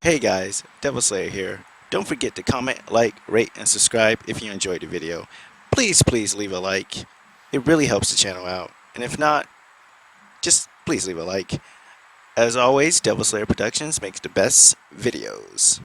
Hey guys, Devil Slayer here. Don't forget to comment, like, rate, and subscribe if you enjoyed the video. Please leave a like. It really helps the channel out. And if not, just please leave a like. As always, Devil Slayer Productions makes the best videos.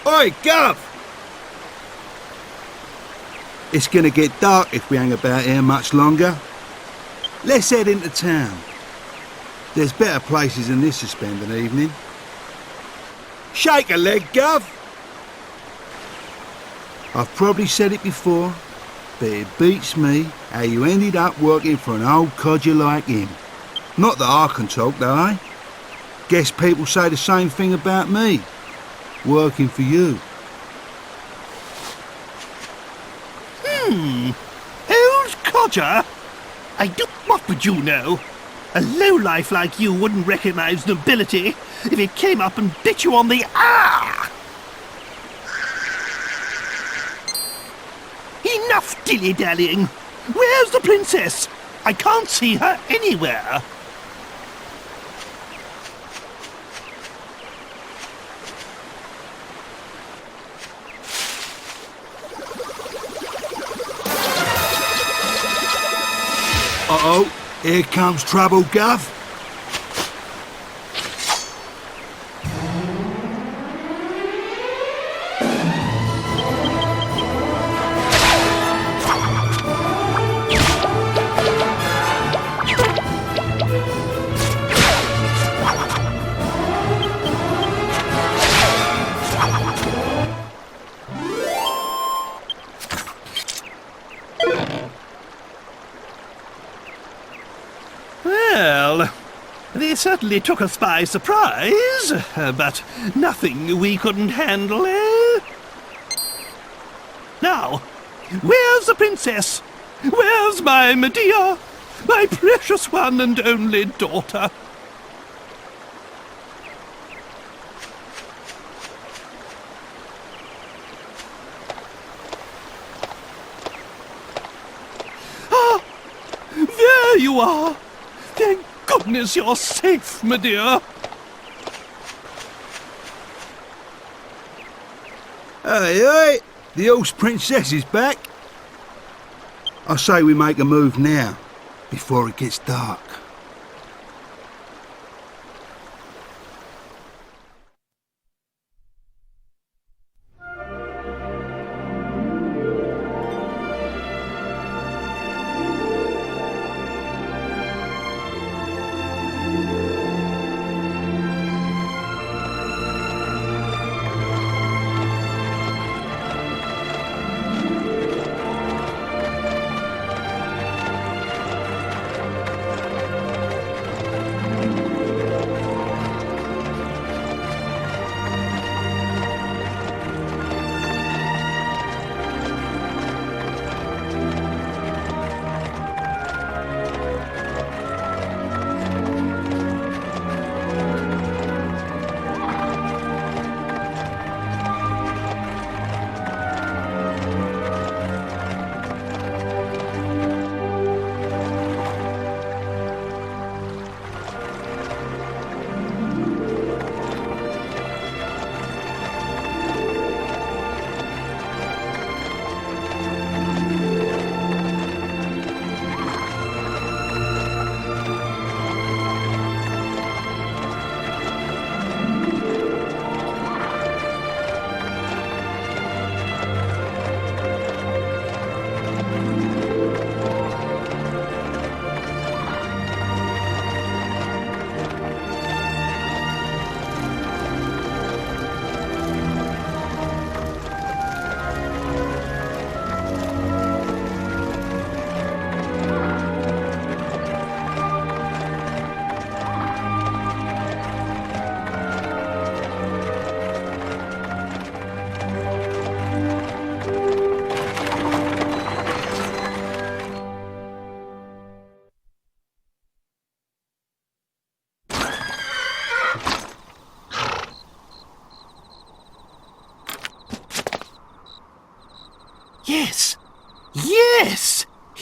Oi, Gov! It's gonna get dark if we hang about here much longer. Let's head into town. There's better places than this to spend an evening. Shake a leg, Gov! I've probably said it before, but it beats me how you ended up working for an old codger like him. Not that I can talk, though, eh? Guess people say the same thing about me. Working for you. Old codger? What would you know? A lowlife like you wouldn't recognise nobility if it came up and bit you on the Enough dilly-dallying. Where's the princess? I can't see her anywhere. Uh-oh, here comes trouble, Gov. Well, they certainly took us by surprise, but nothing we couldn't handle, eh? Now, where's the princess? Where's my Medea? My precious one and only daughter? Ah! There you are! Thank goodness you're safe, Medea. Hey, the horse princess is back. I say we make a move now, before it gets dark.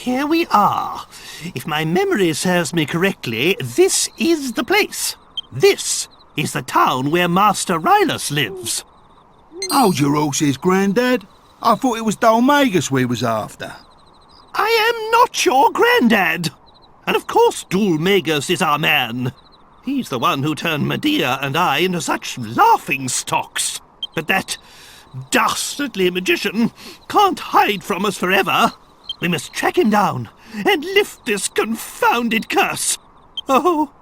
here we are. If my memory serves me correctly, this is the place. This is the town where Master Rylus lives. Hold your horses, Grandad. I thought it was Dhoulmagus we was after. I am not your granddad. And of course Dhoulmagus is our man. He's the one who turned Medea and I into such laughingstocks. But that dastardly magician can't hide from us forever. We must track him down and lift this confounded curse. Oh,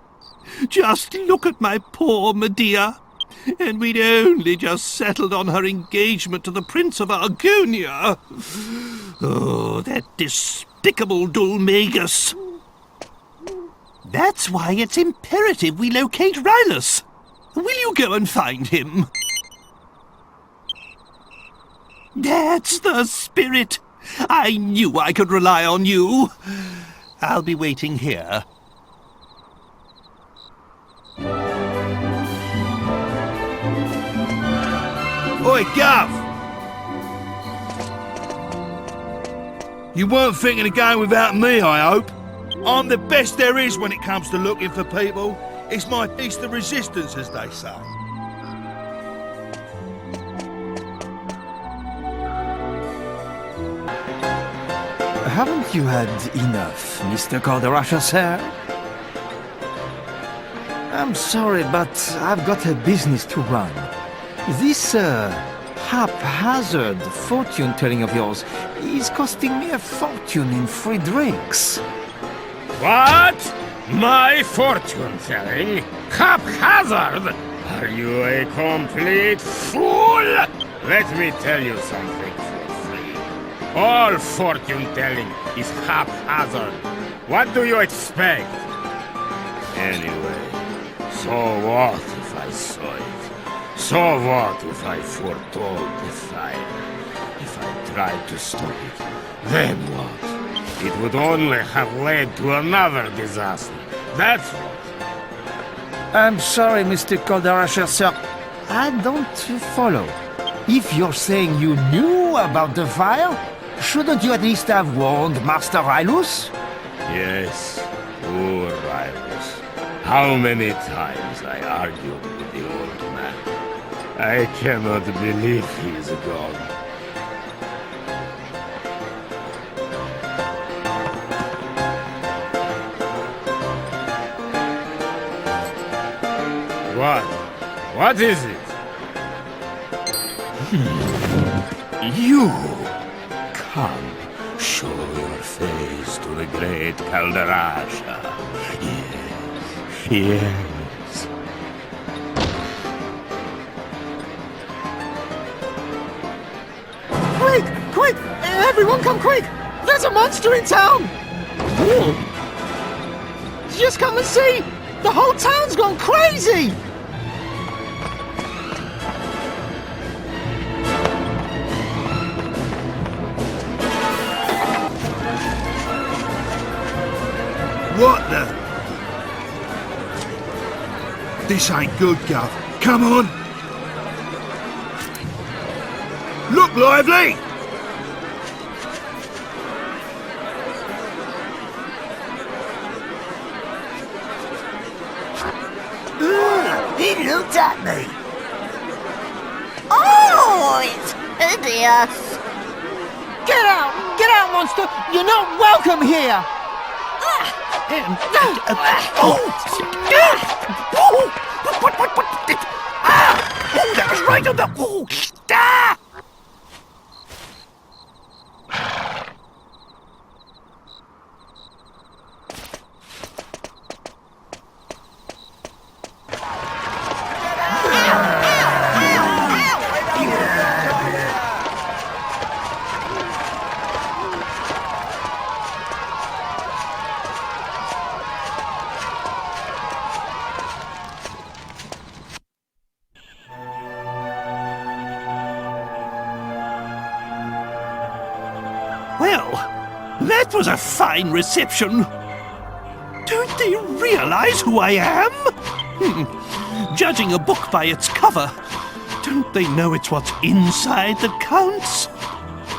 just look at my poor Medea. And we'd only just settled on her engagement to the Prince of Argonia. Oh, that despicable Dhoulmagus. That's why it's imperative we locate Rylus. Will you go and find him? That's the spirit. I knew I could rely on you. I'll be waiting here. Oi, Gov! You weren't thinking of going without me, I hope? I'm the best there is when it comes to looking for people. It's my piece of resistance, as they say. Haven't you had enough, Mr. Corderasha, sir? I'm sorry, but I've got a business to run. This, haphazard fortune-telling of yours is costing me a fortune in free drinks. What? My fortune-telling? Haphazard? Are you a complete fool? Let me tell you something for free. All fortune-telling is haphazard. What do you expect? Anyway, so what if I saw it? So what if I foretold the fire? If I tried to stop it, then what? It would only have led to another disaster. That's what. I'm sorry, Mr. Corderasha, sir. I don't follow. If you're saying you knew about the fire, shouldn't you at least have warned Master Rylus? Yes, poor Rylus. How many times I argued with the old man. I cannot believe he's gone. What? What is it? You! Come, show your face to the great Calderasha. Yes, yes. Quick! Quick! Everyone come quick! There's a monster in town! Just come and see! The whole town's gone crazy! What the? This ain't good, Gov. Come on! Look lively! He looked at me. Oh, it's hideous. Get out! Get out, monster! You're not welcome here! That was right on the... Oh, ah! Well, that was a fine reception. Don't they realize who I am? Judging a book by its cover, don't they know it's what's inside that counts?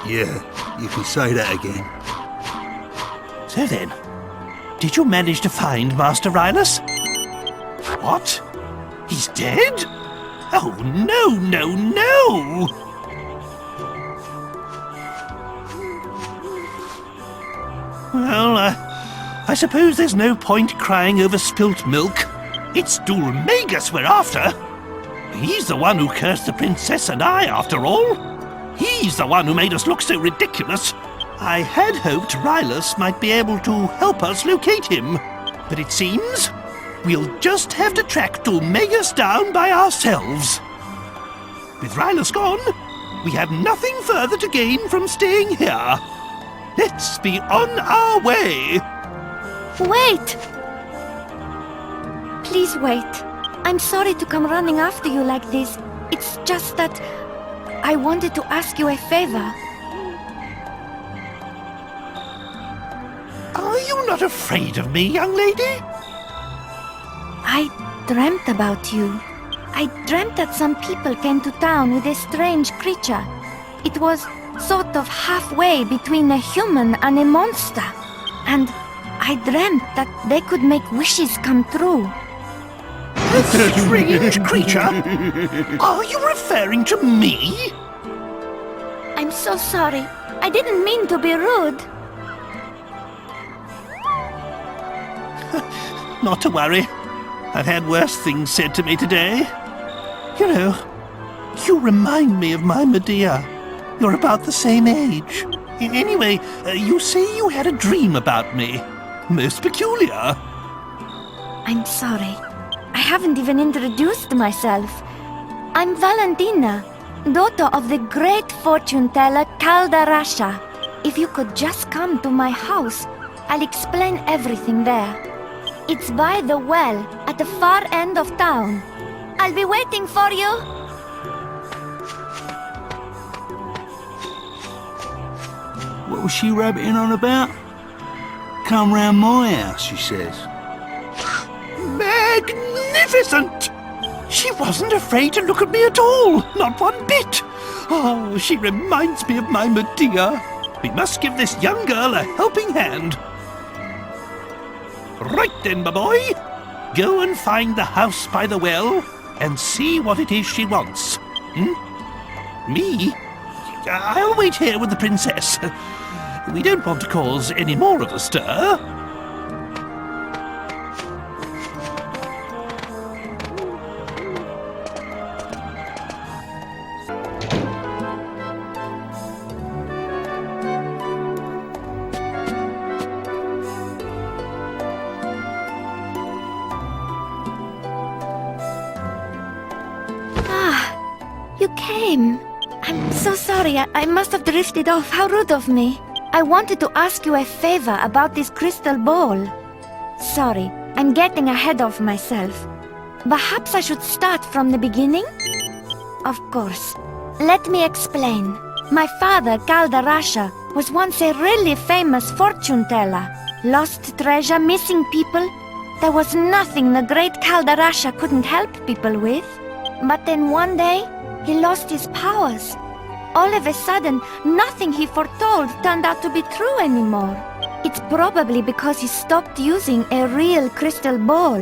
Yeah, you can say that again. So then, did you manage to find Master Rylus? What? He's dead? Oh, no, no, no! Well, I suppose there's no point crying over spilt milk. It's Dhoulmagus we're after. He's the one who cursed the princess and I, after all. He's the one who made us look so ridiculous. I had hoped Rylus might be able to help us locate him, but it seems we'll just have to track Dhoulmagus down by ourselves. With Rylus gone, we have nothing further to gain from staying here. Let's be on our way. Wait! Please wait. I'm sorry to come running after you like this. It's just that I wanted to ask you a favor. Are you not afraid of me, young lady? I dreamt about you. I dreamt that some people came to town with a strange creature. It was sort of halfway between a human and a monster. And I dreamt that they could make wishes come true. A strange creature? Are you referring to me? I'm so sorry. I didn't mean to be rude. Not to worry. I've had worse things said to me today. You know, you remind me of my Medea. You're about the same age. Anyway, you say you had a dream about me. Most peculiar. I'm sorry. I haven't even introduced myself. I'm Valentina, daughter of the great fortune teller Caldarasha. If you could just come to my house, I'll explain everything there. It's by the well at the far end of town. I'll be waiting for you. What was she rabbiting on about? Come round my house, she says. Magnificent! She wasn't afraid to look at me at all, not one bit. Oh, she reminds me of my Medea. We must give this young girl a helping hand. Right then, my boy. Go and find the house by the well and see what it is she wants. Me? I'll wait here with the princess. We don't want to cause any more of a stir. You came. I'm so sorry. I must have drifted off. How rude of me. I wanted to ask you a favor about this crystal ball. Sorry, I'm getting ahead of myself. Perhaps I should start from the beginning? Of course. Let me explain. My father, Caldarasha, was once a really famous fortune teller. Lost treasure, missing people. There was nothing the great Caldarasha couldn't help people with. But then one day, he lost his powers. All of a sudden, nothing he foretold turned out to be true anymore. It's probably because he stopped using a real crystal ball.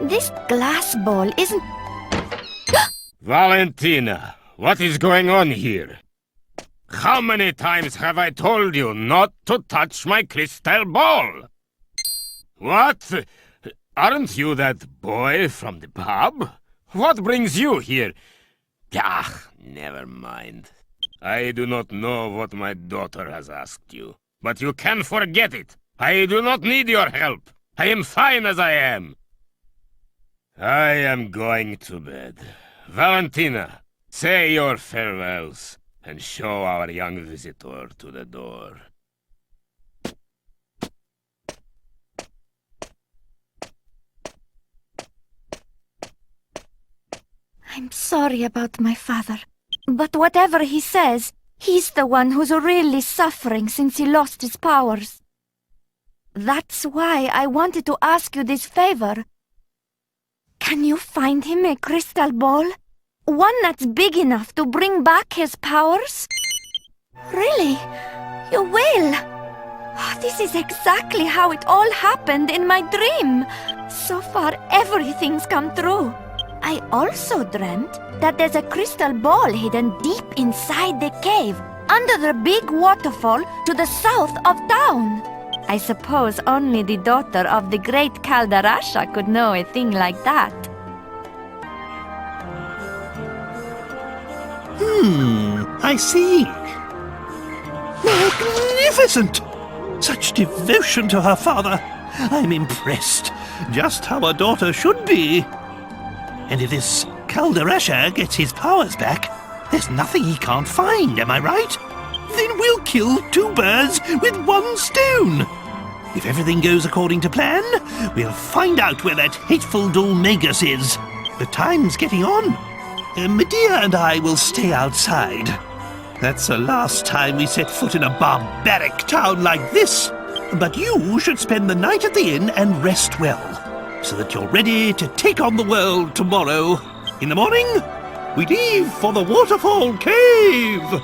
This glass ball isn't... Valentina, what is going on here? How many times have I told you not to touch my crystal ball? What? Aren't you that boy from the pub? What brings you here? Ah, never mind. I do not know what my daughter has asked you, but you can forget it. I do not need your help. I am fine as I am. I am going to bed. Valentina, say your farewells and show our young visitor to the door. I'm sorry about my father. But whatever he says, he's the one who's really suffering since he lost his powers. That's why I wanted to ask you this favor. Can you find him a crystal ball? One that's big enough to bring back his powers? Really? You will? This is exactly how it all happened in my dream. So far, everything's come true. I also dreamt that there's a crystal ball hidden deep inside the cave, under the big waterfall to the south of town. I suppose only the daughter of the great Kaldarasha could know a thing like that. I see. Magnificent! Such devotion to her father. I'm impressed. Just how a daughter should be. And if this Kaldarasha gets his powers back, there's nothing he can't find, am I right? Then we'll kill two birds with one stone. If everything goes according to plan, we'll find out where that hateful Dhoulmagus is. The time's getting on. Medea and I will stay outside. That's the last time we set foot in a barbaric town like this. But you should spend the night at the inn and rest well, so that you're ready to take on the world tomorrow. In the morning, we leave for the waterfall cave.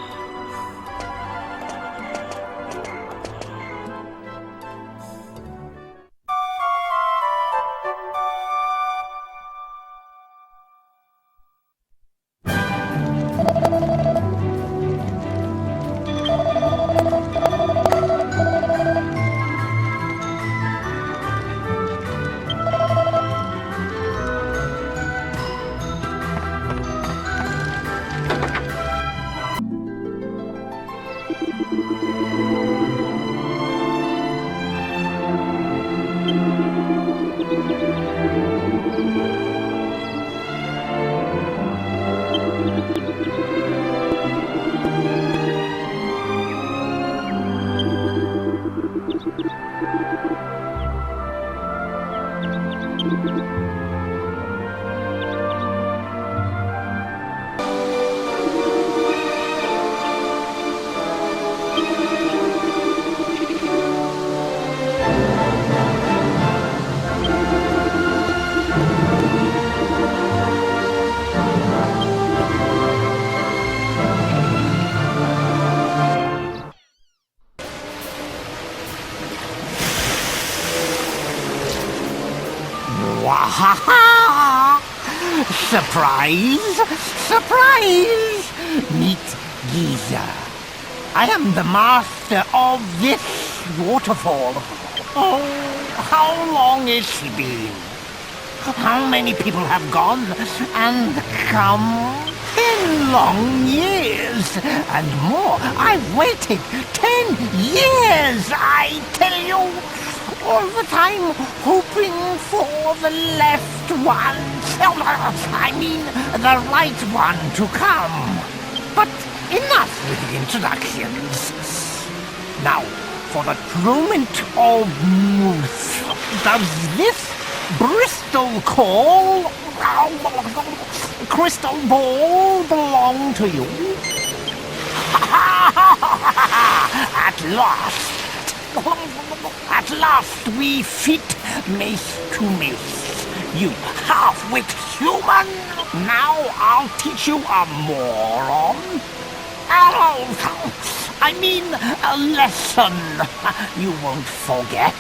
Wahaha! Surprise! Surprise! Meet Giza. I am the master of this waterfall. Oh, how long has she been? How many people have gone and come? 10 long years and more. I've waited 10 years, I tell you. All the time hoping for the left one. I mean, the right one to come. But enough with the introductions. Now, for the truant of Moose. Does this Bristol call, crystal ball belong to you? At last! At last we fit mace to mace. You half-wit human! Now I'll teach you a moron. I mean a lesson you won't forget.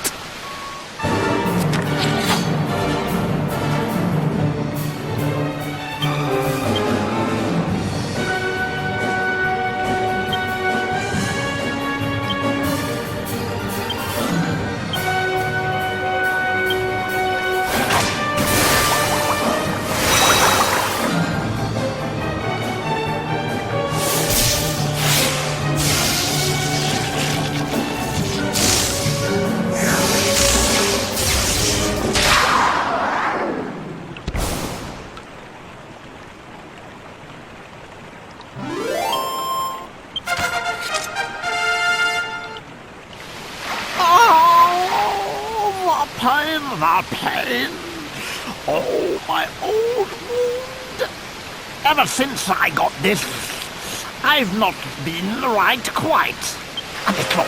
The pain. Oh, my old wound. Ever since I got this, I've not been right quite. And it's all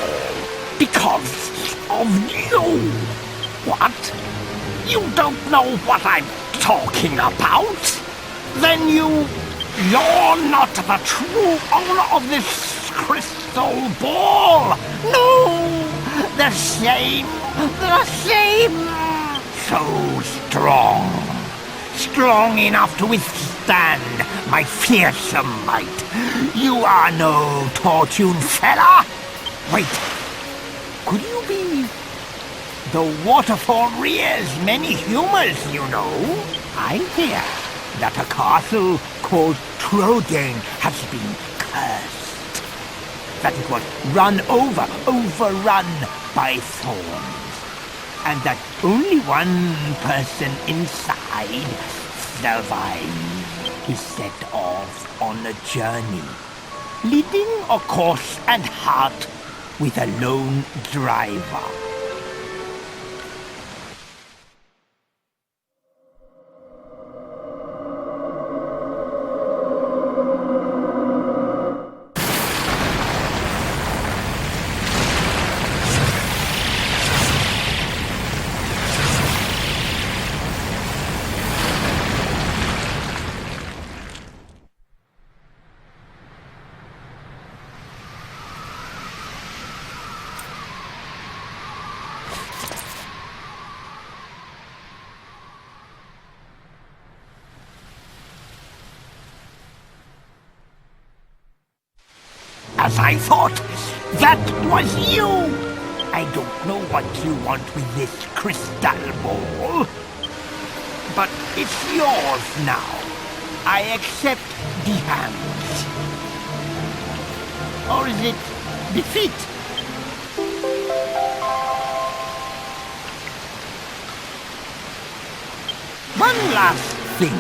because of you. What? You don't know what I'm talking about? Then you're not the true owner of this crystal ball. No, The same. The same. So strong. Strong enough to withstand my fearsome might. You are no Tortune fella. Wait. Could you be... The waterfall rears many humors, you know. I hear that a castle called Trodain has been cursed. That it was overrun by thorns. And that only one person inside survived. He set off on a journey, leading a course and heart with a lone driver. As I thought, that was you! I don't know what you want with this crystal ball, but it's yours now. I accept defense. Or is it defeat? One last thing.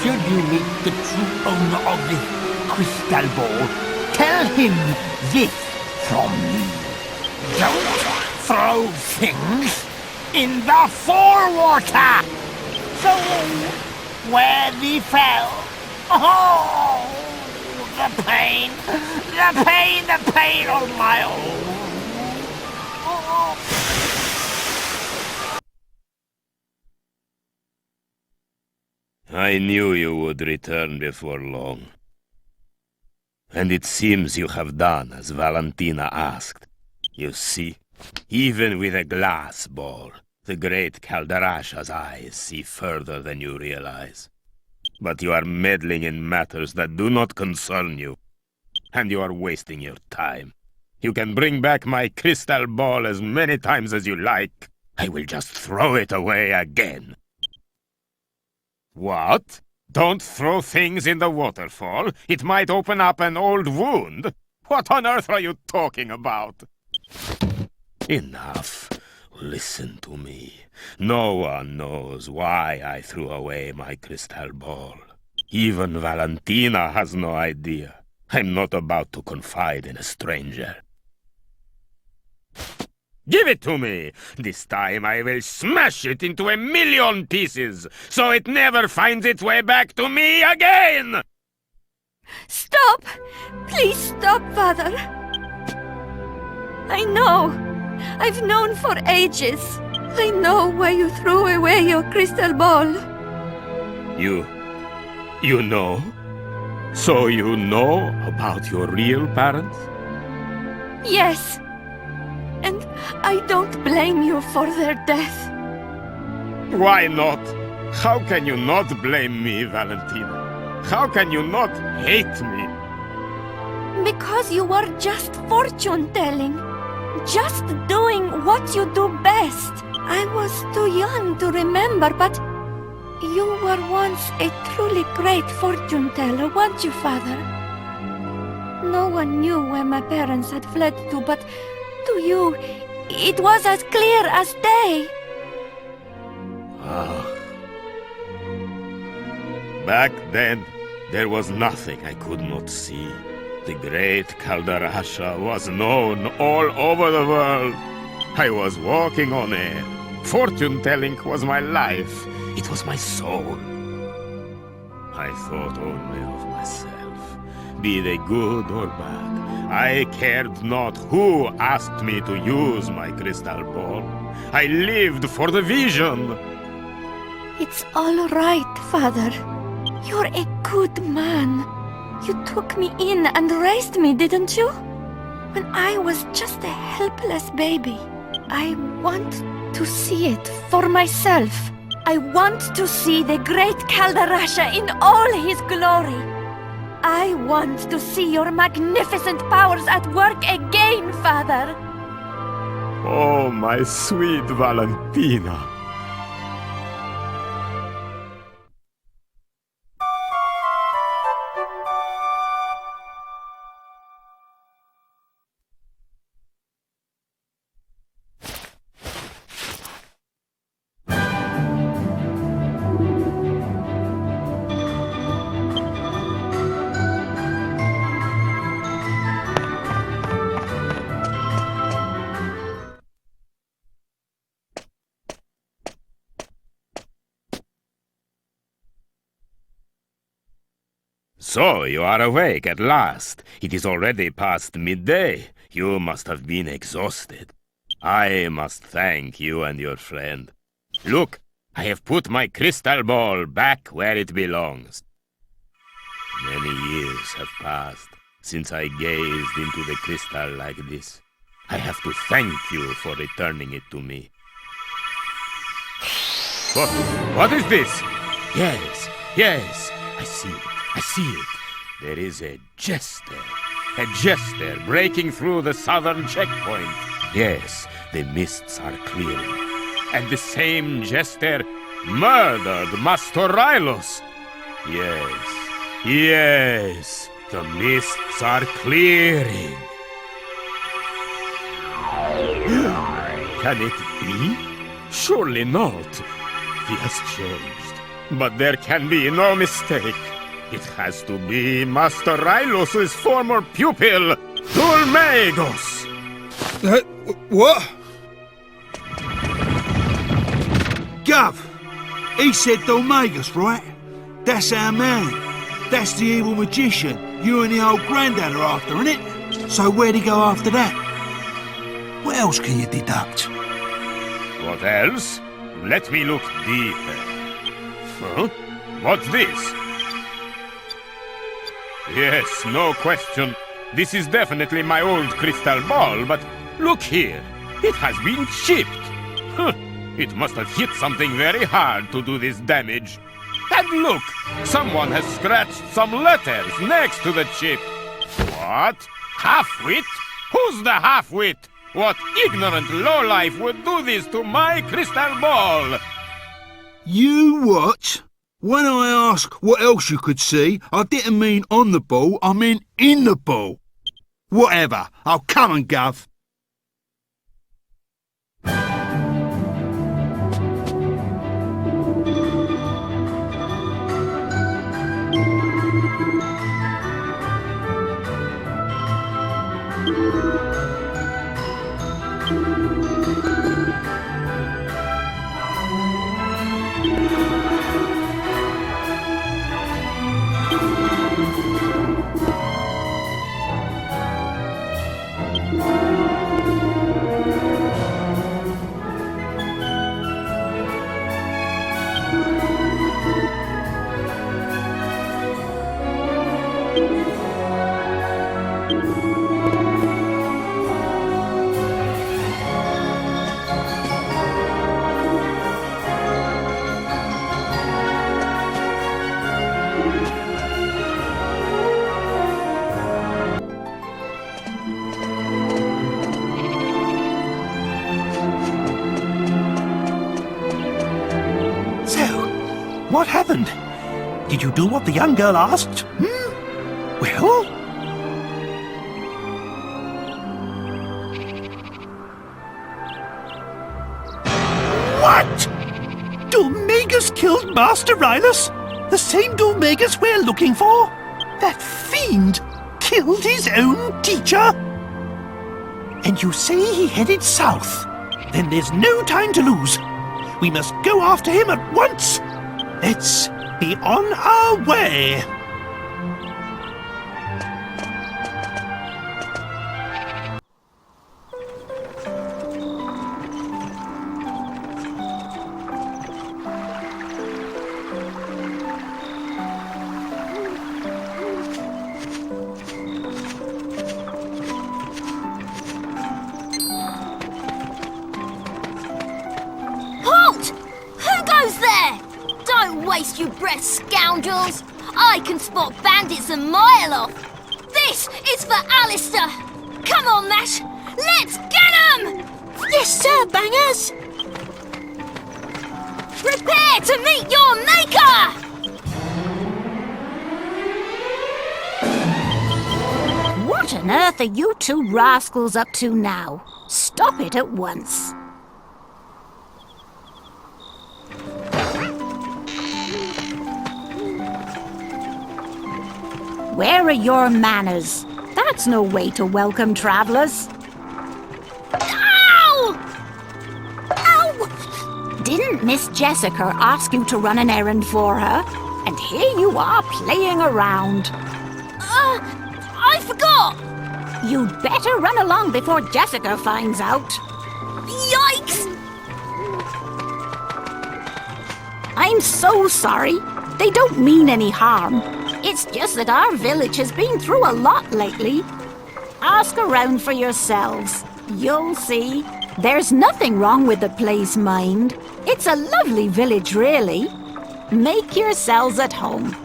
Should you meet the true owner of this crystal ball, tell him this from me. Don't throw things in the forewater! So, where they fell. Oh, the pain, the pain of my own. I knew you would return before long. And it seems you have done as Valentina asked. You see, even with a glass ball, the great Calderasha's eyes see further than you realize. But you are meddling in matters that do not concern you, and you are wasting your time. You can bring back my crystal ball as many times as you like. I will just throw it away again. What? Don't throw things in the waterfall. It might open up an old wound. What on earth are you talking about? Enough. Listen to me. No one knows why I threw away my crystal ball. Even Valentina has no idea. I'm not about to confide in a stranger. Give it to me! This time I will smash it into 1,000,000 pieces, so it never finds its way back to me again! Stop! Please stop, Father! I know! I've known for ages! I know why you threw away your crystal ball! You know? So you know about your real parents? Yes! And I don't blame you for their death. Why not? How can you not blame me, Valentina? How can you not hate me? Because you were just fortune-telling. Just doing what you do best. I was too young to remember, but you were once a truly great fortune-teller, weren't you, Father? No one knew where my parents had fled to, but to you, it was as clear as day. Back then, there was nothing I could not see. The great Calderasha was known all over the world. I was walking on air. Fortune-telling was my life. It was my soul. I thought only of myself, be they good or bad. I cared not who asked me to use my crystal ball. I lived for the vision. It's all right, Father. You're a good man. You took me in and raised me, didn't you? when I was just a helpless baby. I want to see it for myself. I want to see the great Kaldarasha in all his glory. I want to see your magnificent powers at work again, Father. Oh, my sweet Valentina. So, you are awake at last. It is already past midday. You must have been exhausted. I must thank you and your friend. Look, I have put my crystal ball back where it belongs. Many years have passed since I gazed into the crystal like this. I have to thank you for returning it to me. What is this? Yes, I see it. I see it. There is a jester breaking through the southern checkpoint. Yes, the mists are clearing. And the same jester murdered Master Rylos. Yes, the mists are clearing. Can it be? Surely not. He has changed. But there can be no mistake. It has to be Master Rylos' former pupil, Dhoulmagus! What? Gov! He said Dhoulmagus, right? That's our man. That's the evil magician you and the old granddad are after, innit? So where'd he go after that? What else can you deduct? What else? Let me look deeper. Huh? What's this? Yes, no question. This is definitely my old crystal ball, but look here. It has been chipped. It must have hit something very hard to do this damage. And look, someone has scratched some letters next to the chip. What? Half-wit? Who's the half-wit? What ignorant lowlife would do this to my crystal ball? You what? When I ask what else you could see, I didn't mean on the ball, I meant in the ball. Whatever. Oh, come on, Gov. What happened? Did you do what the young girl asked? Well? What? Dhoulmagus killed Master Rylos? The same Dhoulmagus we're looking for? That fiend killed his own teacher? And you say he headed south? Then there's no time to lose. We must go after him at once. Let's be on our way. goes there! Don't waste your breath, scoundrels! I can spot bandits a mile off! This is for Alistair! Come on, Mash! Let's get 'em! Yes, sir, Bangers! Prepare to meet your maker! What on earth are you two rascals up to now? Stop it at once. Where are your manners? That's no way to welcome travellers. Ow! Ow! Didn't Miss Jessica ask you to run an errand for her? And here you are playing around. I forgot! You'd better run along before Jessica finds out. Yikes! I'm so sorry. They don't mean any harm. It's just that our village has been through a lot lately. Ask around for yourselves. You'll see. There's nothing wrong with the place, mind. It's a lovely village, really. Make yourselves at home.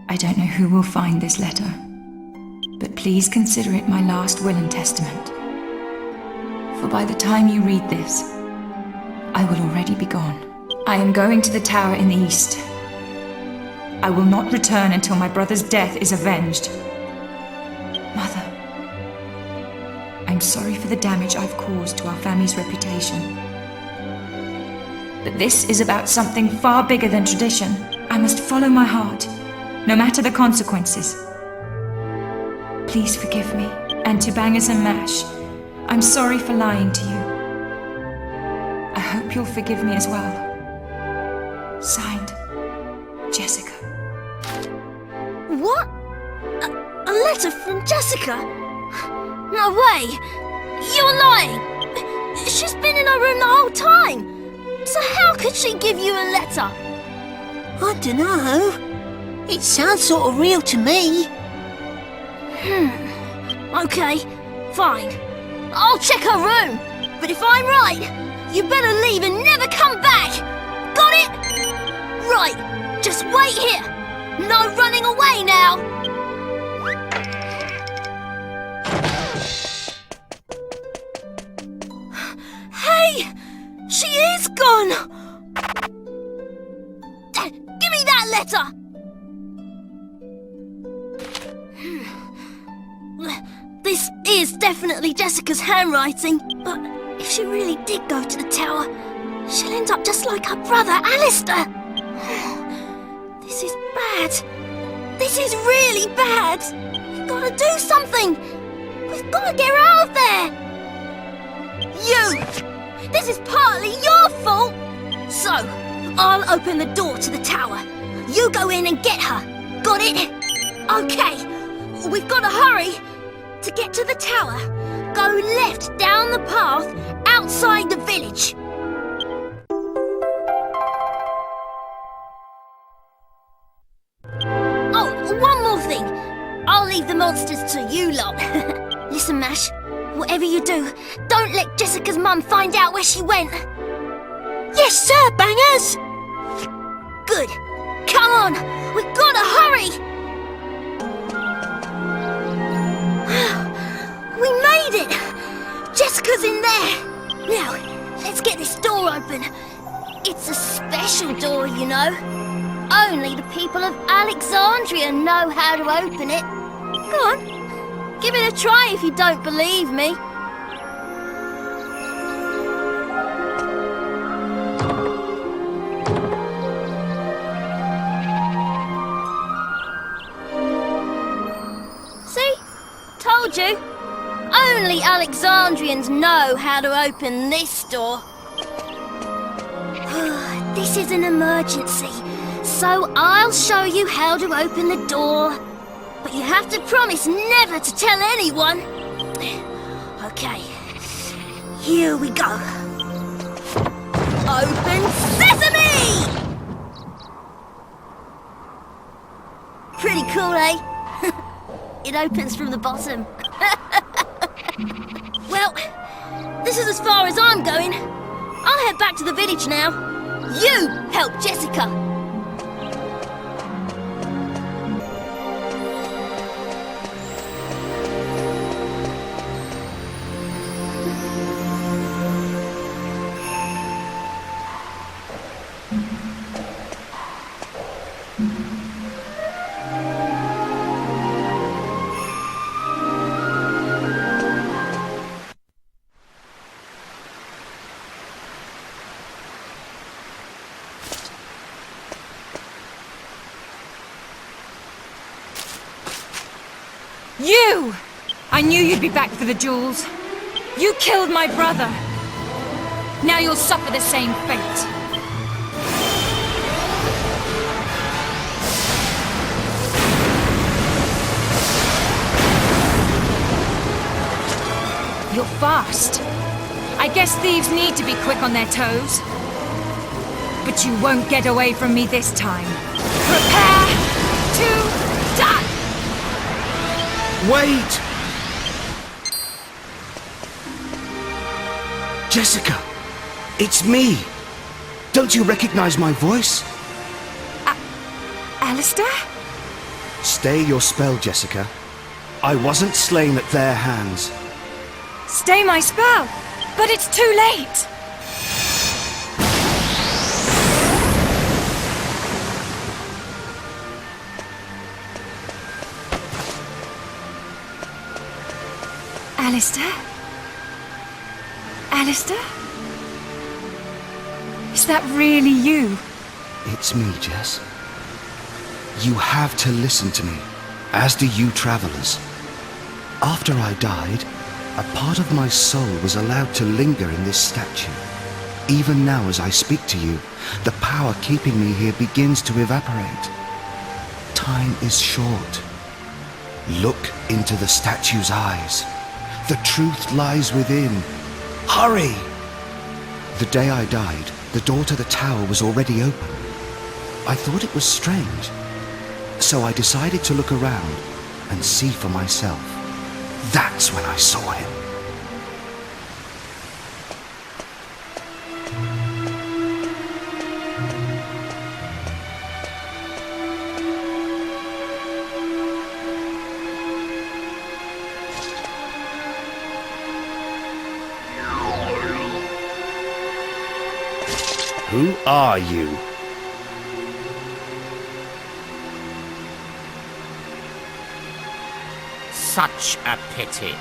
I don't know who will find this letter, but please consider it my last will and testament. For by the time you read this, I will already be gone. I am going to the tower in the east. I will not return until my brother's death is avenged. Mother, I'm sorry for the damage I've caused to our family's reputation. But this is about something far bigger than tradition. I must follow my heart, no matter the consequences. Please forgive me, and to Bangers and Mash, I'm sorry for lying to you. I hope you'll forgive me as well. Signed, Jessica. What? A letter from Jessica? No way! You're lying! She's been in her room the whole time! So how could she give you a letter? I dunno. It sounds sort of real to me. Okay, fine. I'll check her room. But if I'm right, you better leave and never come back. Got it? Right, just wait here. No running away now. Hey, she is gone. Give me that letter. This is definitely Jessica's handwriting, but if she really did go to the tower, she'll end up just like her brother, Alistair. This is bad. This is really bad. We've got to do something. We've got to get her out of there. You! This is partly your fault. So, I'll open the door to the tower. You go in and get her. Got it? Okay. We've got to hurry. To get to the tower, go left down the path outside the village. Oh, one more thing. I'll leave the monsters to you lot. Listen, Mash, whatever you do, don't let Jessica's mum find out where she went. Yes, sir, Bangers! Good. Come on, we've got to hurry. We made it! Jessica's in there! Now, let's get this door open. It's a special door, you know. Only the people of Alexandria know how to open it. Go on, give it a try if you don't believe me. told you. Only Alexandrians know how to open this door. This is an emergency, so I'll show you how to open the door. But you have to promise never to tell anyone. Okay, here we go. Open sesame! Pretty cool, eh? It opens from the bottom. Well, this is as far as I'm going. I'll head back to the village now. You help Jessica. You! I knew you'd be back for the jewels. You killed my brother. Now you'll suffer the same fate. You're fast. I guess thieves need to be quick on their toes. But you won't get away from me this time. Prepare to die! Wait! Jessica, it's me. Don't you recognize my voice? Alistair? Stay your spell, Jessica. I wasn't slain at their hands. Stay my spell, but it's too late. Alistair? Alistair? Is that really you? It's me, Jess. You have to listen to me, as do you travelers. After I died, a part of my soul was allowed to linger in this statue. Even now as I speak to you, the power keeping me here begins to evaporate. Time is short. Look into the statue's eyes. The truth lies within. Hurry! The day I died, the door to the tower was already open. I thought it was strange, so I decided to look around and see for myself. That's when I saw him. Who are you? Such a pity.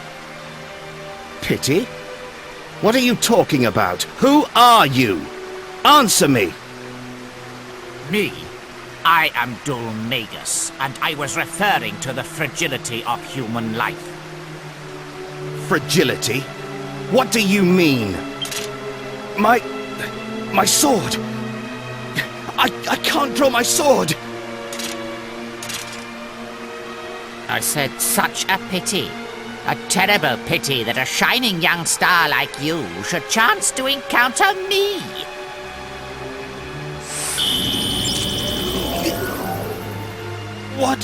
Pity? What are you talking about? Who are you? Answer me! Me? I am Dhoulmagus, and I was referring to the fragility of human life. Fragility? What do you mean? My sword! I can't draw my sword! I said such a pity. A terrible pity that a shining young star like you should chance to encounter me. What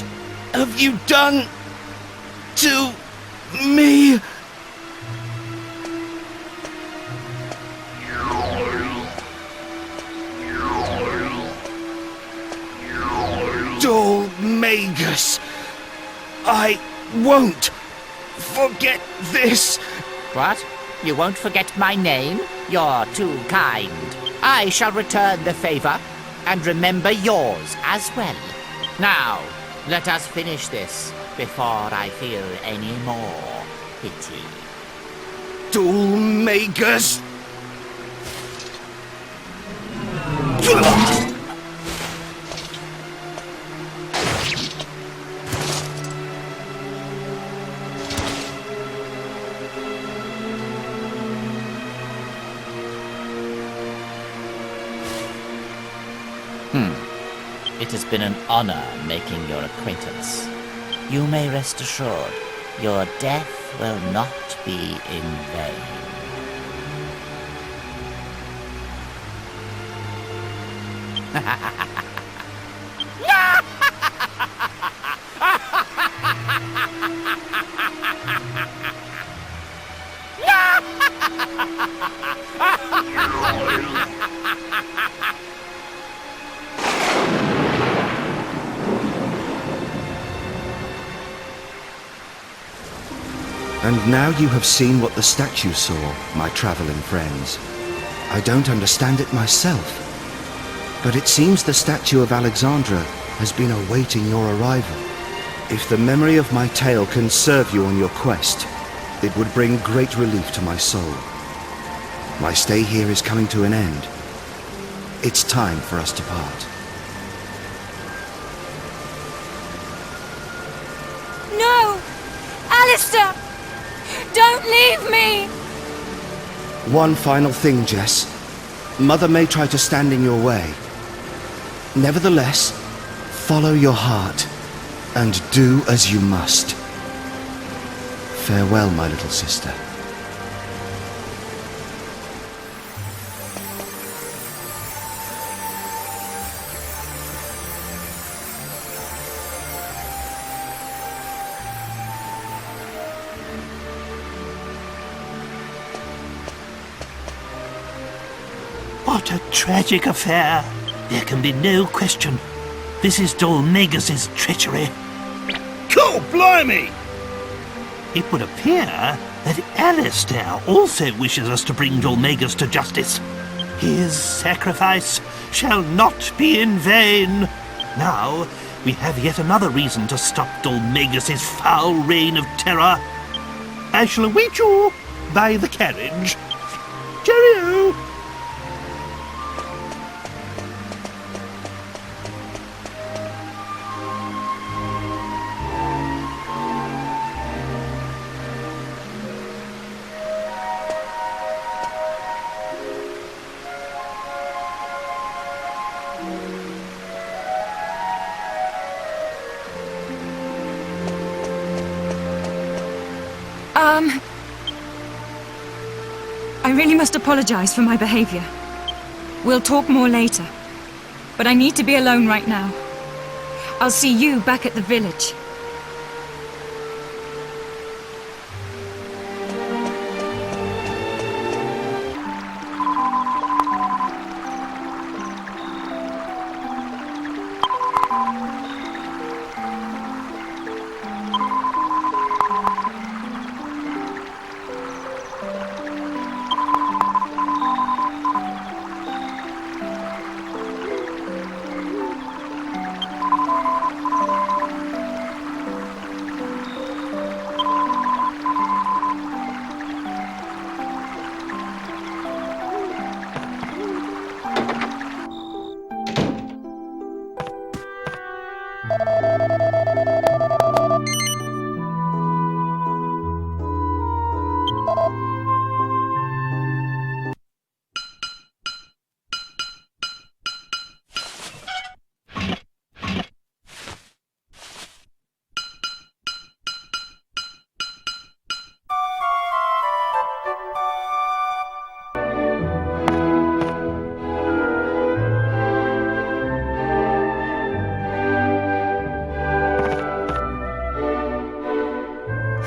have you done to me? Dhoulmagus, I won't forget this. What? You won't forget my name? You're too kind. I shall return the favor and remember yours as well. Now, let us finish this before I feel any more pity. Dhoulmagus! It has been an honor making your acquaintance. You may rest assured, your death will not be in vain. And now you have seen what the statue saw, my traveling friends. I don't understand it myself, but it seems the statue of Alexandra has been awaiting your arrival. If the memory of my tale can serve you on your quest, it would bring great relief to my soul. My stay here is coming to an end. It's time for us to part. No! Alistair! Don't leave me! One final thing, Jess. Mother may try to stand in your way. Nevertheless, follow your heart, and do as you must. Farewell, my little sister. What a tragic affair. There can be no question. This is Dhoulmagus' treachery. God blimey! It would appear that Alistair also wishes us to bring Dhoulmagus to justice. His sacrifice shall not be in vain. Now, we have yet another reason to stop Dhoulmagus' foul reign of terror. I shall await you by the carriage. Cheerio! I really must apologize for my behavior. We'll talk more later. But I need to be alone right now. I'll see you back at the village.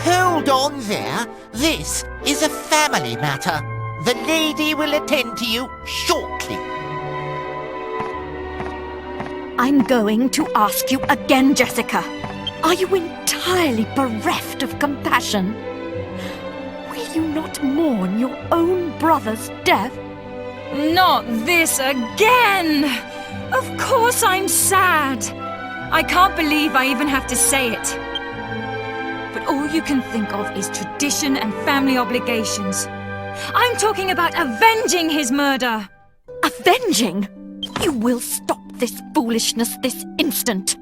Hold on there. This is a family matter. The lady will attend to you shortly. I'm going to ask you again, Jessica. Are you entirely bereft of compassion? Will you not mourn your own brother's death? Not this again! Of course I'm sad. I can't believe I even have to say it. But all you can think of is tradition and family obligations. I'm talking about avenging his murder. Avenging? You will stop this foolishness this instant.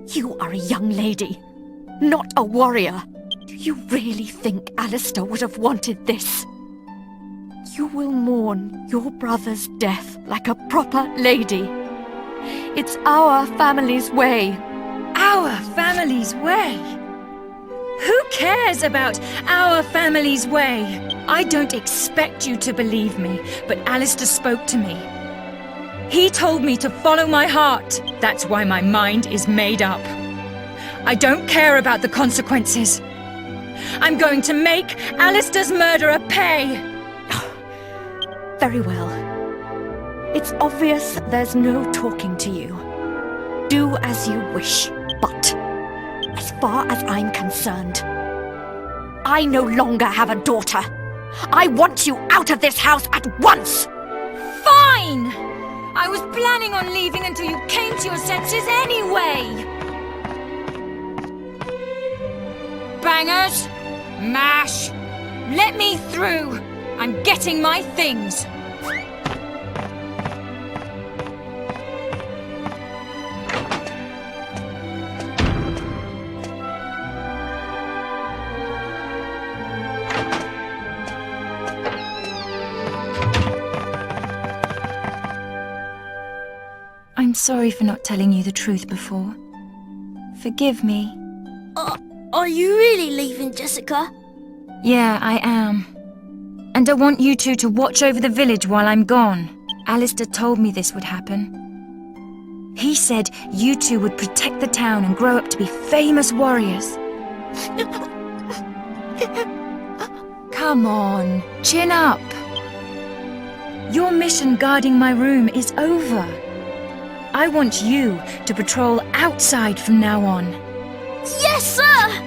You are a young lady, not a warrior. Do you really think Alistair would have wanted this? You will mourn your brother's death like a proper lady. It's our family's way. Our family's way? Who cares about our family's way? I don't expect you to believe me, but Alistair spoke to me. He told me to follow my heart. That's why my mind is made up. I don't care about the consequences. I'm going to make Alistair's murderer pay. Very well. It's obvious there's no talking to you. Do as you wish, but as far as I'm concerned, I no longer have a daughter. I want you out of this house at once! Fine! I was planning on leaving until you came to your senses anyway! Bangers! Mash! Let me through! I'm getting my things! I'm sorry for not telling you the truth before. Forgive me. Are you really leaving, Jessica? Yeah, I am. And I want you two to watch over the village while I'm gone. Alistair told me this would happen. He said you two would protect the town and grow up to be famous warriors. Come on, chin up. Your mission guarding my room is over. I want you to patrol outside from now on. Yes, sir!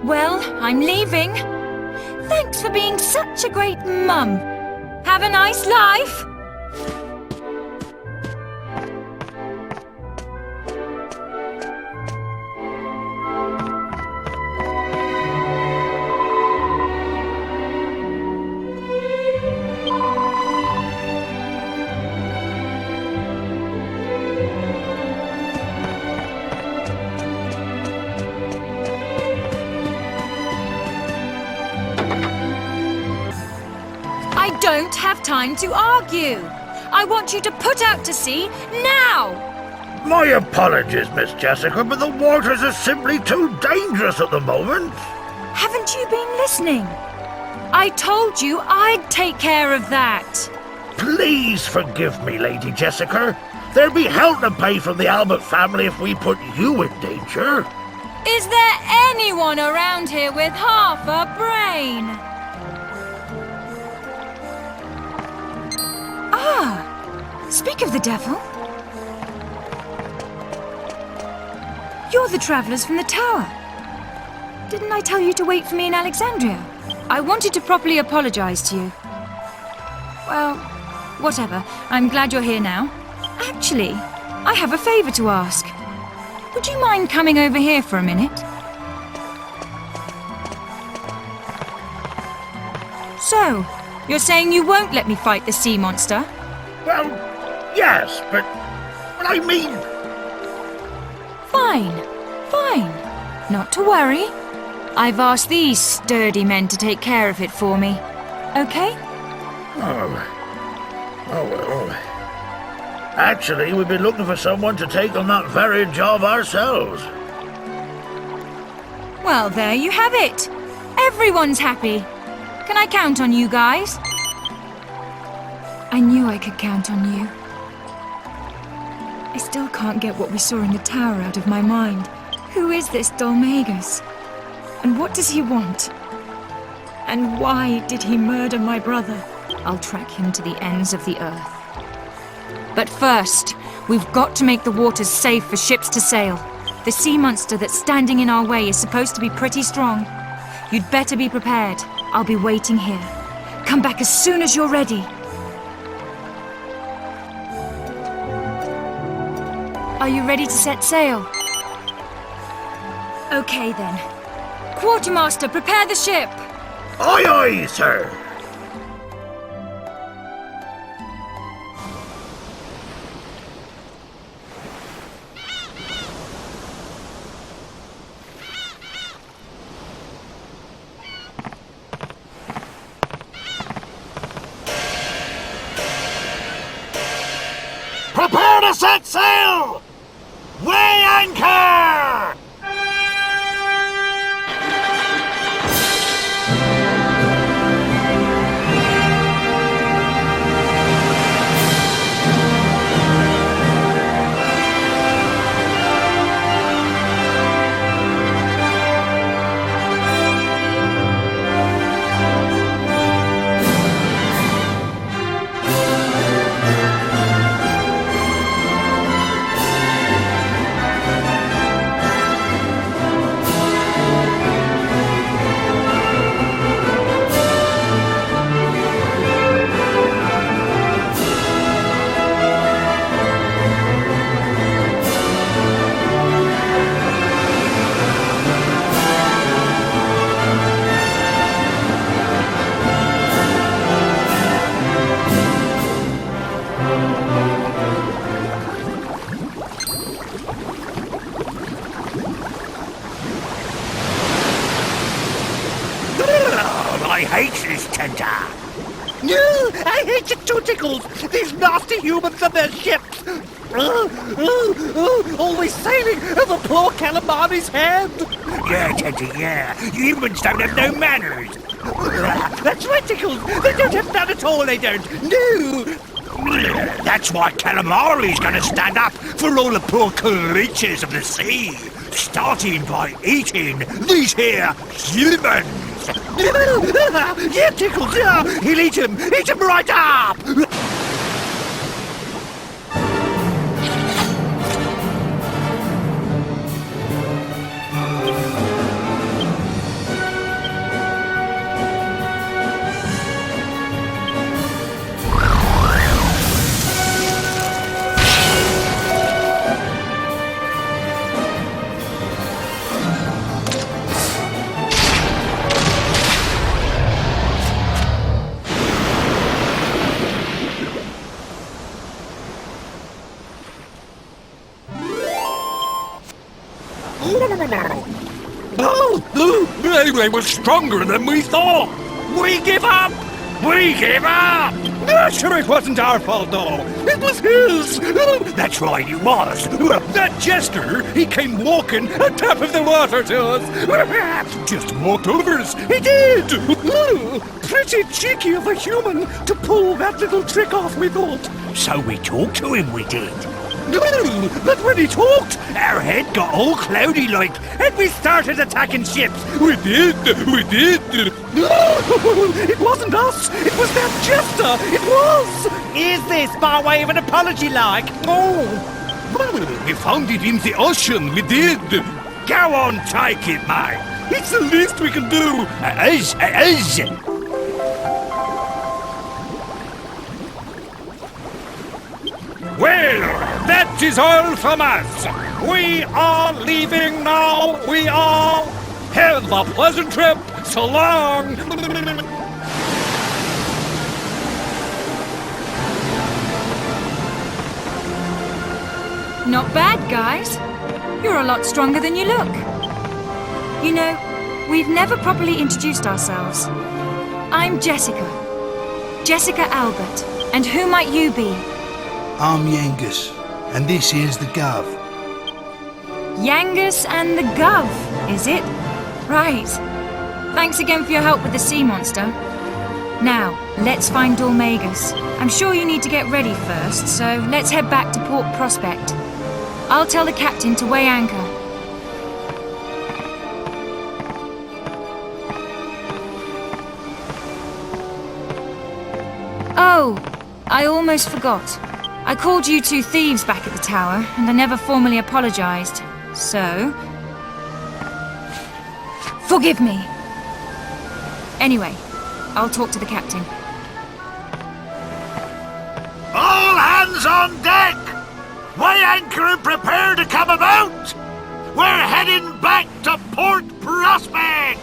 Well, I'm leaving. Thanks for being such a great mum. Have a nice life. I don't have time to argue. I want you to put out to sea now! My apologies, Miss Jessica, but the waters are simply too dangerous at the moment. Haven't you been listening? I told you I'd take care of that. Please forgive me, Lady Jessica. There'd be hell to pay from the Albert family if we put you in danger. Is there anyone around here with half a brain? Ah, speak of the devil. You're the travellers from the tower. Didn't I tell you to wait for me in Alexandria? I wanted to properly apologise to you. Well, whatever. I'm glad you're here now. Actually, I have a favour to ask. Would you mind coming over here for a minute? So, you're saying you won't let me fight the sea monster? Well, yes, but I mean... Fine, fine. Not to worry. I've asked these sturdy men to take care of it for me. Okay? Oh well. Actually, we've been looking for someone to take on that very job ourselves. Well, there you have it. Everyone's happy. Can I count on you guys? I knew I could count on you. I still can't get what we saw in the tower out of my mind. Who is this Dhoulmagus? And what does he want? And why did he murder my brother? I'll track him to the ends of the earth. But first, we've got to make the waters safe for ships to sail. The sea monster that's standing in our way is supposed to be pretty strong. You'd better be prepared. I'll be waiting here. Come back as soon as you're ready. Are you ready to set sail? Okay then. Quartermaster, prepare the ship! Aye, aye, sir. set sail! Weigh anchor! I hate this tender. No, I hate you too, Tickles. These nasty humans and their ships. Always sailing over poor Calamari's head. Yeah, Teddy, yeah. Humans don't have no manners. That's right, Tickles. They don't have none at all, they don't. No. That's why Calamari's gonna stand up for all the poor creatures of the sea. Starting by eating these here humans. Yeah, Tickles, yeah. He'll eat him right up. They were stronger than we thought. We give up. We give up. Sure, it wasn't our fault, though. It was his. That's right, it was. That jester, he came walking on top of the water to us. Just walked over us. He did. Pretty cheeky of a human to pull that little trick off, we thought. So we talked to him, we did. But when he talked, our head got all cloudy like, and we started attacking ships. We did. It wasn't us. It was that jester. It was. Is this by way of an apology, like? Oh. Well, we found it in the ocean. We did. Go on, take it, mate. It's the least we can do. It is. Well, that is all from us. We are leaving now. We are. Have a pleasant trip. So long. Not bad, guys. You're a lot stronger than you look. You know, we've never properly introduced ourselves. I'm Jessica. Jessica Albert. And who might you be? I'm Yangus, and this is the Gov. Yangus and the Gov, is it? Right. Thanks again for your help with the sea monster. Now, let's find Dhoulmagus. I'm sure you need to get ready first, so let's head back to Port Prospect. I'll tell the captain to weigh anchor. Oh, I almost forgot. I called you two thieves back at the tower, and I never formally apologized. So... forgive me. Anyway, I'll talk to the captain. All hands on deck! Weigh anchor and prepare to come about! We're heading back to Port Prospect!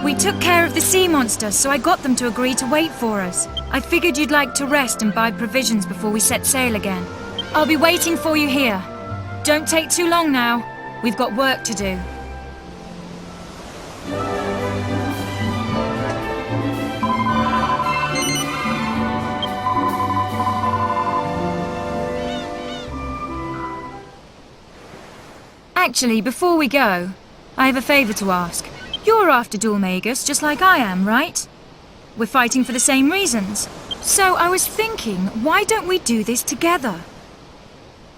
We took care of the sea monster, so I got them to agree to wait for us. I figured you'd like to rest and buy provisions before we set sail again. I'll be waiting for you here. Don't take too long now. We've got work to do. Actually, before we go, I have a favour to ask. You're after Dhoulmagus just like I am, right? We're fighting for the same reasons. So I was thinking, why don't we do this together?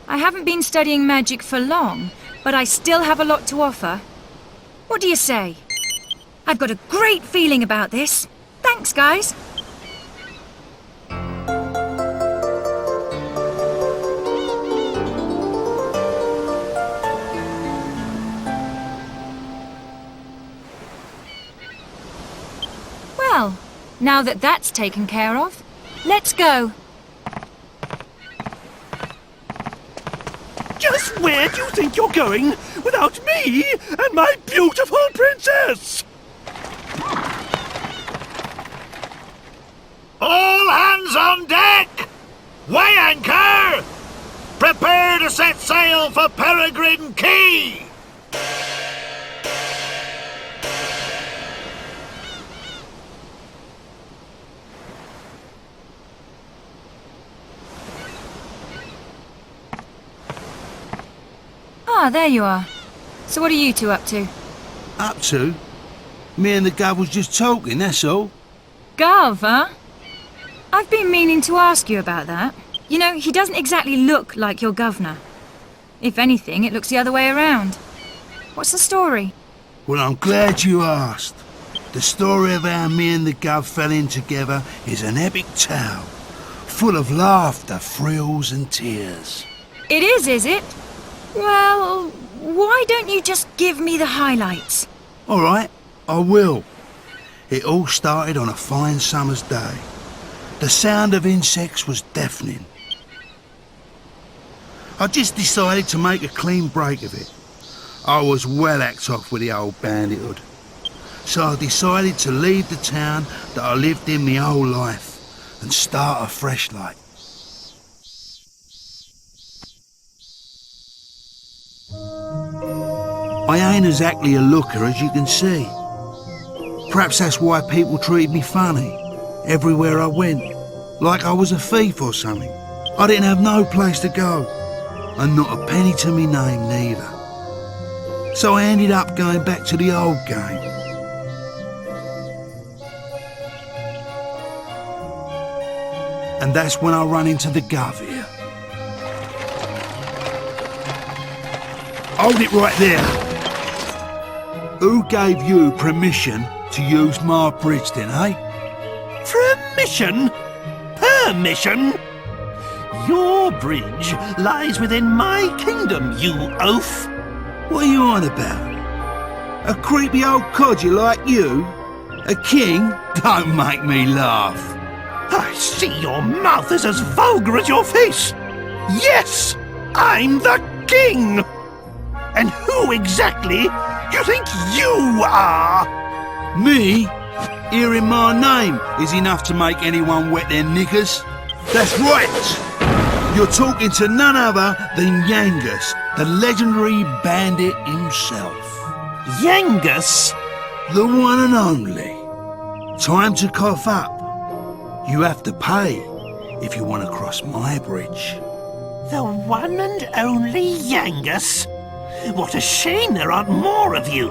I haven't been studying magic for long, but I still have a lot to offer. What do you say? I've got a great feeling about this. Thanks, guys. Well, now that that's taken care of, let's go. Just where do you think you're going without me and my beautiful princess? All hands on deck! Weigh anchor! Prepare to set sail for Peregrine Key! Ah, there you are. So what are you two up to? Up to? Me and the Gov was just talking, that's all. Gov, huh? I've been meaning to ask you about that. You know, he doesn't exactly look like your governor. If anything, it looks the other way around. What's the story? Well, I'm glad you asked. The story of how me and the Gov fell in together is an epic tale, full of laughter, thrills and tears. It is it? Well, why don't you just give me the highlights? All right, I will. It all started on a fine summer's day. The sound of insects was deafening. I just decided to make a clean break of it. I was well hacked off with the old bandithood. So I decided to leave the town that I lived in my whole life and start afresh like. I ain't exactly a looker, as you can see. Perhaps that's why people treated me funny everywhere I went, like I was a thief or something. I didn't have no place to go, and not a penny to me name neither. So I ended up going back to the old game. And that's when I run into the Gov here. Hold it right there. Who gave you permission to use my bridge then, eh? Permission? Permission? Your bridge lies within my kingdom, you oaf. What are you on about? A creepy old codger like you? A king? Don't make me laugh. I see your mouth is as vulgar as your face. Yes, I'm the king. And who exactly you think you are? Me? Hearing my name is enough to make anyone wet their knickers. That's right. You're talking to none other than Yangus, the legendary bandit himself. Yangus? The one and only. Time to cough up. You have to pay if you want to cross my bridge. The one and only Yangus? What a shame there aren't more of you.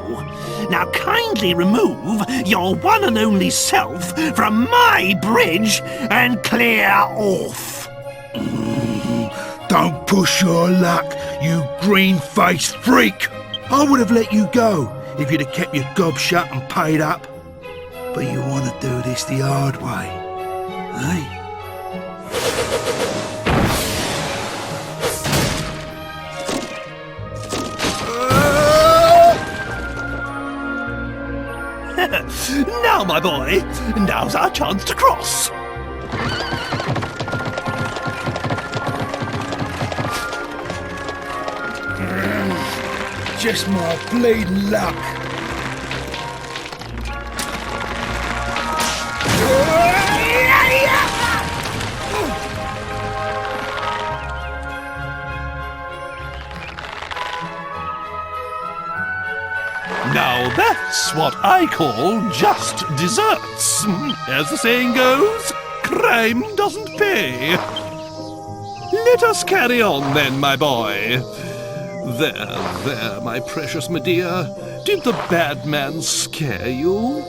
Now kindly remove your one and only self from my bridge and clear off. Don't push your luck, you green-faced freak. I would have let you go if you'd have kept your gob shut and paid up. But you want to do this the hard way, eh? Now, my boy, now's our chance to cross. Just my bleeding luck. That's what I call just desserts. As the saying goes, crime doesn't pay. Let us carry on then, my boy. There, my precious Medea. Did the bad man scare you?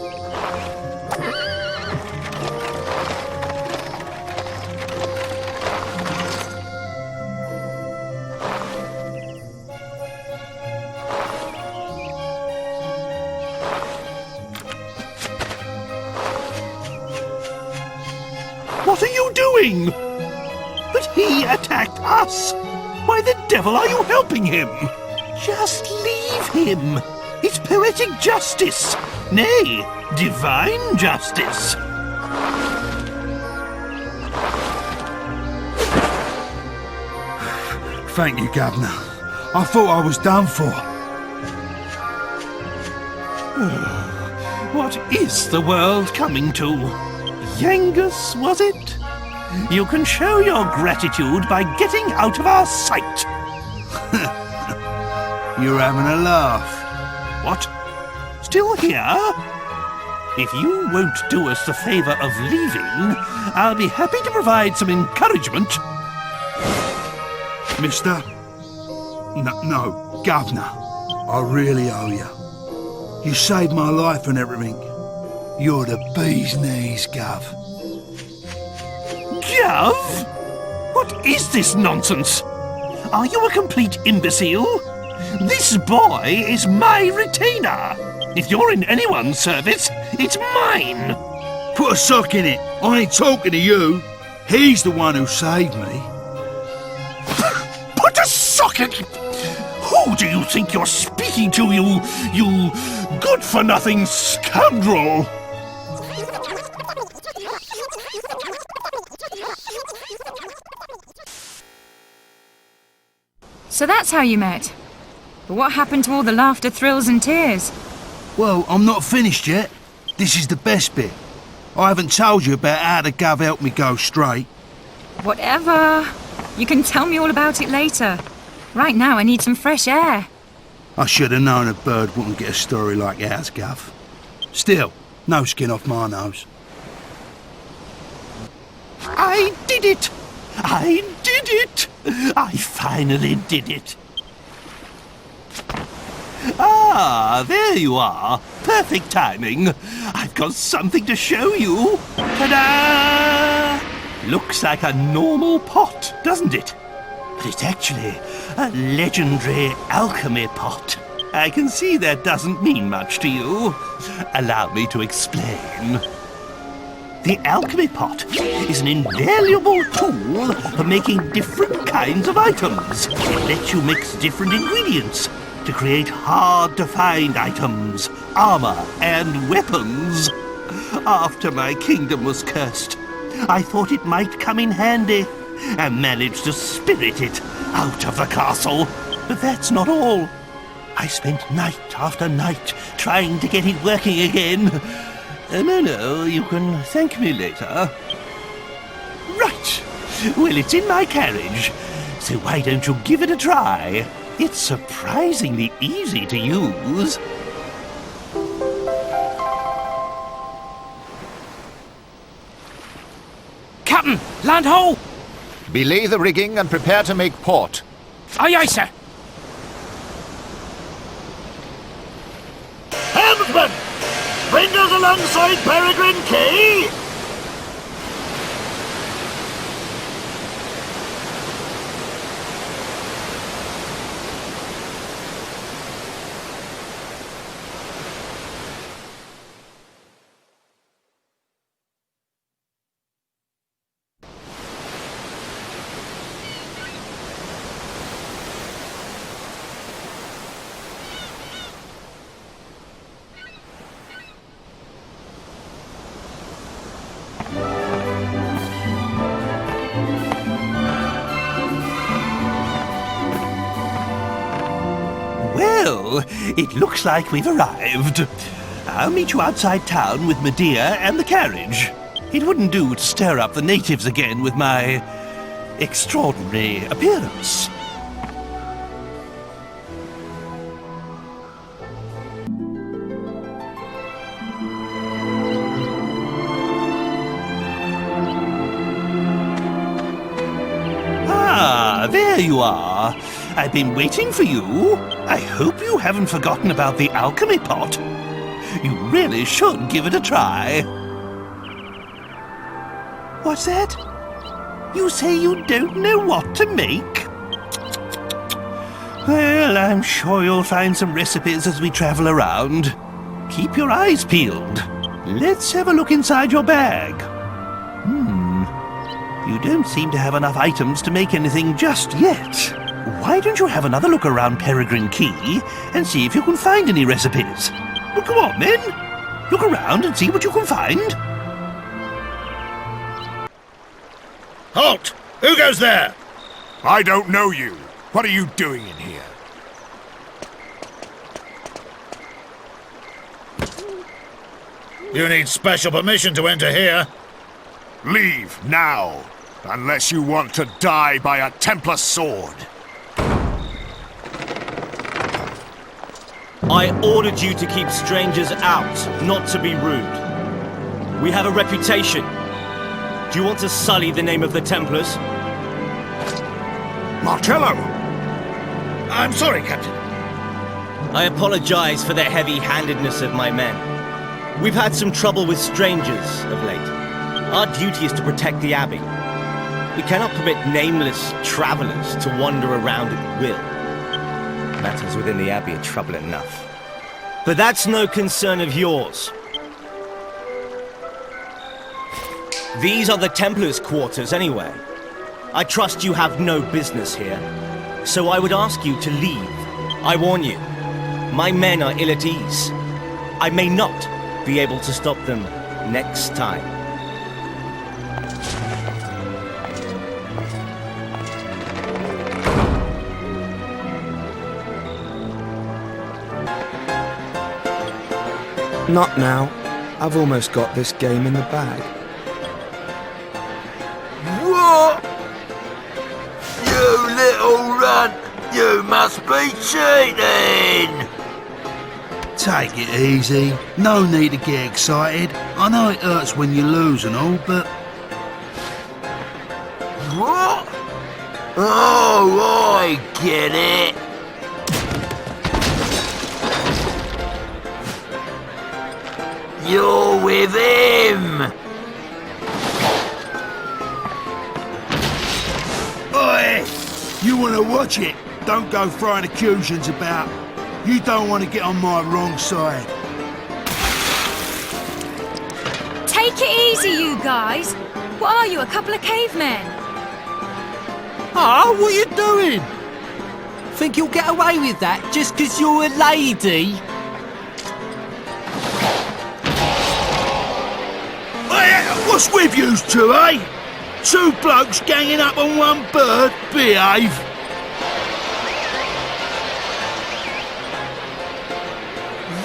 What are you doing? But he attacked us. Why the devil are you helping him? Just leave him. It's poetic justice. Nay, divine justice. Thank you, Governor. I thought I was done for. What is the world coming to? Yangus, was it? You can show your gratitude by getting out of our sight. You're having a laugh. What? Still here? If you won't do us the favour of leaving, I'll be happy to provide some encouragement. Mister? No, Governor. I really owe you. You saved my life and everything. You're the bee's knees, Gov. Gov? What is this nonsense? Are you a complete imbecile? This boy is my retainer. If you're in anyone's service, it's mine. Put a sock in it. I ain't talking to you. He's the one who saved me. Put a sock in it! Who do you think you're speaking to, you good-for-nothing scoundrel? So that's how you met. But what happened to all the laughter, thrills and tears? Well, I'm not finished yet. This is the best bit. I haven't told you about how the Gov helped me go straight. Whatever. You can tell me all about it later. Right now I need some fresh air. I should have known a bird wouldn't get a story like ours, Gov. Still, no skin off my nose. I did it! I did it! I finally did it! Ah, there you are. Perfect timing. I've got something to show you. Ta-da! Looks like a normal pot, doesn't it? But it's actually a legendary alchemy pot. I can see that doesn't mean much to you. Allow me to explain. The alchemy pot is an invaluable tool for making different kinds of items. It lets you mix different ingredients to create hard-to-find items, armor, and weapons. After my kingdom was cursed, I thought it might come in handy and managed to spirit it out of the castle. But that's not all. I spent night after night trying to get it working again. No, you can thank me later. Right. Well, it's in my carriage, so why don't you give it a try? It's surprisingly easy to use. Captain, land ho! Belay the rigging and prepare to make port. Aye, aye, sir. Helmsman! Bring us alongside Peregrine Key! Well, it looks like we've arrived. I'll meet you outside town with Medea and the carriage. It wouldn't do to stir up the natives again with my extraordinary appearance. there you are. I've been waiting for you. I hope you haven't forgotten about the alchemy pot. You really should give it a try. What's that? You say you don't know what to make? Well, I'm sure you'll find some recipes as we travel around. Keep your eyes peeled. Let's have a look inside your bag. You don't seem to have enough items to make anything just yet. Why don't you have another look around Peregrine Key and see if you can find any recipes? Well, come on, then. Look around and see what you can find. Halt! Who goes there? I don't know you. What are you doing in here? You need special permission to enter here. Leave now, unless you want to die by a Templar sword. I ordered you to keep strangers out, not to be rude. We have a reputation. Do you want to sully the name of the Templars? Marcello! I'm sorry, Captain. I apologize for the heavy-handedness of my men. We've had some trouble with strangers of late. Our duty is to protect the Abbey. We cannot permit nameless travelers to wander around at will. Matters within the Abbey are trouble enough. But that's no concern of yours. These are the Templars' quarters anyway. I trust you have no business here, so I would ask you to leave. I warn you, my men are ill at ease. I may not be able to stop them next time. Not now. I've almost got this game in the bag. What? You little runt! You must be cheating! Take it easy. No need to get excited. I know it hurts when you lose and all, but... What? Oh, I get it. You're with him! Oi! You want to watch it? Don't go throwing accusations about. You don't want to get on my wrong side. Take it easy, you guys. What are you, a couple of cavemen? Ah, what are you doing? Think you'll get away with that just 'cause you're a lady? What's with yous two, eh? Two blokes ganging up on one bird? Behave.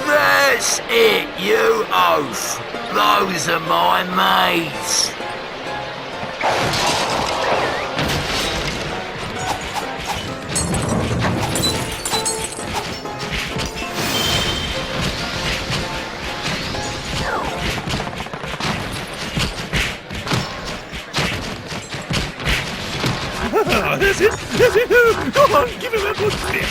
That's it, you oaf. Those are my mates. That's it! That's it! Come on, give him a good flip!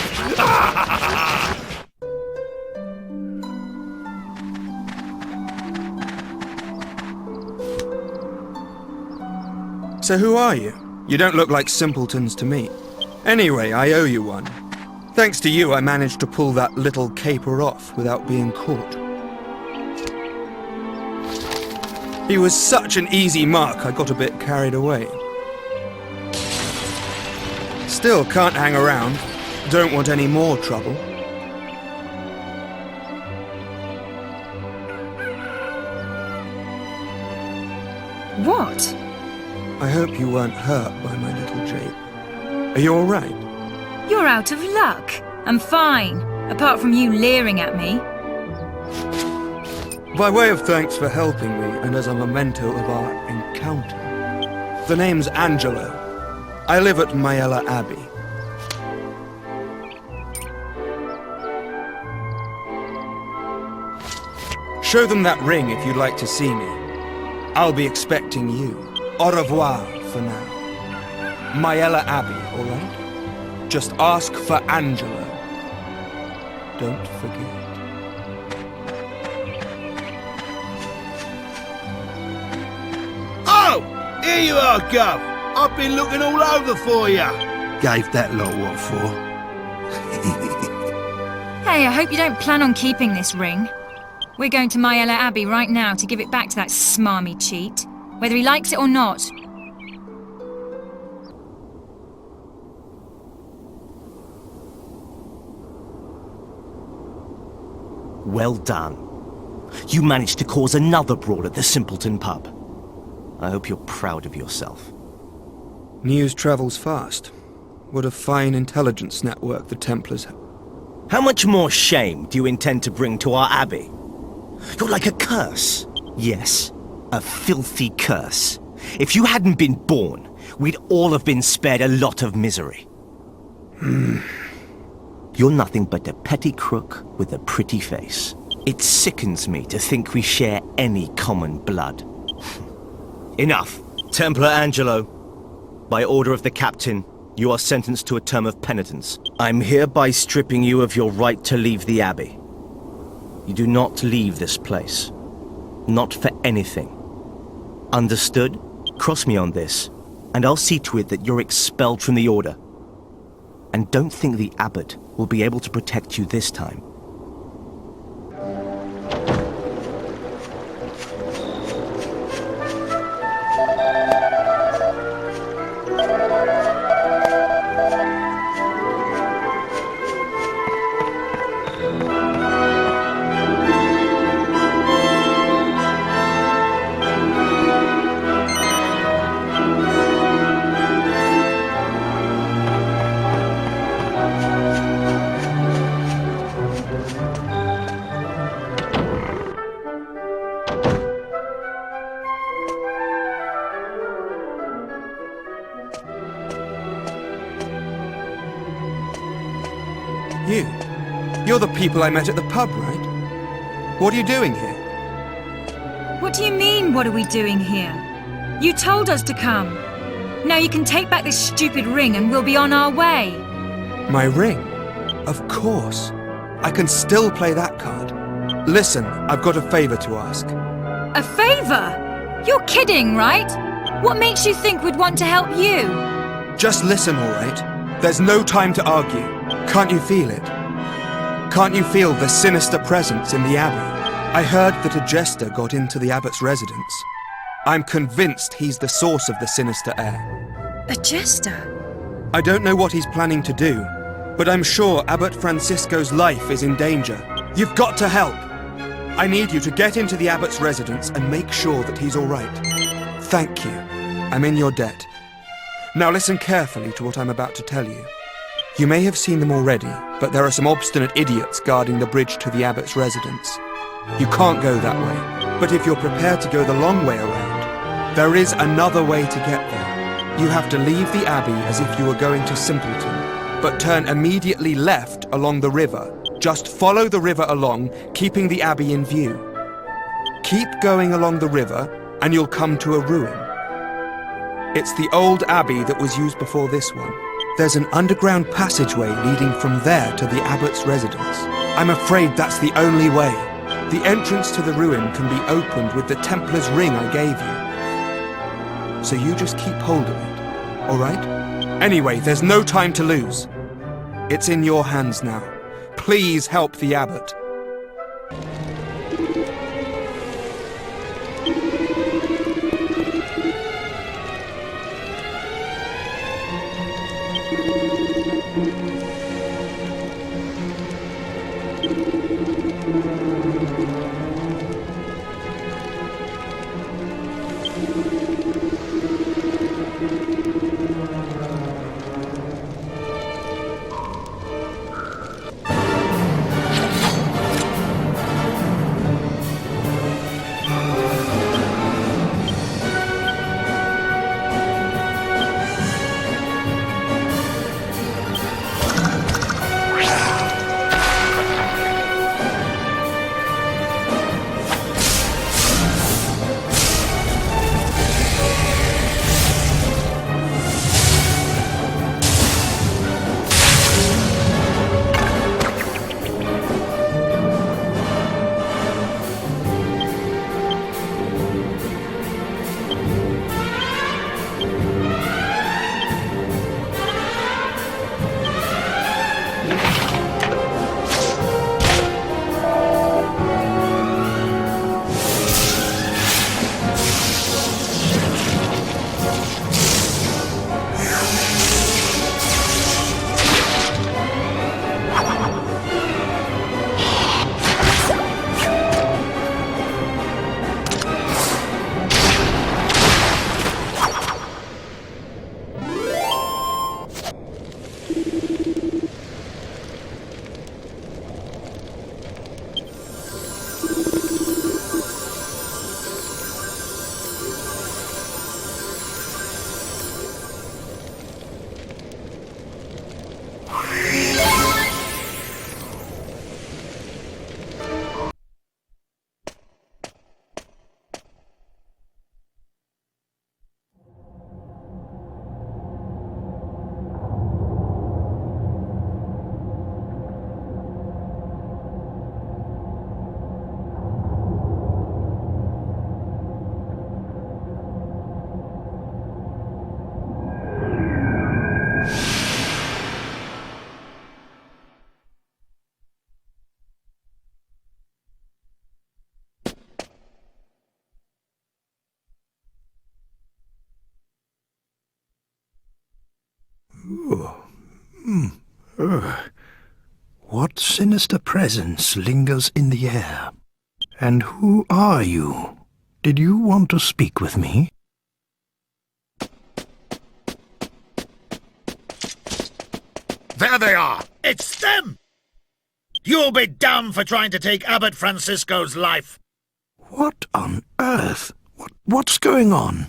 So who are you? You don't look like simpletons to me. Anyway, I owe you one. Thanks to you, I managed to pull that little caper off without being caught. He was such an easy mark, I got a bit carried away. Still can't hang around. Don't want any more trouble. What? I hope you weren't hurt by my little jape. Are you alright? You're out of luck. I'm fine, apart from you leering at me. By way of thanks for helping me, and as a memento of our encounter, the name's Angelo. I live at Medea Abbey. Show them that ring if you'd like to see me. I'll be expecting you. Au revoir for now. Medea Abbey, all right? Just ask for Angelo. Don't forget. Oh! Here you are, Gov! I've been looking all over for you! Gave that lot what for. Hey, I hope you don't plan on keeping this ring. We're going to Myella Abbey right now to give it back to that smarmy cheat, whether he likes it or not. Well done. You managed to cause another brawl at the Simpleton pub. I hope you're proud of yourself. News travels fast. What a fine intelligence network the Templars have. How much more shame do you intend to bring to our abbey? You're like a curse. Yes, a filthy curse. If you hadn't been born, we'd all have been spared a lot of misery. You're nothing but a petty crook with a pretty face. It sickens me to think we share any common blood. Enough. Templar Angelo, by order of the captain, you are sentenced to a term of penitence. I'm hereby stripping you of your right to leave the abbey. You do not leave this place. Not for anything. Understood? Cross me on this, and I'll see to it that you're expelled from the order. And don't think the abbot will be able to protect you this time. You're the people I met at the pub, right? What are you doing here? What do you mean, what are we doing here? You told us to come. Now you can take back this stupid ring and we'll be on our way. My ring? Of course. I can still play that card. Listen, I've got a favor to ask. A favor? You're kidding, right? What makes you think we'd want to help you? Just listen, all right? There's no time to argue. Can't you feel it? Can't you feel the sinister presence in the abbey? I heard that a jester got into the abbot's residence. I'm convinced he's the source of the sinister air. A jester? I don't know what he's planning to do, but I'm sure Abbot Francisco's life is in danger. You've got to help. I need you to get into the abbot's residence and make sure that he's all right. Thank you. I'm in your debt. Now listen carefully to what I'm about to tell you. You may have seen them already, but there are some obstinate idiots guarding the bridge to the abbot's residence. You can't go that way, but if you're prepared to go the long way around, there is another way to get there. You have to leave the abbey as if you were going to Simpleton, but turn immediately left along the river. Just follow the river along, keeping the abbey in view. Keep going along the river, and you'll come to a ruin. It's the old abbey that was used before this one. There's an underground passageway leading from there to the abbot's residence. I'm afraid that's the only way. The entrance to the ruin can be opened with the Templar's ring I gave you. So you just keep hold of it, all right? Anyway, there's no time to lose. It's in your hands now. Please help the abbot. What sinister presence lingers in the air? And who are you? Did you want to speak with me? There they are! It's them! You'll be damned for trying to take Abbot Francisco's life! What on earth? What's going on?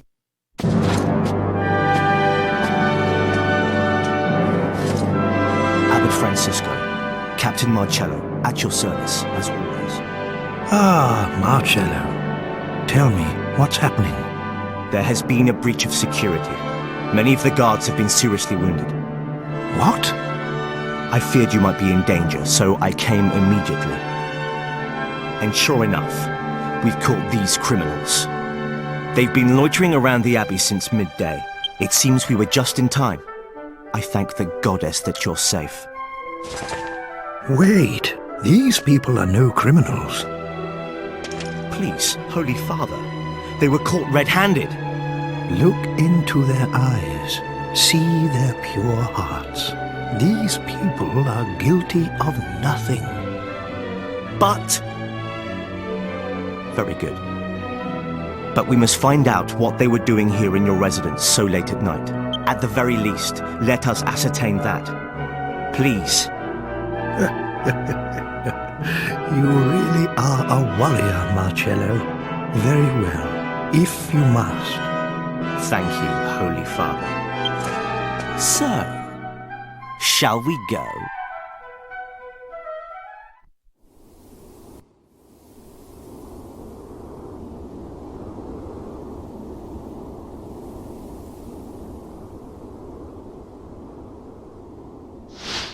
Abbot Francisco, Captain Marcello, at your service, as always. Ah, Marcello. Tell me, what's happening? There has been a breach of security. Many of the guards have been seriously wounded. What? I feared you might be in danger, so I came immediately. And sure enough, we've caught these criminals. They've been loitering around the Abbey since midday. It seems we were just in time. I thank the goddess that you're safe. Wait, these people are no criminals. Please, Holy Father, they were caught red-handed. Look into their eyes. See their pure hearts. These people are guilty of nothing. But... Very good. But we must find out what they were doing here in your residence so late at night. At the very least, let us ascertain that. Please. You really are a warrior, Marcello. Very well, if you must. Thank you, Holy Father. So, shall we go?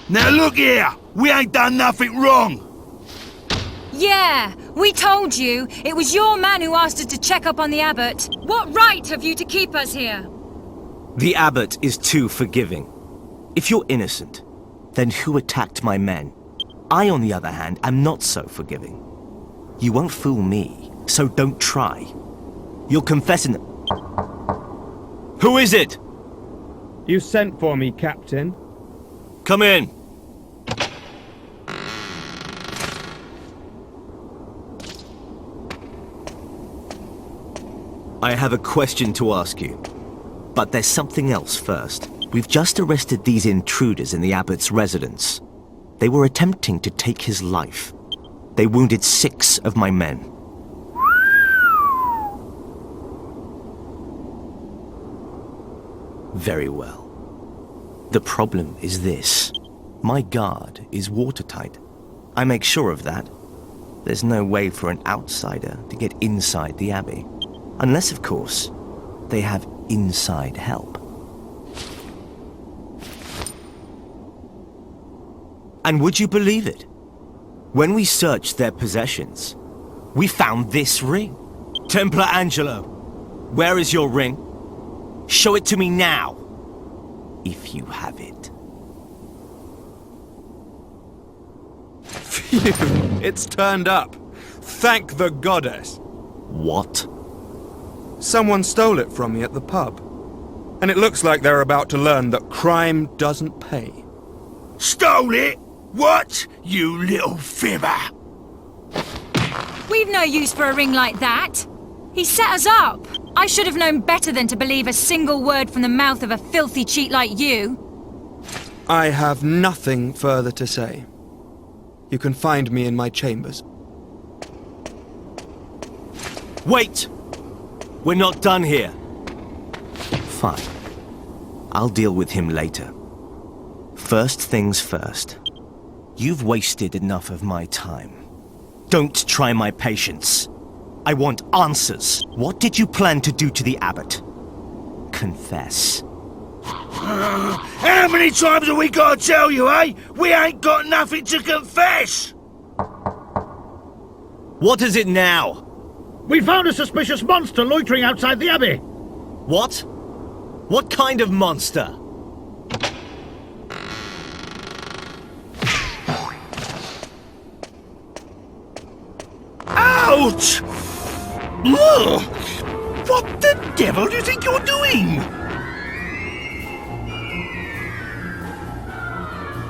Now look here! We ain't done nothing wrong! Yeah, we told you. It was your man who asked us to check up on the Abbot. What right have you to keep us here? The Abbot is too forgiving. If you're innocent, then who attacked my men? I, on the other hand, am not so forgiving. You won't fool me, so don't try. You'll confess in... Who is it? You sent for me, Captain. Come in. I have a question to ask you. But there's something else first. We've just arrested these intruders in the Abbot's residence. They were attempting to take his life. They wounded 6 of my men. Very well. The problem is this. My guard is watertight. I make sure of that. There's no way for an outsider to get inside the Abbey. Unless, of course, they have inside help. And would you believe it? When we searched their possessions, we found this ring. Templar Angelo, where is your ring? Show it to me now, if you have it. Phew, it's turned up. Thank the goddess. What? Someone stole it from me at the pub. And it looks like they're about to learn that crime doesn't pay. Stole it? What? You little fibber! We've no use for a ring like that. He set us up. I should have known better than to believe a single word from the mouth of a filthy cheat like you. I have nothing further to say. You can find me in my chambers. Wait! We're not done here. Fine. I'll deal with him later. First things first. You've wasted enough of my time. Don't try my patience. I want answers. What did you plan to do to the Abbot? Confess. How many times have we got to tell you, eh? We ain't got nothing to confess! What is it now? We found a suspicious monster loitering outside the Abbey. What? What kind of monster? Ouch! Ugh! What the devil do you think you're doing?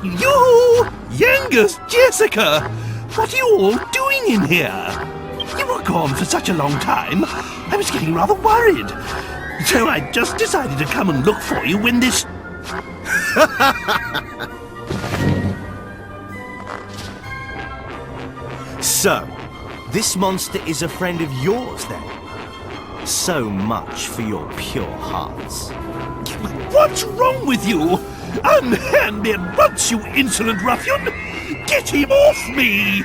You! Yangus, Jessica! What are you all doing in here? You were gone for such a long time, I was getting rather worried. So I just decided to come and look for you when this... So, this monster is a friend of yours, then? So much for your pure hearts. What's wrong with you? Unhand me at once, you insolent ruffian! Get him off me!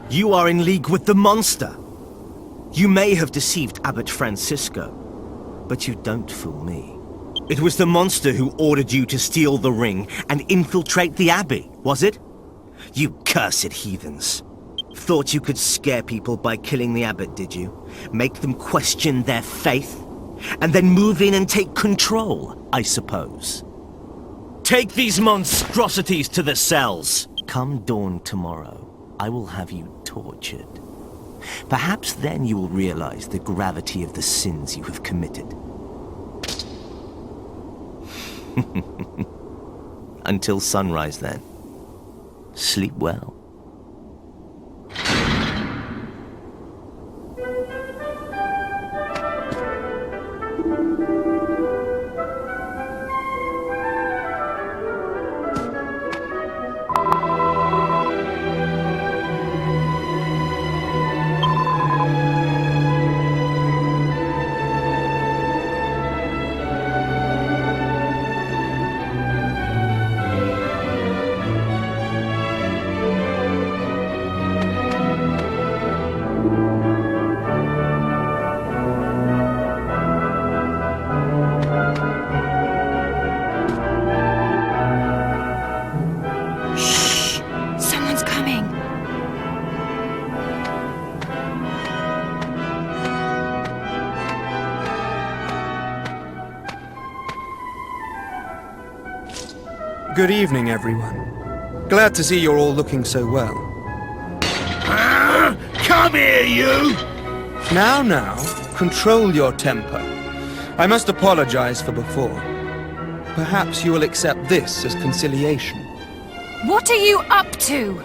You are in league with the monster. You may have deceived Abbot Francisco, but you don't fool me. It was the monster who ordered you to steal the ring and infiltrate the abbey, was it? You cursed heathens. Thought you could scare people by killing the abbot, did you? Make them question their faith? And then move in and take control, I suppose. Take these monstrosities to the cells. Come dawn tomorrow, I will have you tortured. Perhaps then you will realize the gravity of the sins you have committed. Until sunrise, then. Sleep well. Good evening, everyone. Glad to see you're all looking so well. Come here, you! Now, control your temper. I must apologize for before. Perhaps you will accept this as conciliation. What are you up to?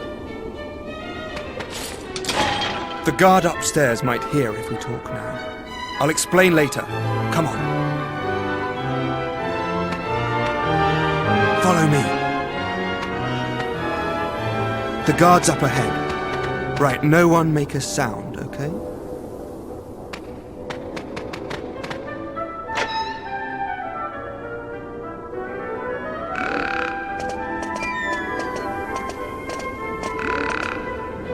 The guard upstairs might hear if we talk now. I'll explain later. Come on. Follow me. The guard's up ahead. Right, no one make a sound, okay?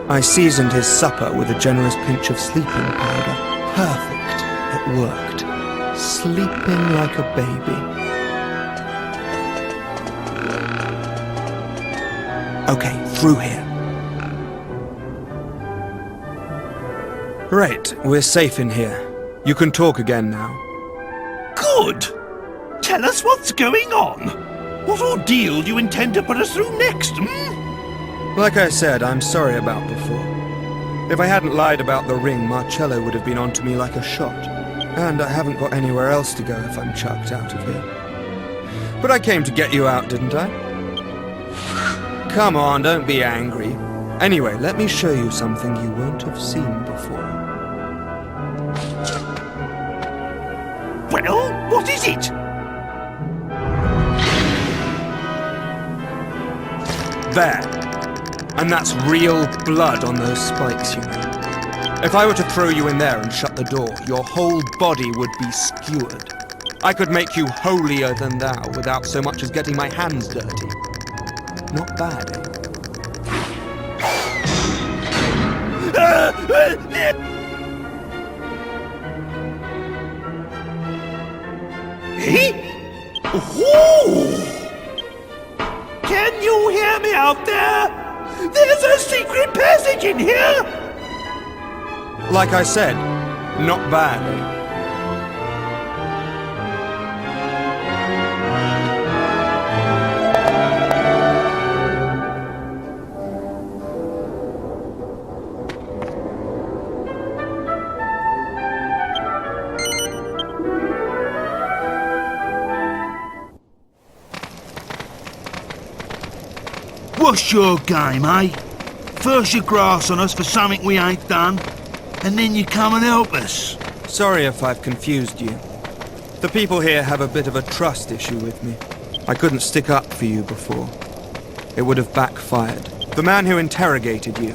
I seasoned his supper with a generous pinch of sleeping powder. Perfect. It worked. Sleeping like a baby. Okay, through here. Right, we're safe in here. You can talk again now. Good! Tell us what's going on. What ordeal do you intend to put us through next, Like I said, I'm sorry about before. If I hadn't lied about the ring, Marcello would have been onto me like a shot. And I haven't got anywhere else to go if I'm chucked out of here. But I came to get you out, didn't I? Come on, don't be angry. Anyway, let me show you something you won't have seen before. Well, what is it? There. And that's real blood on those spikes, you know. If I were to throw you in there and shut the door, your whole body would be skewered. I could make you holier than thou without so much as getting my hands dirty. Not bad, eh? Can you hear me out there? There's a secret passage in here! Like I said, not bad, eh? What's your game, eh? First you grass on us for something we ain't done, and then you come and help us. Sorry if I've confused you. The people here have a bit of a trust issue with me. I couldn't stick up for you before. It would have backfired. The man who interrogated you,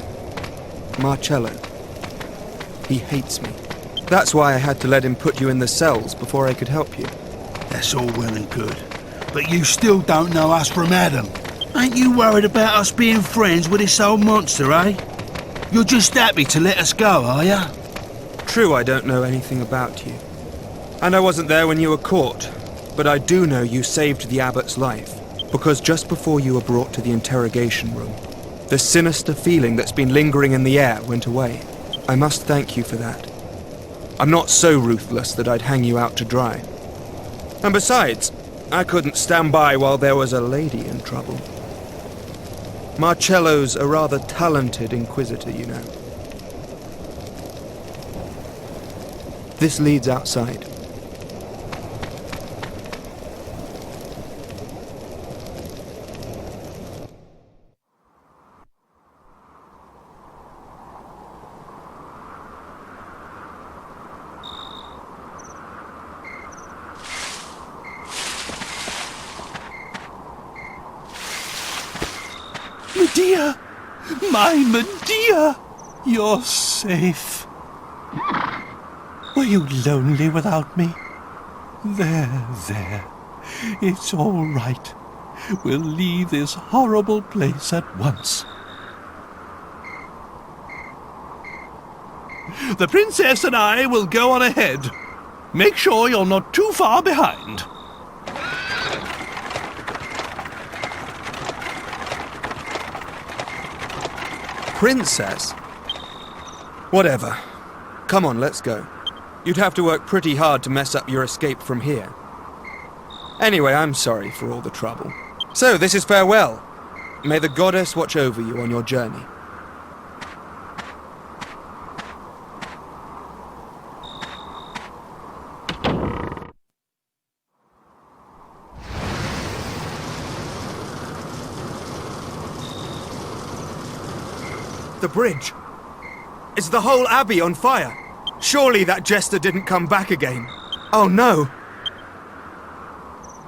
Marcello, he hates me. That's why I had to let him put you in the cells before I could help you. That's all well and good, but you still don't know us from Adam. Ain't you worried about us being friends with this old monster, eh? You're just happy to let us go, are ya? True, I don't know anything about you. And I wasn't there when you were caught, but I do know you saved the abbot's life, because just before you were brought to the interrogation room, the sinister feeling that's been lingering in the air went away. I must thank you for that. I'm not so ruthless that I'd hang you out to dry. And besides, I couldn't stand by while there was a lady in trouble. Marcello's a rather talented inquisitor, you know. This leads outside. Medea! My Medea! You're safe. Were you lonely without me? There. It's all right. We'll leave this horrible place at once. The princess and I will go on ahead. Make sure you're not too far behind. Princess? Whatever. Come on, let's go. You'd have to work pretty hard to mess up your escape from here. Anyway, I'm sorry for all the trouble. So, this is farewell. May the goddess watch over you on your journey. The bridge. Is the whole abbey on fire? Surely that jester didn't come back again. Oh no!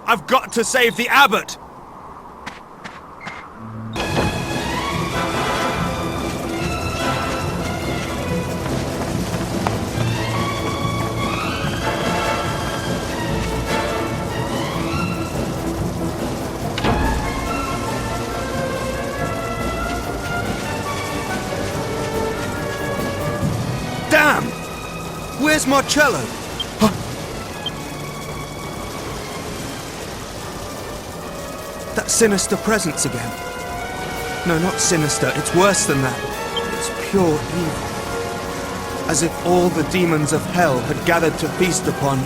I've got to save the abbot! Damn! Where's Marcello? That sinister presence again. No, not sinister. It's worse than that. It's pure evil. As if all the demons of hell had gathered to feast upon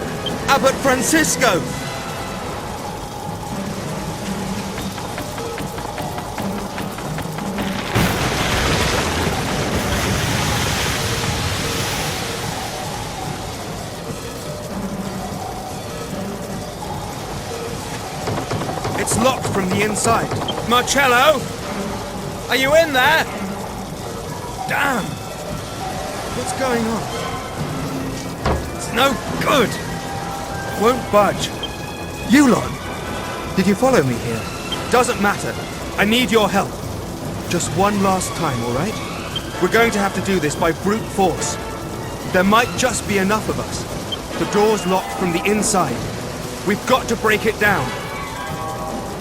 Abbot Francisco! It's locked from the inside. Marcello? Are you in there? Damn! What's going on? It's no good! Won't budge. You lot! Did you follow me here? Doesn't matter. I need your help. Just one last time, alright? We're going to have to do this by brute force. There might just be enough of us. The door's locked from the inside. We've got to break it down.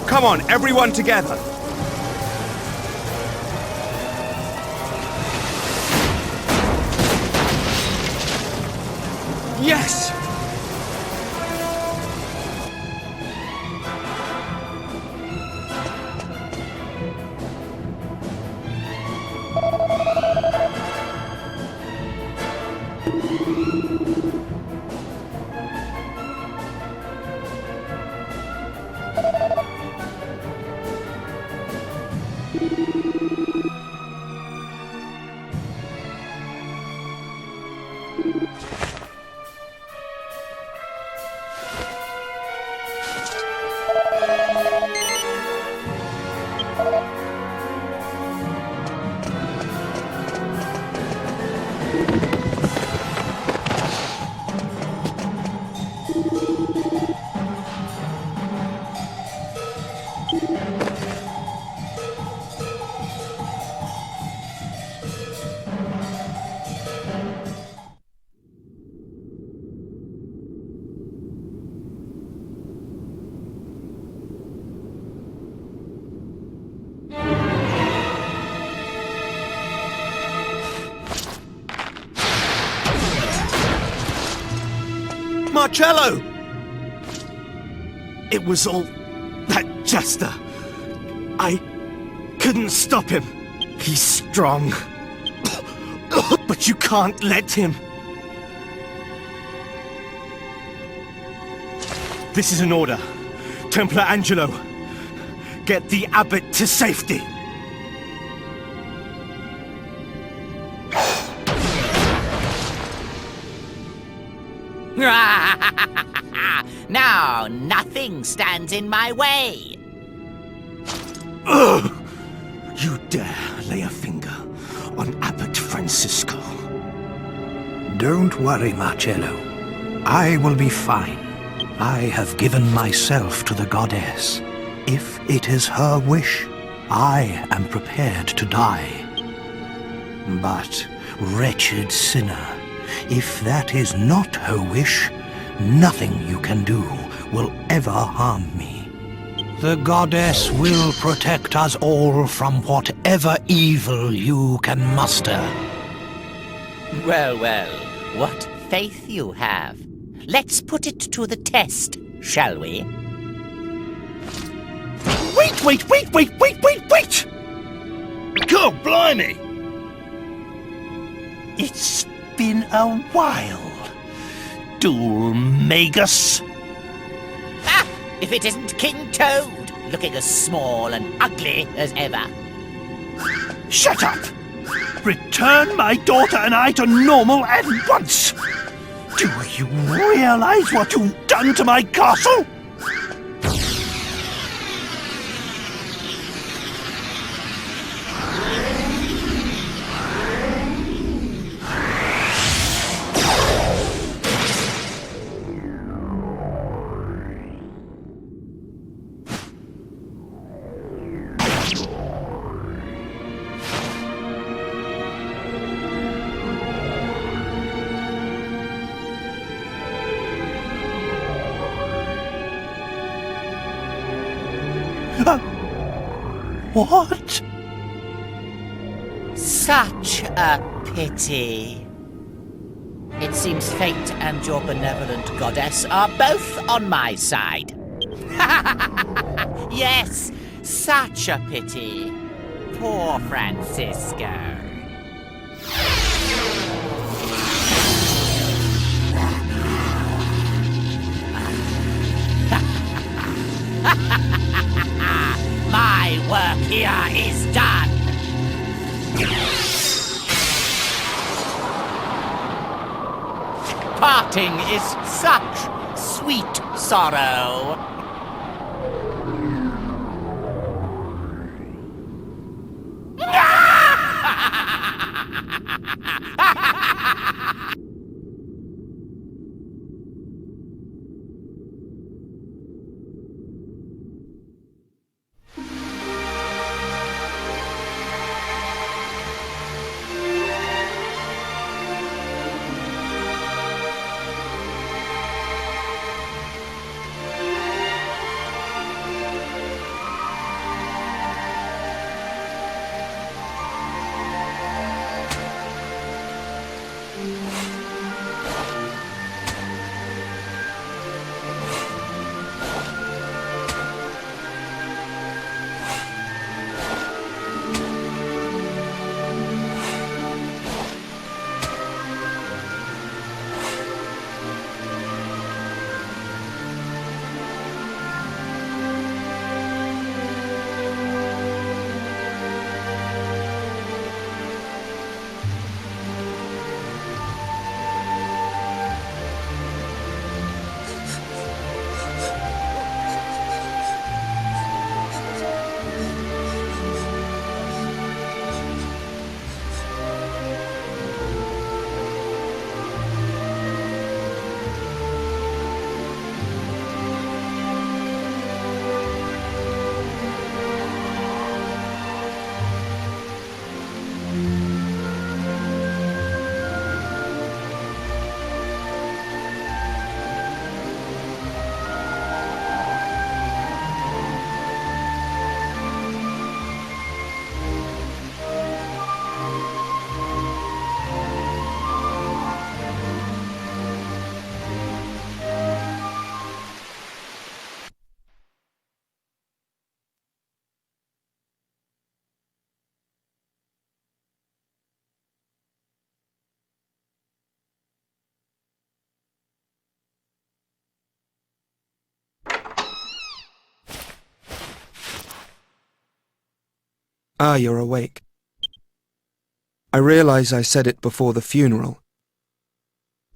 Come on, everyone together! Yes! Marcello! It was all that jester. I couldn't stop him. He's strong. But you can't let him. This is an order. Templar Angelo, get the abbot to safety. Now, nothing stands in my way. Ugh! You dare lay a finger on Abbot Francisco? Don't worry, Marcello. I will be fine. I have given myself to the goddess. If it is her wish, I am prepared to die. But, wretched sinner, if that is not her wish, nothing you can do will ever harm me. The goddess will protect us all from whatever evil you can muster. Well, well, what faith you have. Let's put it to the test, shall we? Wait! God blimey! It's been a while, Dhoulmagus. Ah! If it isn't King Toad, looking as small and ugly as ever. Shut up! Return my daughter and I to normal at once! Do you realize what you've done to my castle? What? Such a pity. It seems fate and your benevolent goddess are both on my side. Yes, such a pity. Poor Francisco. My work here is done. Parting is such sweet sorrow. Ah, you're awake. I realize I said it before the funeral,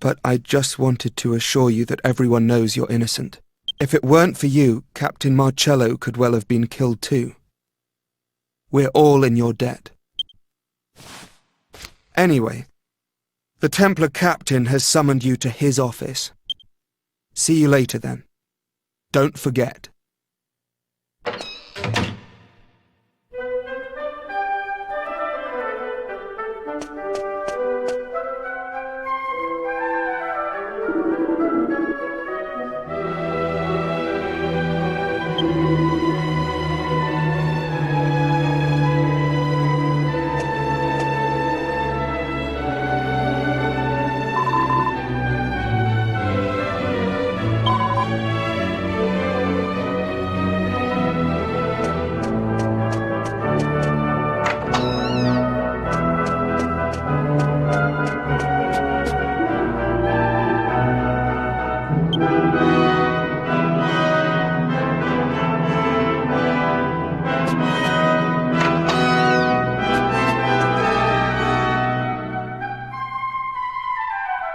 but I just wanted to assure you that everyone knows you're innocent. If it weren't for you, Captain Marcello could well have been killed too. We're all in your debt. Anyway, the Templar captain has summoned you to his office. See you later then. Don't forget.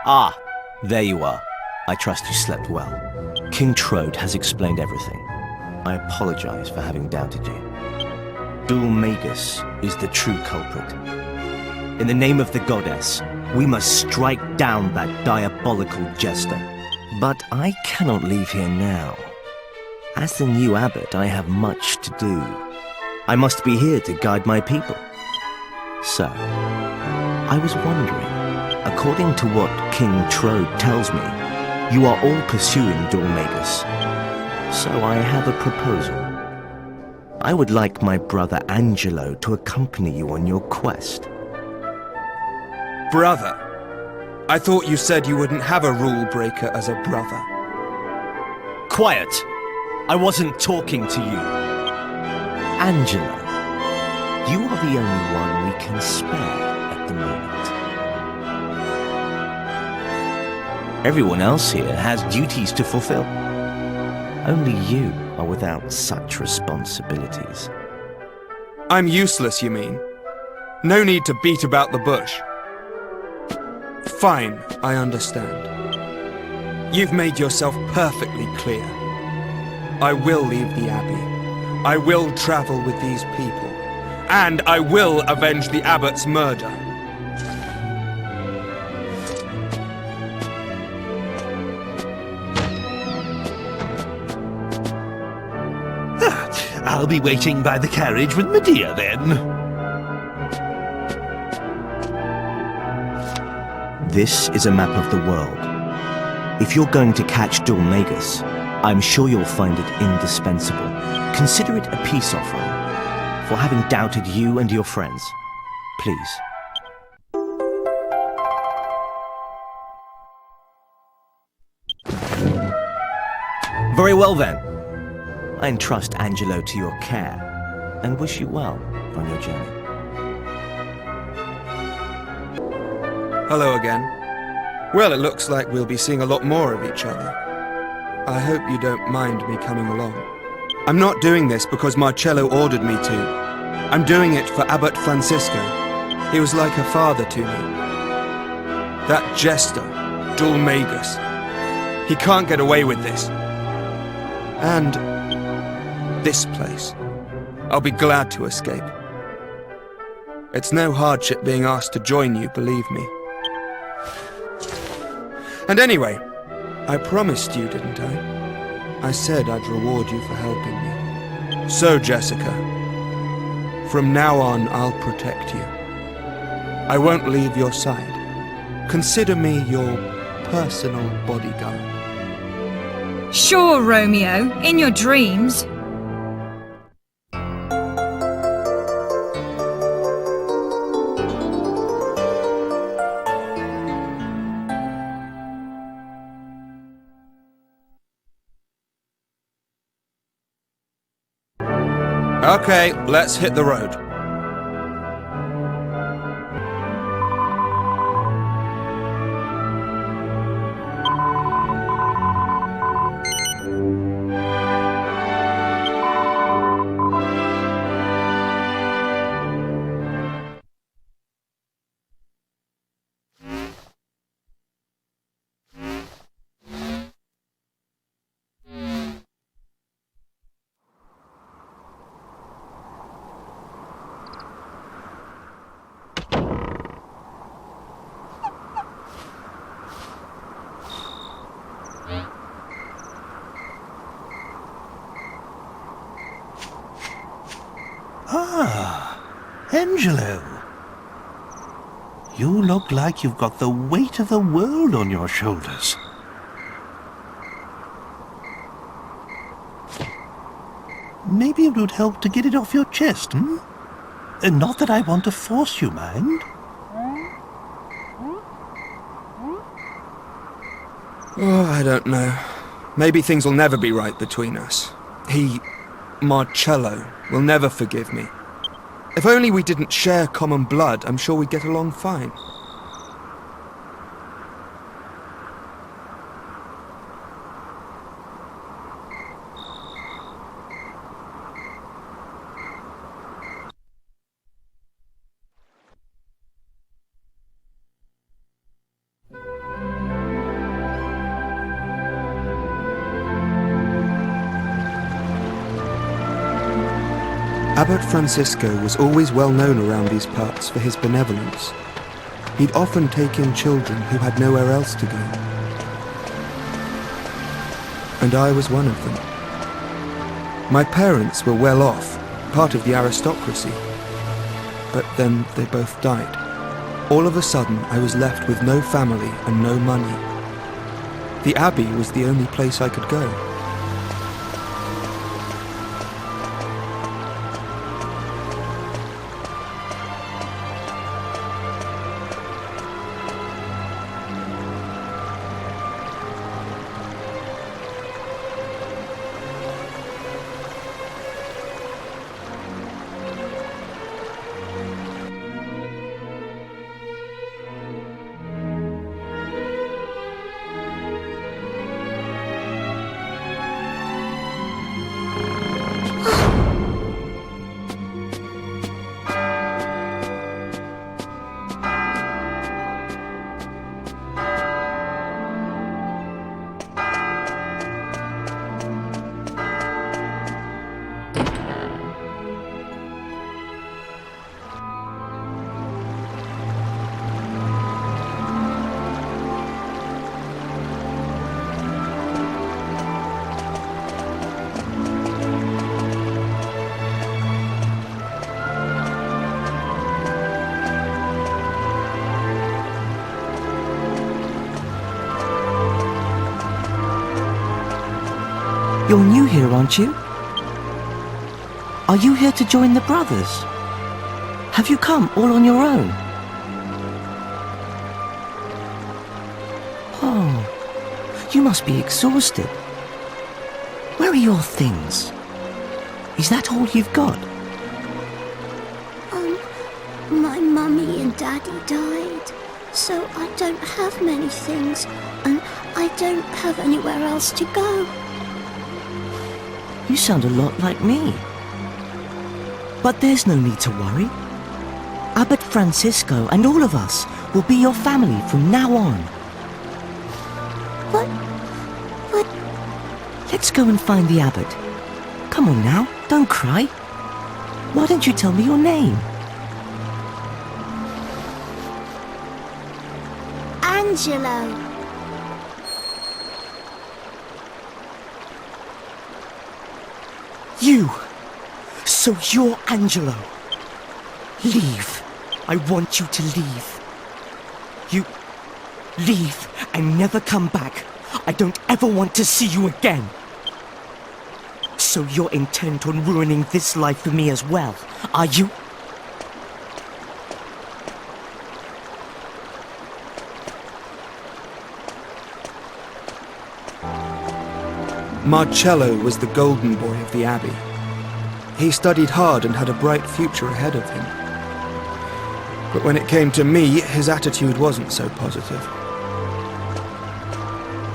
Ah, there you are. I trust you slept well. King Trode has explained everything. I apologize for having doubted you. Dhoulmagus is the true culprit. In the name of the goddess, we must strike down that diabolical jester. But I cannot leave here now. As the new abbot, I have much to do. I must be here to guide my people. So, I was wondering, according to what King Trode tells me, you are all pursuing Dhoulmagus. So I have a proposal. I would like my brother Angelo to accompany you on your quest. Brother? I thought you said you wouldn't have a rule breaker as a brother. Quiet! I wasn't talking to you. Angelo, you are the only one we can spare at the moment. Everyone else here has duties to fulfill. Only you are without such responsibilities. I'm useless, you mean? No need to beat about the bush. Fine, I understand. You've made yourself perfectly clear. I will leave the Abbey. I will travel with these people. And I will avenge the Abbot's murder. I'll be waiting by the carriage with Medea then. This is a map of the world. If you're going to catch Dhoulmagus, I'm sure you'll find it indispensable. Consider it a peace offering for having doubted you and your friends. Please. Very well then. I entrust Angelo to your care and wish you well on your journey. Hello again. Well, it looks like we'll be seeing a lot more of each other. I hope you don't mind me coming along. I'm not doing this because Marcello ordered me to. I'm doing it for Abbot Francisco. He was like a father to me. That jester, Dhoulmagus. He can't get away with this. And this place. I'll be glad to escape. It's no hardship being asked to join you, believe me. And anyway, I promised you, didn't I? I said I'd reward you for helping me. So, Jessica, from now on, I'll protect you. I won't leave your side. Consider me your personal bodyguard. Sure, Romeo, in your dreams. Okay, let's hit the road. look like you've got the weight of the world on your shoulders. Maybe it would help to get it off your chest, hmm? Not that I want to force you, mind. Oh, I don't know. Maybe things will never be right between us. Marcello, will never forgive me. If only we didn't share common blood, I'm sure we'd get along fine. Abbot Francisco was always well known around these parts for his benevolence. He'd often take in children who had nowhere else to go. And I was one of them. My parents were well off, part of the aristocracy. But then they both died. All of a sudden, I was left with no family and no money. The Abbey was the only place I could go. You're new here, aren't you? Are you here to join the brothers? Have you come all on your own? Oh, you must be exhausted. Where are your things? Is that all you've got? My mummy and daddy died, so I don't have many things, and I don't have anywhere else to go. You sound a lot like me. But there's no need to worry. Abbot Francisco and all of us will be your family from now on. But... Let's go and find the abbot. Come on now, don't cry. Why don't you tell me your name? Angelo. You! So you're Angelo. Leave. I want you to leave. You... leave and never come back. I don't ever want to see you again. So you're intent on ruining this life for me as well, are you? Marcello was the golden boy of the Abbey. He studied hard and had a bright future ahead of him. But when it came to me, his attitude wasn't so positive.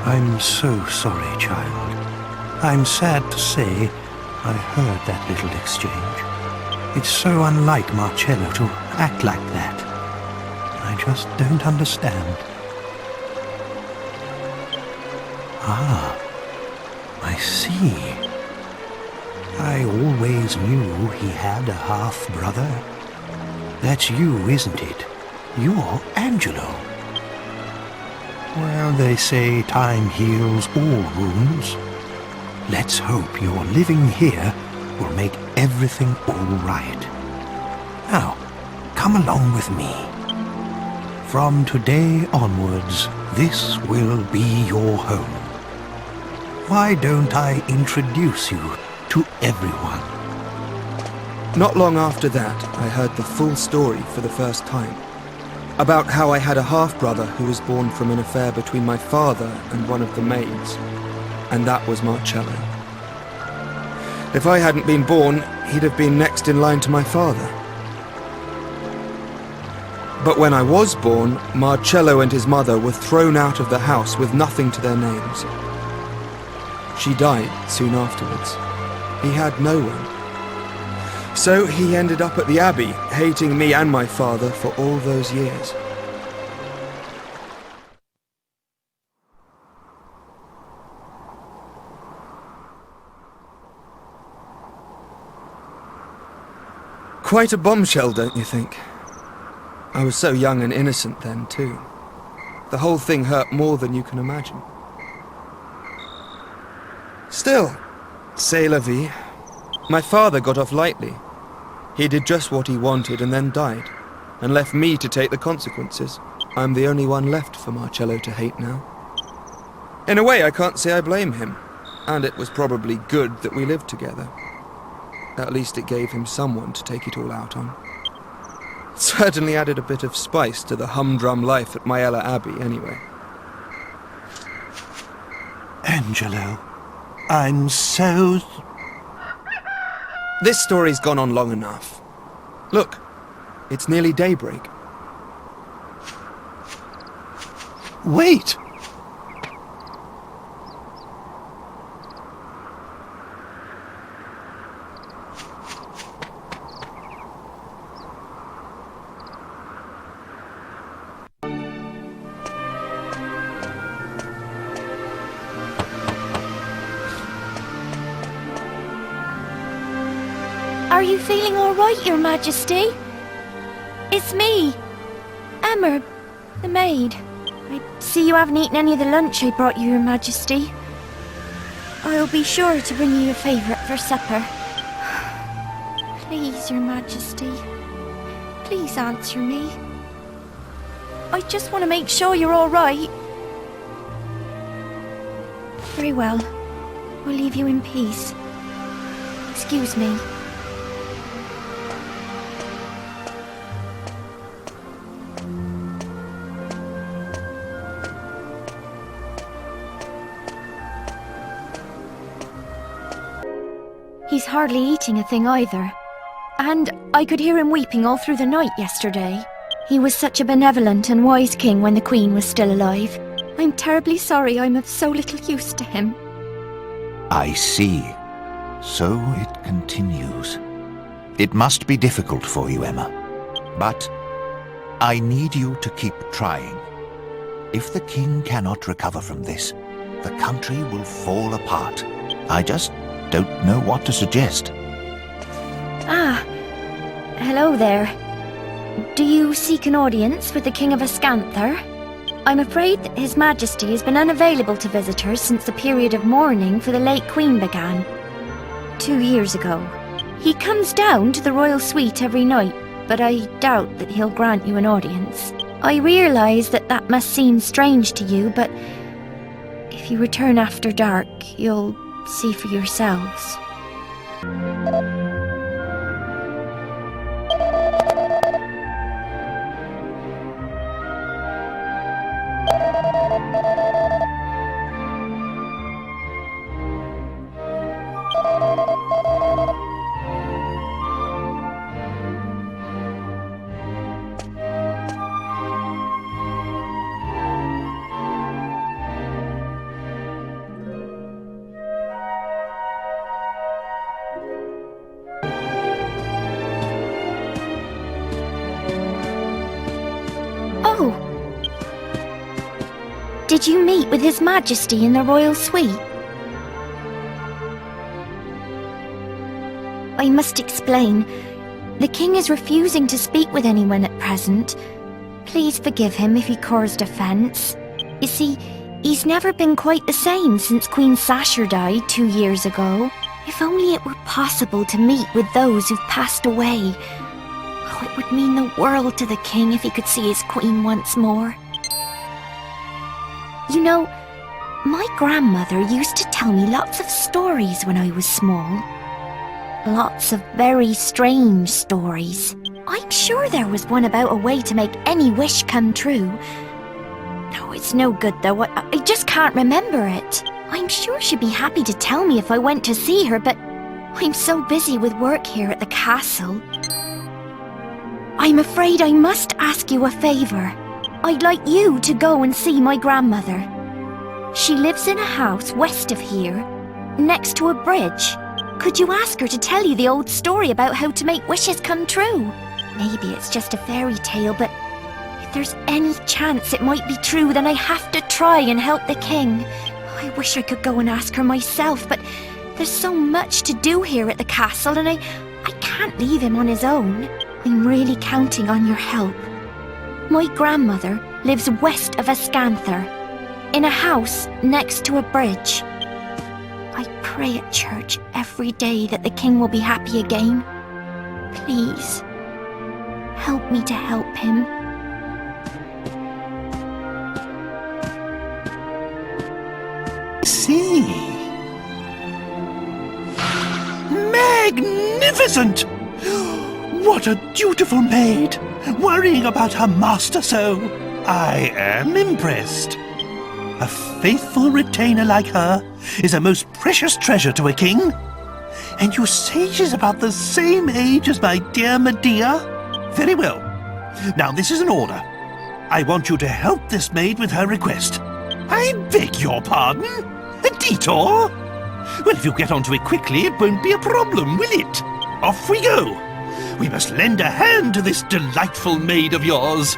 I'm so sorry, child. I'm sad to say I heard that little exchange. It's so unlike Marcello to act like that. I just don't understand. Ah, I see. I always knew he had a half-brother. That's you, isn't it? You're Angelo. Well, they say time heals all wounds. Let's hope your living here will make everything all right. Now, come along with me. From today onwards, this will be your home. Why don't I introduce you to everyone? Not long after that, I heard the full story for the first time. About how I had a half-brother who was born from an affair between my father and one of the maids. And that was Marcello. If I hadn't been born, he'd have been next in line to my father. But when I was born, Marcello and his mother were thrown out of the house with nothing to their names. She died soon afterwards. He had no one. So he ended up at the Abbey, hating me and my father for all those years. Quite a bombshell, don't you think? I was so young and innocent then, too. The whole thing hurt more than you can imagine. Still, c'est la vie. My father got off lightly. He did just what he wanted and then died, and left me to take the consequences. I'm the only one left for Marcello to hate now. In a way, I can't say I blame him, and it was probably good that we lived together. At least it gave him someone to take it all out on. Certainly added a bit of spice to the humdrum life at Myella Abbey, anyway. Angelo, I'm so... This story's gone on long enough. Look, it's nearly daybreak. Wait! Are you feeling all right, Your Majesty? It's me, Emma, the maid. I see you haven't eaten any of the lunch I brought you, Your Majesty. I'll be sure to bring you a favourite for supper. Please, Your Majesty. Please answer me. I just want to make sure you're all right. Very well. We'll leave you in peace. Excuse me. He's hardly eating a thing either. And I could hear him weeping all through the night yesterday. He was such a benevolent and wise king when the Queen was still alive. I'm terribly sorry I'm of so little use to him. I see. So it continues. It must be difficult for you, Emma. But I need you to keep trying. If the king cannot recover from this, the country will fall apart. I just don't know what to suggest. Ah, hello there. Do you seek an audience with the King of Ascanther? I'm afraid that His Majesty has been unavailable to visitors since the period of mourning for the late Queen began. 2 years ago. He comes down to the royal suite every night, but I doubt that he'll grant you an audience. I realise that that must seem strange to you, but if you return after dark, you'll see for yourselves. Did you meet with His Majesty in the royal suite? I must explain. The king is refusing to speak with anyone at present. Please forgive him if he caused offence. You see, he's never been quite the same since Queen Sasha died 2 years ago. If only it were possible to meet with those who've passed away. Oh, it would mean the world to the king if he could see his queen once more. You know, my grandmother used to tell me lots of stories when I was small. Lots of very strange stories. I'm sure there was one about a way to make any wish come true. No, it's no good though. I just can't remember it. I'm sure she'd be happy to tell me if I went to see her, but I'm so busy with work here at the castle. I'm afraid I must ask you a favour. I'd like you to go and see my grandmother. She lives in a house west of here, next to a bridge. Could you ask her to tell you the old story about how to make wishes come true? Maybe it's just a fairy tale, but if there's any chance it might be true, then I have to try and help the king. I wish I could go and ask her myself, but there's so much to do here at the castle, and I can't leave him on his own. I'm really counting on your help. My grandmother lives west of Ascanther, in a house next to a bridge. I pray at church every day that the king will be happy again. Please, help me to help him. See. Magnificent! What a dutiful maid! Worrying about her master so. I am impressed. A faithful retainer like her is a most precious treasure to a king. And you say she's about the same age as my dear Medea? Very well. Now this is an order. I want you to help this maid with her request. I beg your pardon? A detour? Well, if you get onto it quickly, it won't be a problem, will it? Off we go. We must lend a hand to this delightful maid of yours.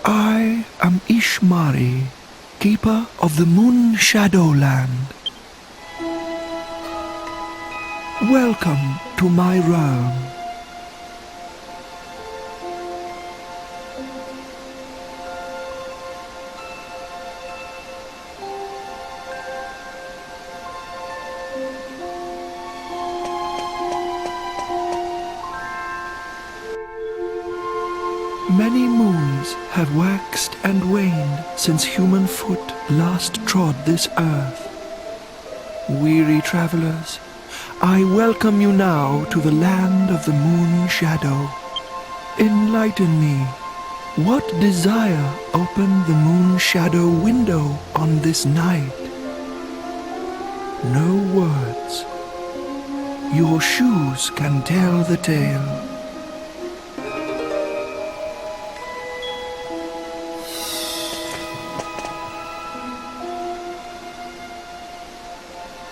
I am Ishmari, keeper of the Moon Shadowland. Welcome to my realm. Many moons have waxed and waned since human foot last trod this earth. Weary travelers, I welcome you now to the land of the moon shadow. Enlighten me. What desire opened the moon shadow window on this night? No words. Your shoes can tell the tale.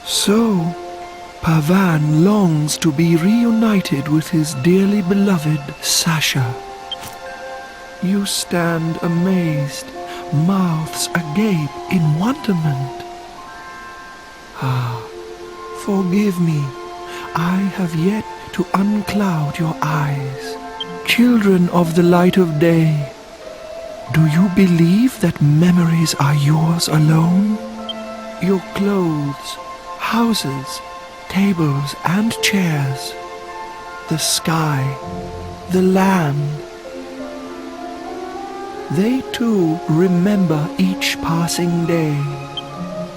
So, Pavan longs to be reunited with his dearly beloved Sasha. You stand amazed, mouths agape in wonderment. Ah, forgive me, I have yet to uncloud your eyes. Children of the light of day, do you believe that memories are yours alone? Your clothes, houses, tables and chairs, the sky, the land, they too remember each passing day.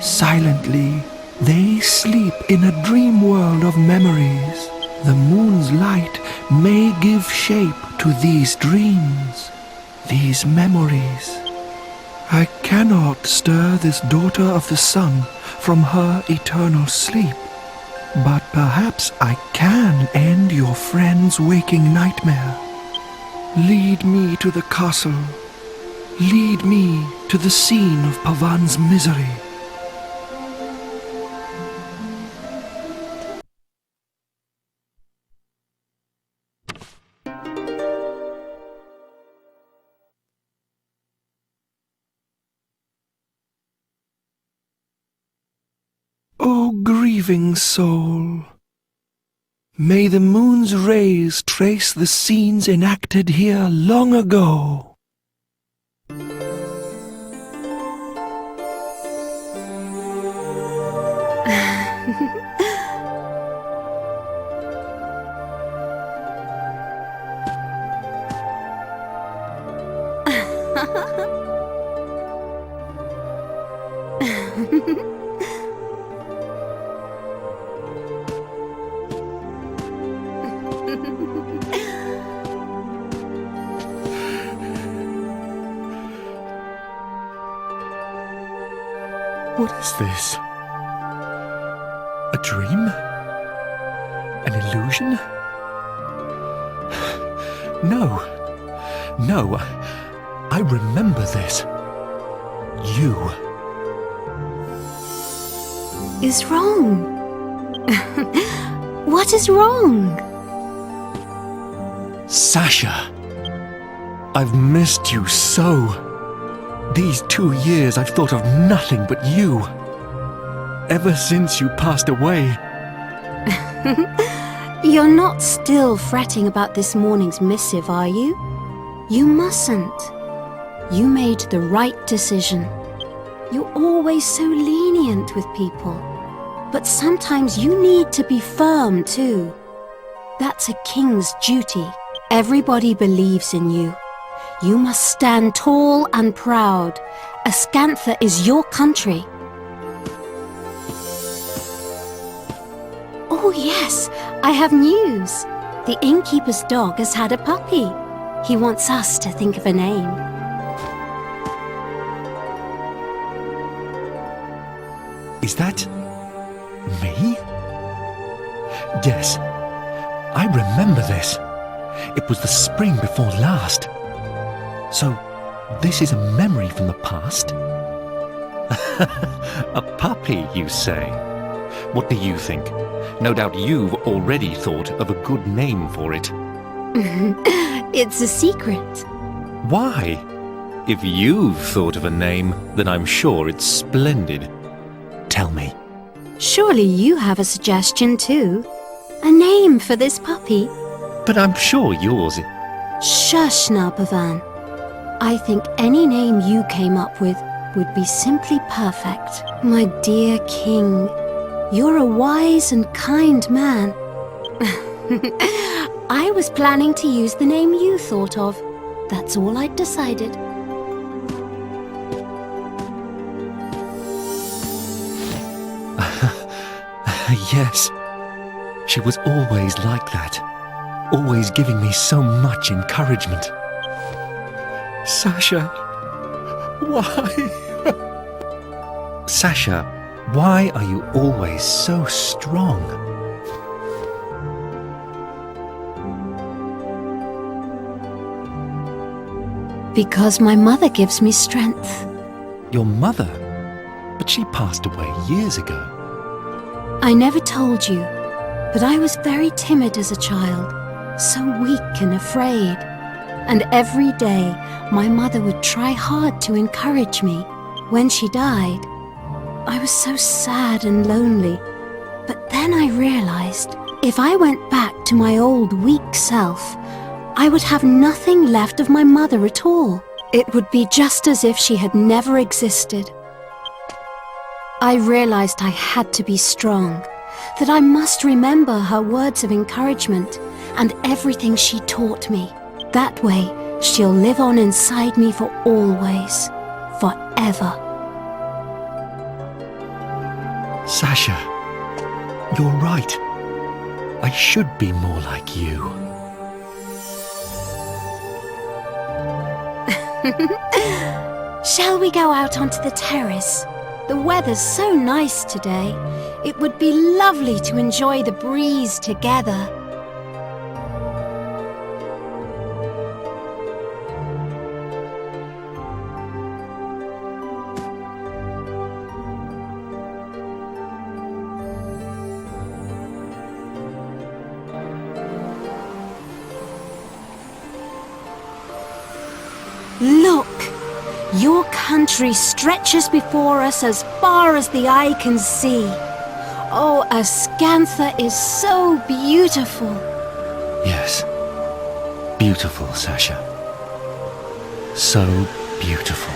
Silently, they sleep in a dream world of memories. The moon's light may give shape to these dreams, these memories. I cannot stir this daughter of the sun from her eternal sleep, but perhaps I can end your friend's waking nightmare. Lead me to the castle. Lead me to the scene of Pavan's misery. O grieving soul, may the moon's rays trace the scenes enacted here long ago. What is this? A dream? An illusion? No. No. I remember this. You. Is wrong? What is wrong? Sasha. I've missed you so. These 2 years I've thought of nothing but you. Ever since you passed away. You're not still fretting about this morning's missive, are you? You mustn't. You made the right decision. You're always so lenient with people. But sometimes you need to be firm too. That's a king's duty. Everybody believes in you. You must stand tall and proud. Ascantha is your country. Oh yes, I have news. The innkeeper's dog has had a puppy. He wants us to think of a name. Is that me? Yes, I remember this. It was the spring before last. So, this is a memory from the past? A puppy, you say? What do you think? No doubt you've already thought of a good name for it. It's a secret. Why? If you've thought of a name, then I'm sure it's splendid. Tell me. Surely you have a suggestion too. A name for this puppy. But I'm sure yours... Shush now, Pavan. I think any name you came up with would be simply perfect. My dear king, you're a wise and kind man. I was planning to use the name you thought of. That's all I'd decided. Yes. She was always like that. Always giving me so much encouragement. Sasha, why? Sasha, why are you always so strong? Because my mother gives me strength. Your mother? But she passed away years ago. I never told you, but I was very timid as a child, so weak and afraid. And every day, my mother would try hard to encourage me. When she died, I was so sad and lonely. But then I realized, if I went back to my old weak self, I would have nothing left of my mother at all. It would be just as if she had never existed. I realized I had to be strong, that I must remember her words of encouragement and everything she taught me. That way, she'll live on inside me for always, forever. Sasha, you're right. I should be more like you. Shall we go out onto the terrace? The weather's so nice today. It would be lovely to enjoy the breeze together. Look! Your country stretches before us as far as the eye can see. Oh, Ascantha is so beautiful. Yes. Beautiful, Sasha. So beautiful.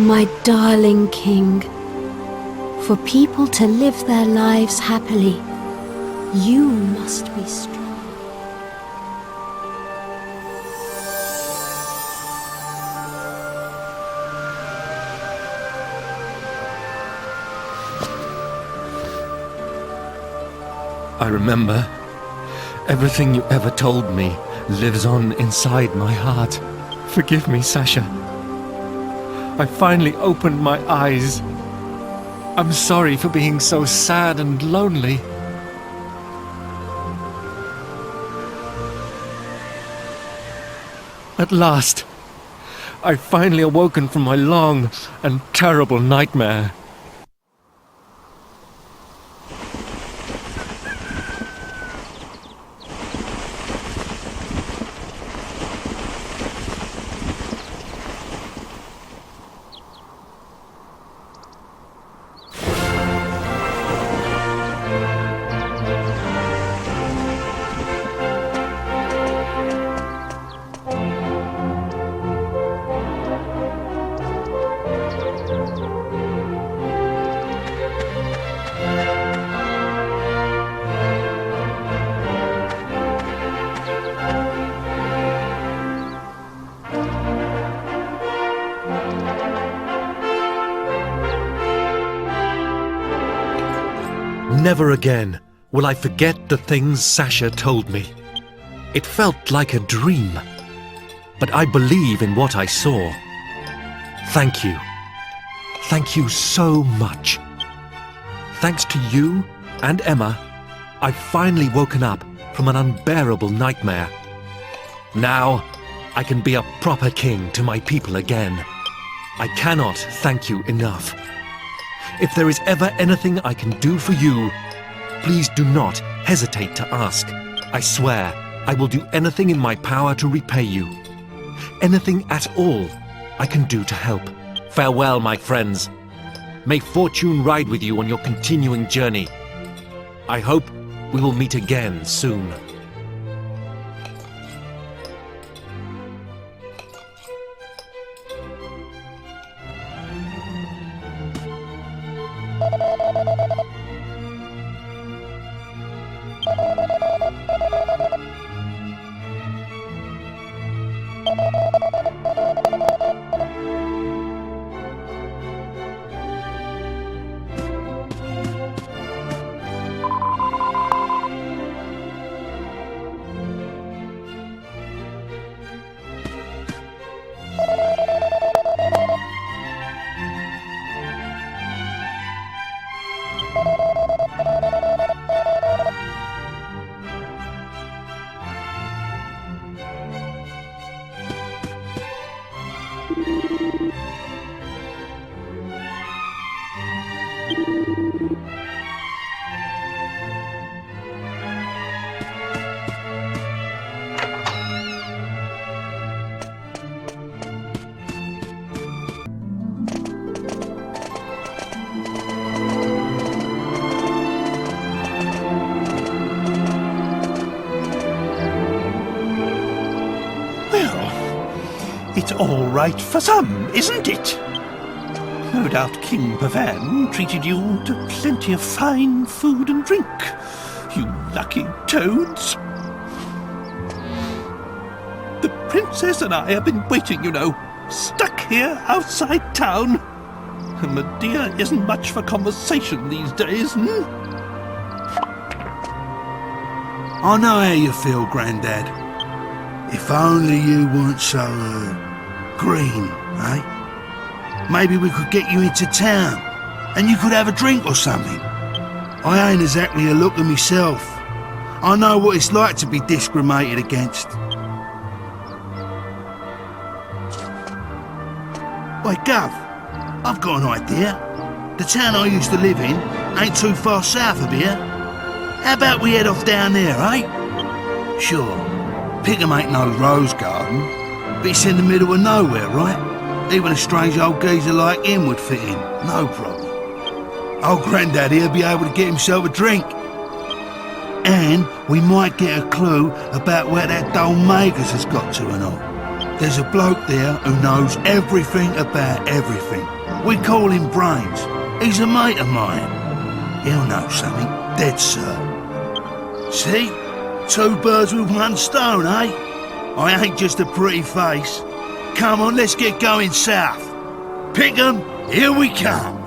My darling king, for people to live their lives happily, you must be strong. I remember. Everything you ever told me lives on inside my heart. Forgive me, Sasha. I finally opened my eyes. I'm sorry for being so sad and lonely. At last, I finally awoken from my long and terrible nightmare. Never again will I forget the things Sasha told me. It felt like a dream, but I believe in what I saw. Thank you. Thank you so much. Thanks to you and Emma, I've finally woken up from an unbearable nightmare. Now, I can be a proper king to my people again. I cannot thank you enough. If there is ever anything I can do for you, please do not hesitate to ask. I swear I will do anything in my power to repay you. Anything at all I can do to help. Farewell, my friends. May fortune ride with you on your continuing journey. I hope we will meet again soon. It's all right for some, isn't it? No doubt King Pavan treated you to plenty of fine food and drink, you lucky toads. The princess and I have been waiting, you know, stuck here outside town. And Medea isn't much for conversation these days, I know how you feel, Grandad. If only you weren't so, green, eh? Maybe we could get you into town, and you could have a drink or something. I ain't exactly a looker myself. I know what it's like to be discriminated against. Wait, Gov, I've got an idea. The town I used to live in ain't too far south of here. How about we head off down there, eh? Sure, Pickham ain't no rose garden, but it's in the middle of nowhere, right? Even a strange old geezer like him would fit in, no problem. Old Grandad here'll be able to get himself a drink. And we might get a clue about where that Dhoulmagus has got to and all. There's a bloke there who knows everything about everything. We call him Brains. He's a mate of mine. He'll know something, dead sir. See? 2 birds with 1 stone, eh? I ain't just a pretty face. Come on, let's get going south. Pickham, here we come.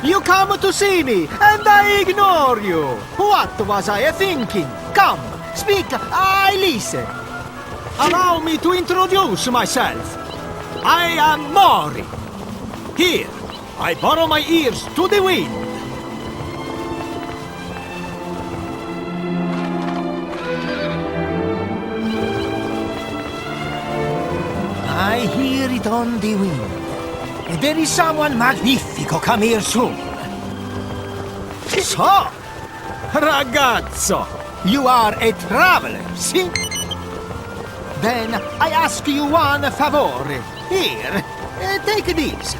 You come to see me, and I ignore you. What was I thinking? Come, speak, I listen. Allow me to introduce myself. I am Mori. Here, I borrow my ears to the wind. I hear it on the wind. There is someone magnifico come here soon. So, ragazzo, you are a traveler, see? Then I ask you one favor. Here, take this.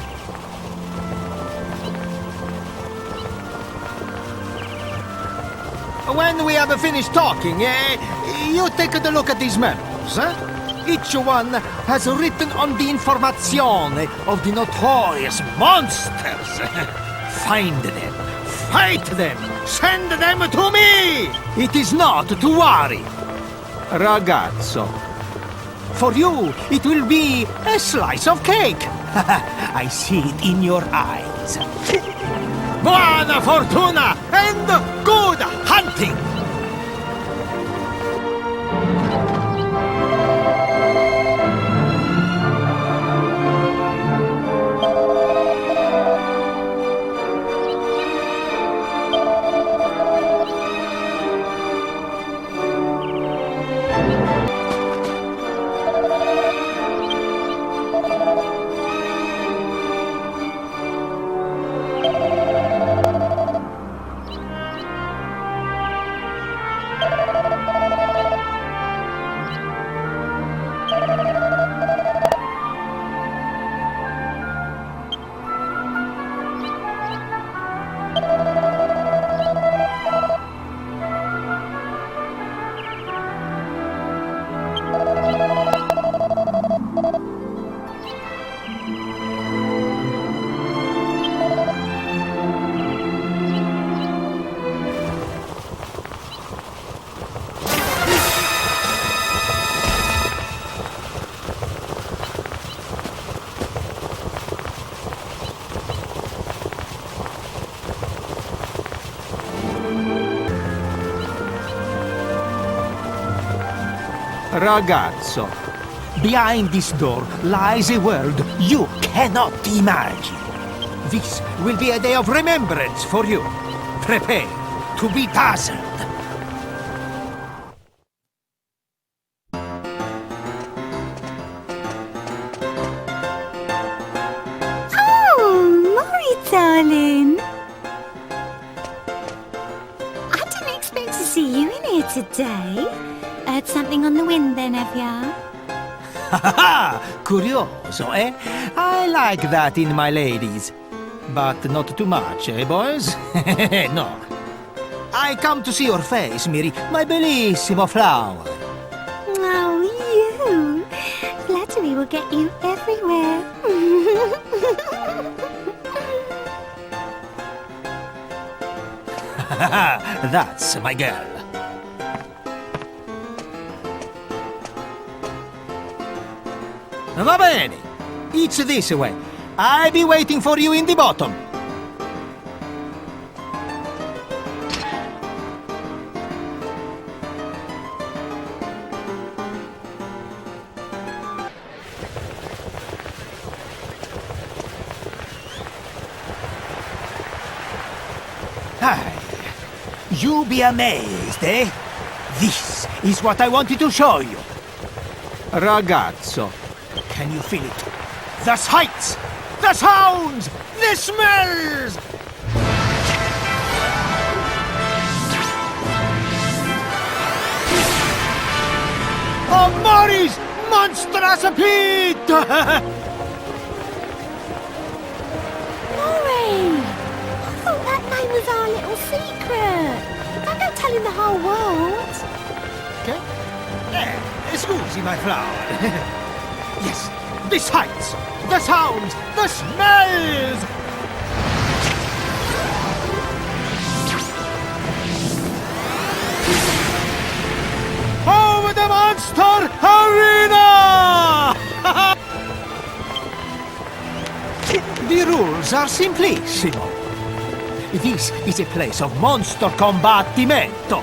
When we have finished talking, you take a look at these memos, Each one has written on the informazione of the notorious monsters. Find them, fight them, send them to me! It is not to worry. Ragazzo, for you it will be a slice of cake. I see it in your eyes. Buona fortuna and good hunting! Ragazzo, behind this door lies a world you cannot imagine. This will be a day of remembrance for you. Prepare to be dazzled. Oh, Maury, darling. I didn't expect to see you in here today. Heard something on the wind then, have ya? Ha ha! Curioso, eh? I like that in my ladies. But not too much, eh, boys? No. I come to see your face, Miri, my bellissimo flower. Oh, you. Flattery will get you everywhere. That's my girl. Va bene. It's this way. I'll be waiting for you in the bottom. Hi. You be amazed, eh? This is what I wanted to show you. Ragazzo, can you feel it? The sights! The sounds! The smells! Oh, Maury's monstrous pit! Maury! I thought that name was our little secret. Don't go telling the whole world. Scusi, my flower. Yes, the sights, the sounds, the smells! Over the monster arena! The rules are simplissimo. This is a place of monster combattimento.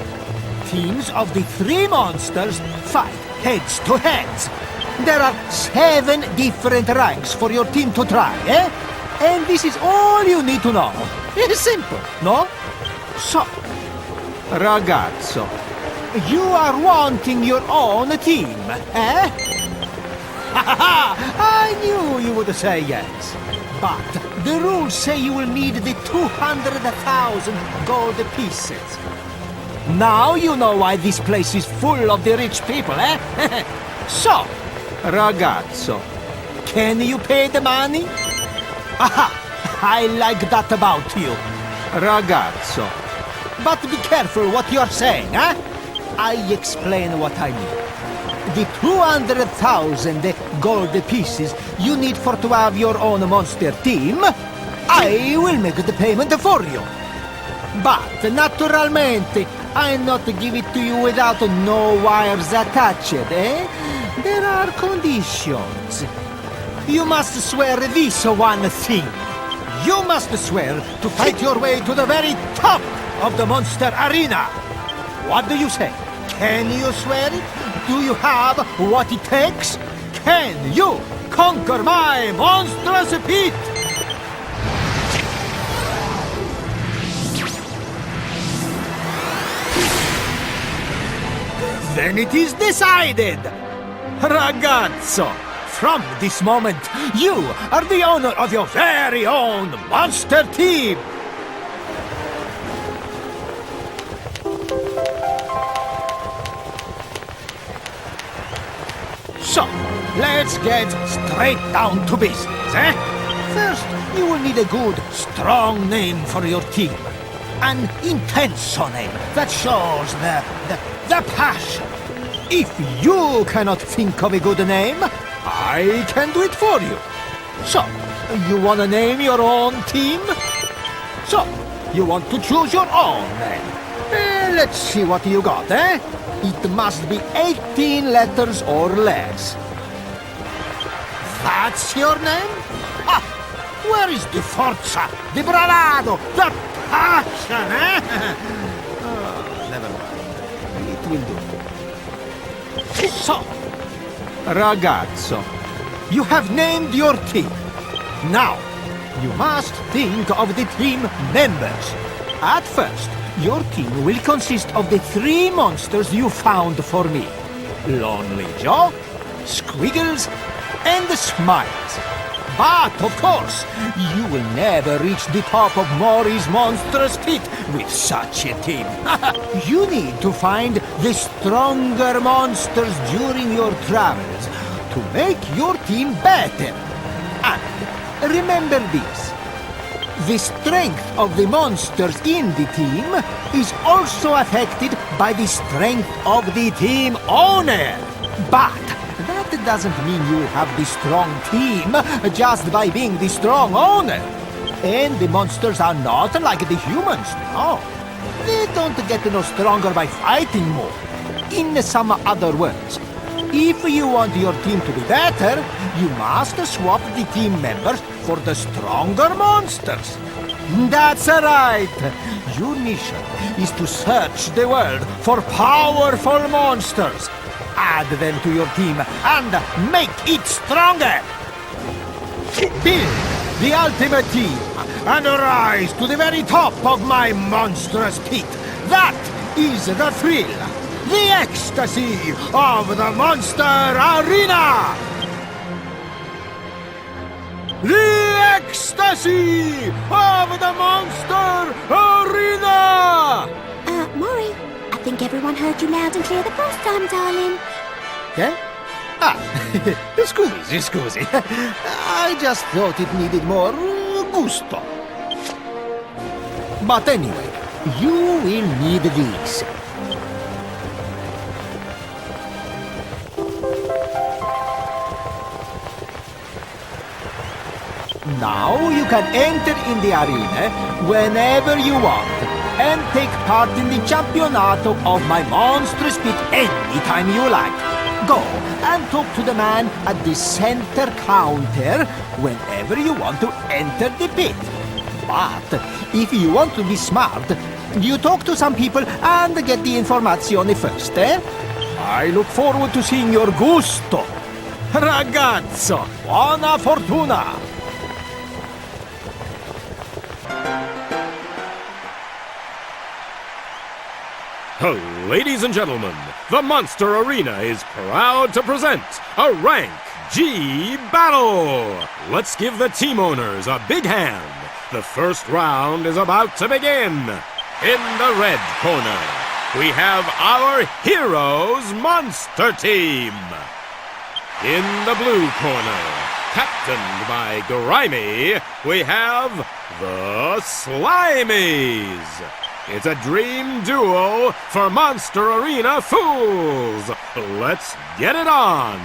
Teams of the 3 monsters fight heads to heads. There are 7 different ranks for your team to try, eh? And this is all you need to know. It's simple, no? So, ragazzo, you are wanting your own team, eh? I knew you would say yes. But the rules say you will need the 200,000 gold pieces. Now you know why this place is full of the rich people, eh? So, ragazzo, can you pay the money? Aha! I like that about you. Ragazzo. But be careful what you're saying, eh? I explain what I mean. The 200,000 gold pieces you need for to have your own monster team, I will make the payment for you. But, naturalmente, I not give it to you without no wires attached, eh? There are conditions. You must swear this one thing. You must swear to fight your way to the very top of the monster arena. What do you say? Can you swear it? Do you have what it takes? Can you conquer my monstrous pit? Then it is decided! Ragazzo, from this moment, you are the owner of your very own monster team! So, let's get straight down to business, eh? First, you will need a good, strong name for your team. An intenso name that shows the passion. If you cannot think of a good name, I can do it for you. So, you want to name your own team? So, you want to choose your own name. Let's see what you got, eh? It must be 18 letters or less. That's your name? Ah, where is the forza, the bravado, the passion, eh? Oh, never mind. It will do. So, ragazzo, you have named your team. Now, you must think of the team members. At first, your team will consist of the 3 monsters you found for me. Lonely Joe, Squiggles, and Smiles. But, of course, you will never reach the top of Mori's monstrous pit with such a team. You need to find the stronger monsters during your travels to make your team better. And remember this. The strength of the monsters in the team is also affected by the strength of the team owner. But that doesn't mean you have the strong team just by being the strong owner. And the monsters are not like the humans, no. They don't get no stronger by fighting more. In some other words, if you want your team to be better, you must swap the team members for the stronger monsters. That's right. Your mission is to search the world for powerful monsters. Add them to your team and make it stronger. Build the ultimate team and rise to the very top of my monstrous pit. That is the thrill, the ecstasy of the Monster Arena! The ecstasy of the Monster Arena! Mori, I think everyone heard you loud and clear the first time, darling. Okay? Scusi. I just thought it needed more gusto. But anyway, you will need these. Now you can enter in the arena whenever you want and take part in the Championato of my monstrous pit anytime you like. Go and talk to the man at the center counter whenever you want to enter the pit. But if you want to be smart, you talk to some people and get the informazione first, eh? I look forward to seeing your gusto. Ragazzo, buona fortuna! Ladies and gentlemen, the Monster Arena is proud to present a Rank G battle! Let's give the team owners a big hand. The first round is about to begin. In the red corner, we have our Heroes Monster Team. In the blue corner, captained by Grimy, we have the Slimies. It's a dream duel for Monster Arena fools! Let's get it on!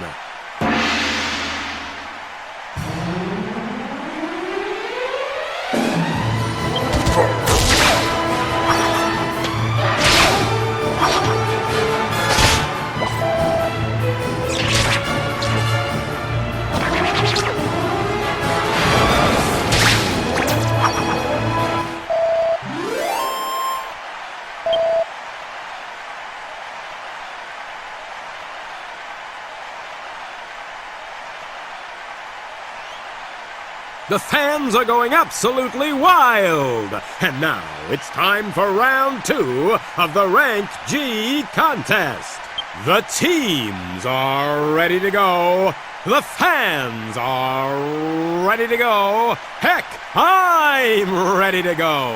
The fans are going absolutely wild! And now it's time for round 2 of the Rank G contest. The teams are ready to go. The fans are ready to go. Heck, I'm ready to go.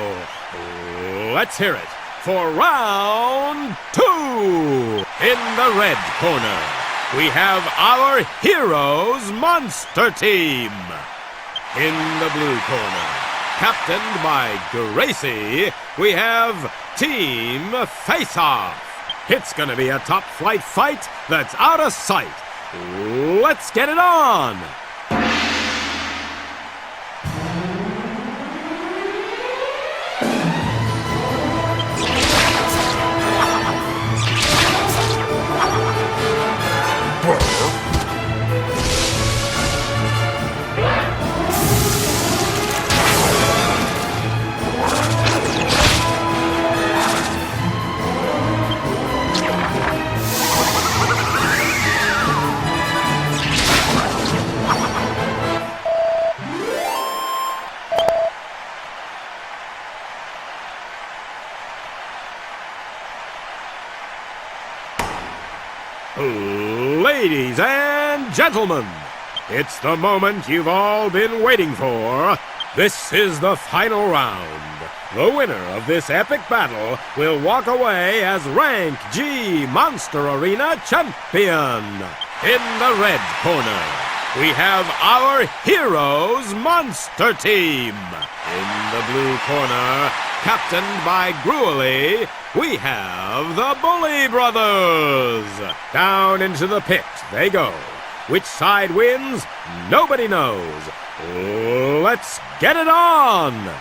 Let's hear it for round 2. In the red corner, we have our Heroes Monster Team. In the blue corner, captained by Gracie, we have Team Face-Off. It's gonna be a top-flight fight that's out of sight. Let's get it on! Ladies and gentlemen, it's the moment you've all been waiting for. This is the final round. The winner of this epic battle will walk away as Rank G Monster Arena Champion. In the red corner, we have our Heroes Monster Team. In the blue corner, captained by Gruely, we have the Bully Brothers. Down into the pit they go. Which side wins, nobody knows. Let's get it on!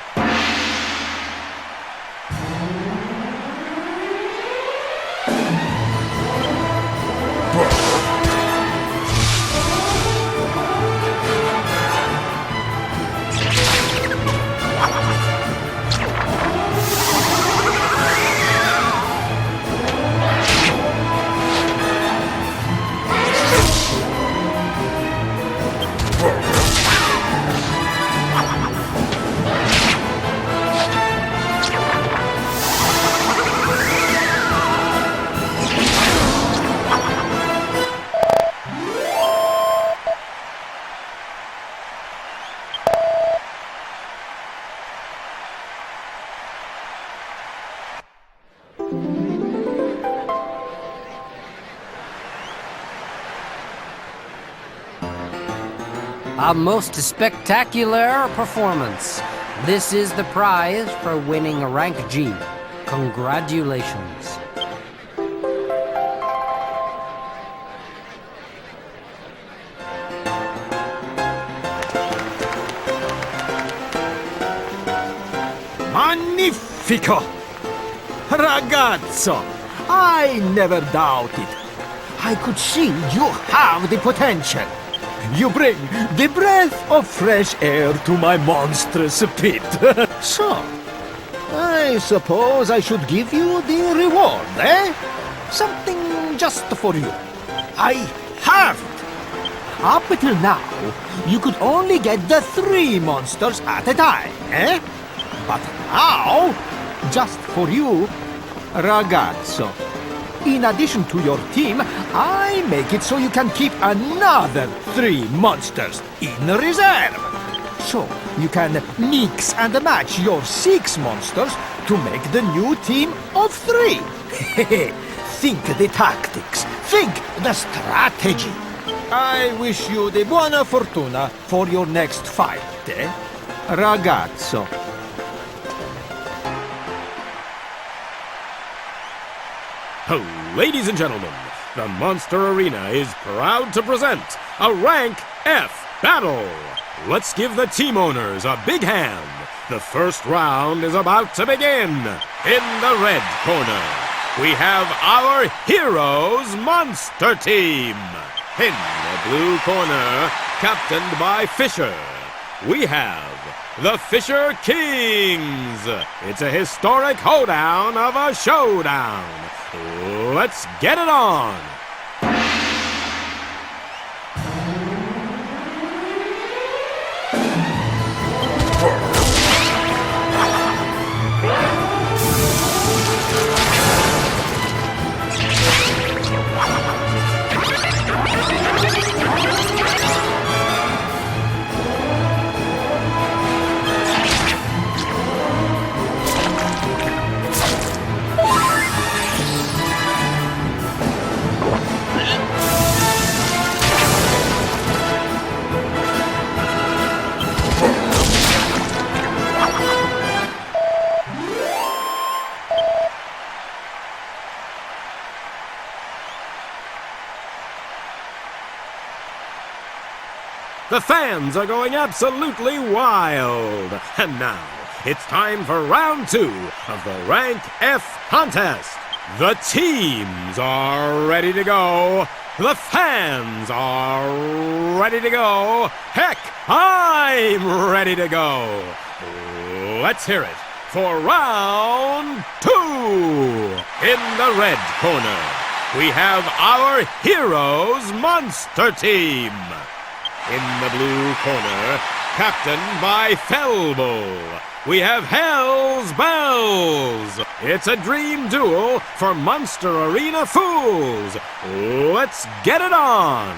A most spectacular performance. This is the prize for winning Rank G. Congratulations. Magnifico! Ragazzo, I never doubted. I could see you have the potential. You bring the breath of fresh air to my monstrous pit. So, I suppose I should give you the reward, eh? Something just for you. I have it. Up till now, you could only get the 3 monsters at a time, eh? But now, just for you, ragazzo. In addition to your team, I make it so you can keep another 3 monsters in reserve. So you can mix and match your 6 monsters to make the new team of 3. Think the tactics. Think the strategy. I wish you the buona fortuna for your next fight, eh? Ragazzo. Ladies and gentlemen, the Monster Arena is proud to present a Rank F battle. Let's give the team owners a big hand. The first round is about to begin. In the red corner, we have our Heroes Monster Team. In the blue corner, captained by Fisher, we have the Fisher Kings. It's a historic hoedown of a showdown. Let's get it on! The fans are going absolutely wild. And now, it's time for round 2 of the Rank F contest. The teams are ready to go. The fans are ready to go. Heck, I'm ready to go. Let's hear it for round 2. In the red corner, we have our Heroes Monster Team. In the blue corner, captained by Felbull, we have Hell's Bells. It's a dream duel for Monster Arena fools. Let's get it on!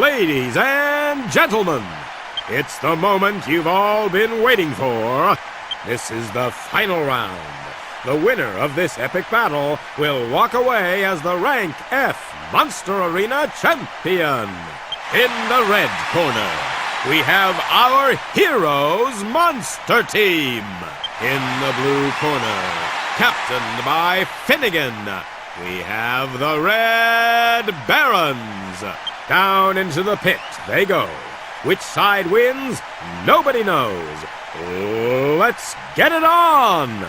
Ladies and gentlemen, it's the moment you've all been waiting for. This is the final round. The winner of this epic battle will walk away as the Rank F Monster Arena Champion. In the red corner, we have our Heroes Monster Team. In the blue corner, captained by Finnegan, we have the Red Barons. Down into the pit they go. Which side wins, nobody knows. Let's get it on!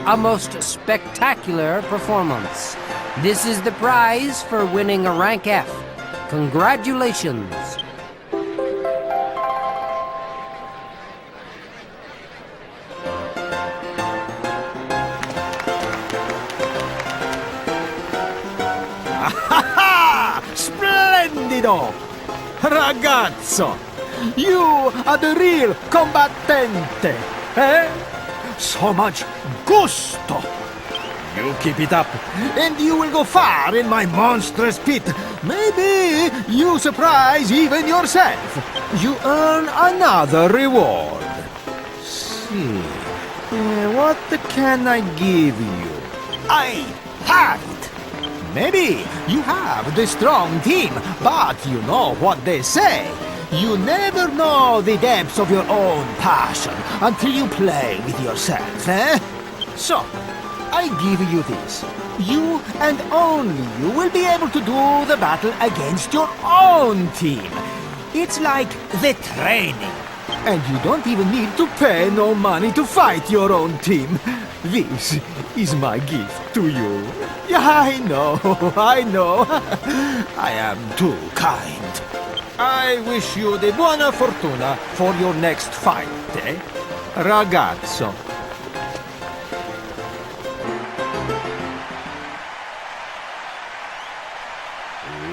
A most spectacular performance. This is the prize for winning a Rank F. Congratulations. Splendido! Ragazzo! You are the real combattente, eh? So much gusto! You keep it up, and you will go far in my monstrous pit. Maybe you surprise even yourself. You earn another reward. See, what can I give you? I have it! Maybe you have the strong team, but you know what they say. You never know the depths of your own passion until you play with yourself, eh? So, I give you this. You and only you will be able to do the battle against your own team. It's like the training. And you don't even need to pay no money to fight your own team. This is my gift to you. Yeah, I know. I am too kind. I wish you the buona fortuna for your next fight, eh? Ragazzo.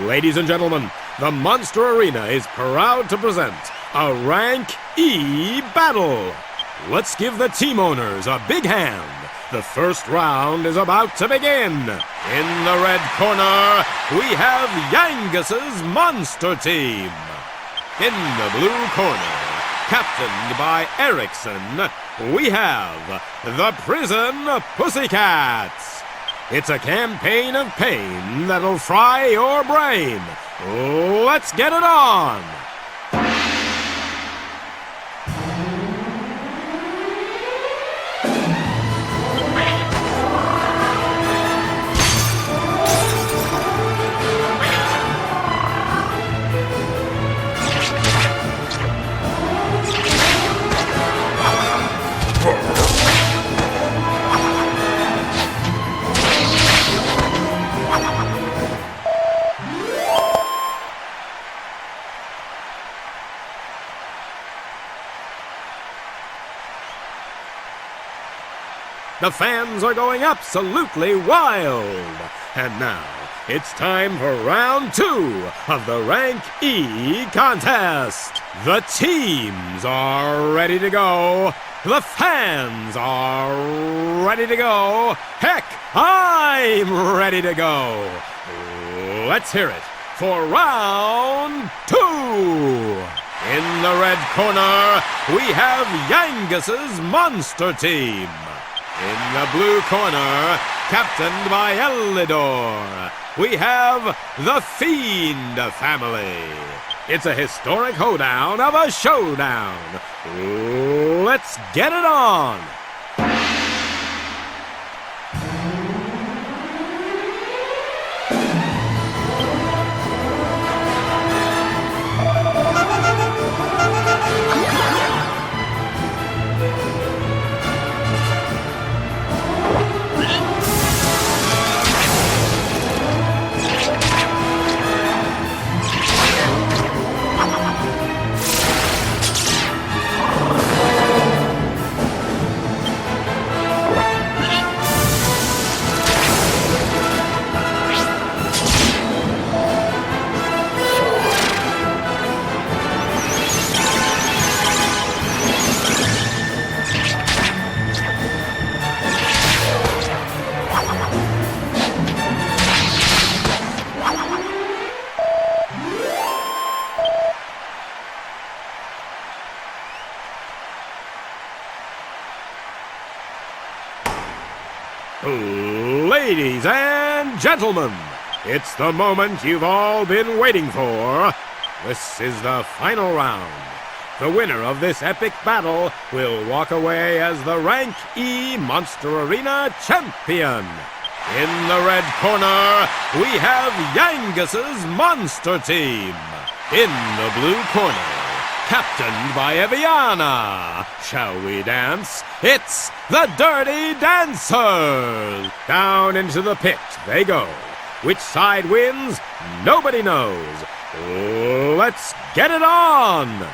Ladies and gentlemen, the Monster Arena is proud to present a Rank E battle. Let's give the team owners a big hand. The first round is about to begin. In the red corner, we have Yangus's Monster Team. In the blue corner, captained by Erickson, we have The Prison Pussycats. It's a campaign of pain that'll fry your brain. Let's get it on! The fans are going absolutely wild. And now, it's time for round 2 of the Rank E contest. The teams are ready to go. The fans are ready to go. Heck, I'm ready to go. Let's hear it for round 2. In the red corner, we have Yangus's monster team. In the blue corner, captained by Elidor, we have the Fiend family. It's a historic hoedown of a showdown. Let's get it on! Ladies and gentlemen, it's the moment you've all been waiting for. This is the final round. The winner of this epic battle will walk away as the Rank E Monster Arena champion. In the red corner, we have Yangus's monster team. In the blue corner, captained by Eviana. Shall we dance? It's the Dirty Dancers! Down into the pit they go. Which side wins? Nobody knows. Let's get it on!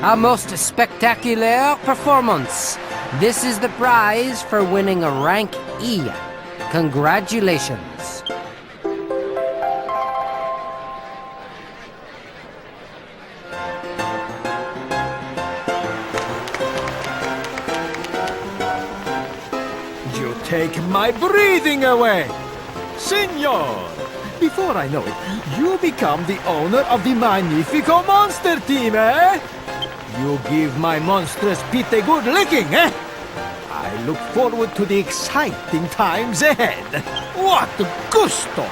A most spectacular performance. This is the prize for winning a Rank E. Congratulations. You take my breathing away. Signor, Before I know it, you become the owner of the Magnifico Monster Team, eh? You give my monstrous Pete a good licking, eh? I look forward to the exciting times ahead. What gusto!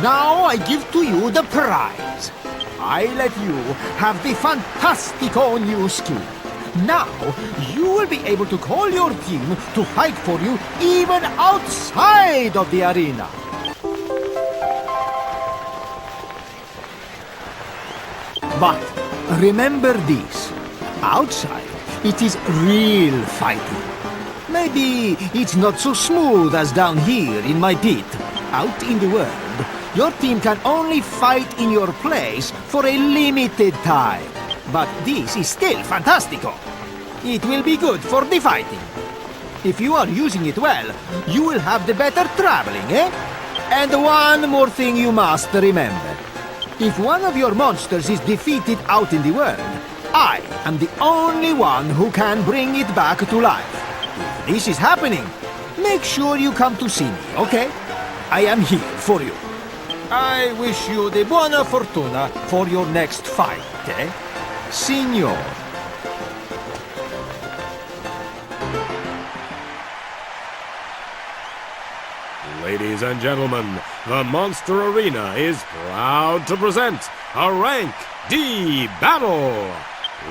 Now I give to you the prize. I let you have the fantastico new skin. Now, you will be able to call your team to fight for you even outside of the arena. But remember this. Outside, it is real fighting. Maybe it's not so smooth as down here in my pit. Out in the world, your team can only fight in your place for a limited time. But this is still fantastico. It will be good for the fighting. If you are using it well, you will have the better traveling, eh? And one more thing you must remember. If one of your monsters is defeated out in the world, I am the only one who can bring it back to life. If this is happening, make sure you come to see me, okay? I am here for you. I wish you the buona fortuna for your next fight, eh? Signor. Ladies and gentlemen, the Monster Arena is proud to present a Rank D battle.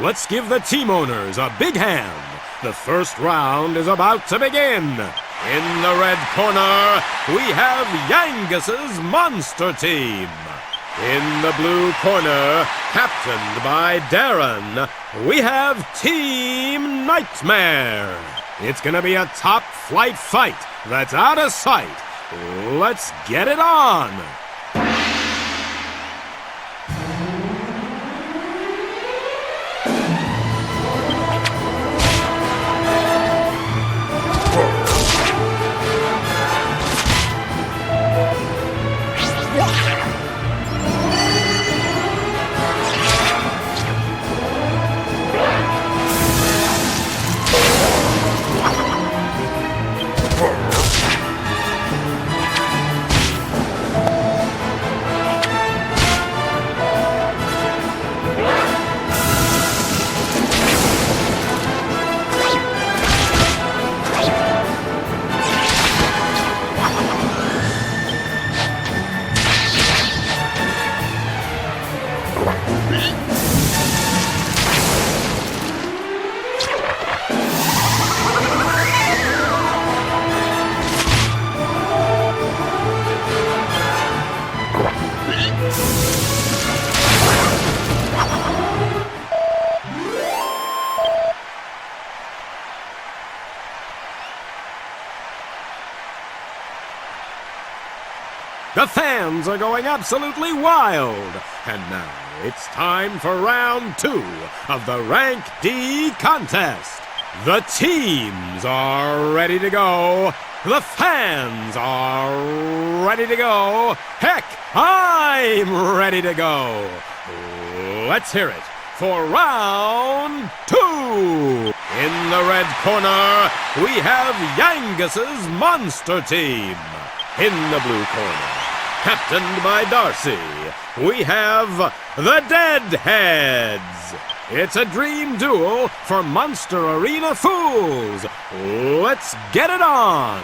Let's give the team owners a big hand. The first round is about to begin. In the red corner, we have Yangus's Monster Team. In the blue corner, captained by Darren, we have Team Nightmare. It's gonna be a top-flight fight that's out of sight. Let's get it on! The fans are going absolutely wild. And now it's time for round 2 of the Rank D contest. The teams are ready to go. The fans are ready to go. Heck, I'm ready to go. Let's hear it for round 2. In the red corner, we have Yangus's Monster Team. In the blue corner, captained by Darcy, we have the Deadheads. It's a dream duel for Monster Arena fools. Let's get it on!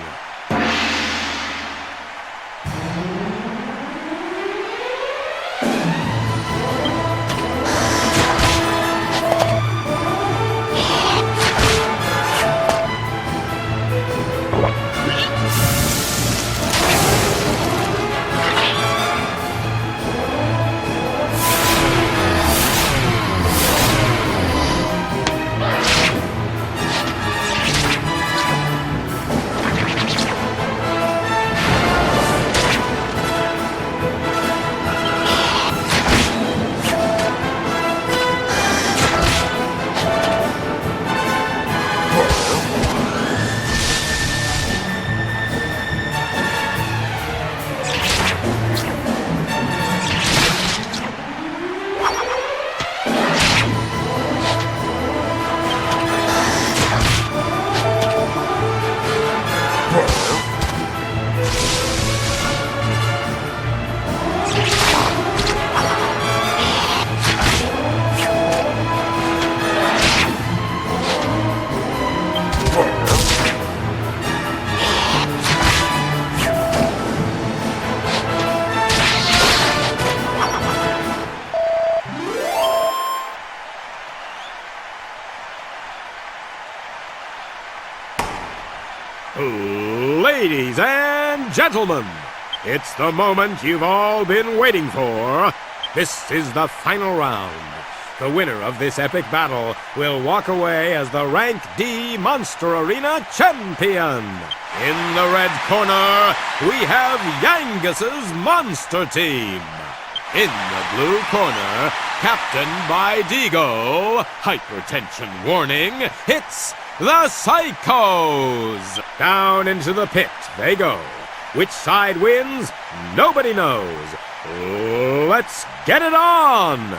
Ladies and gentlemen, it's the moment you've all been waiting for. This is the final round. The winner of this epic battle will walk away as the Rank D Monster Arena champion. In the red corner, we have Yangus's Monster Team. In the blue corner, captained by Deagle, hypertension warning, it's the Psychos! Down into the pit they go. Which side wins? Nobody knows. Let's get it on!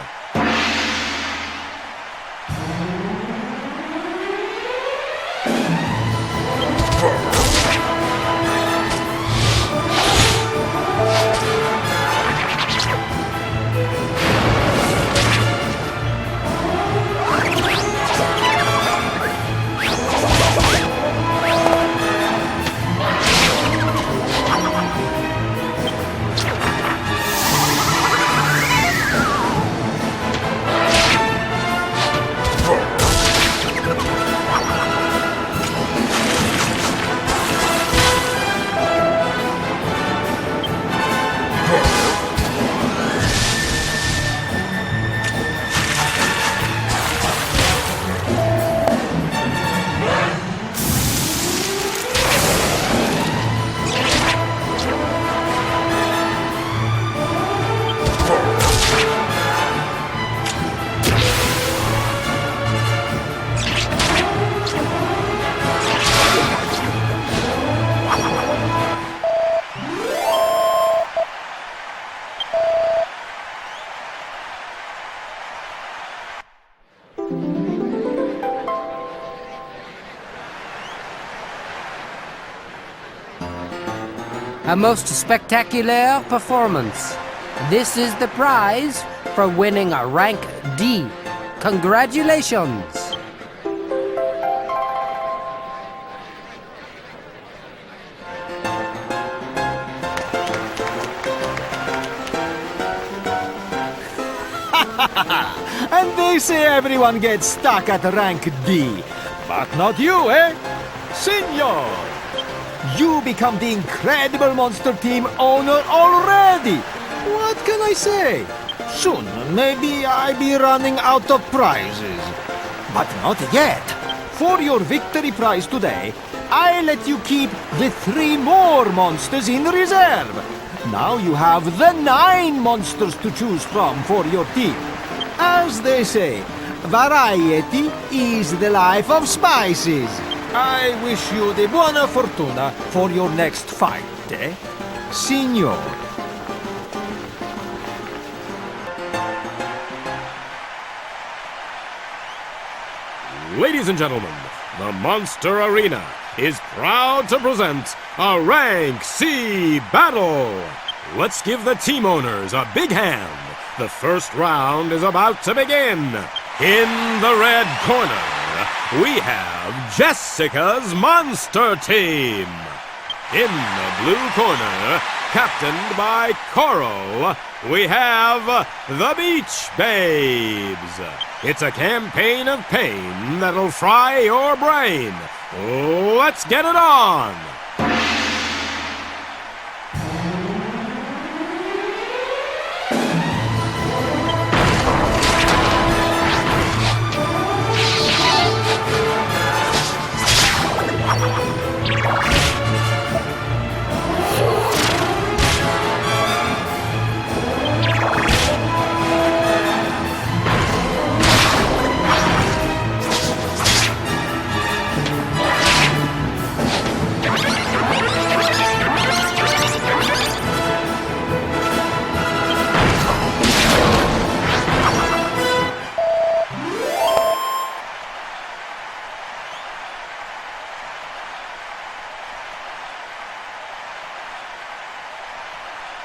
A most spectacular performance. This is the prize for winning a rank D. Congratulations! And they say everyone gets stuck at rank D. But not you, eh? Senor! You become the incredible Monster Team owner already! What can I say? Soon, maybe I'll be running out of prizes. But not yet. For your victory prize today, I let you keep the 3 more monsters in reserve. Now you have the 9 monsters to choose from for your team. As they say, variety is the life of spices. I wish you the buona fortuna for your next fight, eh? Signor. Ladies and gentlemen, the Monster Arena is proud to present a Rank C battle. Let's give the team owners a big hand. The first round is about to begin. In the red corner, we have Jessica's Monster Team. In the blue corner, captained by Coral, we have the Beach Babes. It's a campaign of pain that'll fry your brain. Let's get it on!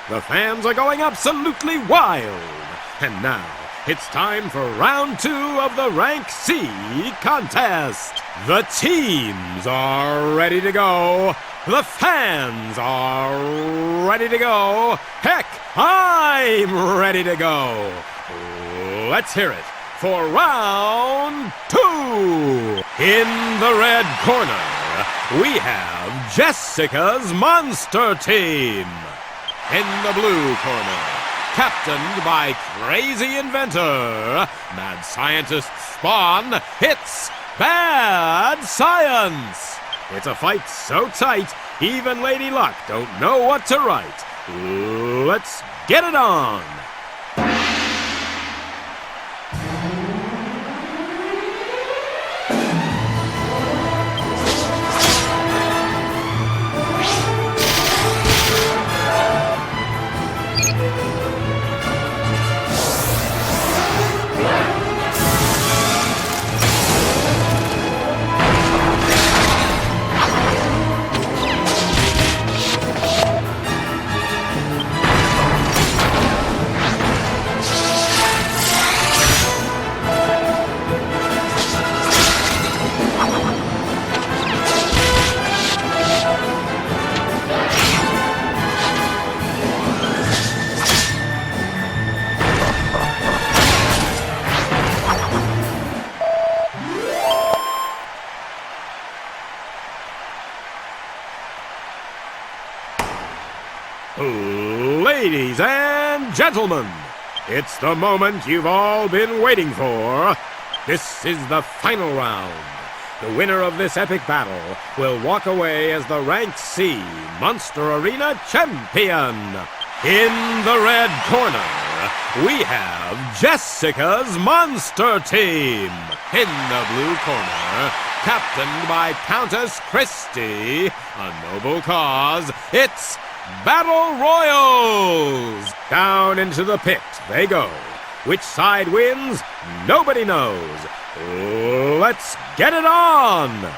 The fans are going absolutely wild. And now, it's time for round 2 of the Rank C contest. The teams are ready to go. The fans are ready to go. Heck, I'm ready to go. Let's hear it for round 2. In the red corner, we have Jessica's Monster Team. In the blue corner, captained by crazy inventor, mad scientist Spawn, it's Bad Science. It's a fight so tight, even Lady Luck don't know what to write. Let's get it on. Ladies and gentlemen, it's the moment you've all been waiting for. This is the final round. The winner of this epic battle will walk away as the Rank C Monster Arena Champion. In the red corner, we have Jessica's Monster Team. In the blue corner, captained by Countess Christie, a noble cause, it's Battle Royals! Down into the pit they go. Which side wins, nobody knows. Let's get it on!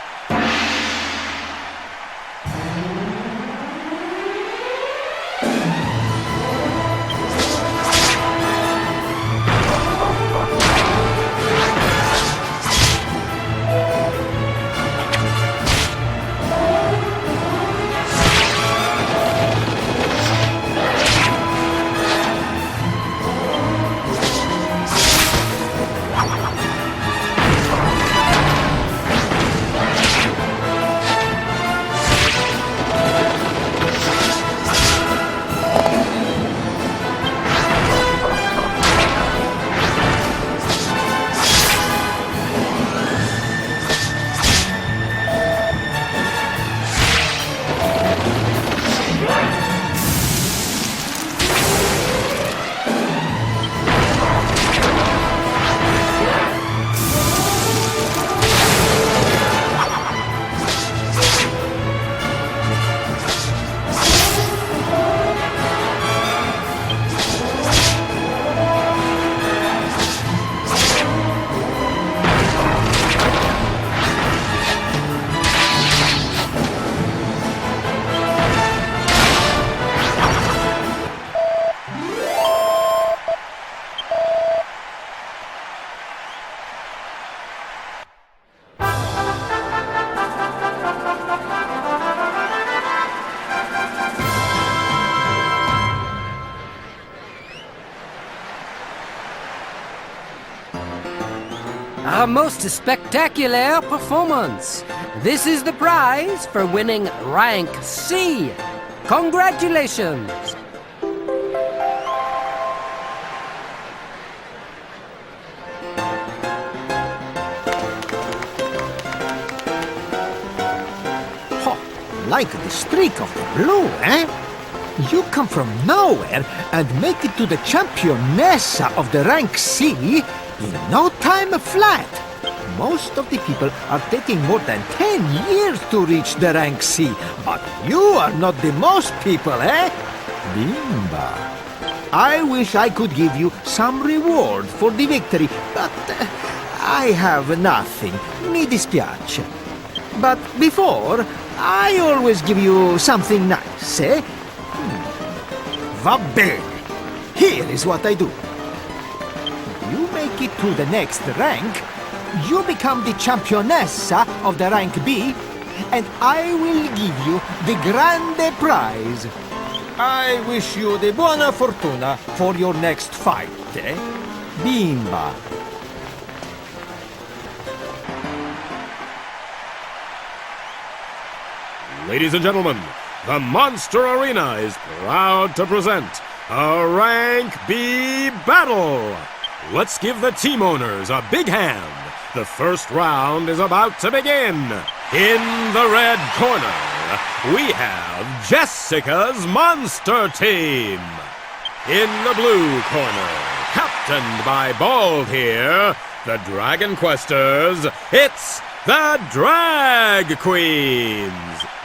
A most spectacular performance. This is the prize for winning Rank C. Congratulations! Like the streak of the blue, eh? You come from nowhere and make it to the championess of the Rank C in no time flat. Most of the people are taking more than 10 years to reach the Rank C, but you are not the most people, eh? Bimba. I wish I could give you some reward for the victory, but I have nothing. Mi dispiace. But before, I always give you something nice, eh? Va bene. Here is what I do. You make it to the next rank, you become the championessa of the Rank B, and I will give you the grande prize. I wish you the buona fortuna for your next fight, eh? Bimba. Ladies and gentlemen, the Monster Arena is proud to present a Rank B battle. Let's give the team owners a big hand. The first round is about to begin. In the red corner, we have Jessica's Monster Team. In the blue corner, captained by Bald here, the Dragon Questers, it's the Drag Queens.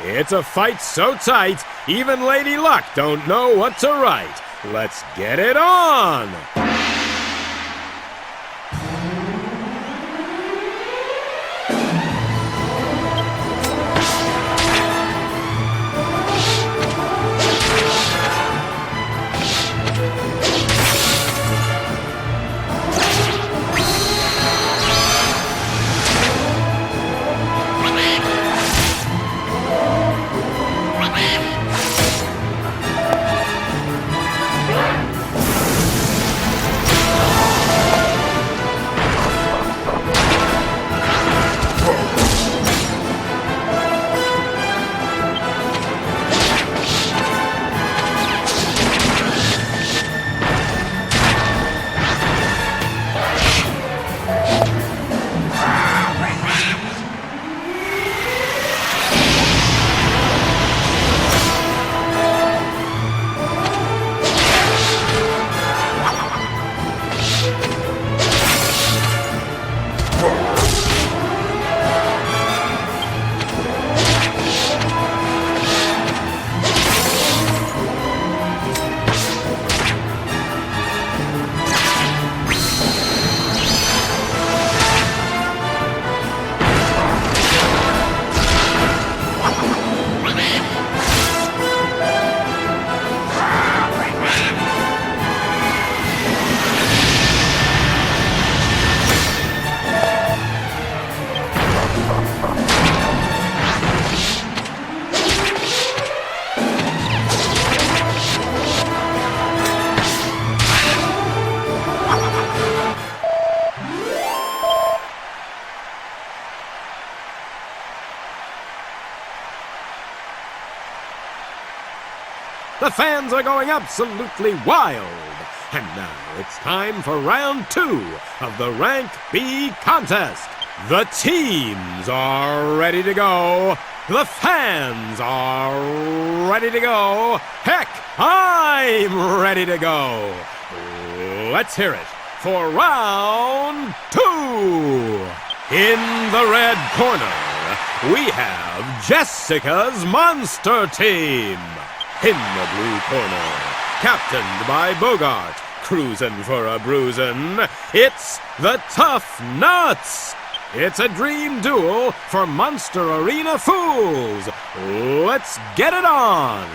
It's a fight so tight, even Lady Luck don't know what to write. Let's get it on! The fans are going absolutely wild. And now it's time for round 2 of the Rank B contest. The teams are ready to go. The fans are ready to go. Heck, I'm ready to go. Let's hear it for round 2. In the red corner, we have Jessica's Monster Team. In the blue corner, captained by Bogart, cruising for a bruisin', it's the Tough Nuts. It's a dream duel for Monster Arena fools. Let's get it on.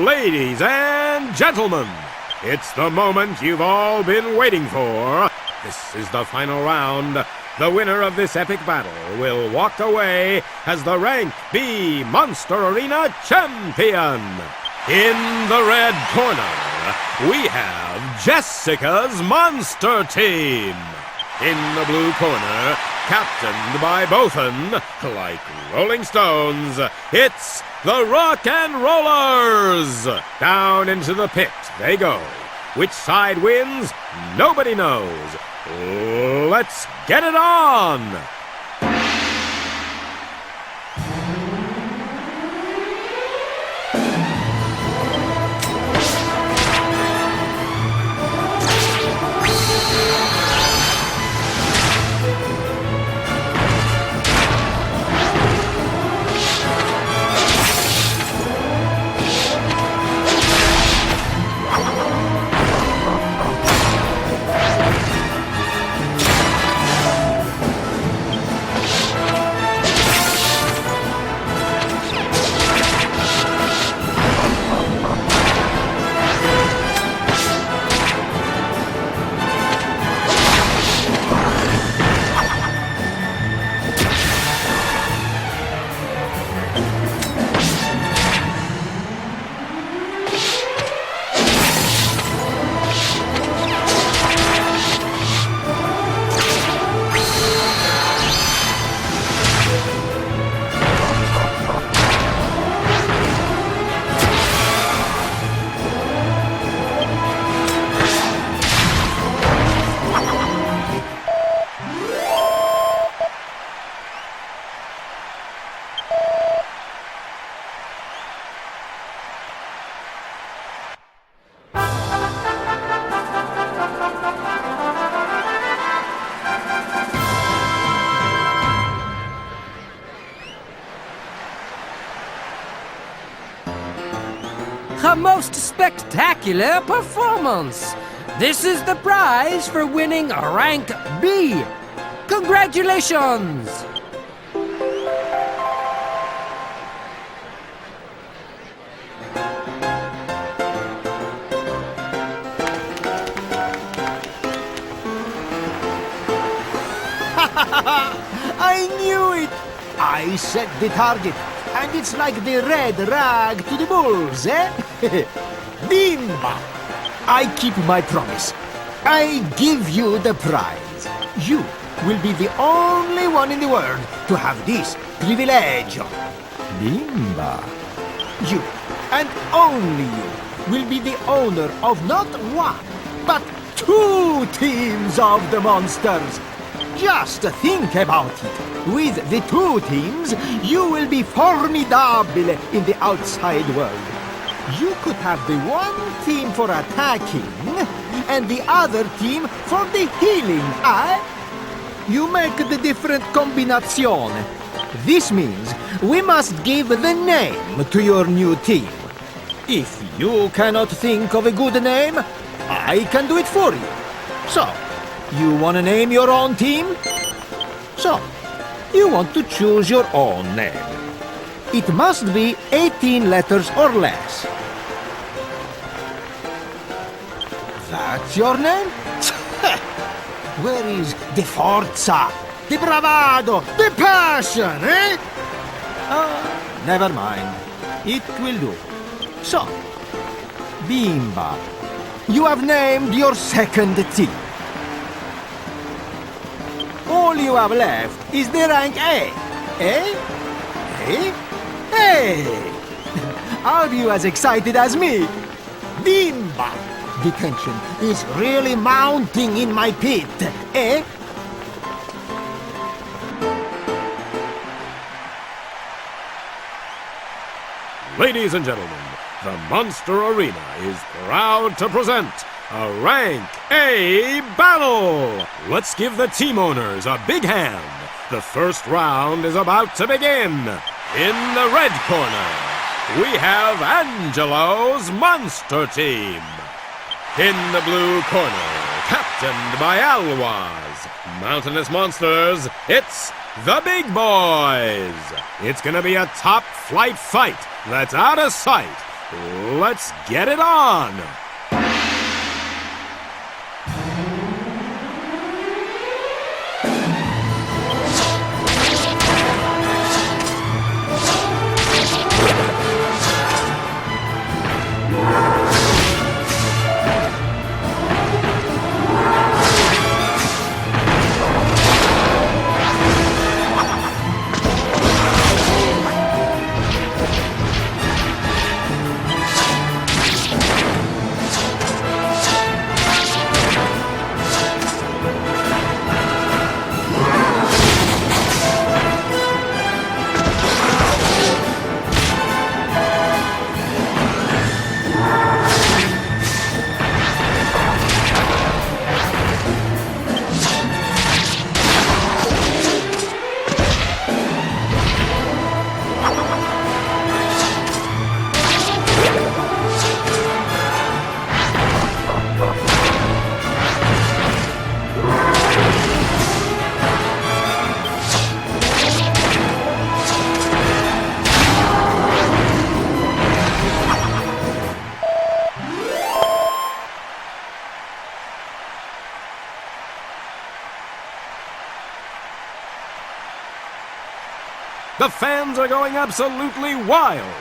Ladies and and gentlemen, it's the moment you've all been waiting for. This is the final round. The winner of this epic battle will walk away as the Rank B Monster Arena Champion. In the red corner, we have Jessica's Monster Team. In the blue corner, captained by Bothan, like Rolling Stones, it's the Rock and Rollers. Down into the pit they go. Which side wins, nobody knows. Let's get it on! A most spectacular performance! This is the prize for winning Rank B! Congratulations! I knew it! I set the target, and it's like the red rag to the bulls, eh? Bimba! I keep my promise. I give you the prize. You will be the only one in the world to have this privilege. Bimba. You, and only you, will be the owner of not one, but 2 teams of the monsters. Just think about it. With the 2 teams, you will be formidable in the outside world. You could have the one team for attacking, and the other team for the healing, eh? You make the different combination. This means we must give the name to your new team. If you cannot think of a good name, I can do it for you. So, you want to name your own team? So, you want to choose your own name. It must be 18 letters or less. That's your name? Where is the forza, the bravado, the passion, eh? Never mind. It will do. So, Bimba, you have named your second team. All you have left is the rank A. Eh? Eh? Hey! Are you as excited as me? Bimba! The tension is really mounting in my pit, eh? Ladies and gentlemen, the Monster Arena is proud to present a Rank A battle! Let's give the team owners a big hand. The first round is about to begin. In the red corner, we have Angelo's Monster Team. In the blue corner, captained by Alwa's Mountainous Monsters, it's the Big Boys. It's gonna be a top-flight fight that's out of sight. let's get it on! The fans are going absolutely wild.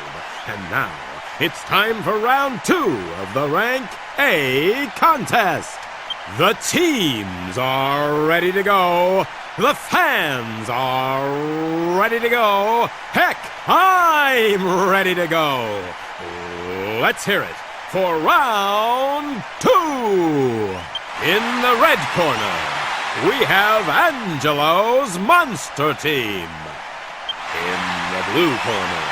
And now, it's time for round 2 of the Rank A contest. The teams are ready to go. The fans are ready to go. Heck, I'm ready to go. Let's hear it for round 2. In the red corner, we have Angelo's Monster Team. In the blue corner,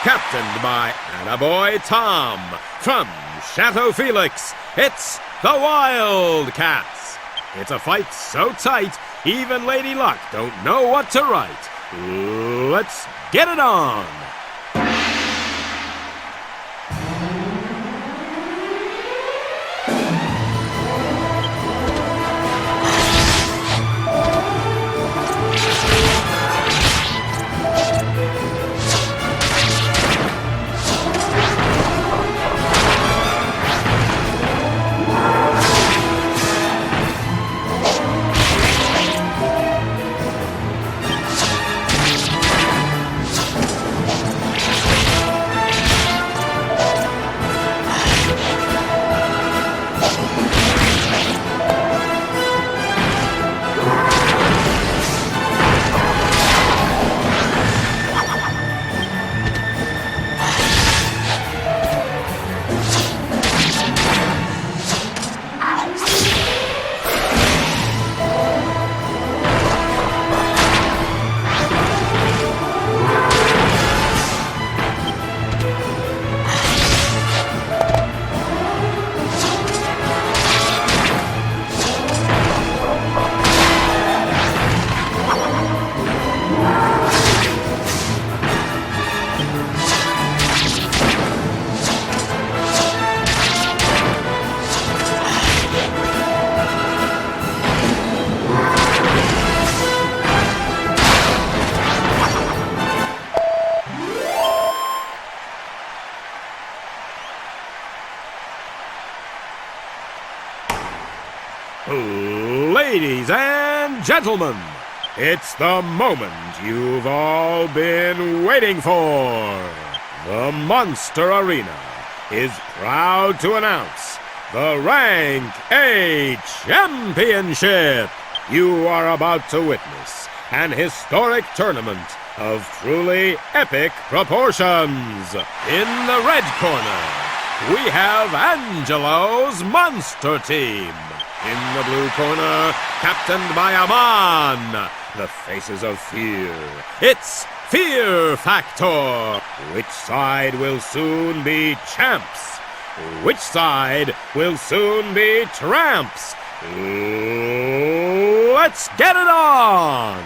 captained by Attaboy Tom from Chateau Felix, it's the Wildcats. It's a fight so tight, even Lady Luck don't know what to write. Let's get it on! Ladies and gentlemen, it's the moment you've all been waiting for. The Monster Arena is proud to announce the Rank A Championship. You are about to witness an historic tournament of truly epic proportions. In the red corner, we have Angelo's Monster Team. In the blue corner, captained by Aman, the faces of fear. It's Fear Factor. Which side will soon be champs? Which side will soon be tramps? Let's get it on!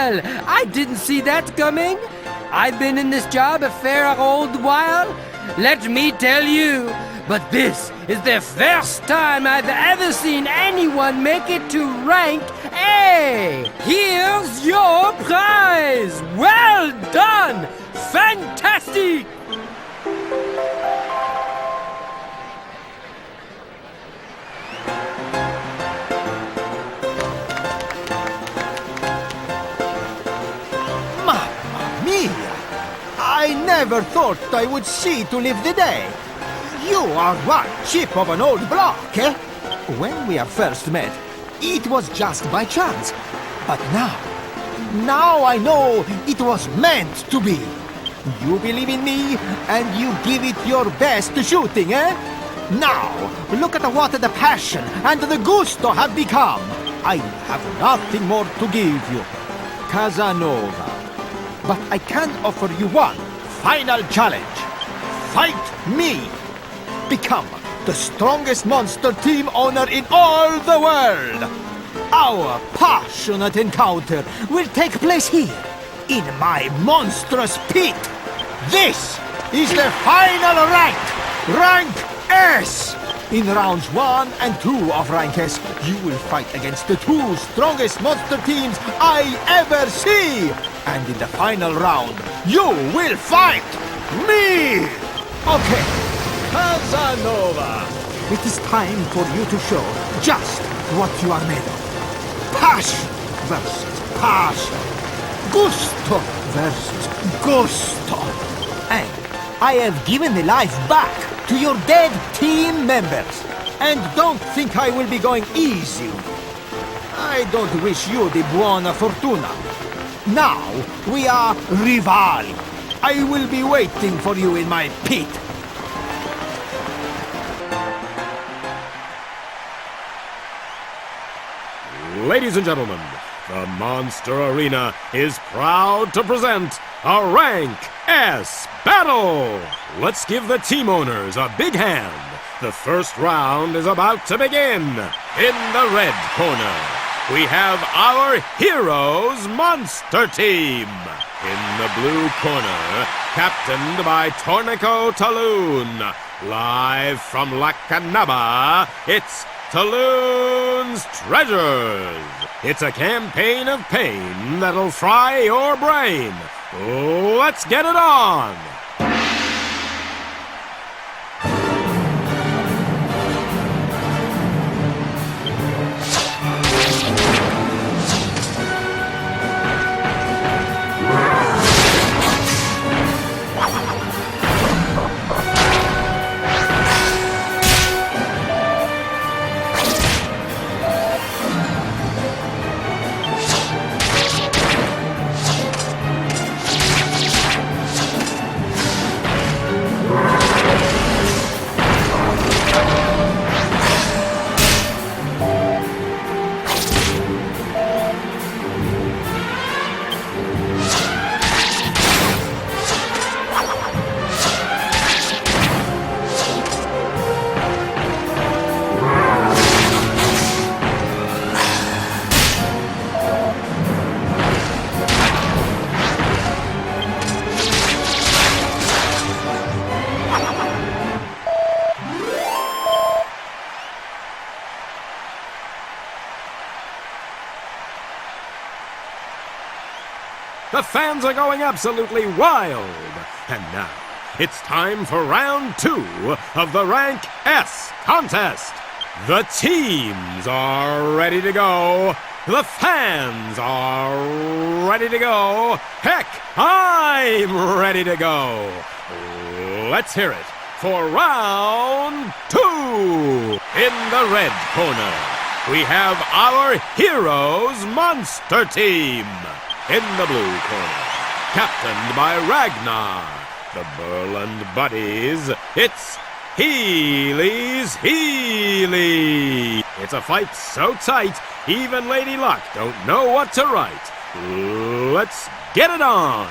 Well, I didn't see that coming. I've been in this job a fair old while, let me tell you. But this is the first time I've ever seen anyone make it to rank A. Here's your prize. Well done. Fantastic. Mamma mia! I never thought I would see to live the day. You are one chip of an old block, eh? When we have first met, it was just by chance. But now I know it was meant to be. You believe in me, and you give it your best shooting, eh? Now, look at what the passion and the gusto have become. I have nothing more to give you, Casanova. But I can offer you one final challenge. Fight me! Become the strongest monster team owner in all the world! Our passionate encounter will take place here, in my monstrous pit! This is the final rank! Rank S! In rounds 1 and 2 of Rank S, you will fight against the 2 strongest monster teams I ever see! And in the final round, you will fight me! Okay, Casanova, it is time for you to show just what you are made of. Passion versus passion. Gusto versus gusto. And I have given the life back to your dead team members. And don't think I will be going easy. I don't wish you the buona fortuna. Now we are rivali. I will be waiting for you in my pit. Ladies and gentlemen, the Monster Arena is proud to present a Rank S battle! Let's give the team owners a big hand. The first round is about to begin. In the red corner, we have our Heroes Monster Team. In the blue corner, captained by Tornico Talon. Live from Lacanaba, it's Talon's Treasures. It's a campaign of pain that'll fry your brain. Let's get it on! The fans are going absolutely wild. And now, it's time for round 2 of the Rank S contest. The teams are ready to go. The fans are ready to go. Heck, I'm ready to go. Let's hear it for round 2. In the red corner, we have our Heroes Monster Team. In the blue corner, captained by Ragnar, the Burland Buddies, it's Healy's Healy. It's a fight so tight, even Lady Luck don't know what to write. Let's get it on!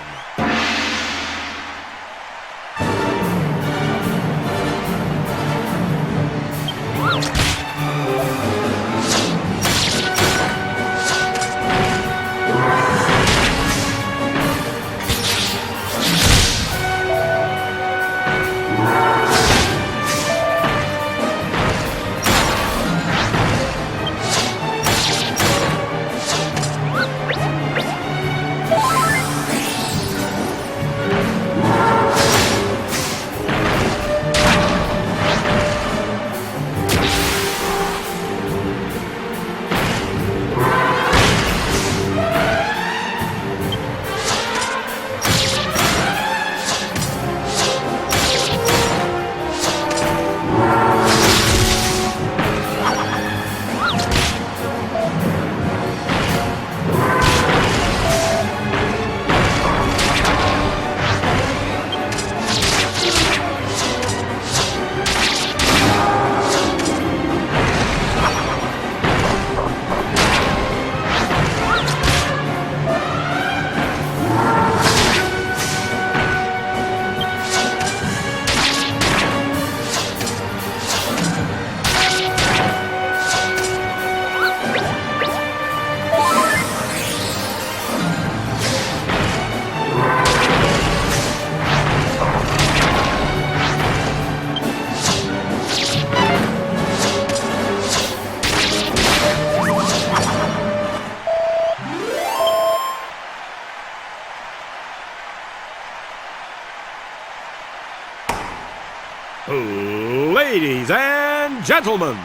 Ladies and gentlemen,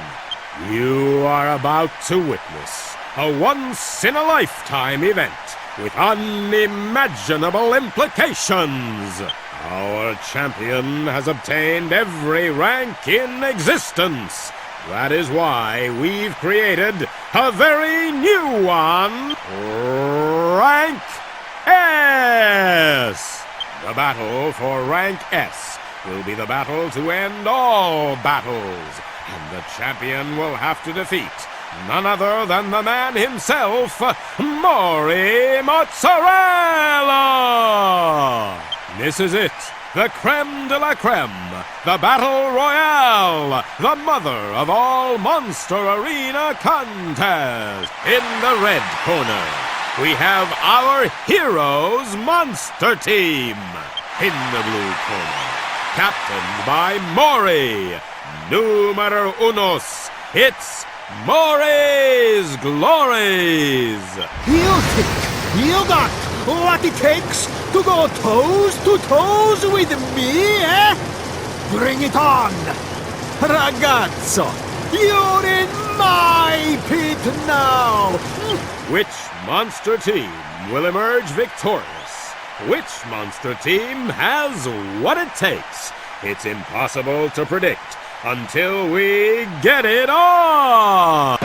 you are about to witness a once-in-a-lifetime event with unimaginable implications. Our champion has obtained every rank in existence. That is why we've created a very new one, Rank S. The battle for Rank S will be the battle to end all battles, and the champion will have to defeat none other than the man himself, Mori Mozzarella! This is it, the creme de la creme, the battle royale, the mother of all Monster Arena contests. In the red corner, we have our heroes Monster Team. In the blue corner, captained by Mori, numero unos, it's Mori's Glories! You think you got what it takes to go toes to toes with me, eh? Bring it on! Ragazzo, you're in my pit now! Which monster team will emerge victorious? Which monster team has what it takes? It's impossible to predict until we get it on!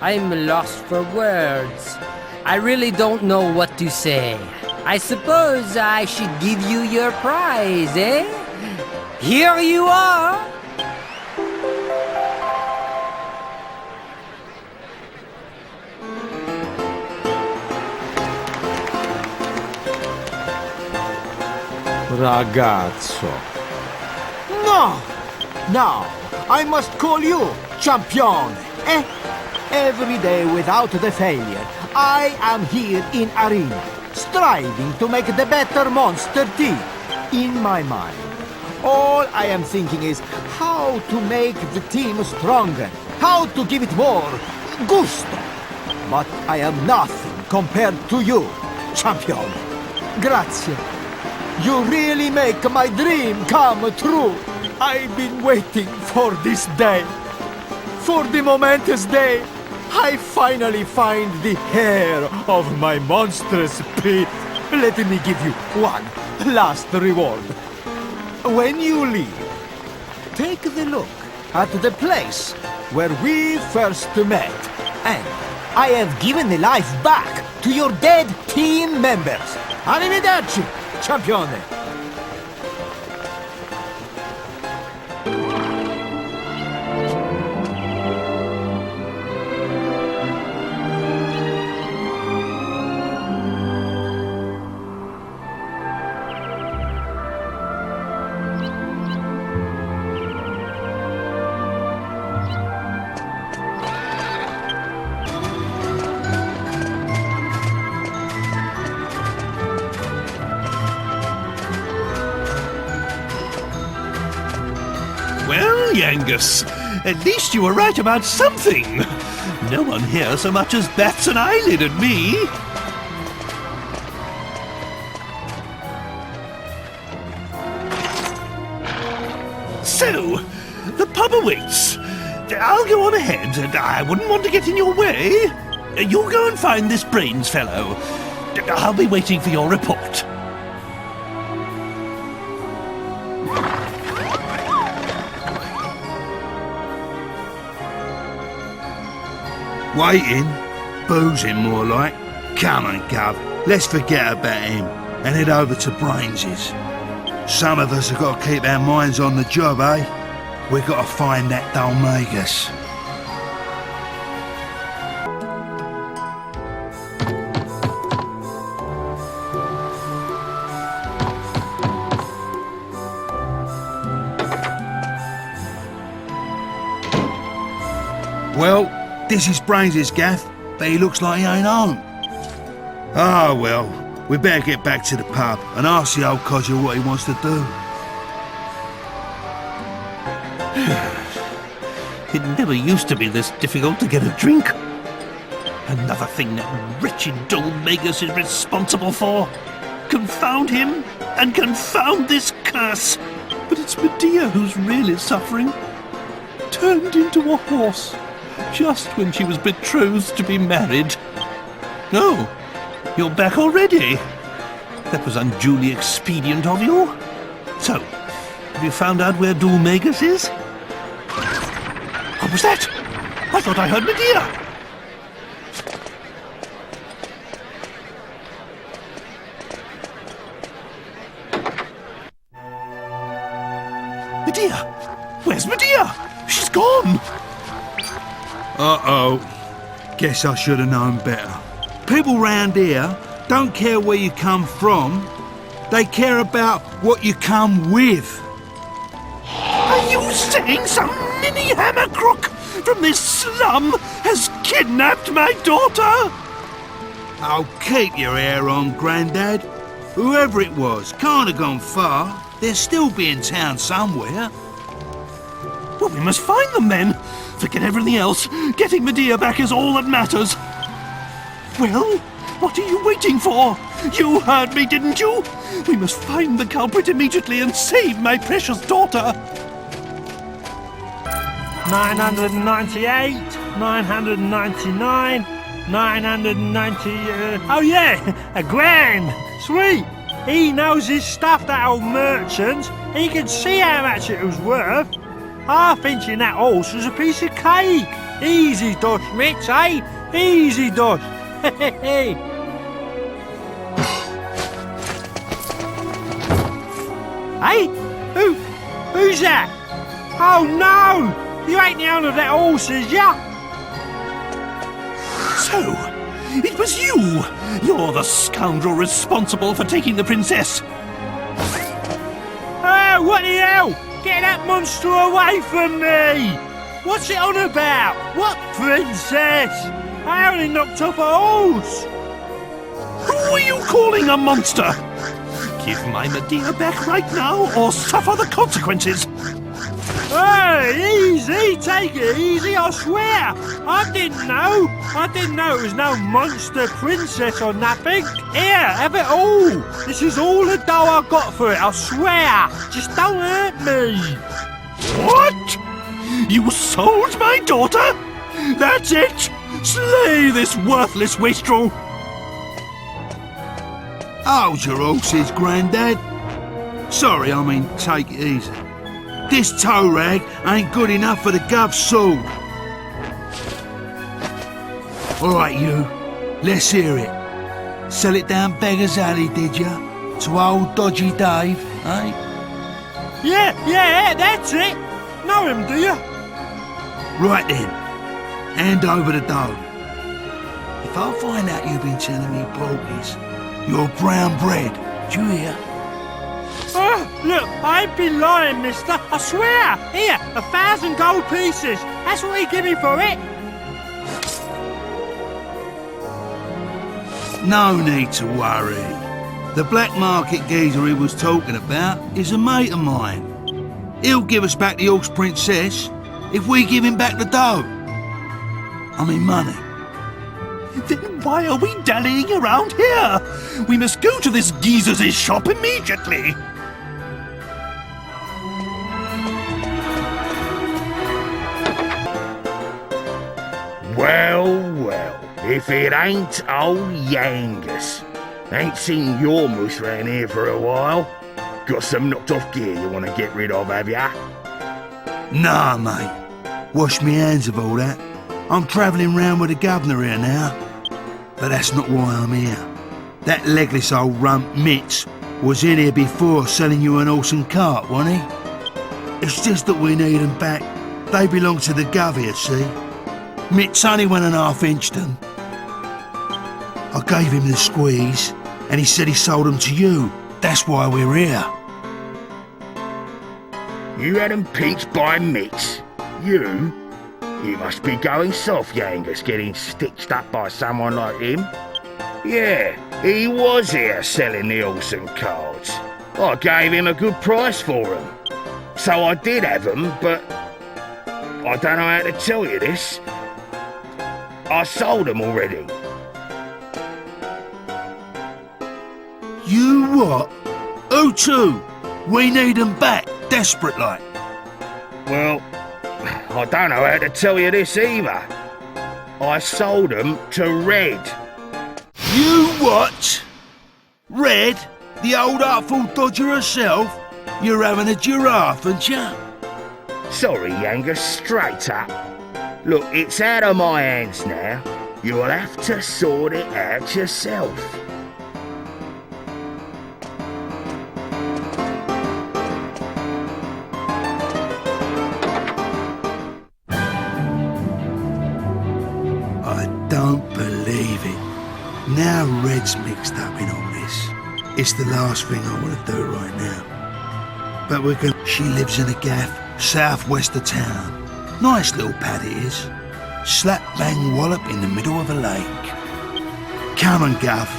I'm lost for words. I really don't know what to say. I suppose I should give you your prize, eh? Here you are! Ragazzo. No! Now, I must call you champion, eh? Every day without the failure, I am here in arena. striving to make the better monster team, in my mind. All I am thinking is how to make the team stronger, how to give it more gusto. But I am nothing compared to you, champion. Grazie. You really make my dream come true. I've been waiting for this day. For the momentous day, I finally find the hair of my monstrous pit. Let me give you one last reward. When you leave, take the look at the place where we first met. And I have given the life back to your dead team members. Arrivederci, champione. Well, Yangus, at least you were right about something. No one here so much as bats an eyelid at me. So, the pub awaits. I'll go on ahead, and I wouldn't want to get in your way. You go and find this brains fellow. I'll be waiting for your report. Waiting? Boozing, more like. Come on, Gov. Let's forget about him and head over to Brains's. Some of us have got to keep our minds on the job, eh? We've got to find that Dhoulmagus. Well, this is Brains's gaff, but he looks like he ain't home. Ah, well, we better get back to the pub and ask the old codger what he wants to do. It never used to be this difficult to get a drink. Another thing that wretched Dhoulmagus is responsible for. Confound him, and confound this curse. But it's Medea who's really suffering. Turned into a horse, just when she was betrothed to be married. Oh, you're back already? That was unduly expedient of you. So, have you found out where Dhoulmagus is? What was that? I thought I heard Medea. Medea! Where's Medea? She's gone! Uh-oh. Guess I should have known better. People round here don't care where you come from. They care about what you come with. Are you saying some ninny hammer crook from this slum has kidnapped my daughter? Oh, keep your hair on, Grandad. Whoever it was can't have gone far. They'll still be in town somewhere. Well, we must find them then. Forget everything else. Getting Medea back is all that matters. Well, what are you waiting for? You heard me, didn't you? We must find the culprit immediately and save my precious daughter. 998, 999, 990... oh yeah, a grand! Sweet! He knows his stuff, that old merchant. He can see how much it was worth. Half inching that horse was a piece of cake. Easy dosh, Mitch, eh? Easy dosh. Hey! Who's that? Oh no! You ain't the owner of that horse, is ya? So, it was you! You're the scoundrel responsible for taking the princess! Oh, what the hell? Get that monster away from me! What's it on about? What princess? I only knocked up a horse! Who are you calling a monster? Give my Medea back right now, or suffer the consequences. Hey, easy, take it easy, I swear. I didn't know it was no monster princess or nothing. Here, have it all. This is all the dough I got for it, I swear. Just don't hurt me. What? You sold my daughter? That's it! Slay this worthless wastrel! Hold your horses, Grandad. Sorry, I mean, take it easy. This tow rag ain't good enough for the Gov's sword. All right, you. Let's hear it. Sell it down Beggar's Alley, did ya? To old Dodgy Dave, eh? Yeah, that's it. Know him, do you? Right then. Hand over the dough. If I find out you've been telling me porkies, you're brown bread. Do you hear? Look, I ain't been lying, mister. I swear. Here, 1,000 gold pieces. That's what he give me for it. No need to worry. The black market geezer he was talking about is a mate of mine. He'll give us back the horse princess if we give him back the dough. I mean money. Then why are we dallying around here? We must go to this geezer's shop immediately. Well, if it ain't old Yangus. Ain't seen your moose round here for a while. Got some knocked off gear you want to get rid of, have ya? Nah, mate. Wash me hands of all that. I'm travelling round with the governor here now. But that's not why I'm here. That legless old rump Mitz was in here before selling you an horse and cart, wasn't he? It's just that we need them back. They belong to the gov here, see? Mitz only went and half-inched them. I gave him the squeeze, and he said he sold them to you. That's why we're here. You had them pinched by Mitz? You? You must be going soft, Yangus, getting stitched up by someone like him. Yeah, he was here selling the horse and carts. I gave him a good price for them. So I did have them, but I don't know how to tell you this. I sold them already. You what? Who to? We need them back, desperate like. Well, I don't know how to tell you this either. I sold them to Red. You what? Red? The old artful dodger herself? You're having a giraffe, aren't you? Sorry, Yangus, straight up. Look, it's out of my hands now. You'll have to sort it out yourself. Don't believe it. Now Red's mixed up in all this. It's the last thing I want to do right now. But we can... She lives in a gaff, southwest of town. Nice little pad it is. Slap bang wallop in the middle of a lake. Come on, Gov.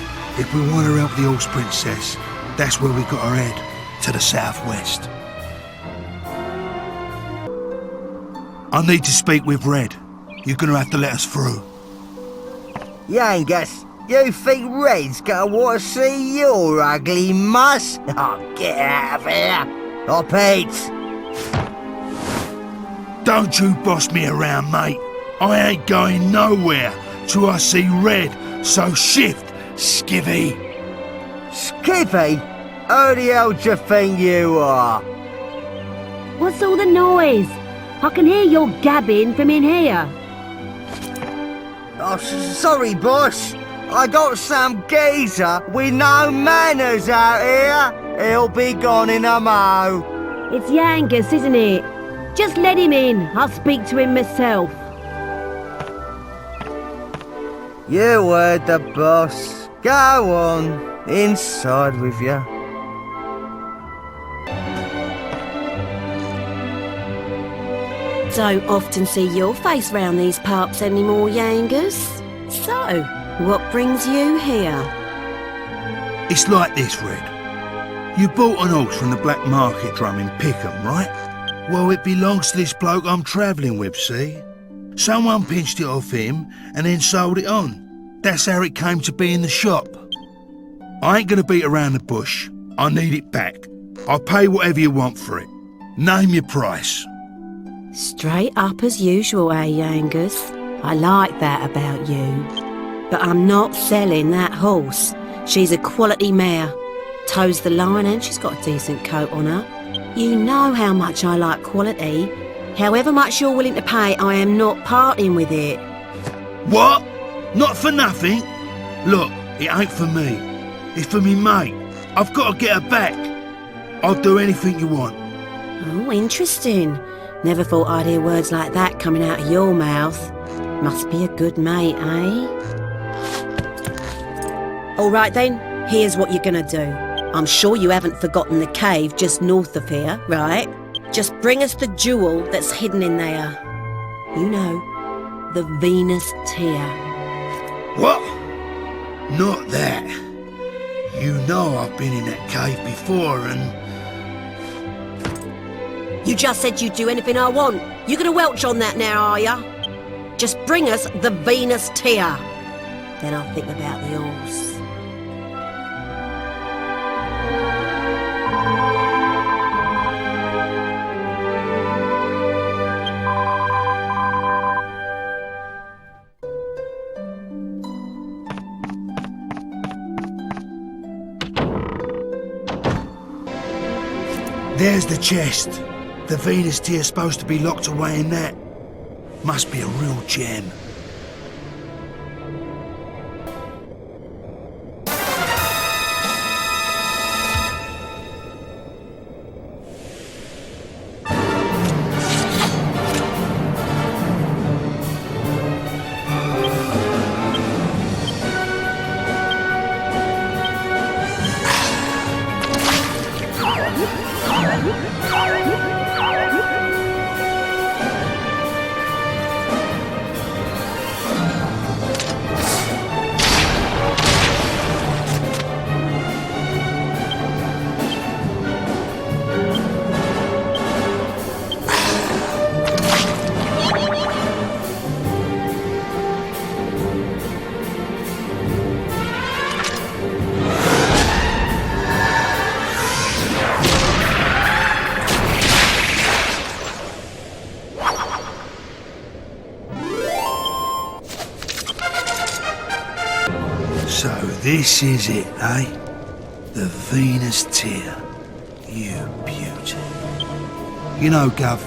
If we want to help the horse princess, that's where we got her head, to the southwest. I need to speak with Red. You're going to have to let us through. Yangus, you think Red's gonna want to see your ugly muss? Oh, get out of here! Or Pete! Don't you boss me around, mate. I ain't going nowhere till I see Red, so shift, skivvy. Skivvy? Who the hell do you think you are? What's all the noise? I can hear your gabbing from in here. Oh, sorry, boss. I got some geezer with no manners out here. He'll be gone in a mo. It's Yangus, isn't it? Just let him in. I'll speak to him myself. You heard the boss. Go on. Inside with you. Don't often see your face round these parts anymore, Yangus. So, what brings you here? It's like this, Red. You bought an horse from the black market drum in Pickham, right? Well, it belongs to this bloke I'm travelling with, see? Someone pinched it off him and then sold it on. That's how it came to be in the shop. I ain't gonna beat around the bush. I need it back. I'll pay whatever you want for it. Name your price. Straight up as usual, eh, Yangus? I like that about you. But I'm not selling that horse. She's a quality mare. Toes the line and she's got a decent coat on her. You know how much I like quality. However much you're willing to pay, I am not parting with it. What? Not for nothing? Look, it ain't for me. It's for me mate. I've got to get her back. I'll do anything you want. Oh, interesting. Never thought I'd hear words like that coming out of your mouth. Must be a good mate, eh? All right then, here's what you're gonna do. I'm sure you haven't forgotten the cave just north of here, right? Just bring us the jewel that's hidden in there. You know, the Venus tear. What? Not that. You know I've been in that cave before and... You just said you'd do anything I want. You gonna welch on that now, are ya? Just bring us the Venus tear. Then I'll think about the horse. There's the chest. The Venus tear's supposed to be locked away in that. Must be a real gem. So this is it, eh? The Venus tear. You beauty. You know, Gov,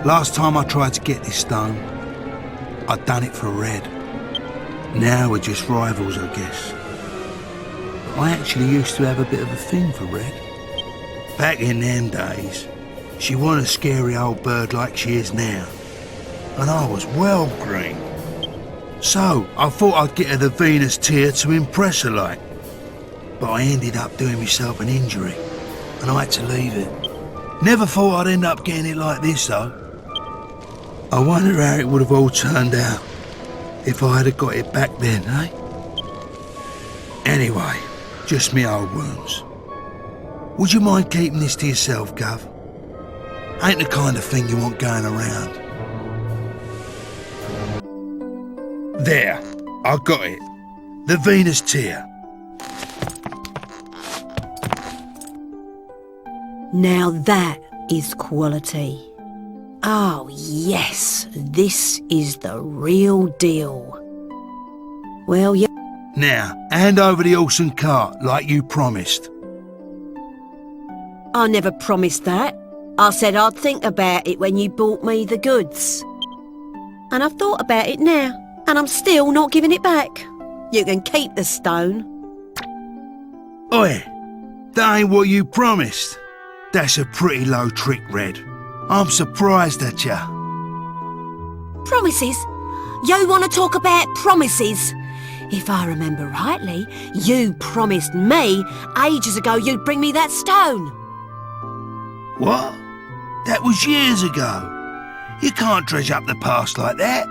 last time I tried to get this stone, I'd done it for Red. Now we're just rivals, I guess. I actually used to have a bit of a thing for Red. Back in them days, she wasn't a scary old bird like she is now. And I was well green. So, I thought I'd get her the Venus tear to impress her like. But I ended up doing myself an injury, and I had to leave it. Never thought I'd end up getting it like this, though. I wonder how it would have all turned out if I had got it back then, eh? Anyway, just me old wounds. Would you mind keeping this to yourself, Gov? Ain't the kind of thing you want going around. There, I got it. The Venus tear. Now that is quality. Oh yes, this is the real deal. Well, you... Now, hand over the horse and cart like you promised. I never promised that. I said I'd think about it when you bought me the goods. And I've thought about it now. And I'm still not giving it back. You can keep the stone. Oi, that ain't what you promised. That's a pretty low trick, Red. I'm surprised at ya. Promises? You want to talk about promises? If I remember rightly, you promised me ages ago you'd bring me that stone. What? That was years ago. You can't dredge up the past like that.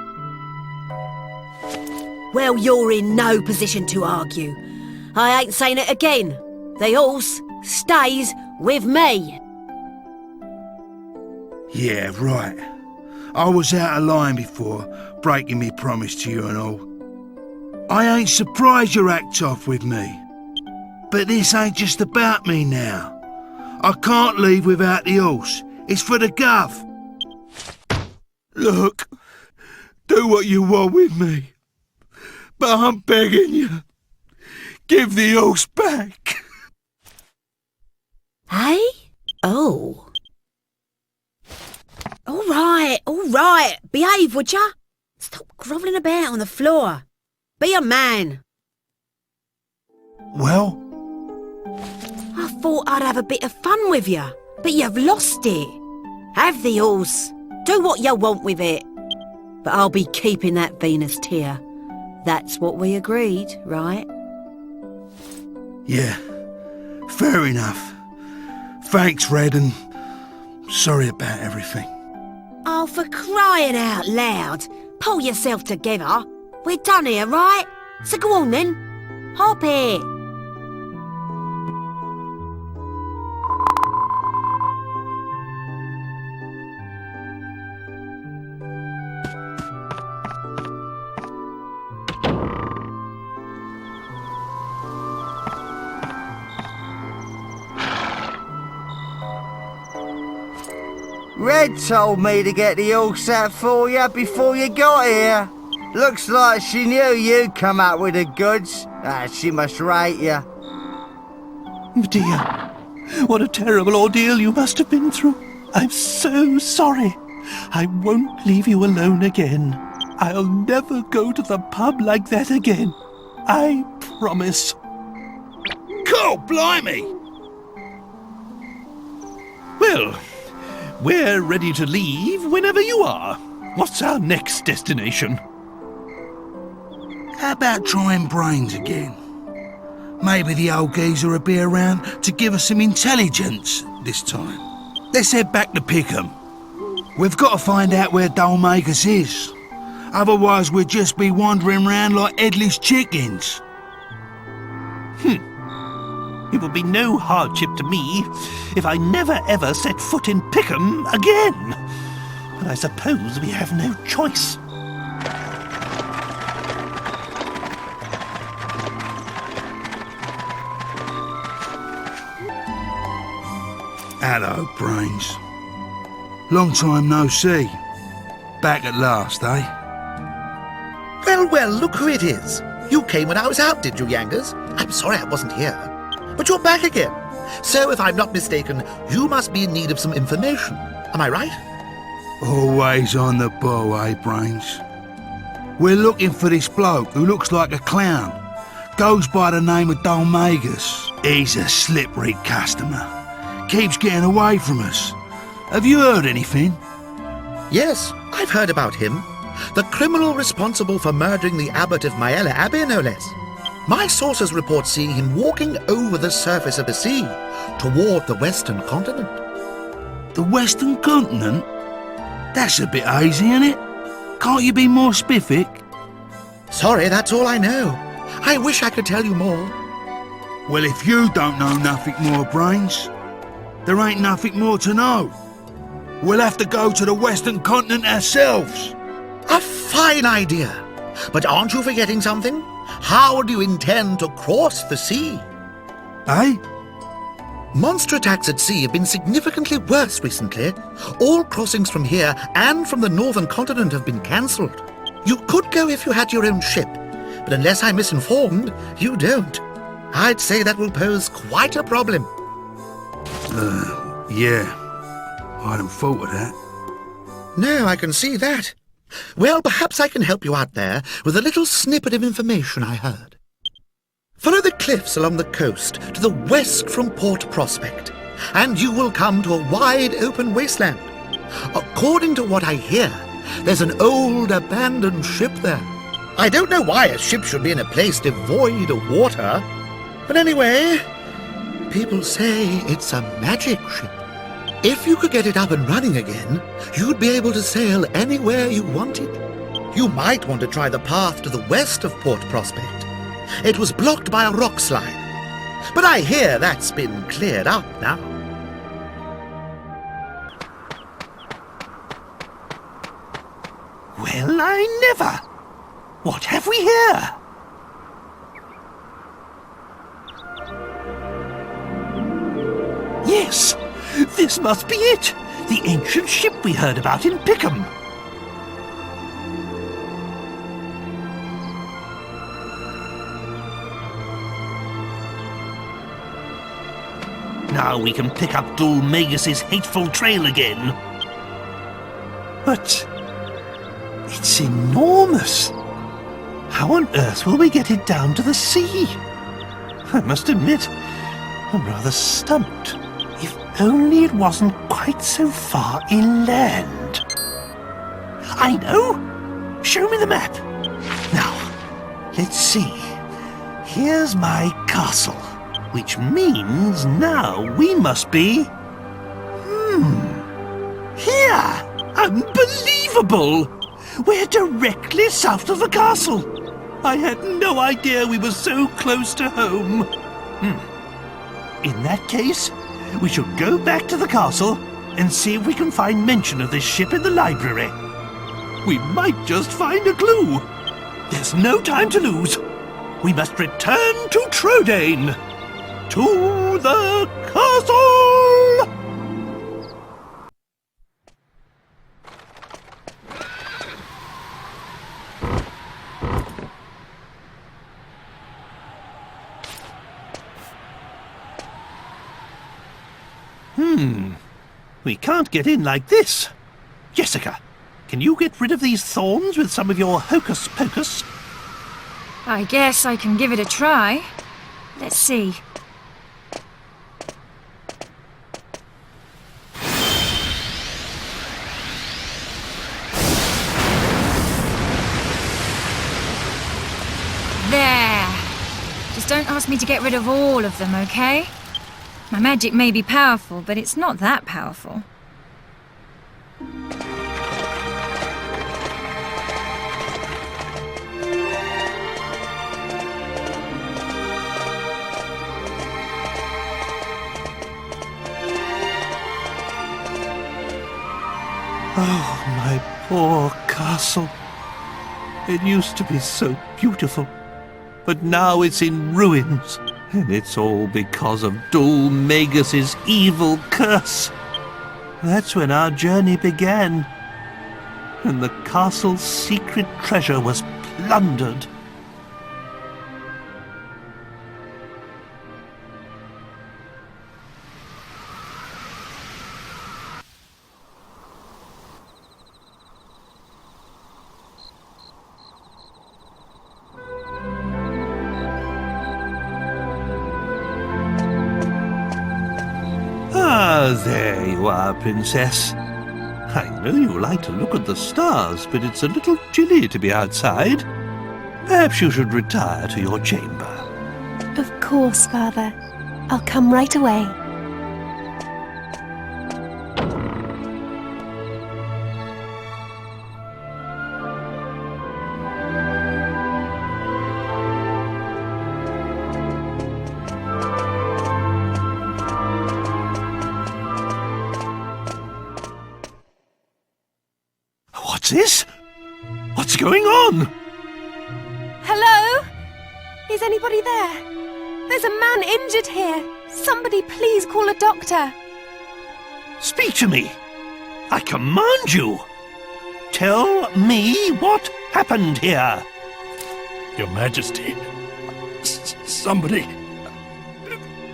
Well, you're in no position to argue. I ain't saying it again. The horse stays with me. Yeah, right. I was out of line before, breaking me promise to you and all. I ain't surprised you act off with me. But this ain't just about me now. I can't leave without the horse. It's for the gov. Look, do what you want with me. But I'm begging you, give the horse back. Hey? Oh. All right. Behave, would ya? Stop grovelling about on the floor. Be a man. Well? I thought I'd have a bit of fun with you, but you've lost it. Have the horse. Do what you want with it. But I'll be keeping that Venus tear. That's what we agreed, right? Yeah, fair enough. Thanks, Red, and sorry about everything. Oh, for crying out loud. Pull yourself together. We're done here, right? So go on then. Hop here. Red told me to get the horse out for you before you got here. Looks like she knew you'd come out with the goods. She must rate you. Medea, what a terrible ordeal you must have been through. I'm so sorry. I won't leave you alone again. I'll never go to the pub like that again. I promise. God blimey! Well, we're ready to leave whenever you are. What's our next destination? How about trying brains again? Maybe the old geezer will be around to give us some intelligence this time. Let's head back to Pickham. We've got to find out where Dhoulmagus is. Otherwise we'll just be wandering around like headless chickens. It would be no hardship to me if I never ever set foot in Pickham again. But I suppose we have no choice. Hello, Brains. Long time no see. Back at last, eh? Well, look who it is. You came when I was out, did you, Yangus? I'm sorry I wasn't here. But you're back again. So, if I'm not mistaken, you must be in need of some information. Am I right? Always on the ball, eh, Brains? We're looking for this bloke who looks like a clown. Goes by the name of Dhoulmagus. He's a slippery customer. Keeps getting away from us. Have you heard anything? Yes, I've heard about him. The criminal responsible for murdering the abbot of Maella Abbey, no less. My sources report seeing him walking over the surface of the sea toward the western continent. The western continent? That's a bit hazy, isn't it? Can't you be more specific? Sorry, that's all I know. I wish I could tell you more. Well, if you don't know nothing more, Brains, there ain't nothing more to know. We'll have to go to the western continent ourselves. A fine idea. But aren't you forgetting something? How do you intend to cross the sea? Eh? Monster attacks at sea have been significantly worse recently. All crossings from here and from the northern continent have been cancelled. You could go if you had your own ship, but unless I'm misinformed, you don't. I'd say that will pose quite a problem. Yeah. I hadn't thought of that. No, I can see that. Well, perhaps I can help you out there with a little snippet of information I heard. Follow the cliffs along the coast to the west from Port Prospect, and you will come to a wide open wasteland. According to what I hear, there's an old abandoned ship there. I don't know why a ship should be in a place devoid of water, but anyway, people say it's a magic ship. If you could get it up and running again, you'd be able to sail anywhere you wanted. You might want to try the path to the west of Port Prospect. It was blocked by a rock slide. But I hear that's been cleared up now. Well, I never! What have we here? Yes, this must be it! The ancient ship we heard about in Pickham. Now we can pick up Dhoulmagus' hateful trail again. But it's enormous. How on earth will we get it down to the sea? I must admit, I'm rather stumped. If only it wasn't quite so far inland. I know! Show me the map. Now, let's see. Here's my castle, which means now we must be... Here! Unbelievable! We're directly south of the castle. I had no idea we were so close to home. In that case, we should go back to the castle and see if we can find mention of this ship in the library. We might just find a clue. There's no time to lose. We must return to Trodain. To the castle! We can't get in like this. Jessica, can you get rid of these thorns with some of your hocus pocus? I guess I can give it a try. Let's see. There. Just don't ask me to get rid of all of them, okay? My magic may be powerful, but it's not that powerful. Oh, my poor castle. It used to be so beautiful, but now it's in ruins. And it's all because of Dhoulmagus' evil curse. That's when our journey began. And the castle's secret treasure was plundered. There you are, Princess. I know you like to look at the stars, but it's a little chilly to be outside. Perhaps you should retire to your chamber. Of course, Father. I'll come right away. What's this? What's going on? Hello? Is anybody there? There's a man injured here. Somebody please call a doctor. Speak to me. I command you. Tell me what happened here. Your Majesty, somebody...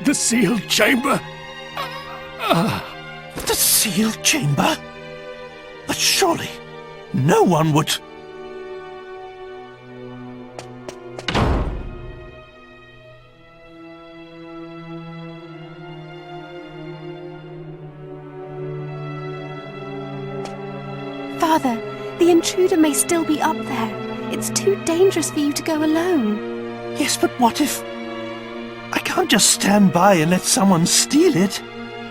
The sealed chamber... The sealed chamber? But surely... no one would... Father, the intruder may still be up there. It's too dangerous for you to go alone. Yes, but what if... I can't just stand by and let someone steal it.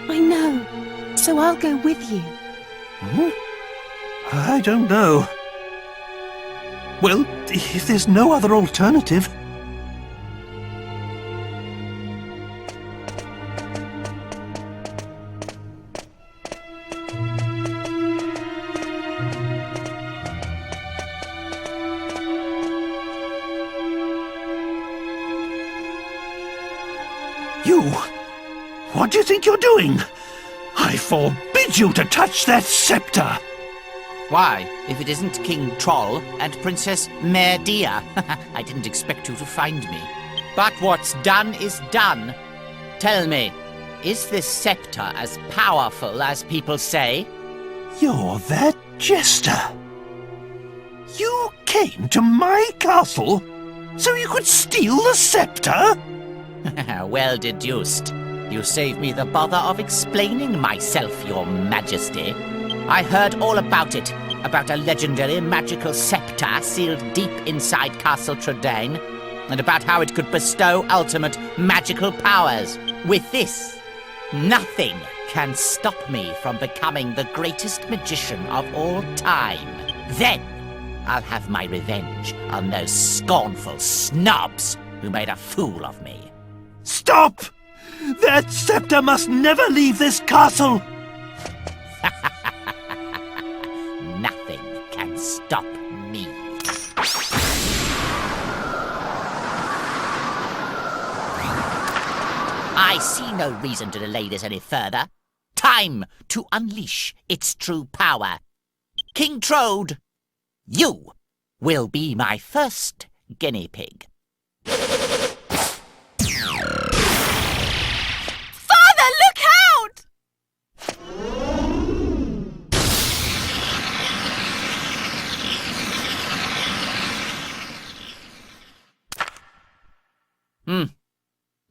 I know, so I'll go with you. I don't know. Well, if there's no other alternative, You? What do you think you're doing? I forbid you to touch that scepter! Why, if it isn't King Troll and Princess Medea, I didn't expect you to find me. But what's done is done. Tell me, is this scepter as powerful as people say? You're that jester. You came to my castle so you could steal the scepter? Well deduced. You saved me the bother of explaining myself, Your Majesty. I heard all about it, about a legendary magical scepter sealed deep inside Castle Trodain, and about how it could bestow ultimate magical powers. With this, nothing can stop me from becoming the greatest magician of all time. Then, I'll have my revenge on those scornful snobs who made a fool of me. Stop! That scepter must never leave this castle! Nothing can stop me. I see no reason to delay this any further. Time to unleash its true power. King Trode, you will be my first guinea pig. Father, look out!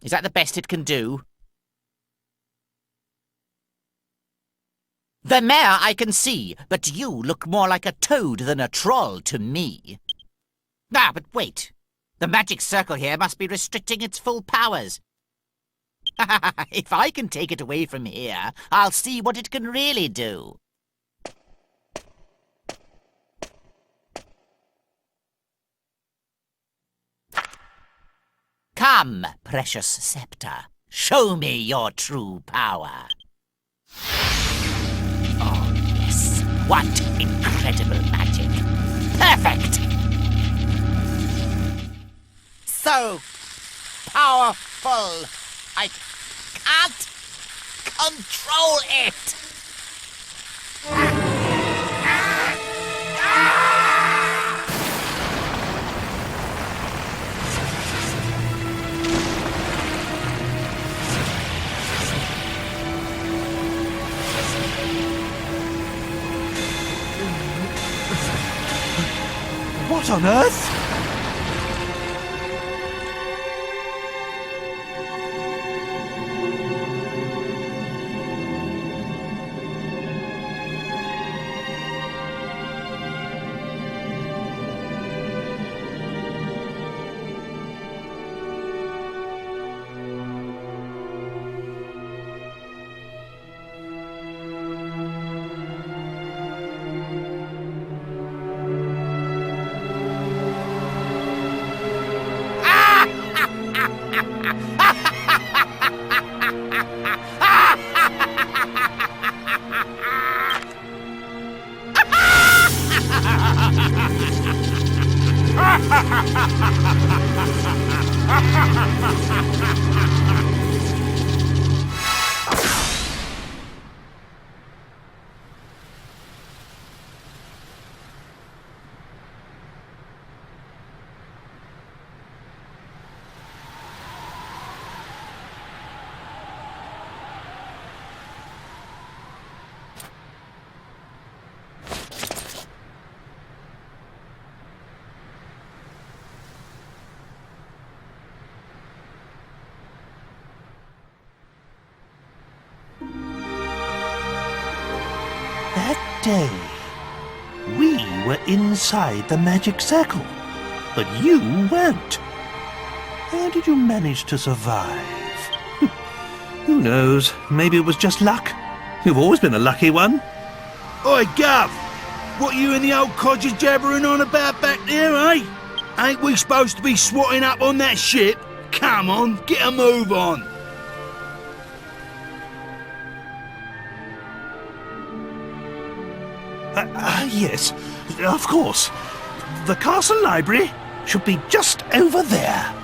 Is that the best it can do? The mare I can see, but you look more like a toad than a troll to me. Ah, but wait. The magic circle here must be restricting its full powers. If I can take it away from here, I'll see what it can really do. Come, precious scepter. Show me your true power. Oh, yes. What incredible magic. Perfect! So powerful. I can't control it. What on earth? That day, we were inside the magic circle, but you weren't. How did you manage to survive? Who knows? Maybe it was just luck. You've always been a lucky one. Oi, Gov! What you and the old codger jabbering on about back there, eh? Ain't we supposed to be swatting up on that ship? Come on, get a move on. Yes, of course. The castle library should be just over there.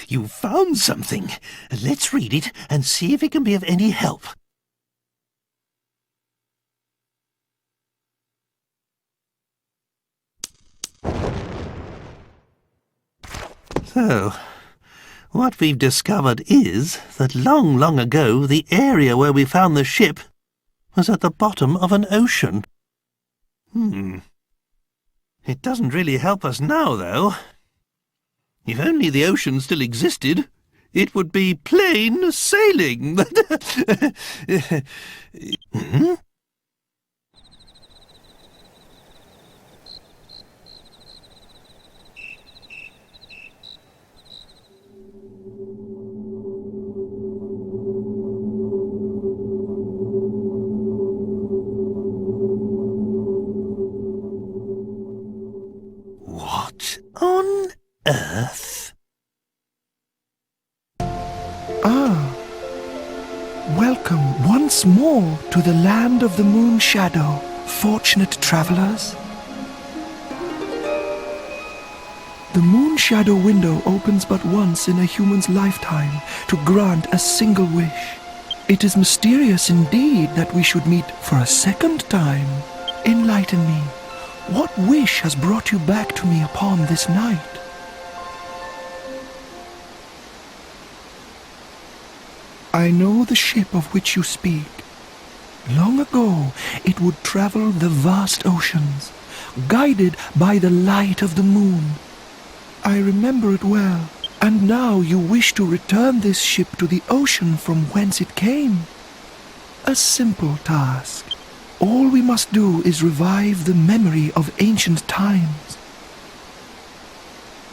You found something. Let's read it and see if it can be of any help. So, what we've discovered is that long, long ago, the area where we found the ship was at the bottom of an ocean. It doesn't really help us now, though. If only the ocean still existed, it would be plain sailing. What on earth? Welcome once more to the land of the moon shadow, fortunate travelers. The moon shadow window opens but once in a human's lifetime to grant a single wish. It is mysterious indeed that we should meet for a second time. Enlighten me. What wish has brought you back to me upon this night? I know the ship of which you speak. Long ago, it would travel the vast oceans, guided by the light of the moon. I remember it well, and now you wish to return this ship to the ocean from whence it came. A simple task. All we must do is revive the memory of ancient times.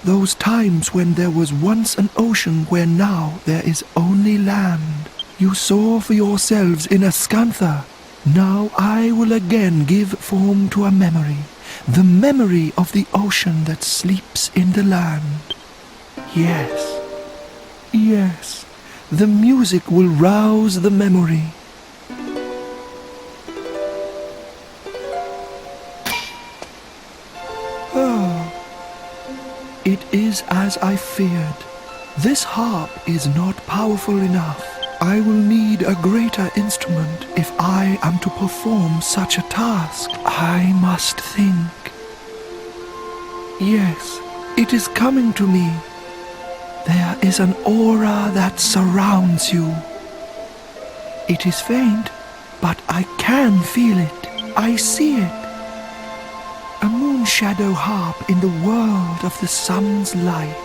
Those times when there was once an ocean where now there is only land. You saw for yourselves in Ascantha. Now I will again give form to a memory. The memory of the ocean that sleeps in the land. Yes, yes, the music will rouse the memory. It is as I feared. This harp is not powerful enough. I will need a greater instrument if I am to perform such a task. I must think. Yes, it is coming to me. There is an aura that surrounds you. It is faint, but I can feel it. I see it. A moon shadow harp in the world of the sun's light.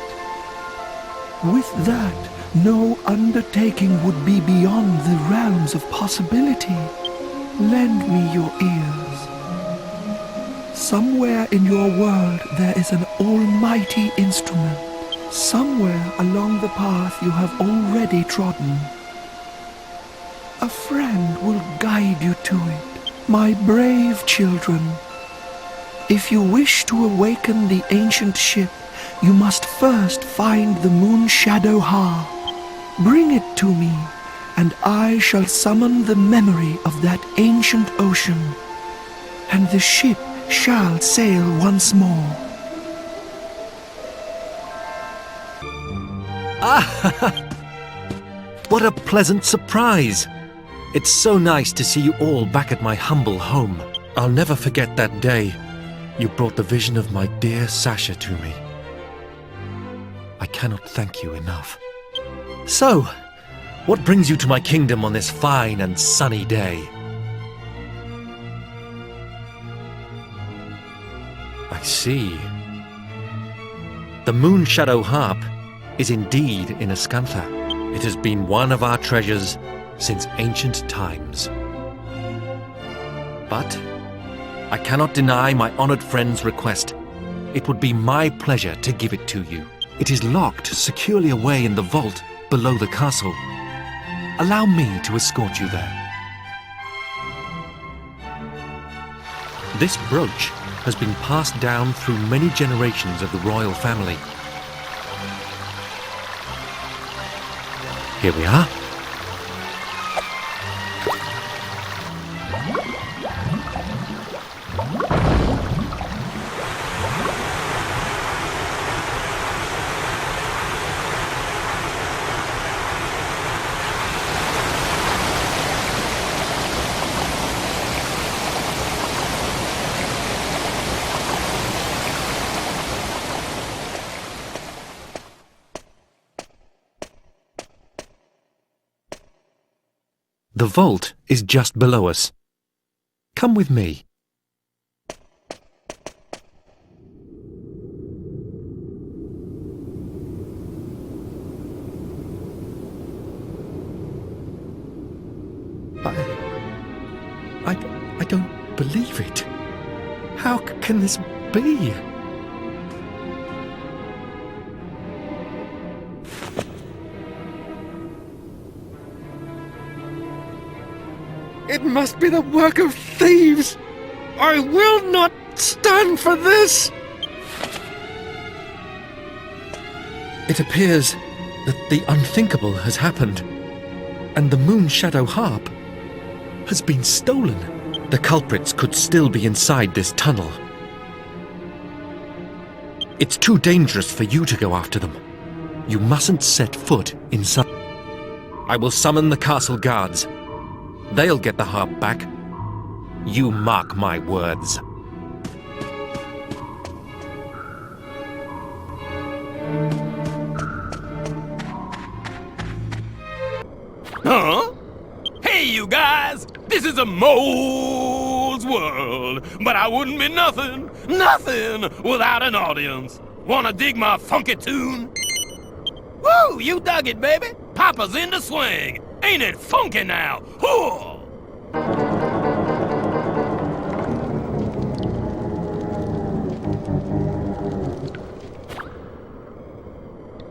With that, no undertaking would be beyond the realms of possibility. Lend me your ears. Somewhere in your world there is an almighty instrument. Somewhere along the path you have already trodden. A friend will guide you to it, my brave children. If you wish to awaken the ancient ship, you must first find the moon shadow harp. Bring it to me, and I shall summon the memory of that ancient ocean, and the ship shall sail once more. What a pleasant surprise! It's so nice to see you all back at my humble home. I'll never forget that day. You brought the vision of my dear Sasha to me. I cannot thank you enough. So, what brings you to my kingdom on this fine and sunny day? I see. The moon shadow harp is indeed in Ascantha. It has been one of our treasures since ancient times. But I cannot deny my honored friend's request. It would be my pleasure to give it to you. It is locked securely away in the vault below the castle. Allow me to escort you there. This brooch has been passed down through many generations of the royal family. Here we are. The vault is just below us. Come with me. I don't believe it. How can this be? It must be the work of thieves! I will not stand for this! It appears that the unthinkable has happened, and the Moon Shadow Harp has been stolen. The culprits could still be inside this tunnel. It's too dangerous for you to go after them. You mustn't set foot inside. I will summon the castle guards. They'll get the harp back. You mark my words. Huh? Hey, you guys! This is a mole's world, but I wouldn't be nothing without an audience. Wanna dig my funky tune? Woo! You dug it, baby! Papa's in the swing! Ain't it funky now? Whoa!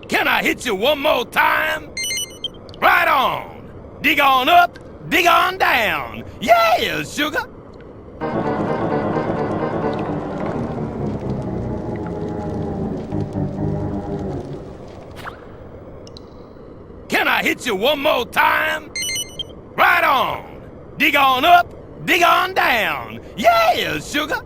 Can I hit you one more time? Right on! Dig on up, dig on down! Yeah, sugar! Can I hit you one more time? Right on! Dig on up, dig on down! Yeah, sugar!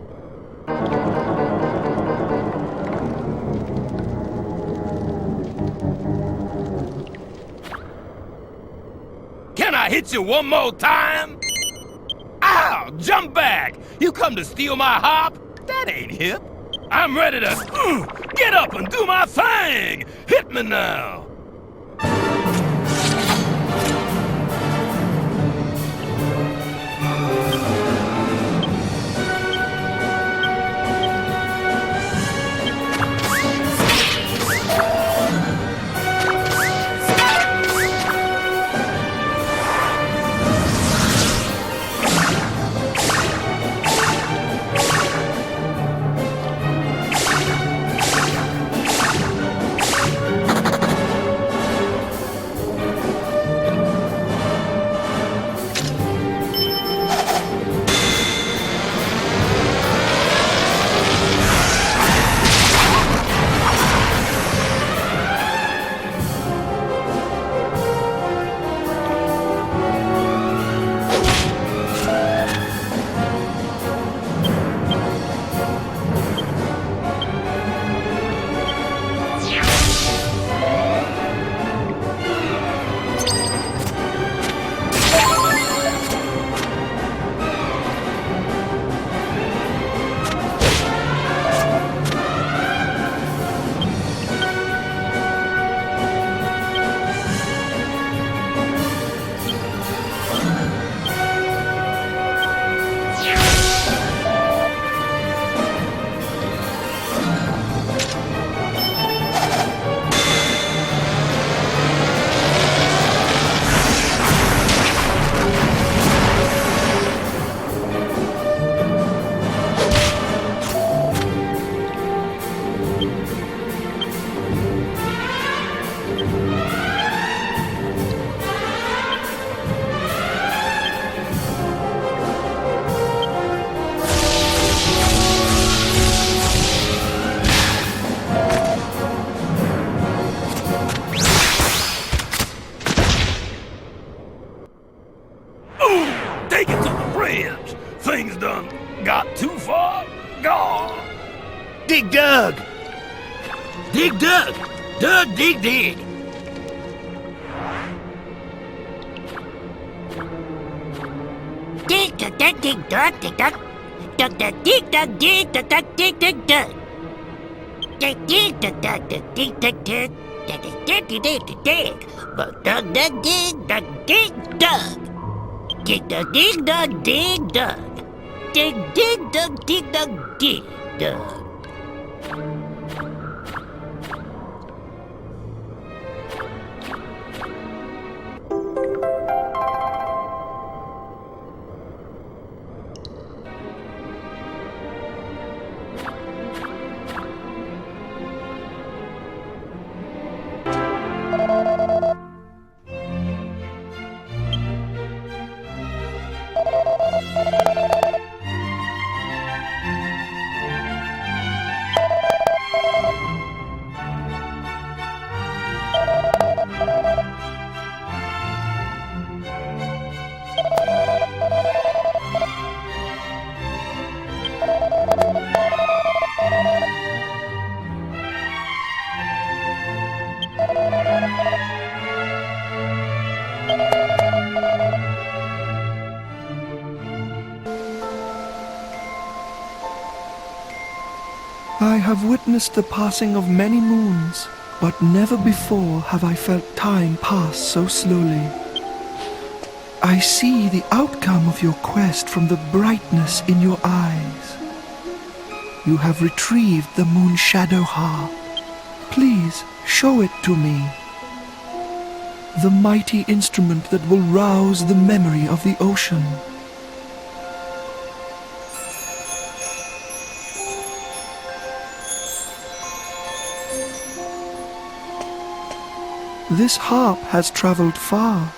Can I hit you one more time? Ow! Jump back! You come to steal my harp? That ain't hip. I'm ready to get up and do my thing! Hit me now! Things done got too far gone. Dig Doug! Dig Doug! Doug, dig, dig! Dig, dig, dig, dig, Doug, dig, Doug. Doug, Doug, dig, Doug, dig, Doug, Doug, dig, dig, Doug. Dig, dig, Doug, Doug, dig, dig, dig, dig. Dig, dig, dig, dig, dig, dig. But Doug, Doug, dig, Doug, dig, Doug. Dig dug, dig dug, dig dug. Dig dig dug, dig dug, dig dug. I have witnessed the passing of many moons, but never before have I felt time pass so slowly. I see the outcome of your quest from the brightness in your eyes. You have retrieved the moon shadow harp. Please show it to me. The mighty instrument that will rouse the memory of the ocean. This harp has traveled far,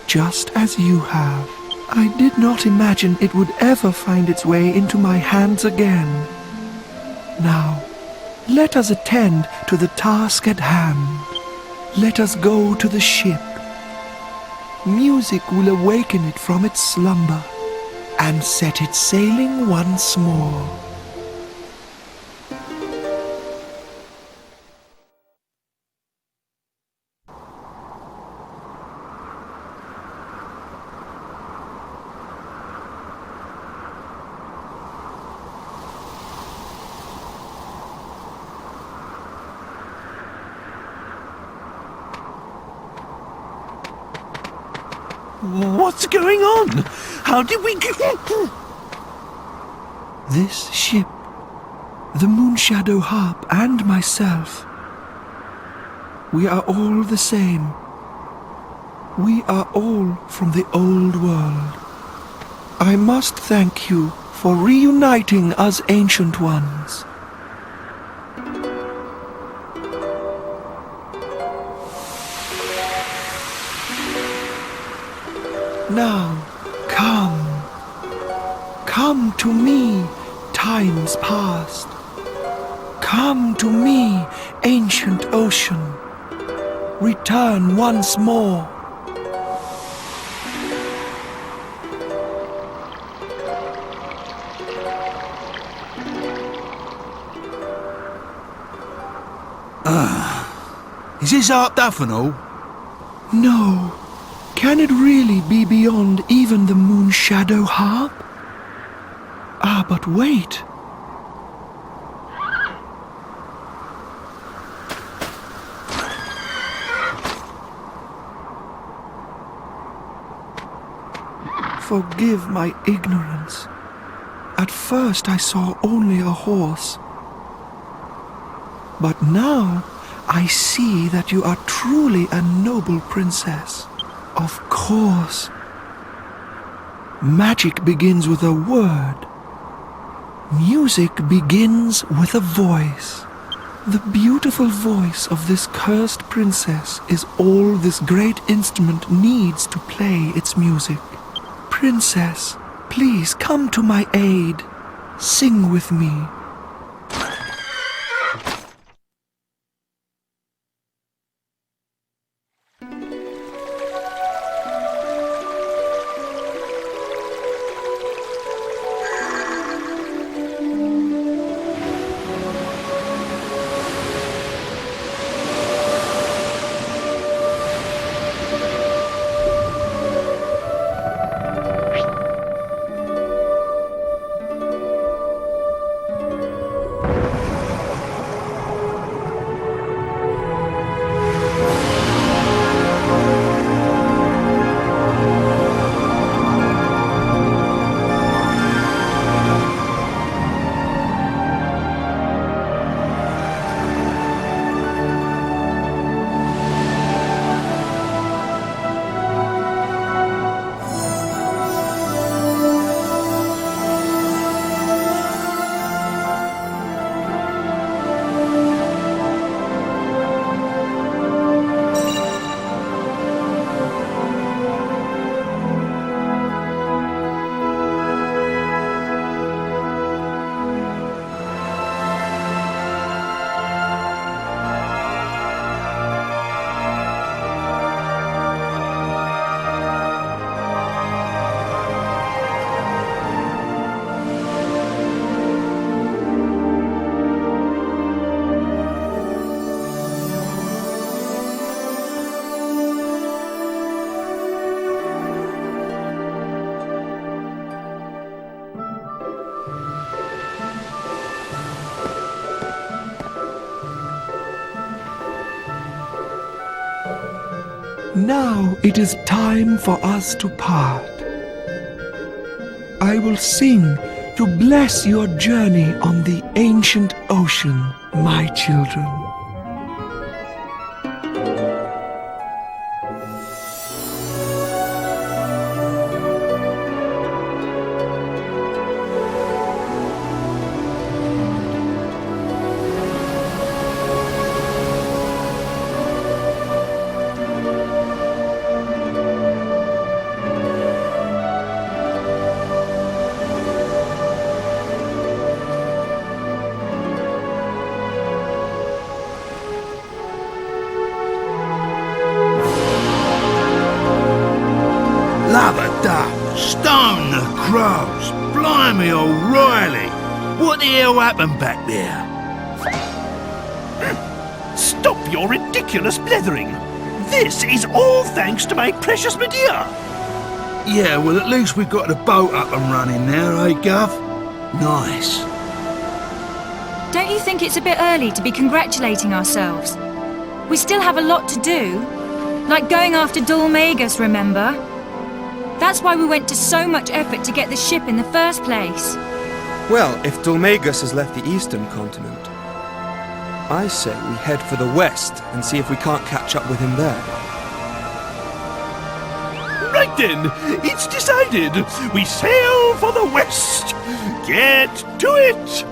just as you have. I did not imagine it would ever find its way into my hands again. Now, let us attend to the task at hand. Let us go to the ship. Music will awaken it from its slumber and set it sailing once more. What's going on? How did we get... This ship, the moon shadow harp and myself, we are all the same. We are all from the old world. I must thank you for reuniting us ancient ones. Now, come to me, times past. Come to me, ancient ocean. Return once more. Is this harp Duffenall? No. Can it really be beyond even the moon shadow harp? Ah, but wait. Forgive my ignorance. At first I saw only a horse. But now I see that you are truly a noble princess. Of course. Magic begins with a word. Music begins with a voice. The beautiful voice of this cursed princess is all this great instrument needs to play its music. Princess, please come to my aid. Sing with me. Now it is time for us to part. I will sing to bless your journey on the ancient ocean, my children. Stone the crows! Blimey O'Reilly! What the hell happened back there? Stop your ridiculous blethering! This is all thanks to my precious Medea! Yeah, well at least we've got the boat up and running now, eh, Gov? Nice. Don't you think it's a bit early to be congratulating ourselves? We still have a lot to do. Like going after Dhoulmagus, remember? That's why we went to so much effort to get the ship in the first place. Well, if Dhoulmagus has left the eastern continent, I say we head for the west and see if we can't catch up with him there. Right then, it's decided. We sail for the west. Get to it!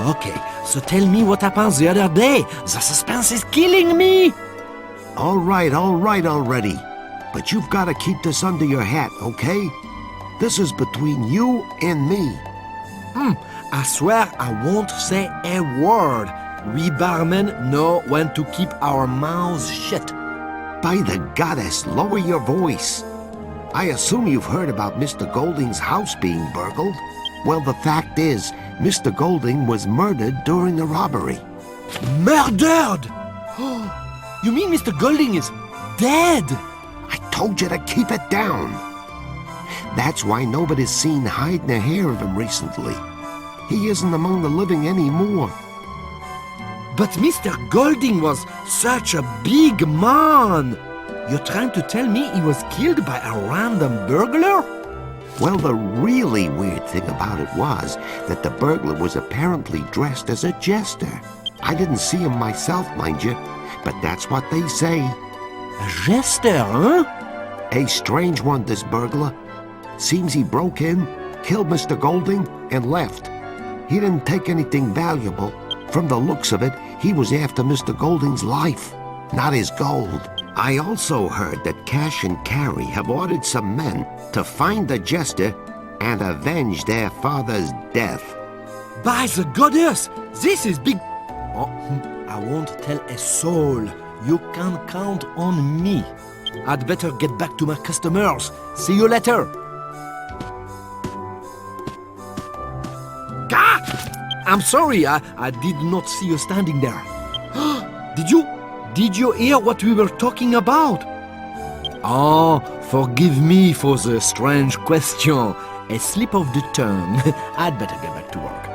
Okay, so tell me what happened the other day. The suspense is killing me. All right already. But you've got to keep this under your hat, okay? This is between you and me. I swear I won't say a word. We barmen know when to keep our mouths shut. By the goddess, lower your voice. I assume you've heard about Mr. Golding's house being burgled. Well, the fact is, Mr. Golding was murdered during a robbery. Murdered? You mean Mr. Golding is dead? I told you to keep it down. That's why nobody's seen hide nor hair of him recently. He isn't among the living anymore. But Mr. Golding was such a big man. You're trying to tell me he was killed by a random burglar? Well, the really weird thing about it was that the burglar was apparently dressed as a jester. I didn't see him myself, mind you, but that's what they say. A jester, huh? A strange one, this burglar. Seems he broke in, killed Mr. Golding and left. He didn't take anything valuable. From the looks of it, he was after Mr. Golding's life, not his gold. I also heard that Cash and Carrie have ordered some men to find the jester and avenge their father's death. By the goddess! This is big... Oh, I won't tell a soul. You can count on me. I'd better get back to my customers. See you later. Ah! I'm sorry, I did not see you standing there. Did you hear what we were talking about? Oh, forgive me for the strange question. A slip of the tongue. I'd better get back to work.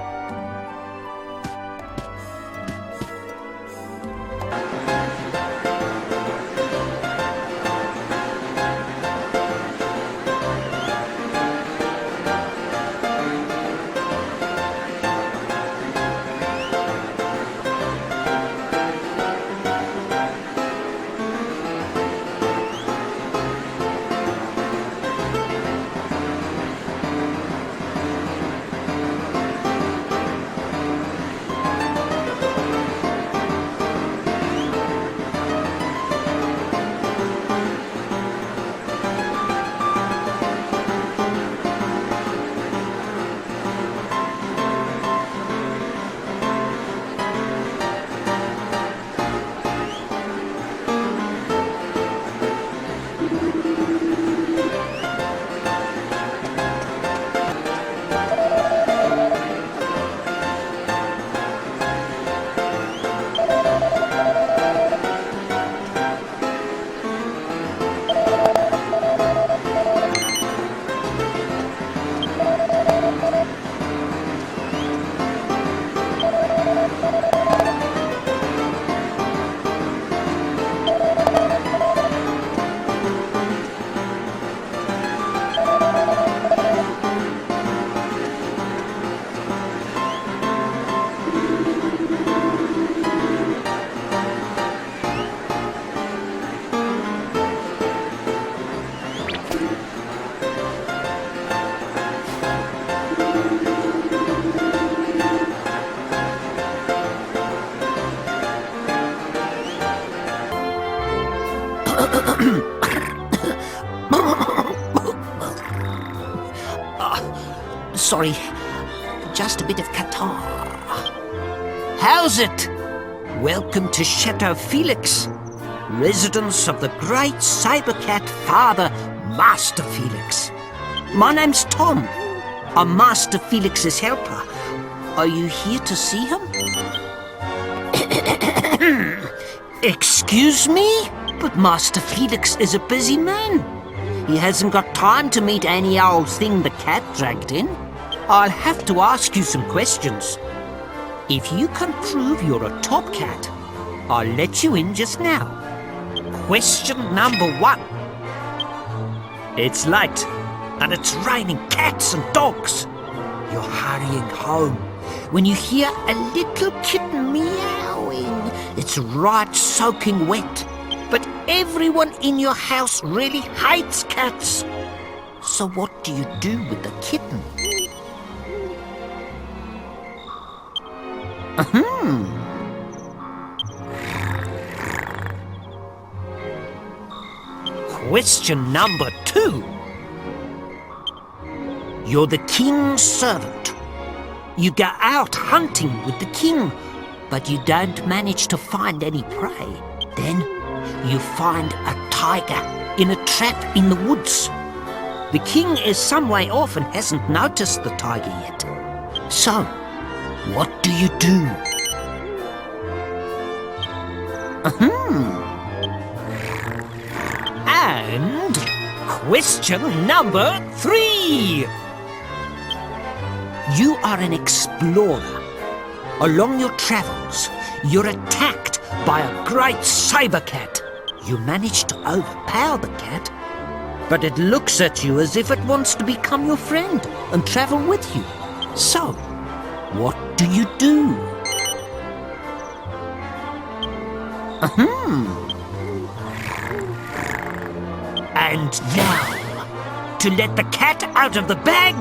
Sorry, just a bit of catarrh. How's it? Welcome to Chateau Felix, residence of the great cybercat father, Master Felix. My name's Tom. I'm Master Felix's helper. Are you here to see him? Excuse me? But Master Felix is a busy man. He hasn't got time to meet any old thing the cat dragged in. I'll have to ask you some questions. If you can prove you're a top cat, I'll let you in just now. Question number 1. It's late, and it's raining cats and dogs. You're hurrying home when you hear a little kitten meowing. It's right soaking wet, but everyone in your house really hates cats. So what do you do with the kitten? Question number 2. You're the king's servant. You go out hunting with the king, but you don't manage to find any prey. Then you find a tiger in a trap in the woods. The king is some way off and hasn't noticed the tiger yet. So, what do you do? And question number 3. You are an explorer. Along your travels, you're attacked by a great saber cat. You manage to overpower the cat, but it looks at you as if it wants to become your friend and travel with you. So, what do you do? And now, to let the cat out of the bag,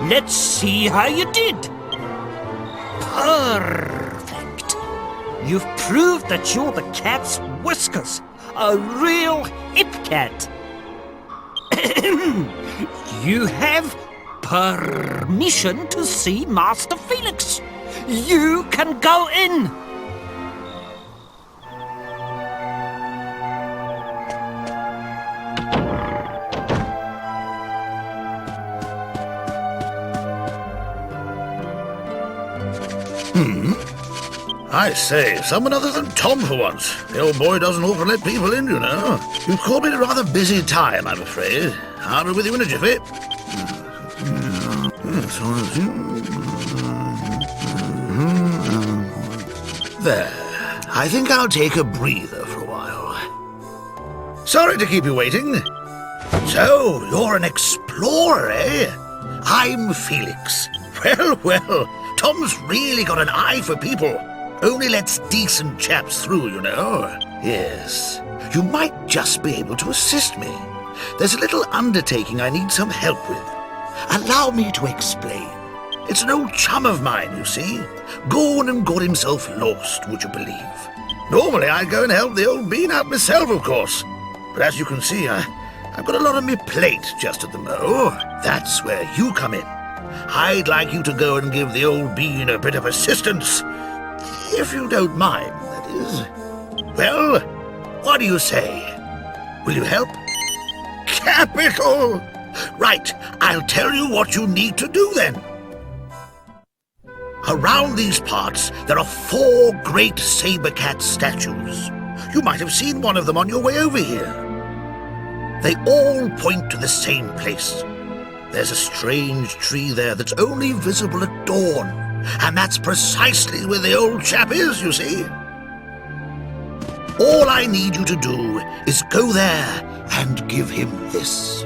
Let's see how you did. Perfect. You've proved that you're the cat's whiskers. A real hip cat. You have permission to see Master Felix. You can go in. I say, someone other than Tom for once. The old boy doesn't often let people in, you know. You've caught me at a rather busy time, I'm afraid. I'll be with you in a jiffy. There. I think I'll take a breather for a while. Sorry to keep you waiting. So, you're an explorer, eh? I'm Felix. Well, Tom's really got an eye for people. Only lets decent chaps through, you know. Yes. You might just be able to assist me. There's a little undertaking I need some help with. Allow me to explain. It's an old chum of mine, you see. Gone and got himself lost, would you believe? Normally I'd go and help the old bean out myself, of course. But as you can see, I've got a lot on my plate just at the mo. That's where you come in. I'd like you to go and give the old bean a bit of assistance. If you don't mind, that is. Well, what do you say? Will you help? Capital! Right, I'll tell you what you need to do then. Around these parts, there are 4 great saber cat statues. You might have seen one of them on your way over here. They all point to the same place. There's a strange tree there that's only visible at dawn, and that's precisely where the old chap is, you see. All I need you to do is go there and give him this.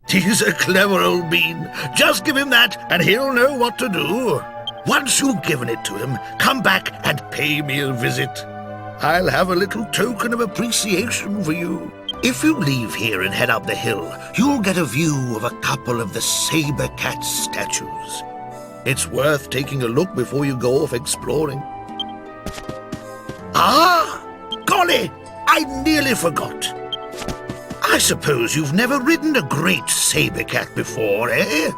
He's a clever old bean. Just give him that and he'll know what to do. Once you've given it to him, come back and pay me a visit. I'll have a little token of appreciation for you. If you leave here and head up the hill, you'll get a view of a couple of the saber cat statues. It's worth taking a look before you go off exploring. Ah! Golly! I nearly forgot. I suppose you've never ridden a great saber cat before, eh?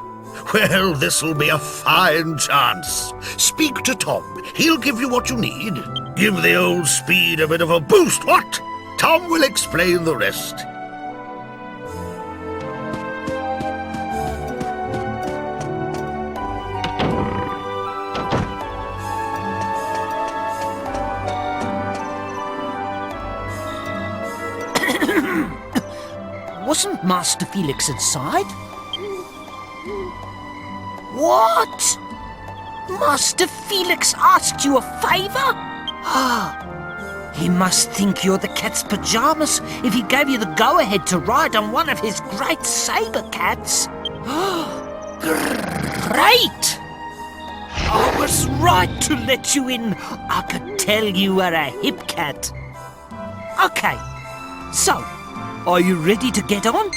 Well, this'll be a fine chance. Speak to Tom. He'll give you what you need. Give the old speed a bit of a boost, what? Tom will explain the rest. Wasn't Master Felix inside? What? Master Felix asked you a favor? Ah, he must think you're the cat's pajamas if he gave you the go-ahead to ride on one of his great saber cats. Great! I was right to let you in. I could tell you were a hip cat. Okay, so, are you ready to get on?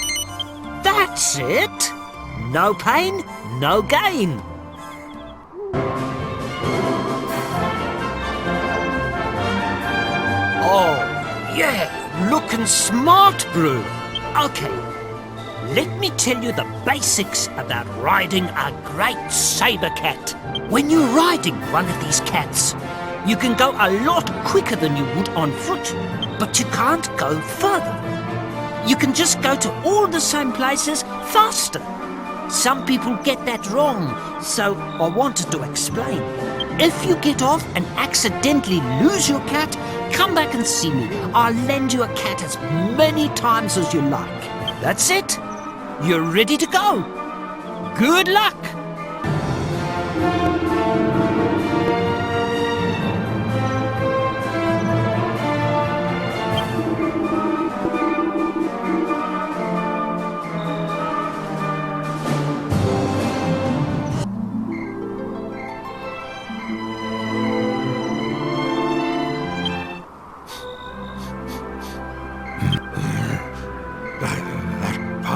That's it. No pain, no gain. Oh, yeah, looking smart, Brew. Okay, let me tell you the basics about riding a great saber cat. When you're riding one of these cats, you can go a lot quicker than you would on foot, but you can't go further. You can just go to all the same places faster. Some people get that wrong, so I wanted to explain. If you get off and accidentally lose your cat, come back and see me. I'll lend you a cat as many times as you like. That's it. You're ready to go. Good luck.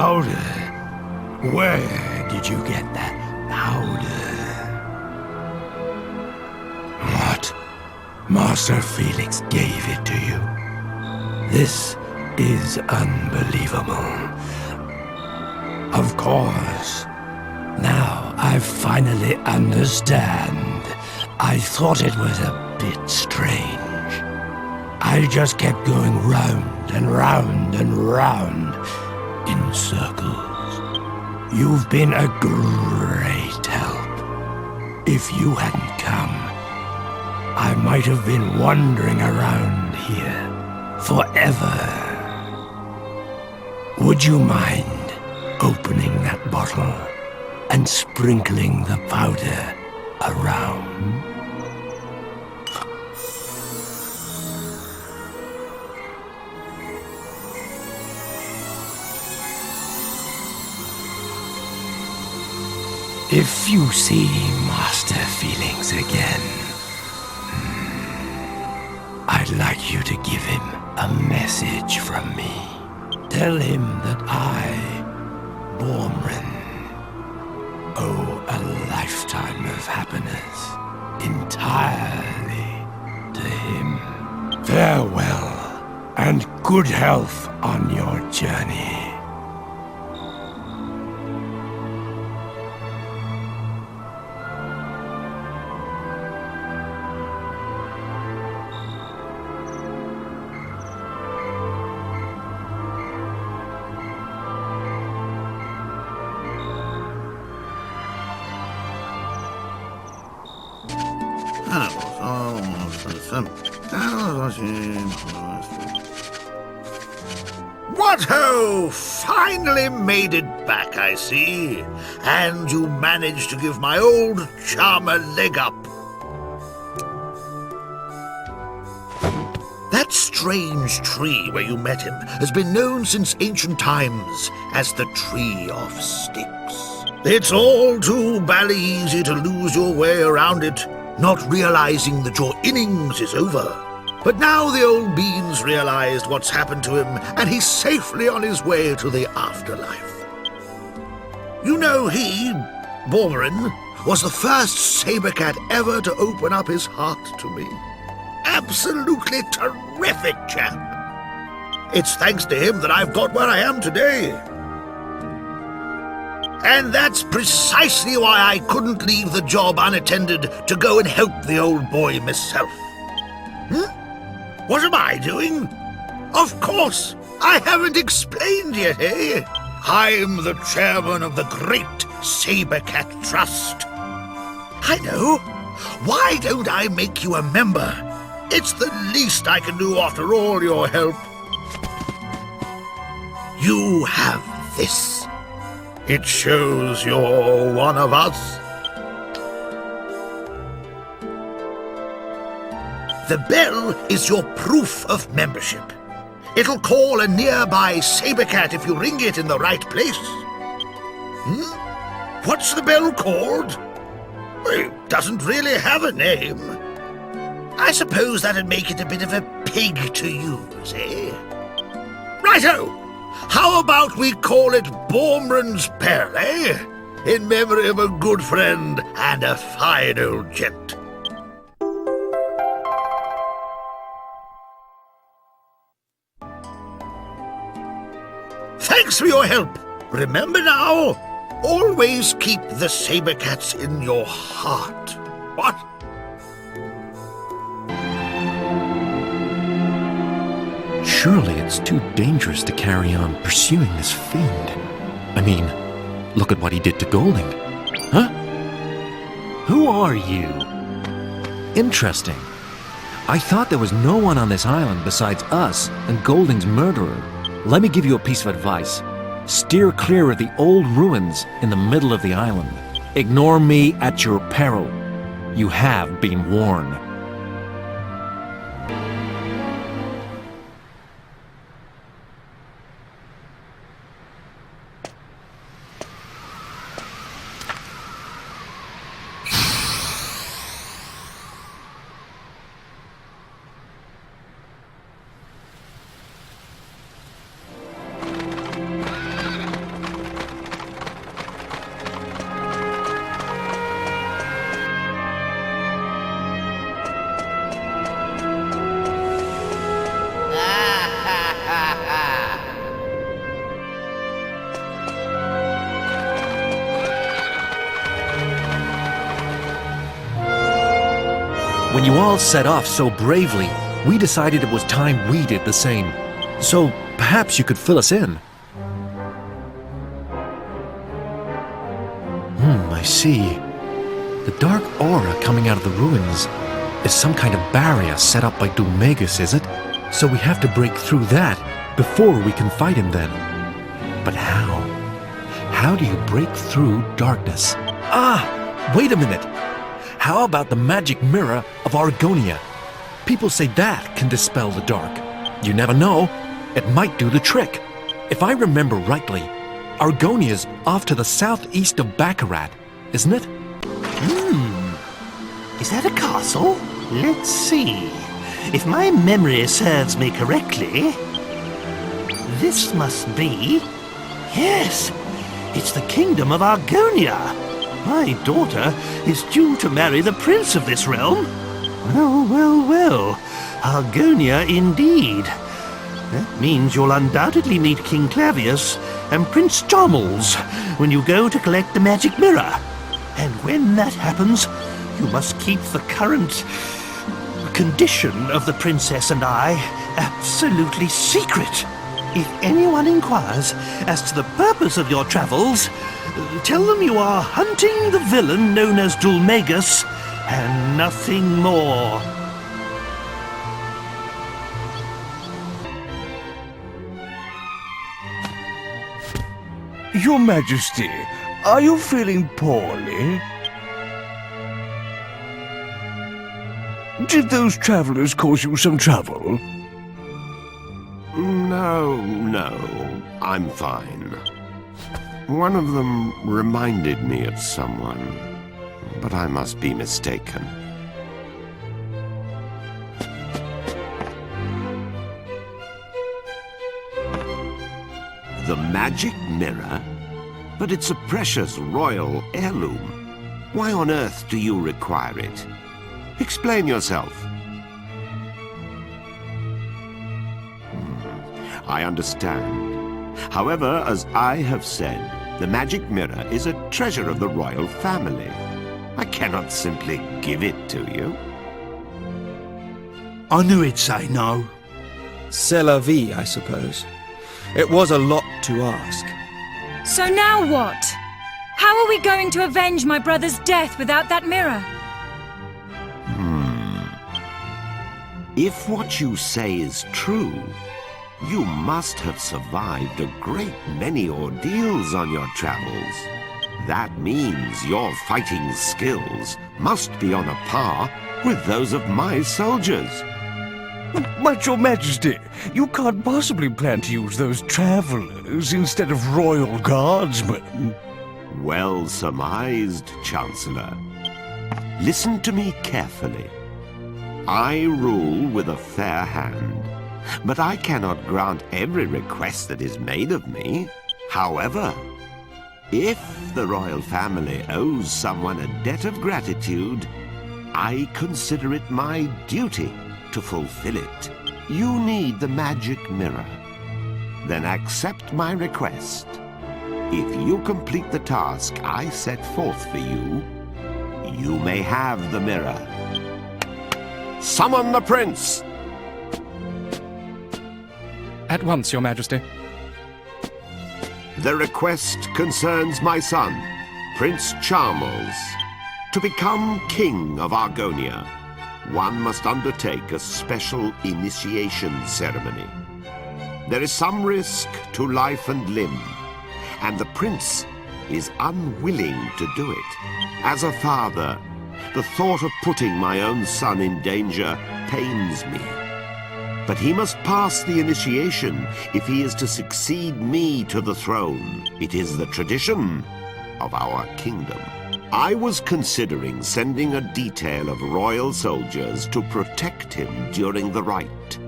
Powder? Where did you get that powder? What? Master Felix gave it to you? This is unbelievable. Of course. Now I finally understand. I thought it was a bit strange. I just kept going round and round and round in circles. You've been a great help. If you hadn't come, I might have been wandering around here forever. Would you mind opening that bottle and sprinkling the powder around? If you see Master Felix again, I'd like you to give him a message from me. Tell him that I, Bormrin, owe a lifetime of happiness entirely to him. Farewell, and good health on your journey. What ho! Finally made it back, I see. And you managed to give my old charmer leg up. That strange tree where you met him has been known since ancient times as the Tree of Sticks. It's all too bally easy to lose your way around it, not realizing that your innings is over. But now the old bean's realized what's happened to him, and he's safely on his way to the afterlife. You know, he, Bormrin, was the first saber cat ever to open up his heart to me. Absolutely terrific chap. It's thanks to him that I've got where I am today. And that's precisely why I couldn't leave the job unattended to go and help the old boy myself. What am I doing? Of course, I haven't explained yet, eh? I'm the chairman of the Great Saber Cat Trust. I know. Why don't I make you a member? It's the least I can do after all your help. You have this. It shows you're one of us. The bell is your proof of membership. It'll call a nearby saber cat if you ring it in the right place. What's the bell called? Well, it doesn't really have a name. I suppose that'd make it a bit of a pig to use, eh? Righto! How about we call it Bormrin's Bell, eh? In memory of a good friend and a fine old gent. Thanks for your help. Remember now, always keep the saber cats in your heart. What? Surely it's too dangerous to carry on pursuing this fiend. I mean, look at what he did to Golding. Huh? Who are you? Interesting. I thought there was no one on this island besides us and Golding's murderer. Let me give you a piece of advice. Steer clear of the old ruins in the middle of the island. Ignore me at your peril. You have been warned. When you all set off so bravely, we decided it was time we did the same. So perhaps you could fill us in. I see. The dark aura coming out of the ruins is some kind of barrier set up by Dhoulmagus, is it? So we have to break through that before we can fight him then. But how? How do you break through darkness? Ah! Wait a minute! How about the magic mirror of Argonia? People say that can dispel the dark. You never know. It might do the trick. If I remember rightly, Argonia's off to the southeast of Baccarat, isn't it? Is that a castle? Let's see. If my memory serves me correctly, this must be... Yes, it's the kingdom of Argonia. My daughter is due to marry the prince of this realm. Well, well, well. Argonia indeed. That means you'll undoubtedly meet King Clavius and Prince Charmles when you go to collect the magic mirror. And when that happens, you must keep the current condition of the princess and I absolutely secret. If anyone inquires as to the purpose of your travels, tell them you are hunting the villain known as Dhoulmagus and nothing more. Your Majesty, are you feeling poorly? Did those travelers cause you some trouble? No, I'm fine. One of them reminded me of someone, but I must be mistaken. The magic mirror? But it's a precious royal heirloom. Why on earth do you require it? Explain yourself. I understand. However, as I have said, the magic mirror is a treasure of the royal family. I cannot simply give it to you. I knew he'd say no. C'est la vie, I suppose. It was a lot to ask. So now what? How are we going to avenge my brother's death without that mirror? If what you say is true, you must have survived a great many ordeals on your travels. That means your fighting skills must be on a par with those of my soldiers. But Your Majesty, you can't possibly plan to use those travelers instead of royal guardsmen. Well surmised, Chancellor. Listen to me carefully. I rule with a fair hand, but I cannot grant every request that is made of me. However, if the royal family owes someone a debt of gratitude, I consider it my duty to fulfill it. You need the magic mirror. Then accept my request. If you complete the task I set forth for you, you may have the mirror. Summon the prince! At once, Your Majesty. The request concerns my son, Prince Charmles. To become king of Argonia, one must undertake a special initiation ceremony. There is some risk to life and limb, and the prince is unwilling to do it. As a father, the thought of putting my own son in danger pains me. But he must pass the initiation if he is to succeed me to the throne. It is the tradition of our kingdom. I was considering sending a detail of royal soldiers to protect him during the rite.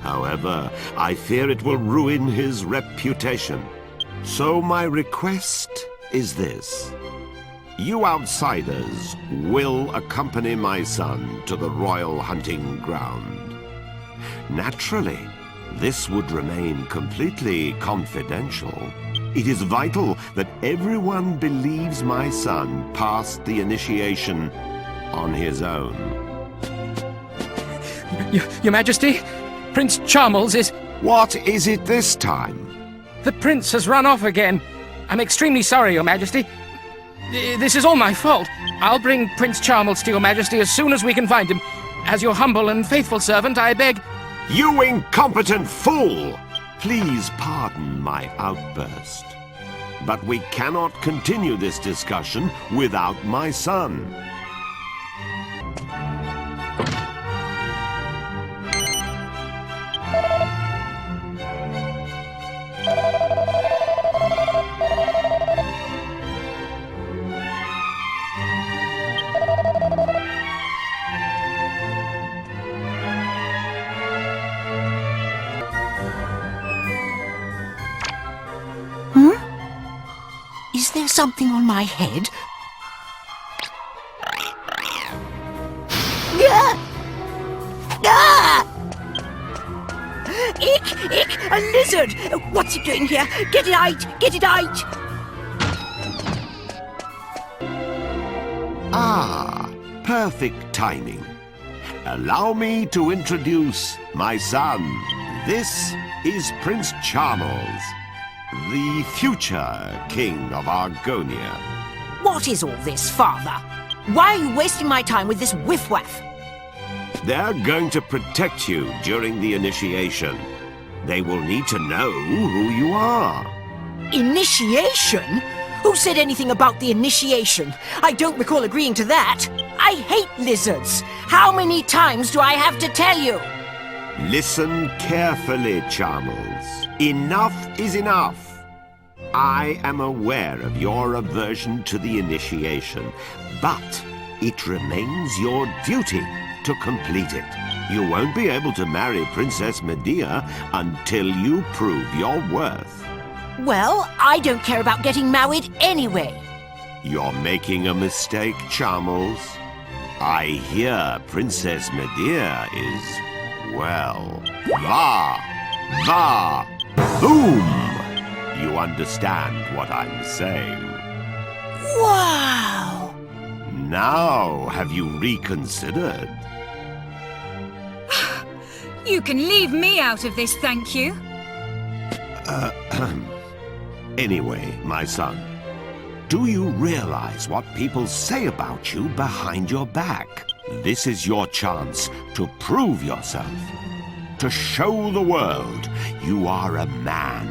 However, I fear it will ruin his reputation. So my request is this. You outsiders will accompany my son to the royal hunting ground. Naturally, this would remain completely confidential. It is vital that everyone believes my son passed the initiation on his own. Your Majesty, Prince Charmles is... What is it this time? The prince has run off again. I'm extremely sorry, Your Majesty. This is all my fault. I'll bring Prince Charmles to Your Majesty as soon as we can find him. As your humble and faithful servant, I beg... You incompetent fool! Please pardon my outburst. But we cannot continue this discussion without my son. Is there something on my head? Ick! A lizard! What's it doing here? Get it out! Get it out! Ah, perfect timing. Allow me to introduce my son. This is Prince Charmles, the future King of Argonia. What is all this, Father? Why are you wasting my time with this whiff-waff? They're going to protect you during the initiation. They will need to know who you are. Initiation? Who said anything about the initiation? I don't recall agreeing to that. I hate lizards. How many times do I have to tell you? Listen carefully, Charmles. Enough is enough. I am aware of your aversion to the initiation, but it remains your duty to complete it. You won't be able to marry Princess Medea until you prove your worth. Well, I don't care about getting married anyway. You're making a mistake, Charmles. I hear Princess Medea is, well, boom! You understand what I'm saying. Wow! Now, have you reconsidered? You can leave me out of this, thank you. Anyway, my son, do you realize what people say about you behind your back? This is your chance to prove yourself, to show the world you are a man.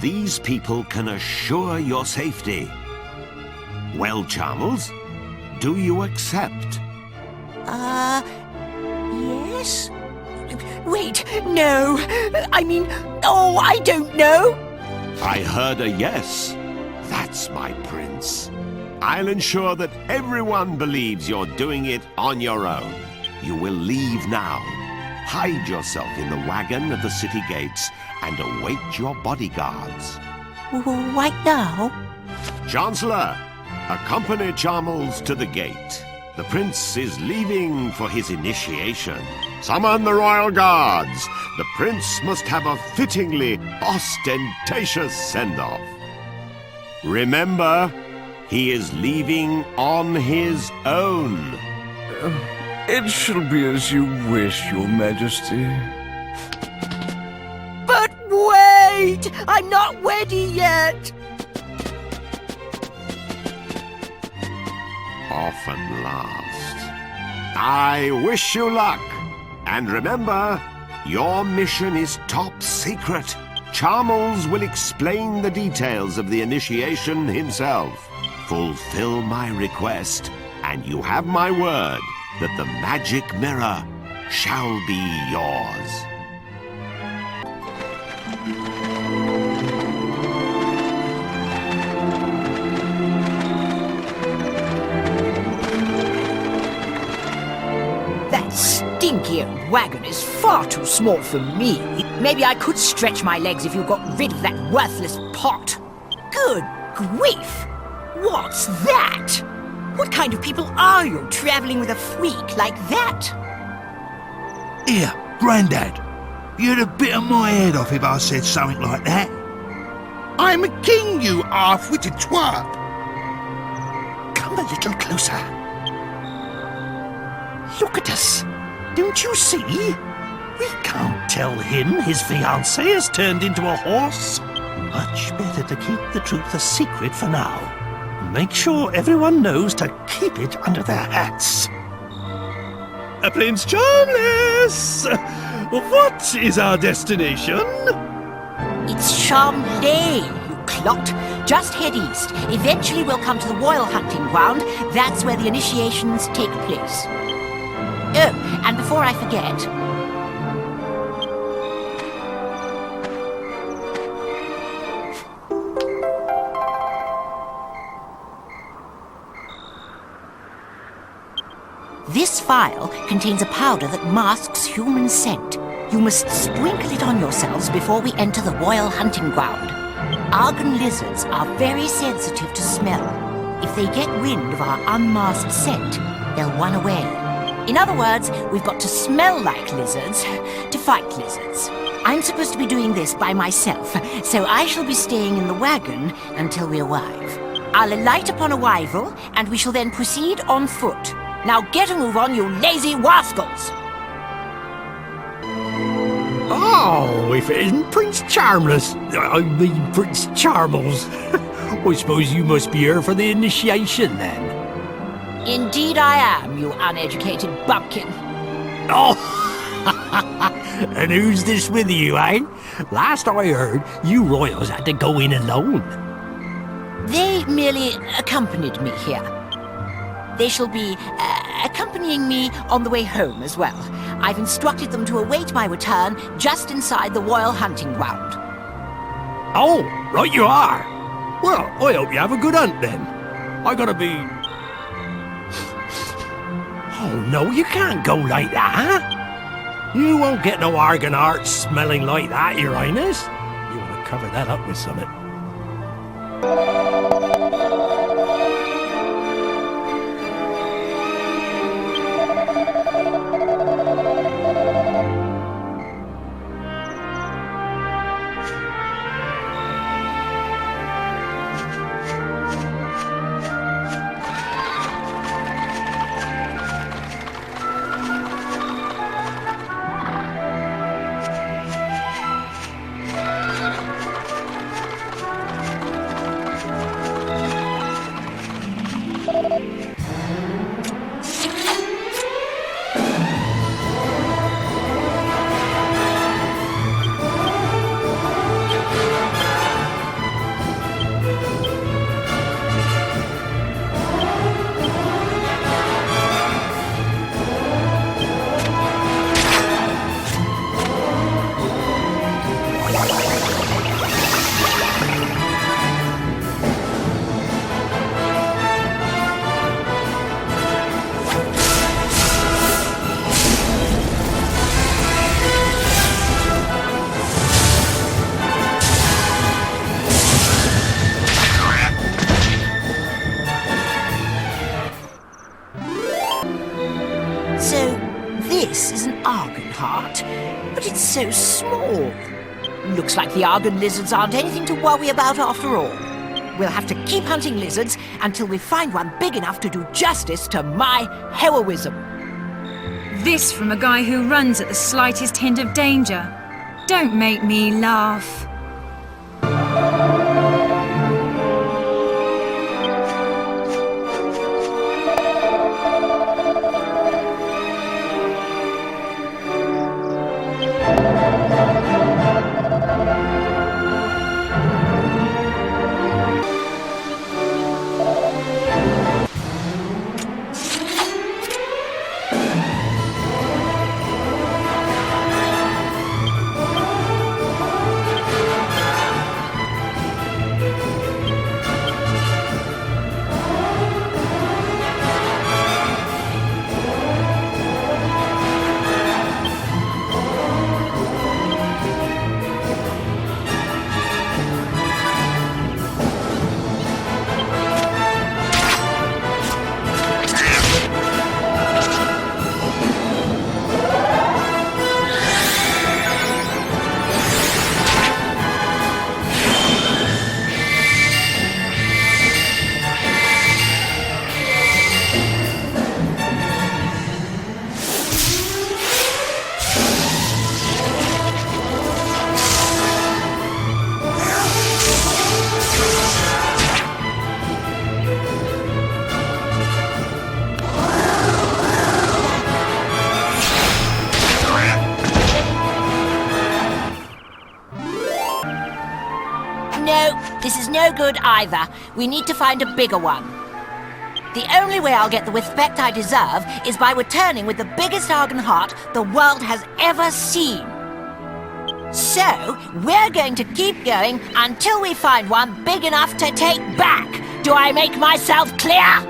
These people can assure your safety. Well, Charmles, do you accept? Yes? Wait, no. I mean, oh, I don't know. I heard a yes. That's my prince. I'll ensure that everyone believes you're doing it on your own. You will leave now. Hide yourself in the wagon at the city gates and await your bodyguards. Right now? Chancellor, accompany Charmles to the gate. The prince is leaving for his initiation. Summon the royal guards. The prince must have a fittingly ostentatious send-off. Remember, he is leaving on his own. It shall be as you wish, Your Majesty. But wait! I'm not ready yet! Off and last. I wish you luck. And remember, your mission is top secret. Charmles will explain the details of the initiation himself. Fulfill my request, and you have my word that the magic mirror shall be yours. That stinky old wagon is far too small for me. Maybe I could stretch my legs if you got rid of that worthless pot. Good grief! What's that? What kind of people are you, traveling with a freak like that? Here, Grandad. You'd have bitten my head off if I said something like that. I'm a king, you half-witted twat. Come a little closer. Look at us. Don't you see? We can't tell him his fiancée has turned into a horse. Much better to keep the truth a secret for now. Make sure everyone knows to keep it under their hats. Prince Charmless! What is our destination? It's Charmley, you clot. Just head east. Eventually we'll come to the royal hunting ground. That's where the initiations take place. Oh, and before I forget... This vial contains a powder that masks human scent. You must sprinkle it on yourselves before we enter the royal hunting ground. Argon lizards are very sensitive to smell. If they get wind of our unmasked scent, they'll run away. In other words, we've got to smell like lizards to fight lizards. I'm supposed to be doing this by myself, so I shall be staying in the wagon until we arrive. I'll alight upon arrival, and we shall then proceed on foot. Now get a move on, you lazy rascals! Oh, if it isn't Prince Charmless, I mean Prince Charmles. I suppose you must be here for the initiation, then. Indeed I am, you uneducated bumpkin. Oh! And who's this with you, eh? Last I heard, you royals had to go in alone. They merely accompanied me here. They shall be accompanying me on the way home as well. I've instructed them to await my return just inside the royal hunting ground. Oh, right you are. Well, I hope you have a good hunt then. I gotta be... Oh no, you can't go like that. You won't get no argon heart smelling like that, Your Highness. You want to cover that up with something. But it's so small. Looks like the Argon lizards aren't anything to worry about after all. We'll have to keep hunting lizards until we find one big enough to do justice to my heroism. This from a guy who runs at the slightest hint of danger. Don't make me laugh. This is no good either. We need to find a bigger one. The only way I'll get the respect I deserve is by returning with the biggest Argon heart the world has ever seen. So, we're going to keep going until we find one big enough to take back. Do I make myself clear?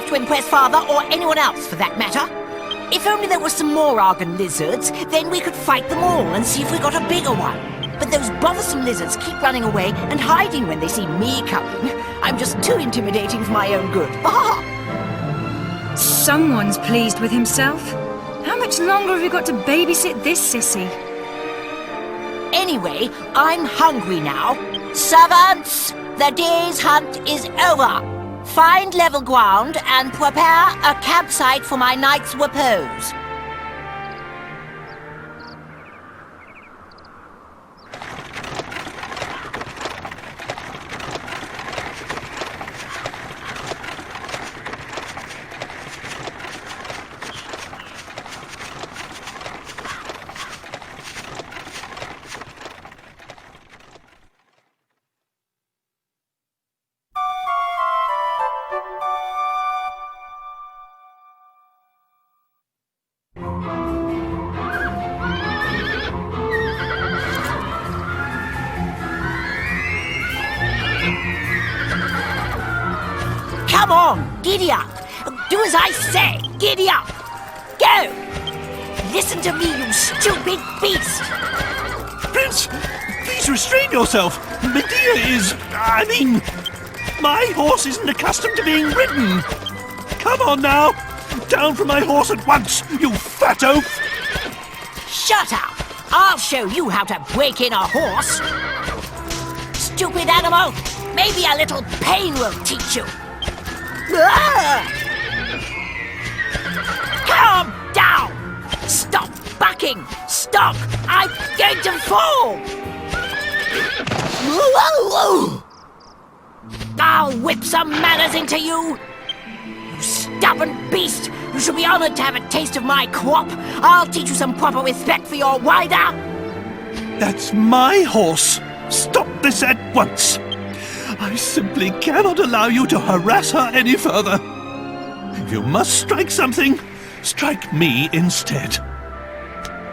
To impress Father or anyone else, for that matter. If only there were some more Argon lizards, then we could fight them all and see if we got a bigger one. But those bothersome lizards keep running away and hiding when they see me coming. I'm just too intimidating for my own good. Someone's pleased with himself. How much longer have you got to babysit this sissy? Anyway, I'm hungry now. Servants, the day's hunt is over. Find level ground and prepare a campsite for my night's repose. Come on, giddy up. Do as I say, giddy up. Go. Listen to me, you stupid beast. Prince, please restrain yourself. Medea is... my horse isn't accustomed to being ridden. Come on now. Down from my horse at once, you fat oaf. Shut up. I'll show you how to break in a horse. Stupid animal. Maybe a little pain will teach you. Calm down! Stop bucking! Stop! I'm going to fall! I'll whip some manners into you! You stubborn beast! You should be honored to have a taste of my crop! I'll teach you some proper respect for your rider! That's my horse! Stop this at once! I simply cannot allow you to harass her any further. If you must strike something, strike me instead.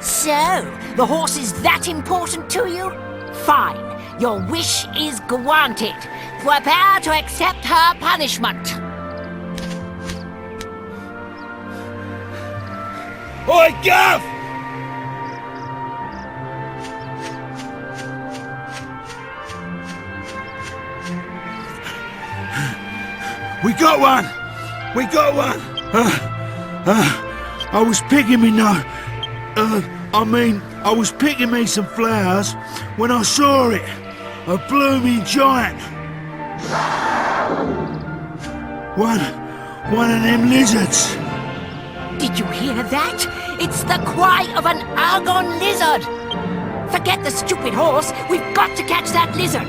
So, the horse is that important to you? Fine. Your wish is granted. Prepare to accept her punishment. Oi, Gav! We got one! We got one! I was picking me I was picking me some flowers when I saw it. A blooming giant. One of them lizards. Did you hear that? It's the cry of an Argon lizard. Forget the stupid horse. We've got to catch that lizard.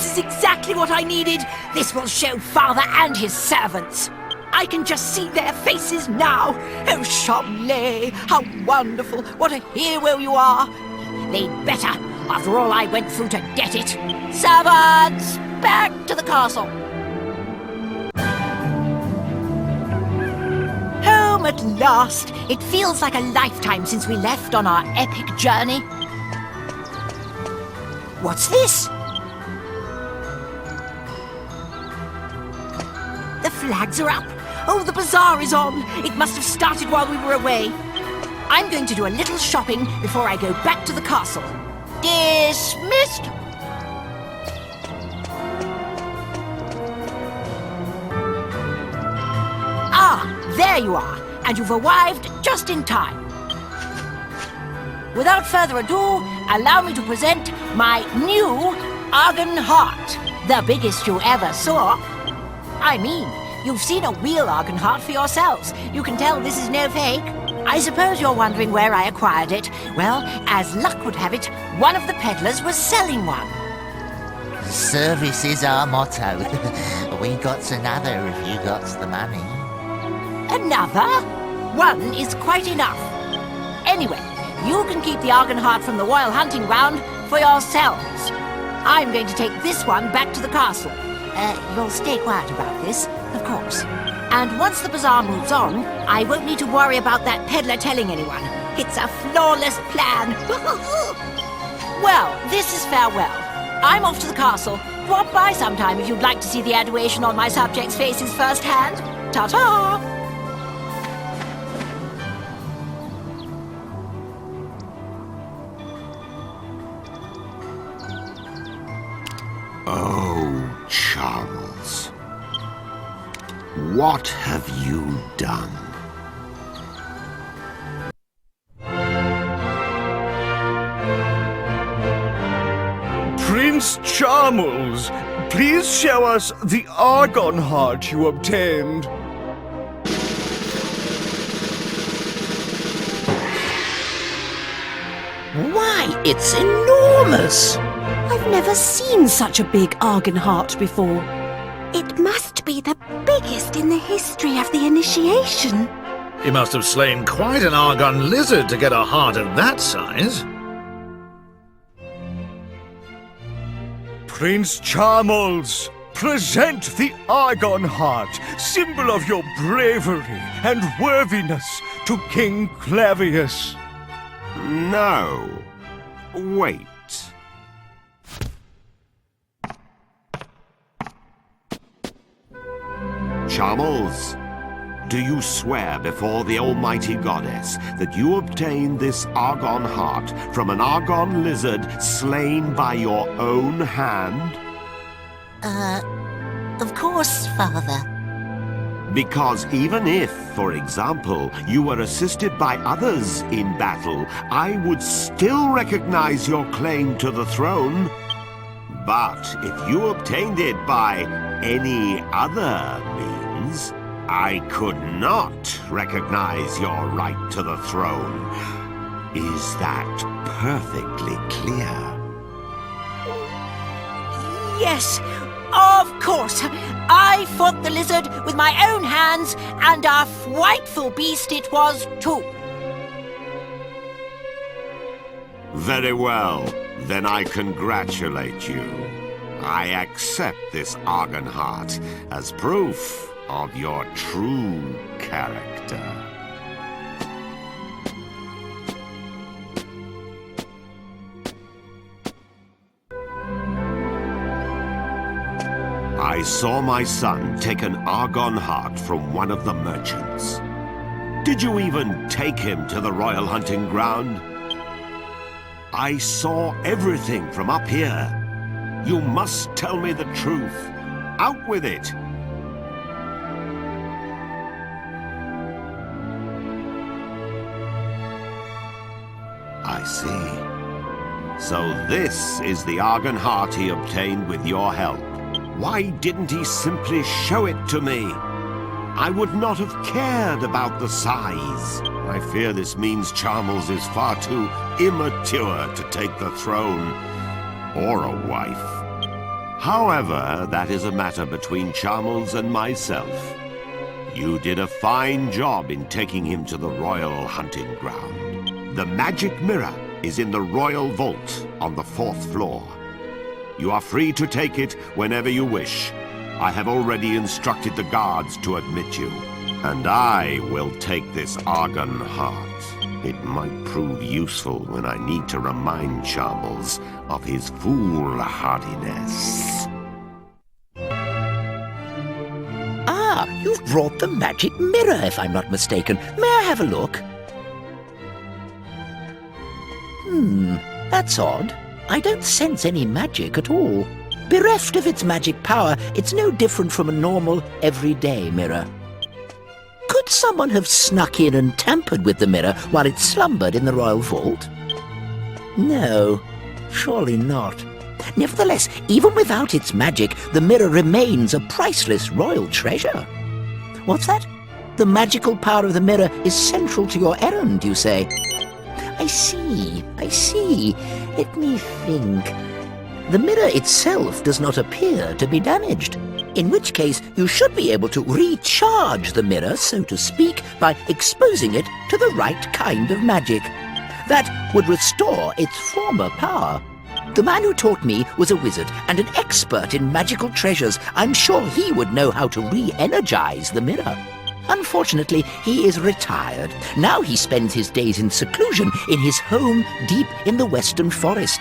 This is exactly what I needed. This will show Father and his servants. I can just see their faces now. Oh, Charlet, how wonderful. What a hero you are. They'd better, after all I went through to get it. Servants, back to the castle. Home at last. It feels like a lifetime since we left on our epic journey. What's this? The flags are up. Oh, the bazaar is on. It must have started while we were away. I'm going to do a little shopping before I go back to the castle. Dismissed. Ah, there you are. And you've arrived just in time. Without further ado, allow me to present my new Argon Heart. The biggest you ever saw. I mean, you've seen a real Argon Heart for yourselves. You can tell this is no fake. I suppose you're wondering where I acquired it. Well, as luck would have it, one of the peddlers was selling one. Service is our motto. We got another if you got the money. Another? One is quite enough. Anyway, you can keep the Argon Heart from the Royal Hunting Ground for yourselves. I'm going to take this one back to the castle. You'll stay quiet about this, of course. And once the bazaar moves on, I won't need to worry about that peddler telling anyone. It's a flawless plan. Well, this is farewell. I'm off to the castle. Drop by sometime if you'd like to see the adoration on my subjects' faces firsthand. Ta-ta! Oh, Charles. What have you done? Prince Charles, please show us the Argon Heart you obtained. Why, it's enormous! I've never seen such a big Argon Heart before. It must be the biggest in the history of the initiation. He must have slain quite an Argon lizard to get a heart of that size. Prince Charles, present the Argon Heart, symbol of your bravery and worthiness, to King Clavius. No. Wait. Charles, do you swear before the almighty goddess that you obtained this Argon Heart from an Argon lizard slain by your own hand? Of course, Father. Because even if, for example, you were assisted by others in battle, I would still recognize your claim to the throne. But if you obtained it by any other means, I could not recognize your right to the throne. Is that perfectly clear? Yes, of course. I fought the lizard with my own hands, and a frightful beast it was, too. Very well. Then I congratulate you. I accept this Argon Heart as proof of your true character. I saw my son take an Argon Heart from one of the merchants. Did you even take him to the Royal Hunting Ground? I saw everything from up here. You must tell me the truth. Out with it! I see. So this is the Argon Heart he obtained with your help. Why didn't he simply show it to me? I would not have cared about the size. I fear this means Charles is far too immature to take the throne. Or a wife. However, that is a matter between Charmels and myself. You did a fine job in taking him to the royal hunting ground. The magic mirror is in the royal vault on the 4th floor. You are free to take it whenever you wish. I have already instructed the guards to admit you. And I will take this Argon heart. It might prove useful when I need to remind Charmels of his foolhardiness. Ah, you've brought the magic mirror, if I'm not mistaken. May I have a look? That's odd. I don't sense any magic at all. Bereft of its magic power, it's no different from a normal, everyday mirror. Could someone have snuck in and tampered with the mirror while it slumbered in the royal vault? No, surely not. Nevertheless, even without its magic, the mirror remains a priceless royal treasure. What's that? The magical power of the mirror is central to your errand, you say? I see. Let me think. The mirror itself does not appear to be damaged, in which case you should be able to recharge the mirror, so to speak, by exposing it to the right kind of magic. That would restore its former power. The man who taught me was a wizard and an expert in magical treasures. I'm sure he would know how to re-energize the mirror. Unfortunately, he is retired. Now he spends his days in seclusion in his home deep in the western forest.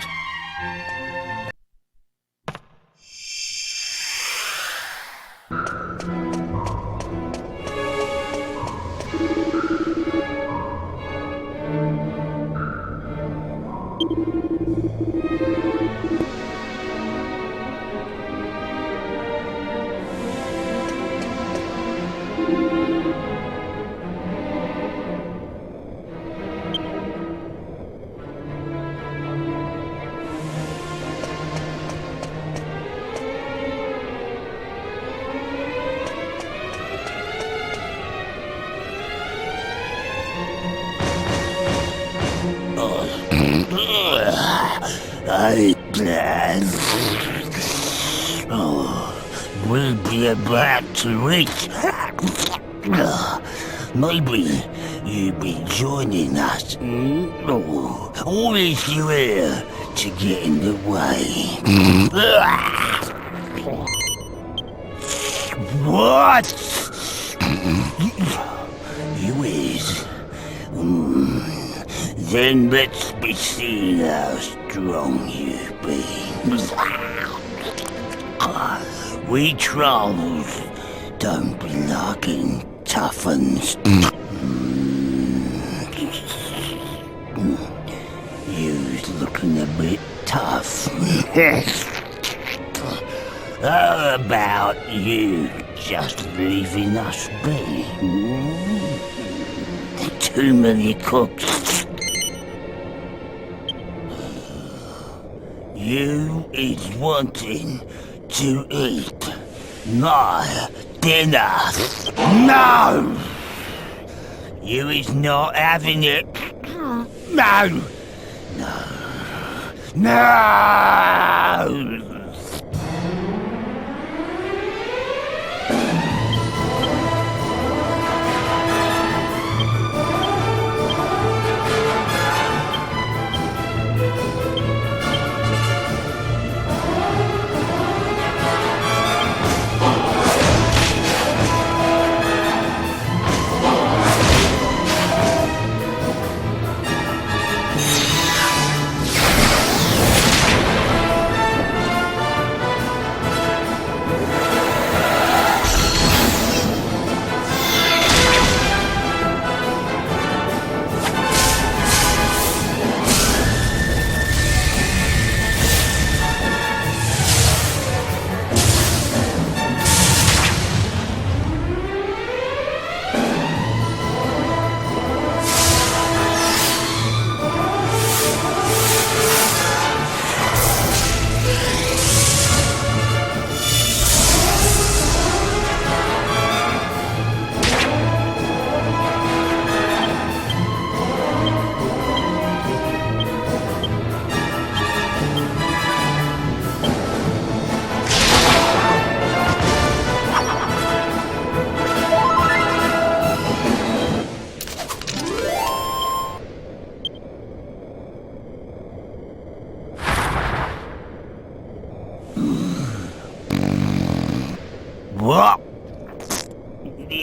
We'll be about to reach. Maybe you'll be joining us. Or is you here to get in the way? What? You is? Then let's be seeing how strong you be. We trolls don't be liking tough uns. You's looking a bit tough. How about you just leaving us be? Too many cooks. You is wanting to eat my dinner. No! You is not having it. No! No!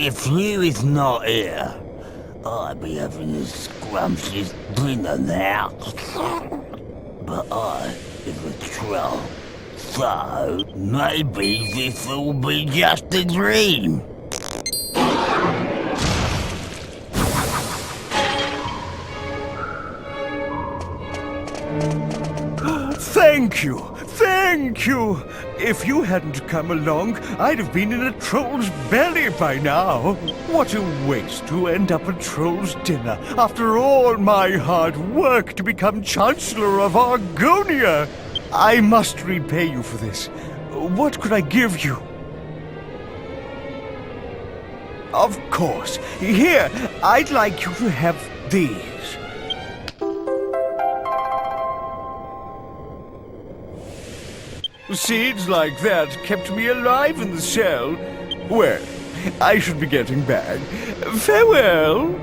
If you is not here, I'd be having a scrumptious dinner now. But I is a troll, so maybe this'll be just a dream. Thank you! Thank you! If you hadn't come along, I'd have been in a troll's belly by now. What a waste to end up at troll's dinner after all my hard work to become Chancellor of Argonia. I must repay you for this. What could I give you? Of course. Here, I'd like you to have these. Seeds like that kept me alive in the cell. Well, I should be getting back. Farewell.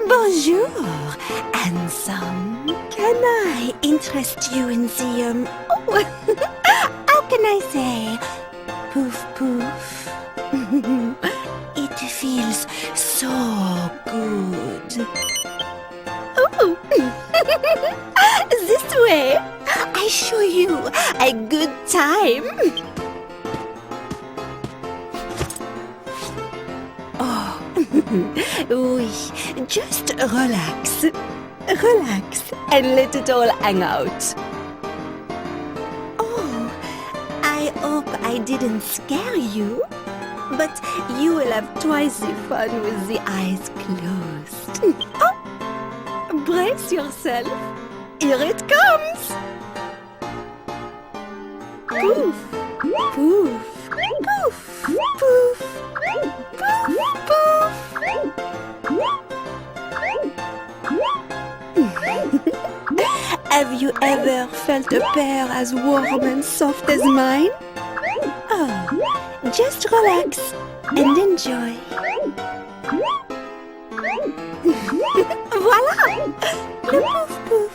Bonjour, handsome. Can I interest you in the, how can I say? Poof, poof. It feels so good. Oh, this way. I show you a good time. Oui, just relax. Relax and let it all hang out. Oh, I hope I didn't scare you, but you will have twice the fun with the eyes closed. Oh, brace yourself. Here it comes. Poof, poof, poof, poof, poof, poof. Have you ever felt a pair as warm and soft as mine? Oh, just relax and enjoy. Voila! Le pouf pouf!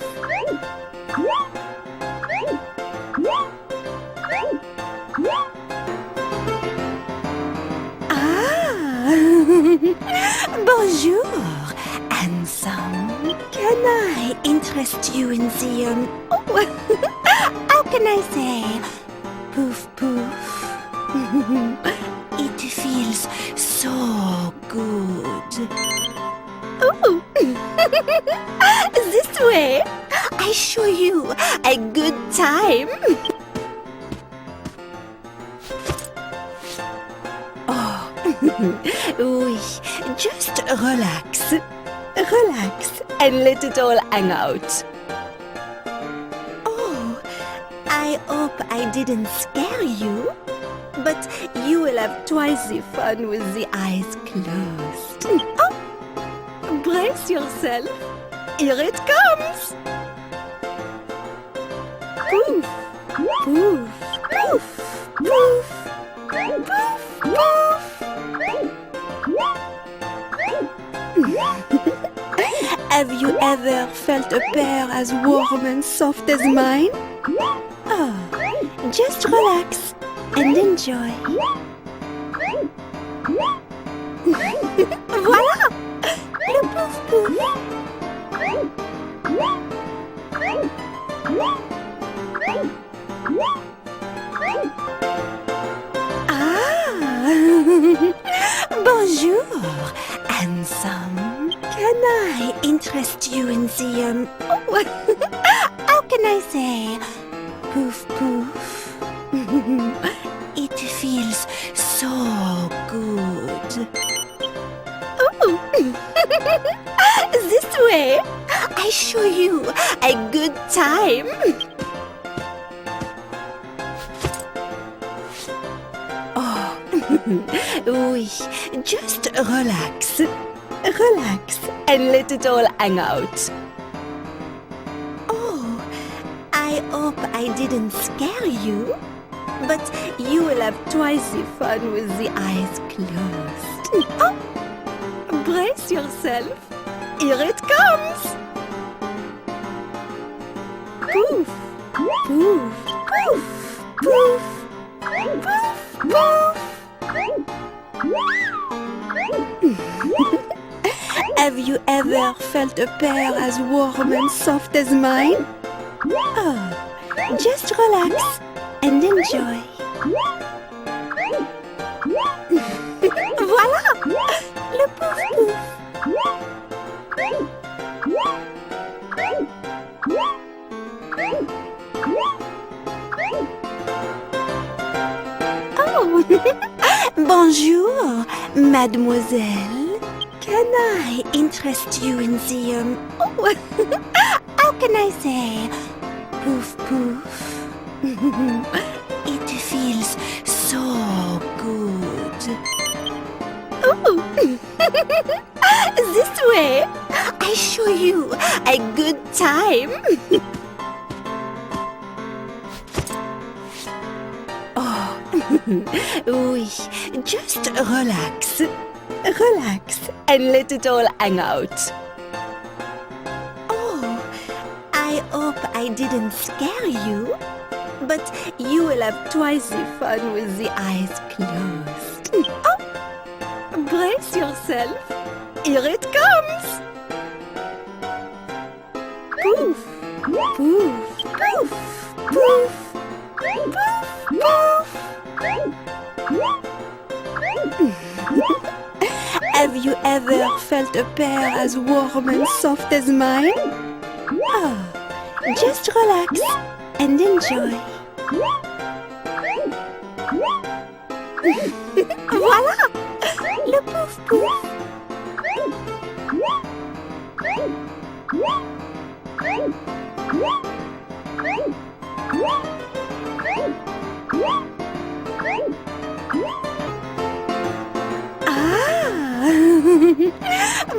Bonjour, handsome. Can I interest you in the, how can I say? Poof, poof. It feels so good. Oh, this way. I show you a good time. Oui, just relax. Relax and let it all hang out. Oh, I hope I didn't scare you, but you will have twice the fun with the eyes closed. Oh, brace yourself. Here it comes. Poof, poof, poof, poof, poof, poof. Have you ever felt a pair as warm and soft as mine? Oh, just relax and enjoy. Voila! Le pouf pouf! Ah! Bonjour, handsome. Can Can I interest you in the, how can I say? Poof poof. It feels so good. Oh, this way. I show you a good time. Oh, oui, just relax. Relax and let it all hang out. Oh, I hope I didn't scare you, but you will have twice the fun with the eyes closed. Oh, brace yourself. Here it comes. Poof, poof, poof, poof, poof, poof. Have you ever felt a pair as warm and soft as mine? Oh, just relax and enjoy. Voilà! Le pouf pouf! Oh! Bonjour, mademoiselle. Can I interest you in the, how can I say? Poof poof. It feels so good. Oh, this way. I show you a good time. Oh, oui, just relax. Relax and let it all hang out. Oh, I hope I didn't scare you, but you will have twice the fun with the eyes closed. Oh, brace yourself. Here it comes. Poof, poof, poof, poof, poof, poof. Have you ever felt a pair as warm and soft as mine? Oh, just relax and enjoy. Voilà! Le pouf pouf!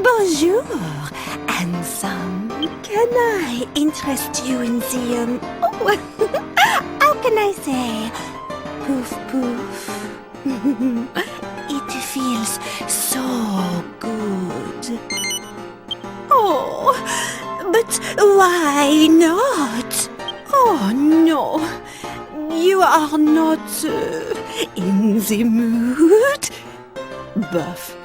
Bonjour, handsome. Can I interest you in the, how can I say? Poof poof. It feels so good. Oh, but why not? Oh no, you are not in the mood. Buff.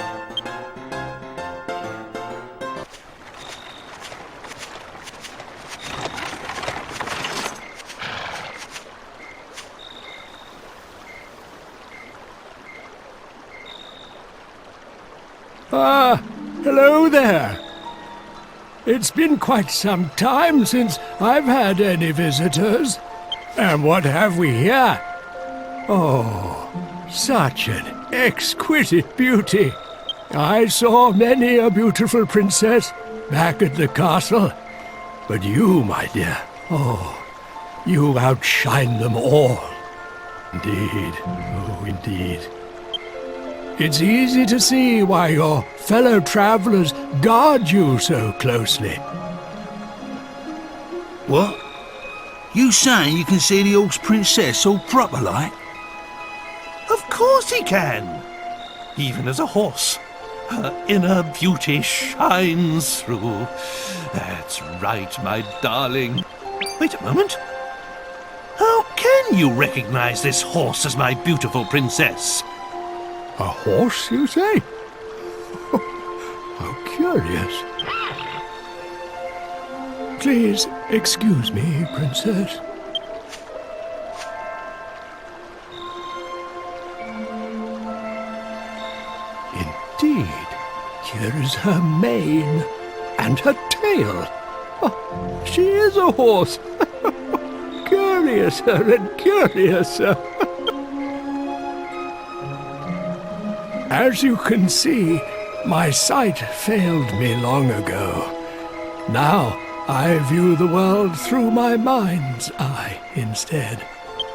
Hello there. It's been quite some time since I've had any visitors. And what have we here? Oh, such an exquisite beauty. I saw many a beautiful princess back at the castle. But you, my dear, oh, you outshine them all. Indeed, oh, indeed. It's easy to see why your fellow travelers guard you so closely. What? You saying you can see the horse princess all proper like? Of course he can. Even as a horse, her inner beauty shines through. That's right, my darling. Wait a moment. How can you recognize this horse as my beautiful princess? A horse, you say? How curious. Please excuse me, Princess. Indeed, here is her mane. And her tail. Oh, she is a horse. Curiouser and curiouser. As you can see, my sight failed me long ago. Now I view the world through my mind's eye instead.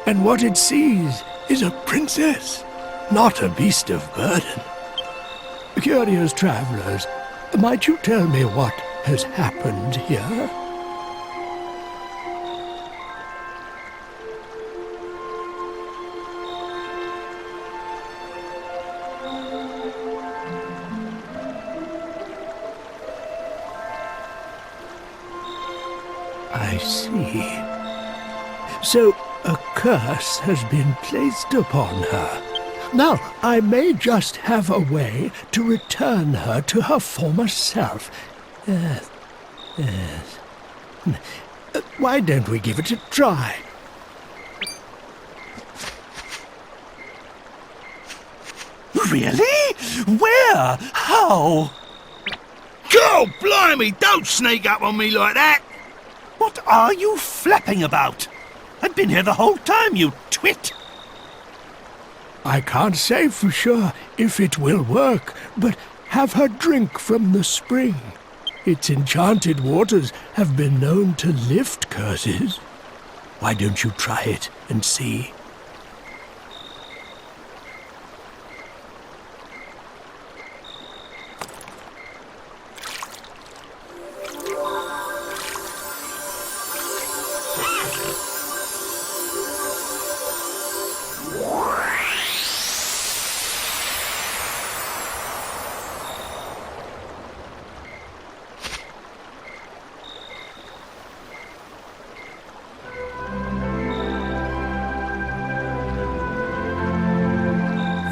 And what it sees is a princess, not a beast of burden. Curious travelers, might you tell me what has happened here? I see. So a curse has been placed upon her. Now, I may just have a way to return her to her former self. Yes. Why don't we give it a try? Really? Where? How? God blimey, don't sneak up on me like that! What are you flapping about? I've been here the whole time, you twit! I can't say for sure if it will work, but have her drink from the spring. Its enchanted waters have been known to lift curses. Why don't you try it and see?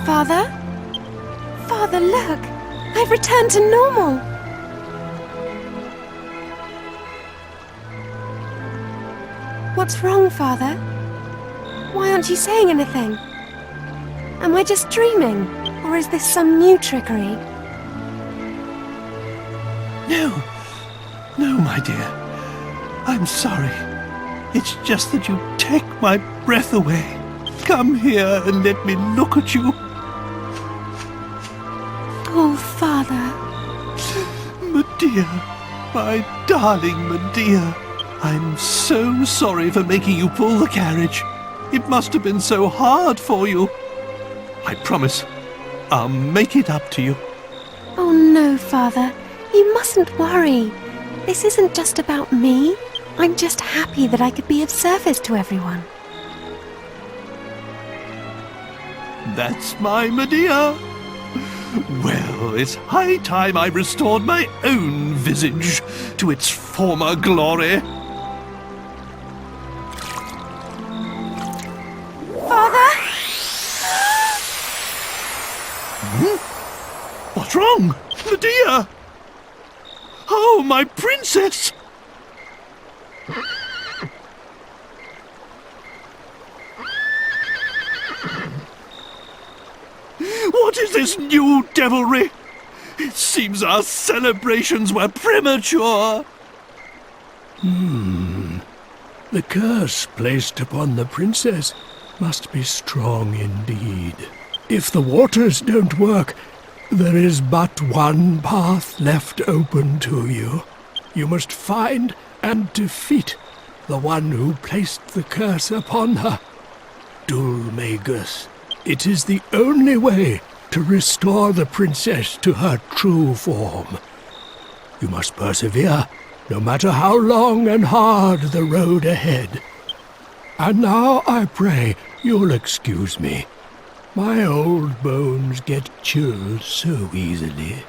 Father? Father, look! I've returned to normal! What's wrong, Father? Why aren't you saying anything? Am I just dreaming? Or is this some new trickery? No, my dear. I'm sorry. It's just that you take my breath away. Come here and let me look at you. Oh, Father. Medea, my darling Medea. I'm so sorry for making you pull the carriage. It must have been so hard for you. I promise, I'll make it up to you. Oh no, Father. You mustn't worry. This isn't just about me. I'm just happy that I could be of service to everyone. That's my Medea. Well, it's high time I restored my own visage to its former glory. Father? What's wrong? Medea! Oh, my princess! What is this new devilry? It seems our celebrations were premature. The curse placed upon the princess must be strong indeed. If the waters don't work, there is but one path left open to you. You must find and defeat the one who placed the curse upon her, Dhoulmagus. It is the only way to restore the princess to her true form. You must persevere, no matter how long and hard the road ahead. And now I pray you'll excuse me. My old bones get chilled so easily.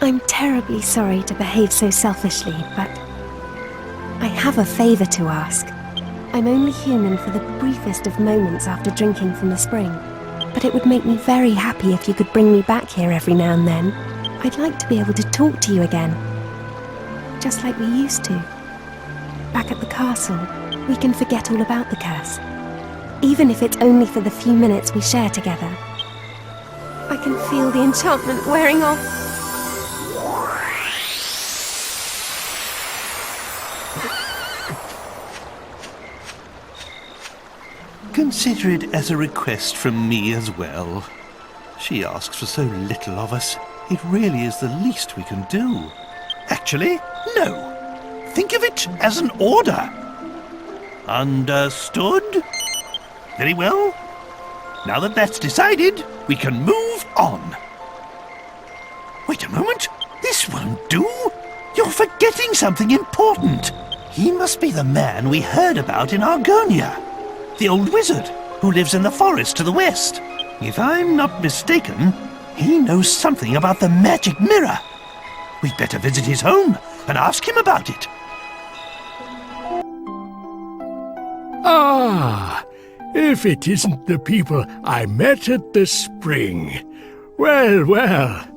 I'm terribly sorry to behave so selfishly, but I have a favour to ask. I'm only human for the briefest of moments after drinking from the spring, but it would make me very happy if you could bring me back here every now and then. I'd like to be able to talk to you again, just like we used to. Back at the castle, we can forget all about the curse, even if it's only for the few minutes we share together. I can feel the enchantment wearing off. Consider it as a request from me as well. She asks for so little of us. It really is the least we can do. Actually, no. Think of it as an order. Understood? Very well. Now that that's decided, we can move on. Wait a moment. This won't do. You're forgetting something important. He must be the man we heard about in Argonia. The old wizard who lives in the forest to the west. If I'm not mistaken, he knows something about the magic mirror. We'd better visit his home and ask him about it. Ah, if it isn't the people I met at the spring. Well, well.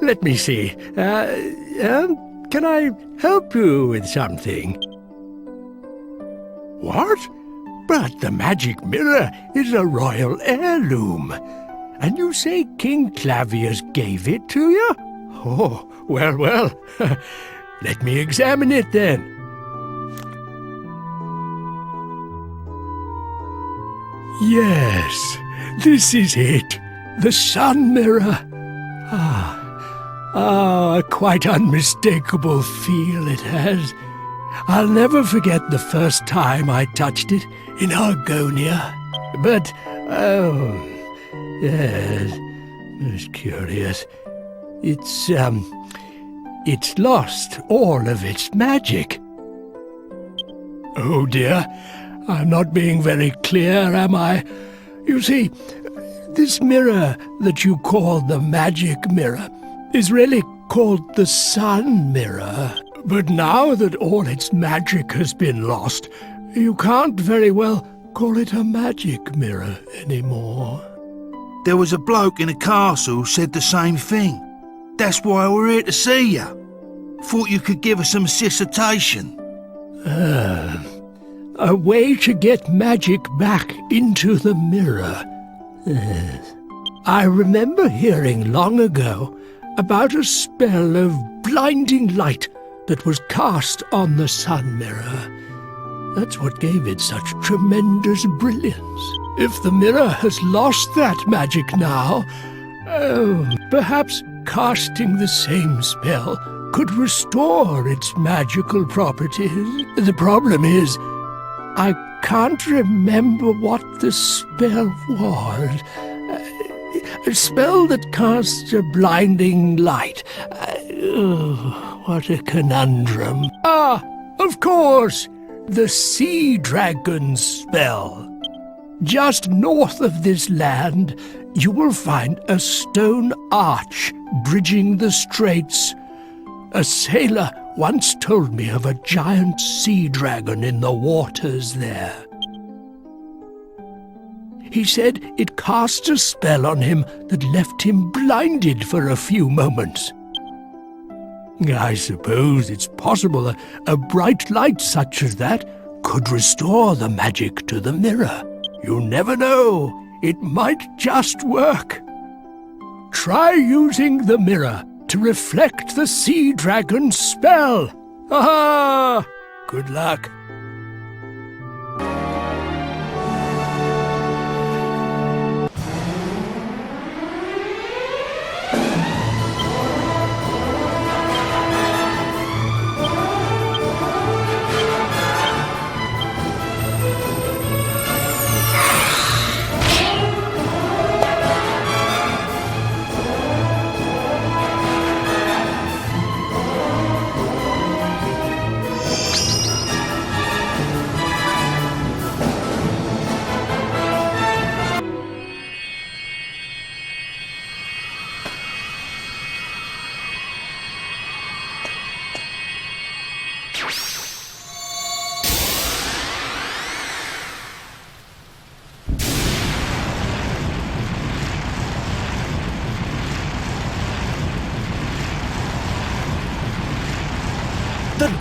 Let me see. Can I help you with something? What? But the magic mirror is a royal heirloom. And you say King Clavius gave it to you? Oh, well, well. Let me examine it then. Yes, this is it. The sun mirror. A quite unmistakable feel it has. I'll never forget the first time I touched it in Argonia. But, yes, it's curious. It's lost all of its magic. Oh dear, I'm not being very clear, am I? You see, this mirror that you call the magic mirror is really called the sun mirror. But now that all its magic has been lost, you can't very well call it a magic mirror anymore. There was a bloke in a castle who said the same thing. That's why we're here to see you. Thought you could give us some dissertation. A way to get magic back into the mirror. I remember hearing long ago about a spell of blinding light that was cast on the sun mirror. That's what gave it such tremendous brilliance. If the mirror has lost that magic now, perhaps casting the same spell could restore its magical properties. The problem is, I can't remember what the spell was. A spell that casts a blinding light. What a conundrum. Ah, of course! The sea dragon spell. Just north of this land, you will find a stone arch bridging the straits. A sailor once told me of a giant sea dragon in the waters there. He said it cast a spell on him that left him blinded for a few moments. I suppose it's possible a bright light such as that could restore the magic to the mirror. You never know, it might just work. Try using the mirror to reflect the sea dragon's spell. Aha! Good luck.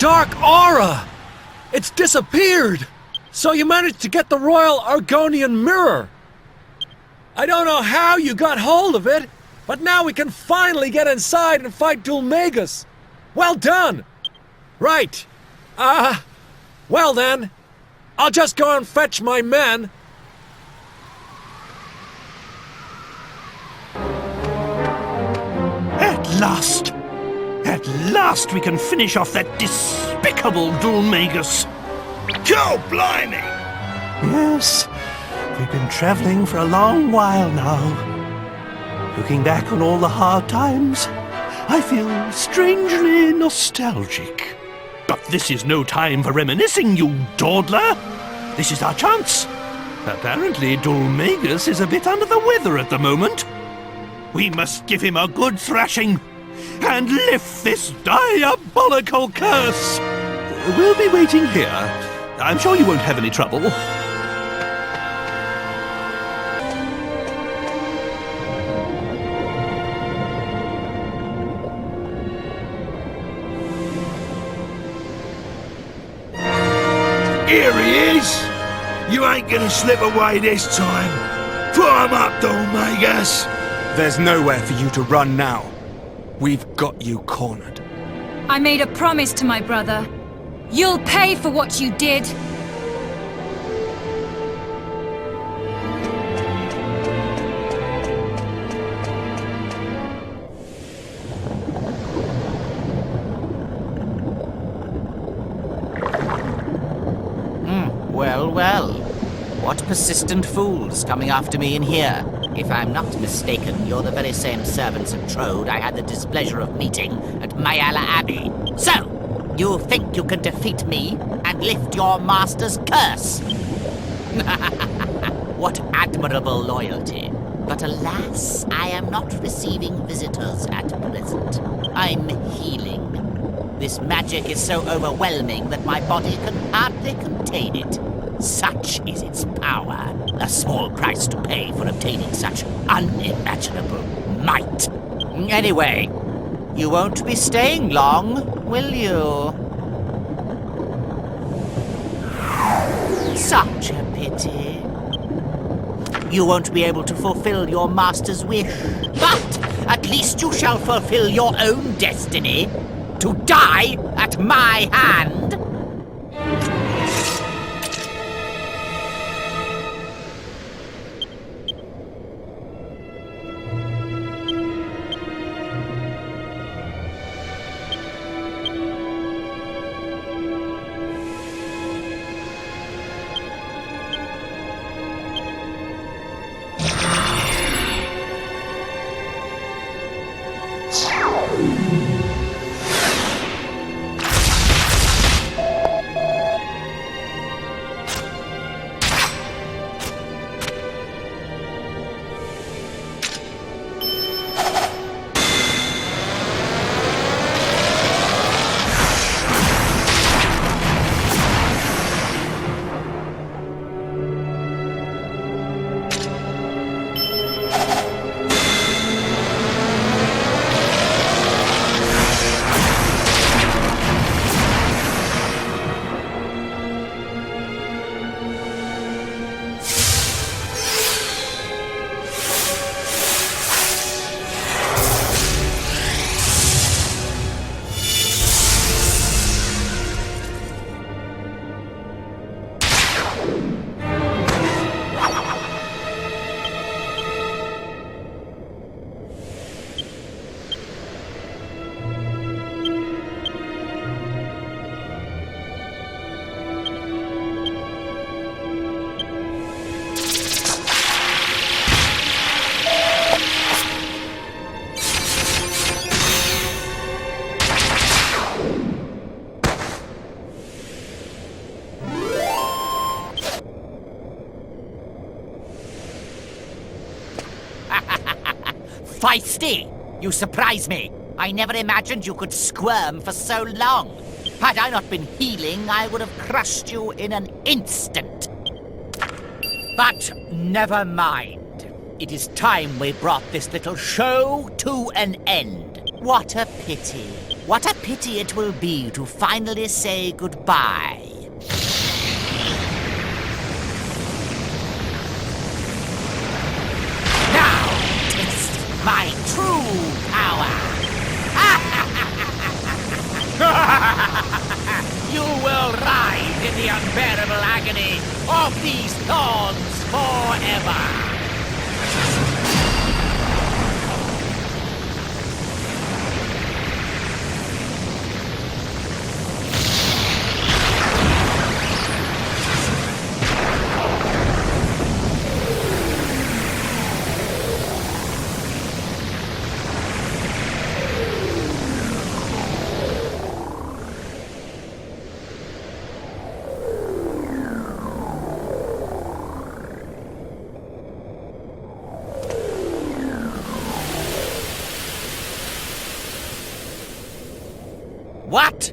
dark aura! It's disappeared! So you managed to get the Royal Argonian Mirror! I don't know how you got hold of it, but now we can finally get inside and fight Dhoulmagus! Well done! Right. Well then, I'll just go and fetch my men. At last we can finish off that despicable Dhoulmagus. Go, blimey! Yes, we've been traveling for a long while now. Looking back on all the hard times, I feel strangely nostalgic. But this is no time for reminiscing, you dawdler. This is our chance. Apparently, Dhoulmagus is a bit under the weather at the moment. We must give him a good thrashing and lift this diabolical curse. We'll be waiting here. I'm sure you won't have any trouble. Here he is! You ain't gonna slip away this time. Climb up, Dhoulmagus! There's nowhere for you to run now. We've got you cornered. I made a promise to my brother. You'll pay for what you did. Well. What persistent fools coming after me in here. If I'm not mistaken, you're the very same servants of Trode I had the displeasure of meeting at Mayala Abbey. So, you think you can defeat me and lift your master's curse? What admirable loyalty. But alas, I am not receiving visitors at present. I'm healing. This magic is so overwhelming that my body can hardly contain it. Such is its power. A small price to pay for obtaining such unimaginable might. Anyway, you won't be staying long, will you? Such a pity. You won't be able to fulfill your master's wish. But at least you shall fulfill your own destiny. To die at my hand. Feisty! You surprise me. I never imagined you could squirm for so long. Had I not been healing, I would have crushed you in an instant. But never mind. It is time we brought this little show to an end. What a pity. What a pity it will be to finally say goodbye. Now, taste my true power. You will writhe in the unbearable agony of these thorns forever. What?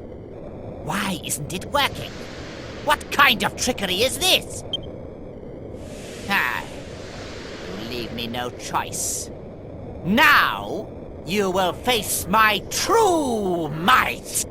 Why isn't it working? What kind of trickery is this? You leave me no choice. Now, you will face my true might!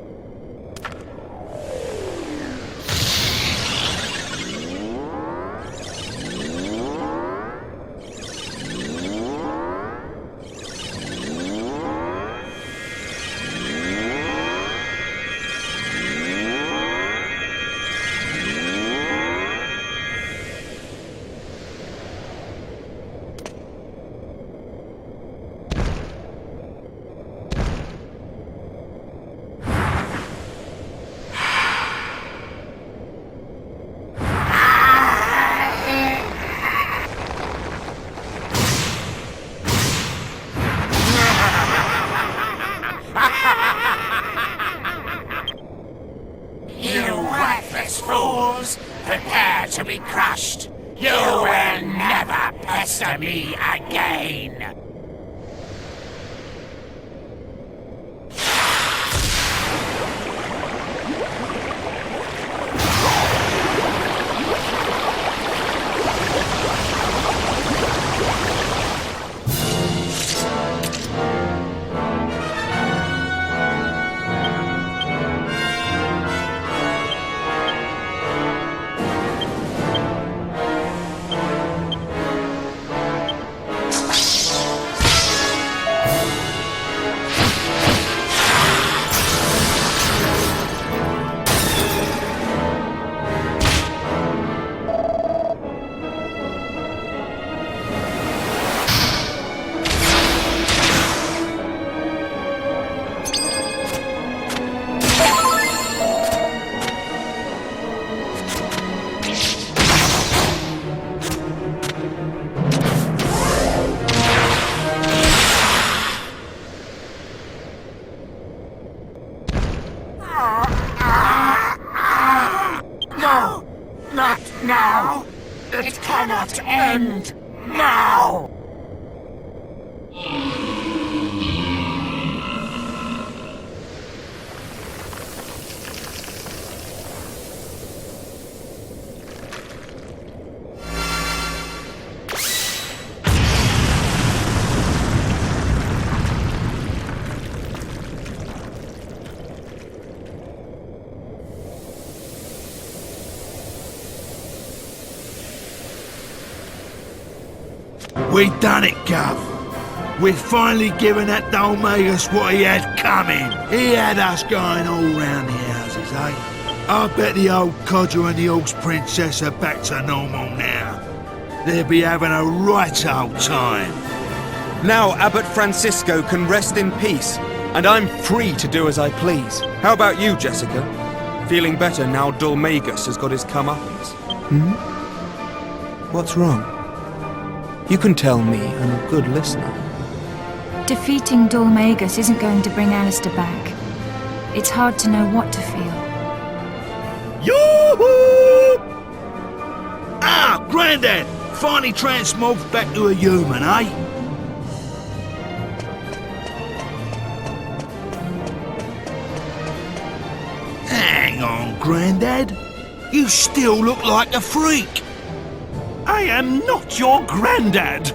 Prepare to be crushed. You will never pester me again. Not now! It cannot end now! We done it, Gov. We've finally given that Dhoulmagus what he had coming. He had us going all round the houses, eh? I bet the old codger and the horse princess are back to normal now. They'll be having a right old time. Now Abbot Francisco can rest in peace, and I'm free to do as I please. How about you, Jessica? Feeling better now Dhoulmagus has got his comeuppance? What's wrong? You can tell me, I'm a good listener. Defeating Dhoulmagus isn't going to bring Alistair back. It's hard to know what to feel. Yoo-hoo! Ah, Grandad! Finally transmorphed back to a human, eh? Hang on, Grandad. You still look like a freak. I am not your granddad.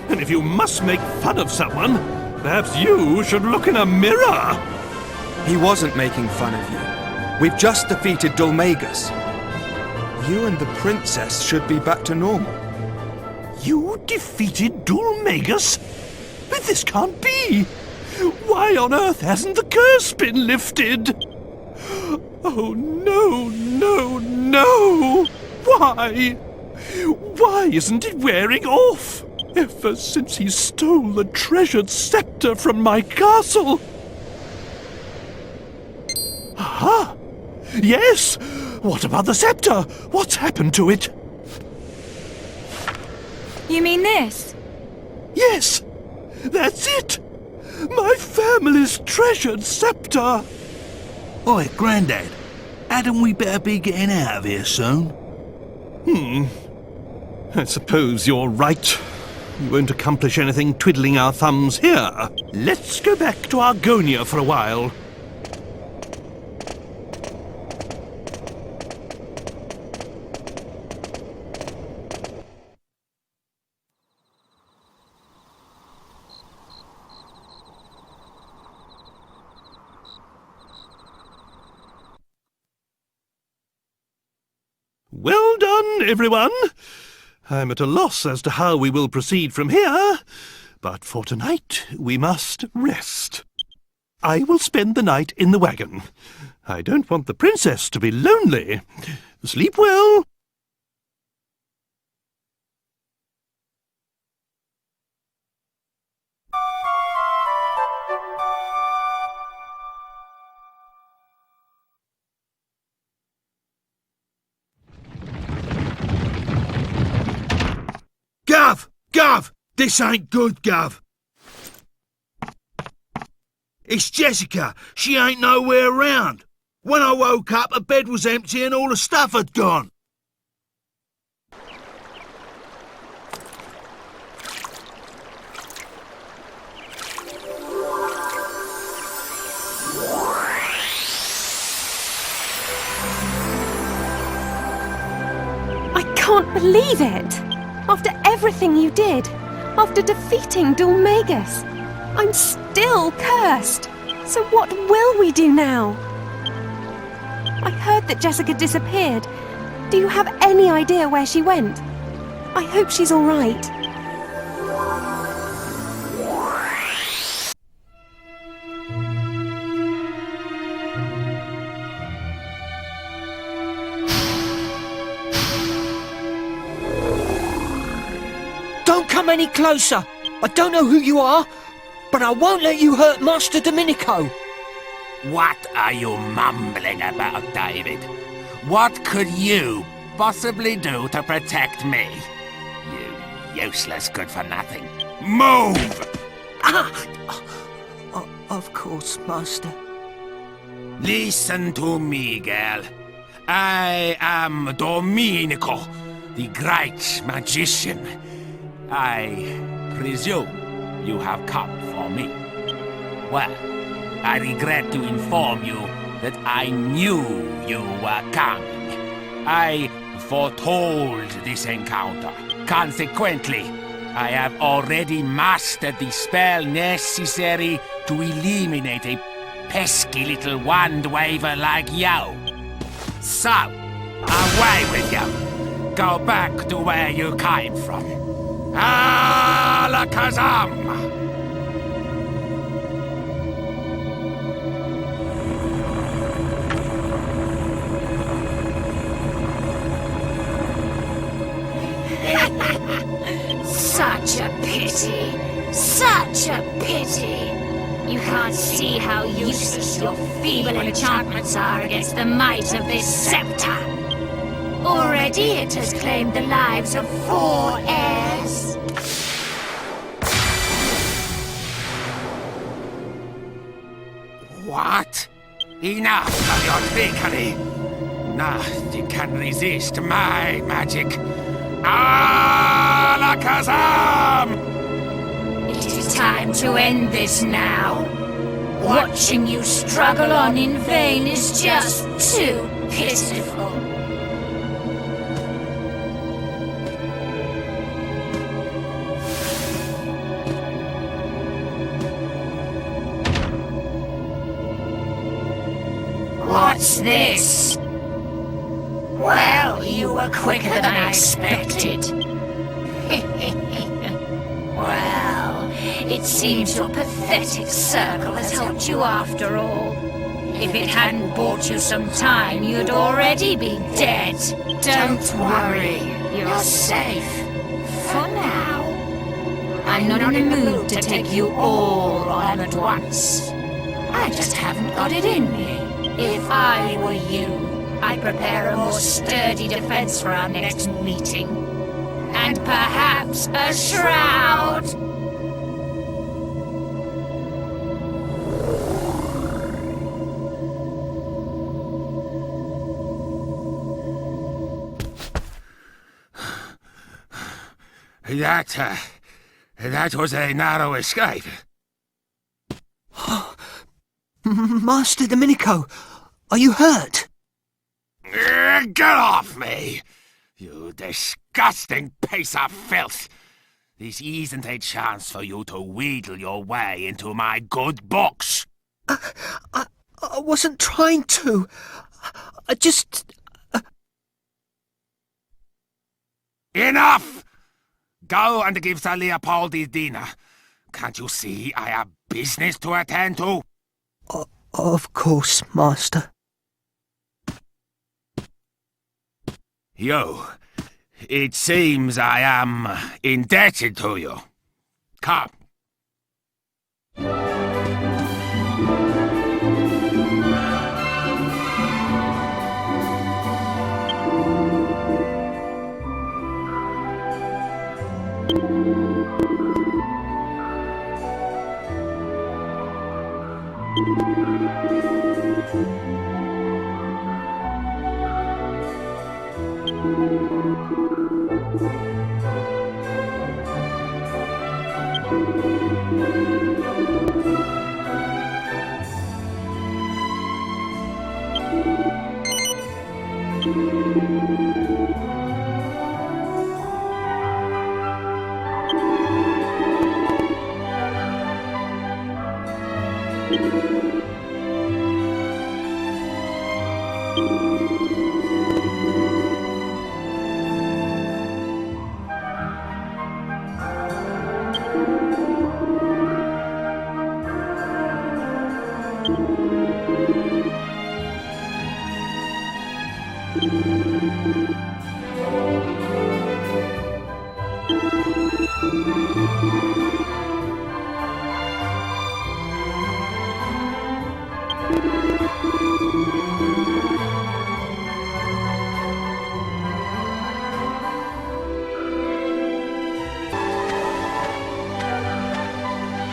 And if you must make fun of someone, perhaps you should look in a mirror. He wasn't making fun of you. We've just defeated Dhoulmagus. You and the princess should be back to normal. You defeated Dhoulmagus? But this can't be! Why on earth hasn't the curse been lifted? Oh no, no, no! Why? Why isn't it wearing off? Ever since he stole the treasured scepter from my castle. Aha! Yes! What about the scepter? What's happened to it? You mean this? Yes! That's it! My family's treasured scepter! Oi, Grandad, hadn't we better be getting out of here soon? I suppose you're right. We won't accomplish anything twiddling our thumbs here. Let's go back to Argonia for a while. Well done, everyone! I'm at a loss as to how we will proceed from here, but for tonight we must rest. I will spend the night in the wagon. I don't want the princess to be lonely. Sleep well. Gov! This ain't good, Gov. It's Jessica. She ain't nowhere around. When I woke up, her bed was empty and all the stuff had gone. I can't believe it! After everything you did, after defeating Dhoulmagus, I'm still cursed. So what will we do now? I heard that Jessica disappeared. Do you have any idea where she went? I hope she's all right. Don't come any closer. I don't know who you are, but I won't let you hurt Master Domenico. What are you mumbling about, David? What could you possibly do to protect me? You useless good-for-nothing. Move! Of course, Master. Listen to me, girl. I am Domenico, the great magician. I presume you have come for me. Well, I regret to inform you that I knew you were coming. I foretold this encounter. Consequently, I have already mastered the spell necessary to eliminate a pesky little wand waver like you. So, away with you. Go back to where you came from. Alakazam! Such a pity. Such a pity. You can't see how useless your feeble enchantments are against the might of this scepter. Already it has claimed the lives of 4 heirs. What? Enough of your trickery! Nothing can resist my magic. Alakazam! It is time to end this now. Watching you struggle on in vain is just too pitiful. What's this? Well, you were quicker than I expected. Well, it seems your pathetic circle has helped you after all. If it hadn't bought you some time, you'd already be dead. Don't worry, you're safe. For now. I'm not in the mood to take you all on at once. I just haven't got it in me. If I were you, I'd prepare a more sturdy defense for our next meeting. And perhaps a shroud! That was a narrow escape. Master Domenico, are you hurt? Get off me! You disgusting piece of filth! This isn't a chance for you to wheedle your way into my good books. I wasn't trying to. I just... Enough! Go and give Sir Leopold his dinner. Can't you see I have business to attend to? Of course, Master. You. It seems I am indebted to you. Come.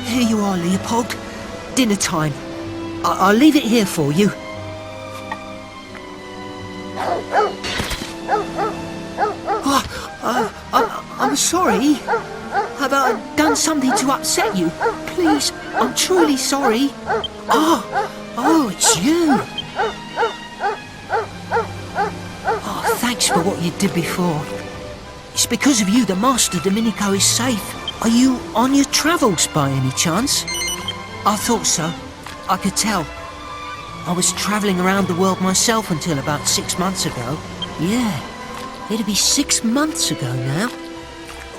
Here you are, Leopold. Dinner time. I'll leave it here for you. I'm sorry. Have I done something to upset you? Please, I'm truly sorry. Oh, it's you. Oh, thanks for what you did before. It's because of you the Master Domenico is safe. Are you on your travels by any chance? I thought so. I could tell. I was travelling around the world myself until about 6 months ago. Yeah, it'll be 6 months ago now.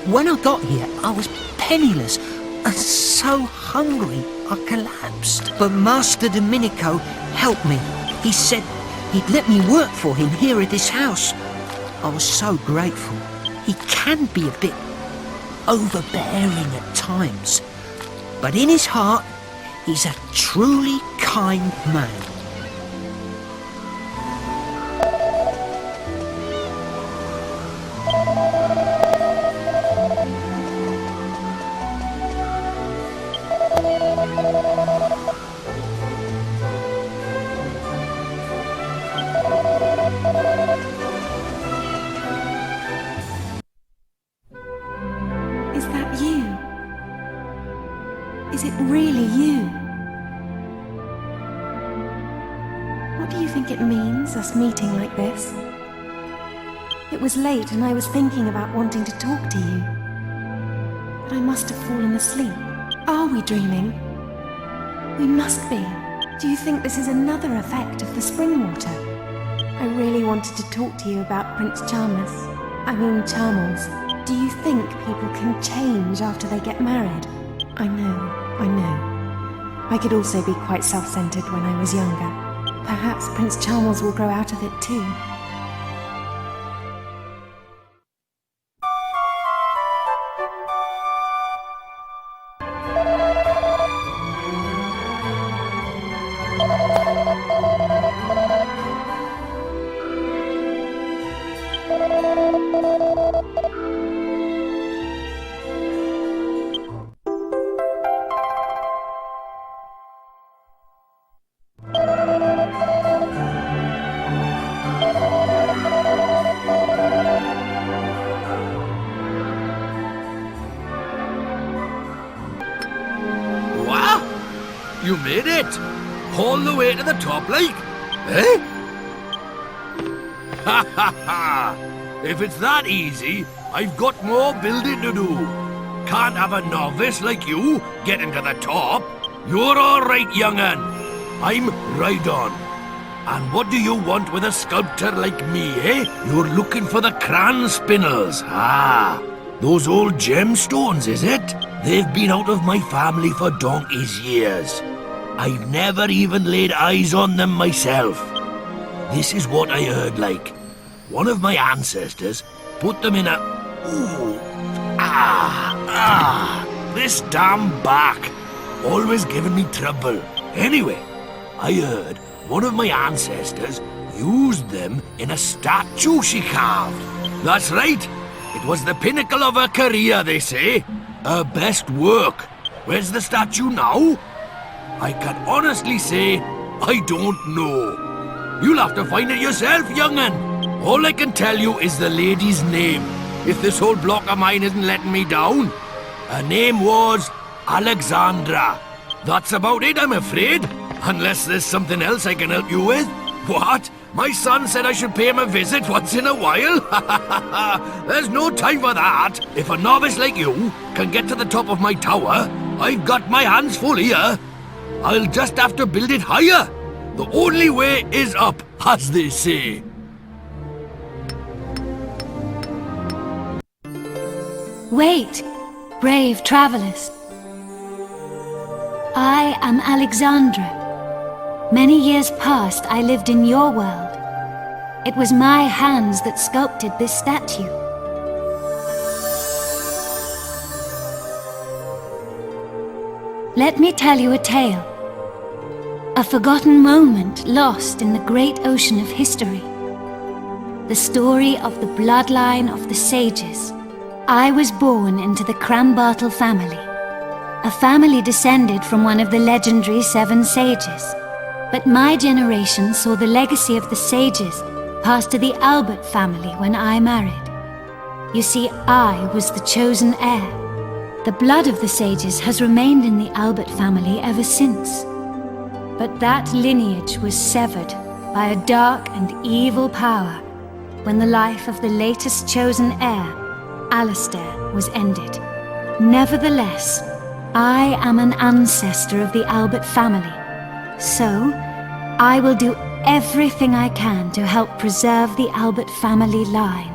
When I got here, I was penniless and so hungry I collapsed. But Master Domenico helped me. He said he'd let me work for him here at this house. I was so grateful. He can be a bit overbearing at times, but in his heart, he's a truly kind man. Is that you? Is it really you? What do you think it means, us meeting like this? It was late and I was thinking about wanting to talk to you. But I must have fallen asleep. Are we dreaming? We must be. Do you think this is another effect of the spring water? I really wanted to talk to you about Prince Charmless. Charmels. Do you think people can change after they get married? I know. I could also be quite self-centered when I was younger. Perhaps Prince Charmels will grow out of it too. You made it! All the way to the top, like? Eh? Ha ha ha! If it's that easy, I've got more building to do. Can't have a novice like you getting to the top. You're all right, young'un. I'm right on. And what do you want with a sculptor like me, eh? You're looking for the cran spinels. Ah, those old gemstones, is it? They've been out of my family for donkey's years. I've never even laid eyes on them myself. This is what I heard, like. One of my ancestors put them in a... Ooh. This damn back. Always giving me trouble. Anyway, I heard one of my ancestors used them in a statue she carved. That's right. It was the pinnacle of her career, they say. Her best work. Where's the statue now? I can honestly say, I don't know. You'll have to find it yourself, young'un. All I can tell you is the lady's name, if this whole block of mine isn't letting me down. Her name was Alexandra. That's about it, I'm afraid. Unless there's something else I can help you with. What? My son said I should pay him a visit once in a while? There's no time for that. If a novice like you can get to the top of my tower, I've got my hands full here. I'll just have to build it higher. The only way is up, as they say. Wait, brave travelers. I am Alexandra. Many years past, I lived in your world. It was my hands that sculpted this statue. Let me tell you a tale. A forgotten moment lost in the great ocean of history. The story of the bloodline of the sages. I was born into the Crambartle family. A family descended from one of the legendary 7 sages. But my generation saw the legacy of the sages pass to the Albert family when I married. You see, I was the chosen heir. The blood of the sages has remained in the Albert family ever since. But that lineage was severed by a dark and evil power when the life of the latest chosen heir, Alistair, was ended. Nevertheless, I am an ancestor of the Albert family. So, I will do everything I can to help preserve the Albert family line.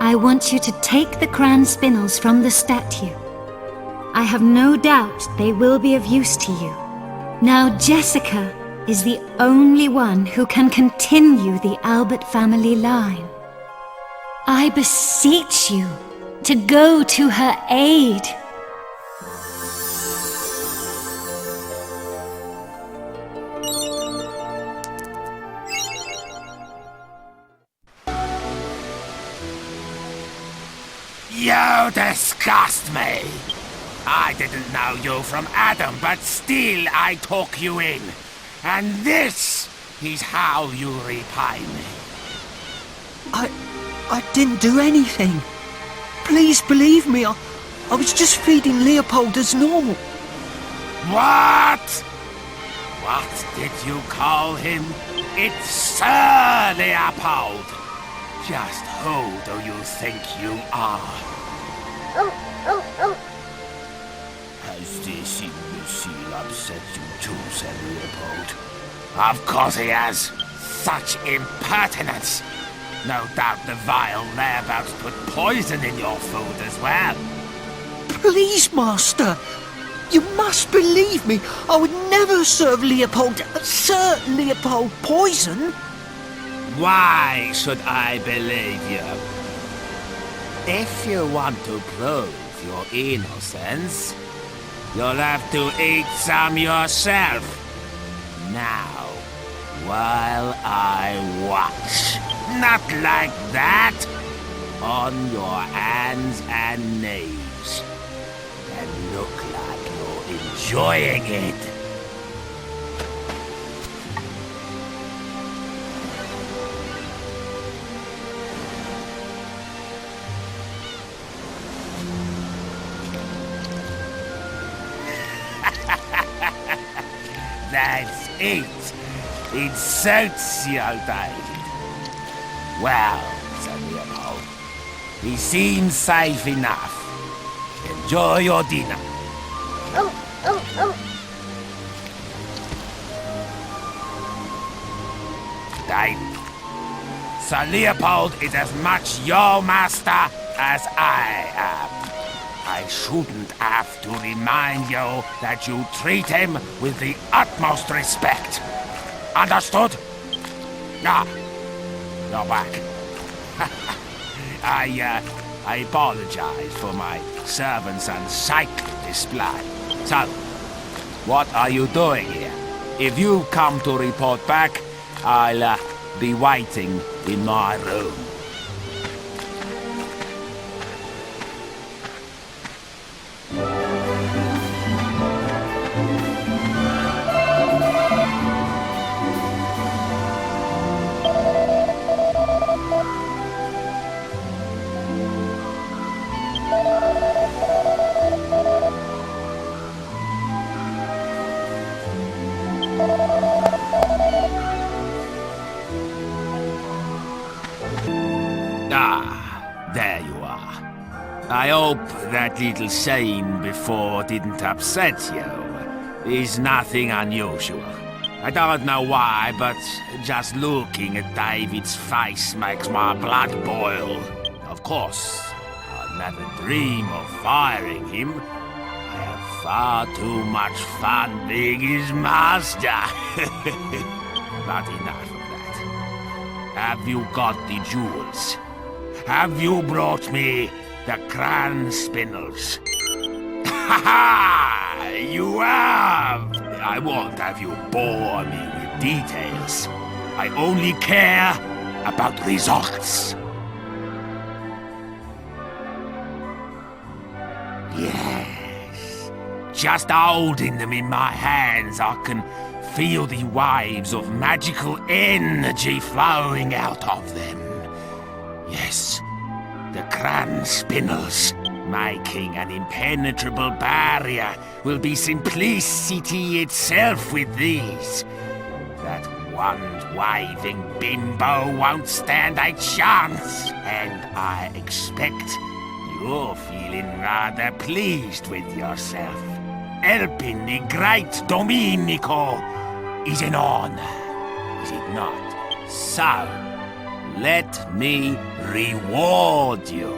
I want you to take the cran spinels from the statue. I have no doubt they will be of use to you. Now Jessica is the only one who can continue the Albert family line. I beseech you to go to her aid. You disgust me! I didn't know you from Adam, but still I took you in. And this is how you repay me. I didn't do anything. Please believe me, I was just feeding Leopold as normal. What? What did you call him? It's Sir Leopold. Just who do you think you are? Has this imbecile upset you too, Sir Leopold? Of course he has. Such impertinence. No doubt the vile thereabouts put poison in your food as well. Please, Master. You must believe me. I would never serve Sir Leopold poison. Why should I believe you? If you want to prove your innocence, you'll have to eat some yourself. Now, while I watch. Not like that. On your hands and knees. And look like you're enjoying it. That's it. It suits you, David. Well, Sir Leopold, he seems safe enough. Enjoy your dinner. David, Sir Leopold is as much your master as I am. I shouldn't have to remind you that you treat him with the utmost respect. Understood? Ah, you're back. I apologize for my servant's unsightly display. So, what are you doing here? If you come to report back, I'll be waiting in my room. There you are. I hope that little scene before didn't upset you. It's nothing unusual. I don't know why, but just looking at David's face makes my blood boil. Of course, I'd never dream of firing him. I have far too much fun being his master. But enough of that. Have you got the jewels? Have you brought me the crown spindles? Ha ha! You have! I won't have you bore me with details. I only care about results. Yes. Just holding them in my hands, I can feel the waves of magical energy flowing out of them. Yes, the crown spindles, making an impenetrable barrier, will be simplicity itself with these. That wand-waving bimbo won't stand a chance, and I expect you're feeling rather pleased with yourself. Helping the great Domenico is an honor, is it not? So, let me reward you.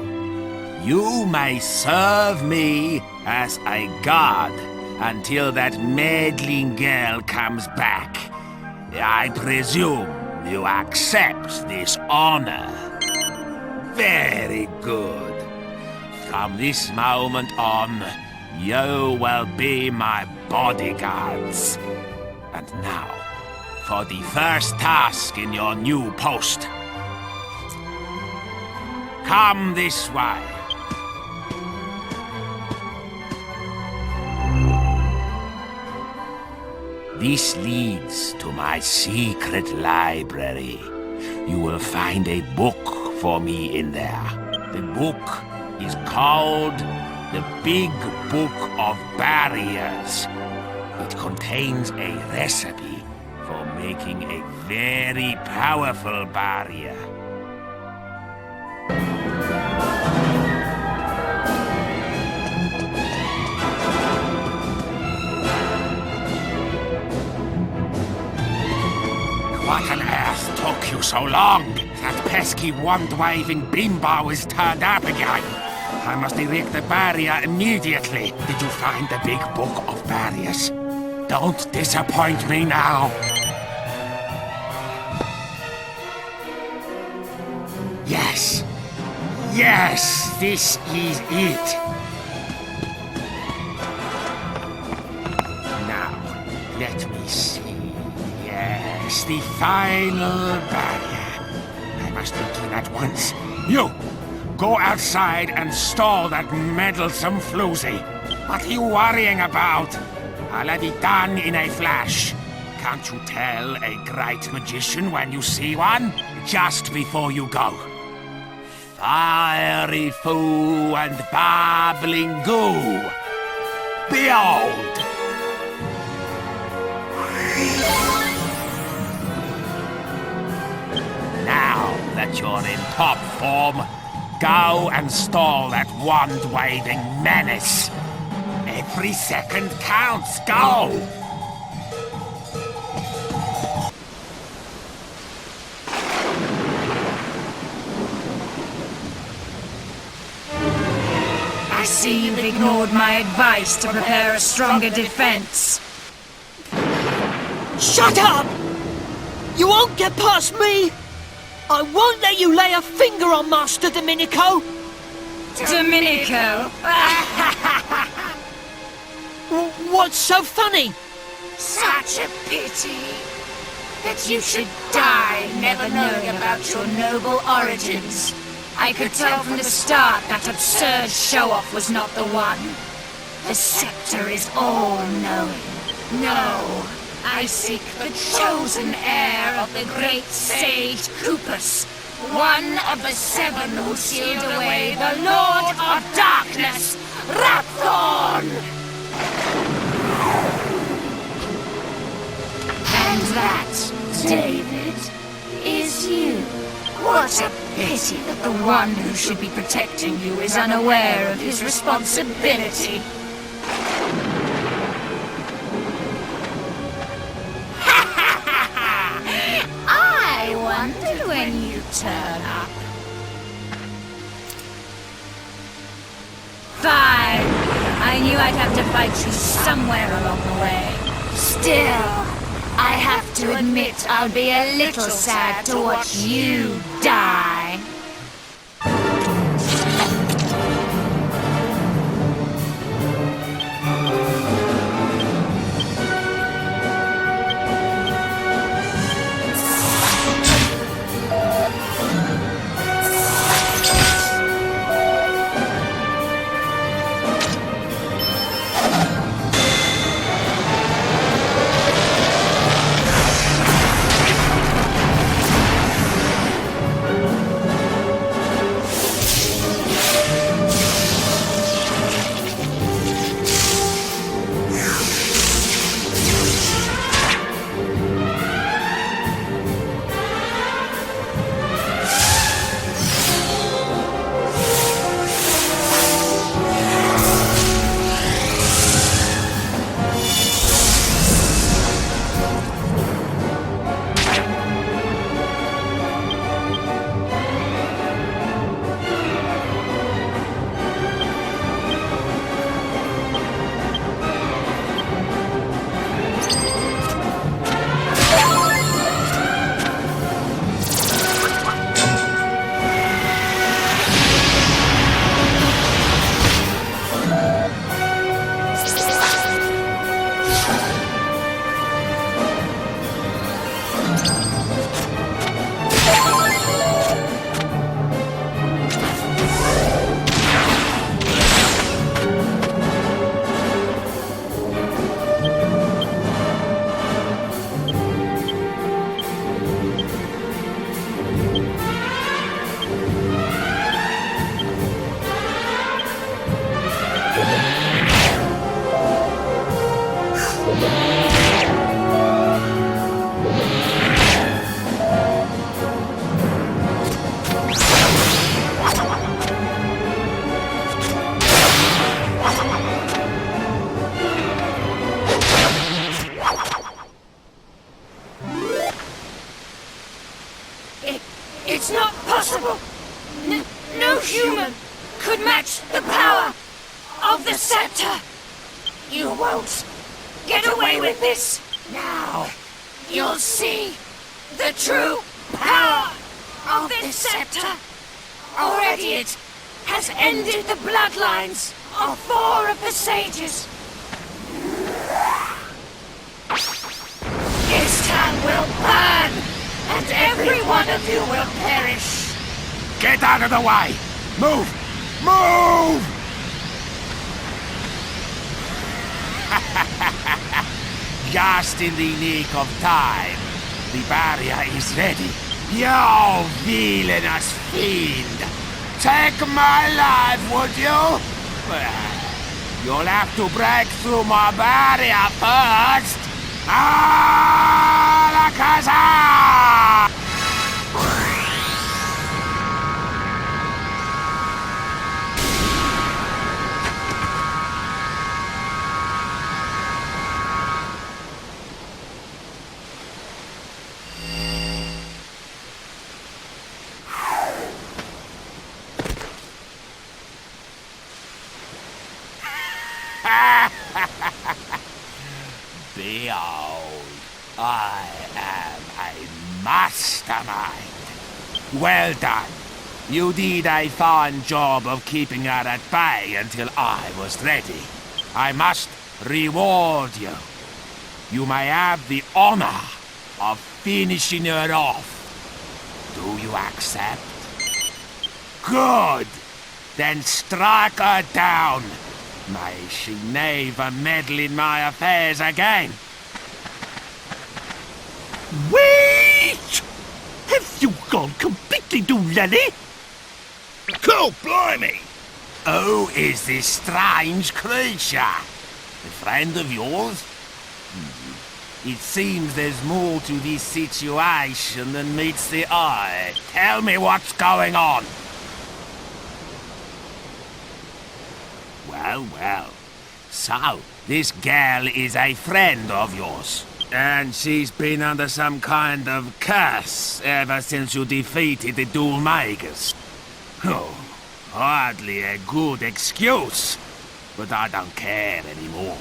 You may serve me as a guard until that meddling girl comes back. I presume you accept this honor. Very good. From this moment on, you will be my bodyguards. And now, for the first task in your new post. Come this way. This leads to my secret library. You will find a book for me in there. The book is called The Big Book of Barriers. It contains a recipe for making a very powerful barrier. so long? That pesky wand-waving bimbo is turned up again. I must erect the barrier immediately. Did you find the big book of barriers? Don't disappoint me now. Yes. Yes, this is it. Now, let me see. Yes, the final barrier. I must begin at once. You! Go outside and stall that meddlesome floozy. What are you worrying about? I'll have it done in a flash. Can't you tell a great magician when you see one? Just before you go. Fiery foo and babbling goo. Behold! Now that you're in top form, go and stall that wand-waving menace. Every second counts. Go! I see you've ignored my advice to prepare a stronger defense. Shut up! You won't get past me! I won't let you lay a finger on Master Domenico! Domenico? What's so funny? Such a pity that you should die never knowing about your noble origins. I could tell from the start that absurd show-off was not the one. The scepter is all-knowing. No, I seek the chosen heir of the great sage Kupus, one of the seven who sealed away the Lord of Darkness, Rapthorn! And that, David, is you. What a pity that the one who should be protecting you is unaware of his responsibility. I wondered when you turn up. Fine. I knew I'd have to fight you somewhere along the way. Still, I have to admit I'll be a little sad to watch you die. could match the power of the scepter. You won't get away with this. Now, you'll see the true power of this scepter. Already it has ended the bloodlines of 4 of the sages. This town will burn, and every one of you will perish. Get out of the way! Move! Move! Just in the nick of time. The barrier is ready. You villainous fiend! Take my life, would you? Well, you'll have to break through my barrier first. La casa! Behold, I am a mastermind. Well done. You did a fine job of keeping her at bay until I was ready. I must reward you. You may have the honor of finishing her off. Do you accept? Good. Then strike her down. May she never meddle in my affairs again. Wait! Have you gone completely doolally? Cool, blimey! Who is this strange creature? A friend of yours? It seems there's more to this situation than meets the eye. Tell me what's going on. Well, well. So, this girl is a friend of yours. And she's been under some kind of curse ever since you defeated the Dhoulmagus. Oh, hardly a good excuse. But I don't care anymore.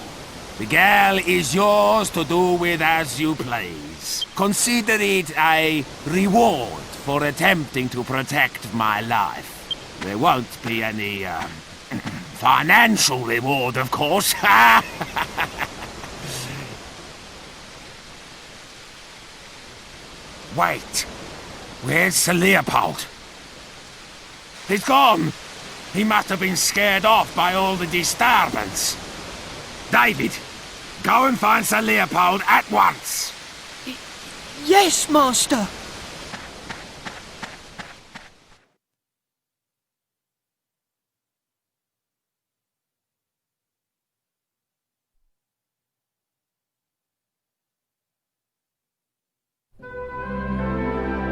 The girl is yours to do with as you please. Consider it a reward for attempting to protect my life. There won't be any, financial reward, of course. Wait. Where's Sir Leopold? He's gone. He must have been scared off by all the disturbance. David, go and find Sir Leopold at once. Yes, Master.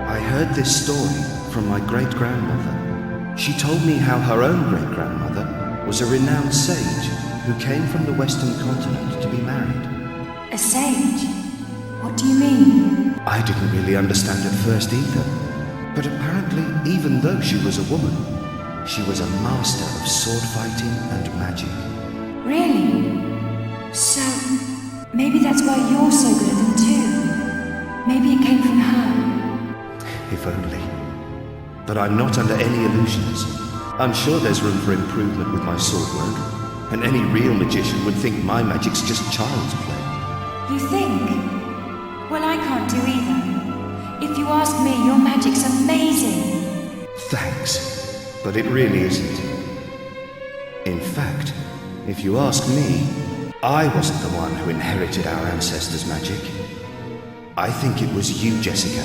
I heard this story from my great-grandmother. She told me how her own great-grandmother was a renowned sage who came from the Western continent to be married. A sage? What do you mean? I didn't really understand at first either, but apparently, even though she was a woman, she was a master of sword fighting and magic. Really? So, maybe that's why you're so good at them too. Maybe it came from her. If only. But I'm not under any illusions. I'm sure there's room for improvement with my sword work, and any real magician would think my magic's just child's play. You think? Well, I can't do either. If you ask me, your magic's amazing. Thanks, but it really isn't. In fact, if you ask me, I wasn't the one who inherited our ancestors' magic. I think it was you, Jessica.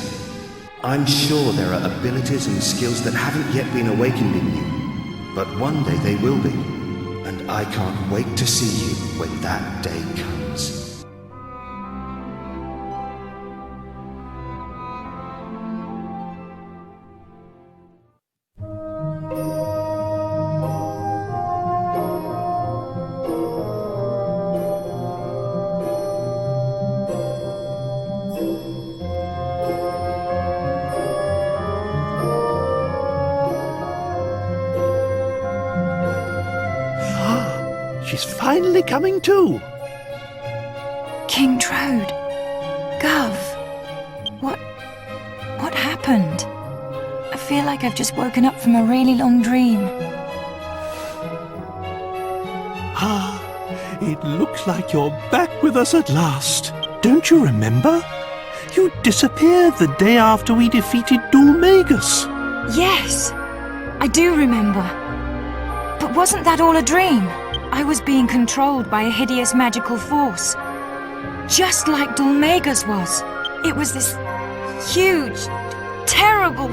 I'm sure there are abilities and skills that haven't yet been awakened in you, but one day they will be, and I can't wait to see you when that day comes. she's finally coming to. King Trode. Gov. What happened? I feel like I've just woken up from a really long dream. Ah, it looks like you're back with us at last. Don't you remember? You disappeared the day after we defeated Dhoulmagus. Yes, I do remember. But wasn't that all a dream? I was being controlled by a hideous magical force. Just like Dhoulmagus was. It was this huge, terrible,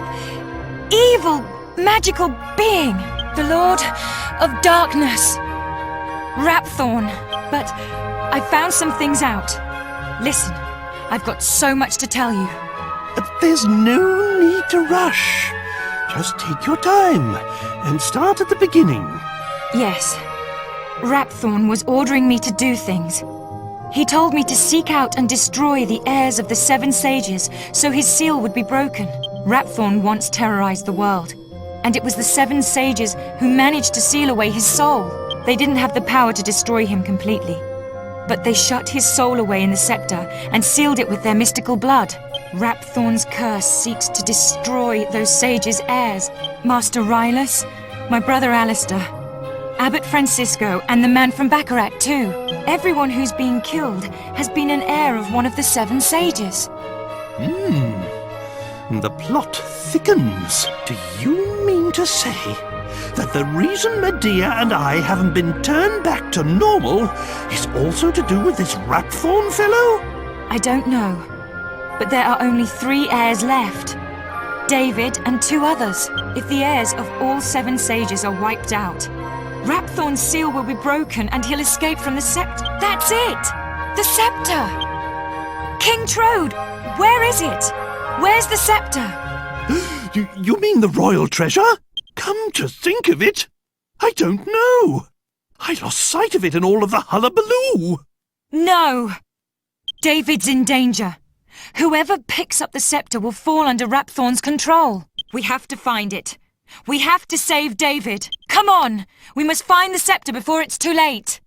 evil, magical being. The Lord of Darkness. Rapthorn. But I found some things out. Listen, I've got so much to tell you. There's no need to rush. Just take your time and start at the beginning. Yes. Rapthorn was ordering me to do things. He told me to seek out and destroy the heirs of the 7 sages so his seal would be broken. Rapthorn once terrorized the world, and it was the 7 sages who managed to seal away his soul. They didn't have the power to destroy him completely, but they shut his soul away in the scepter and sealed it with their mystical blood. Rapthorn's curse seeks to destroy those sages' heirs. Master Rylus, my brother Alistair, Abbot Francisco, and the man from Baccarat too. Everyone who's being killed has been an heir of one of the 7 sages. The plot thickens. Do you mean to say that the reason Medea and I haven't been turned back to normal is also to do with this Rapthorn fellow? I don't know, but there are only 3 heirs left. David and 2 others. If the heirs of all 7 sages are wiped out, Rapthorn's seal will be broken and he'll escape from the scepter. That's it! The scepter! King Trode, where is it? Where's the scepter? You mean the royal treasure? Come to think of it, I don't know. I lost sight of it in all of the hullabaloo. No! David's in danger. Whoever picks up the scepter will fall under Rapthorn's control. We have to find it. We have to save David. Come on! We must find the scepter before it's too late.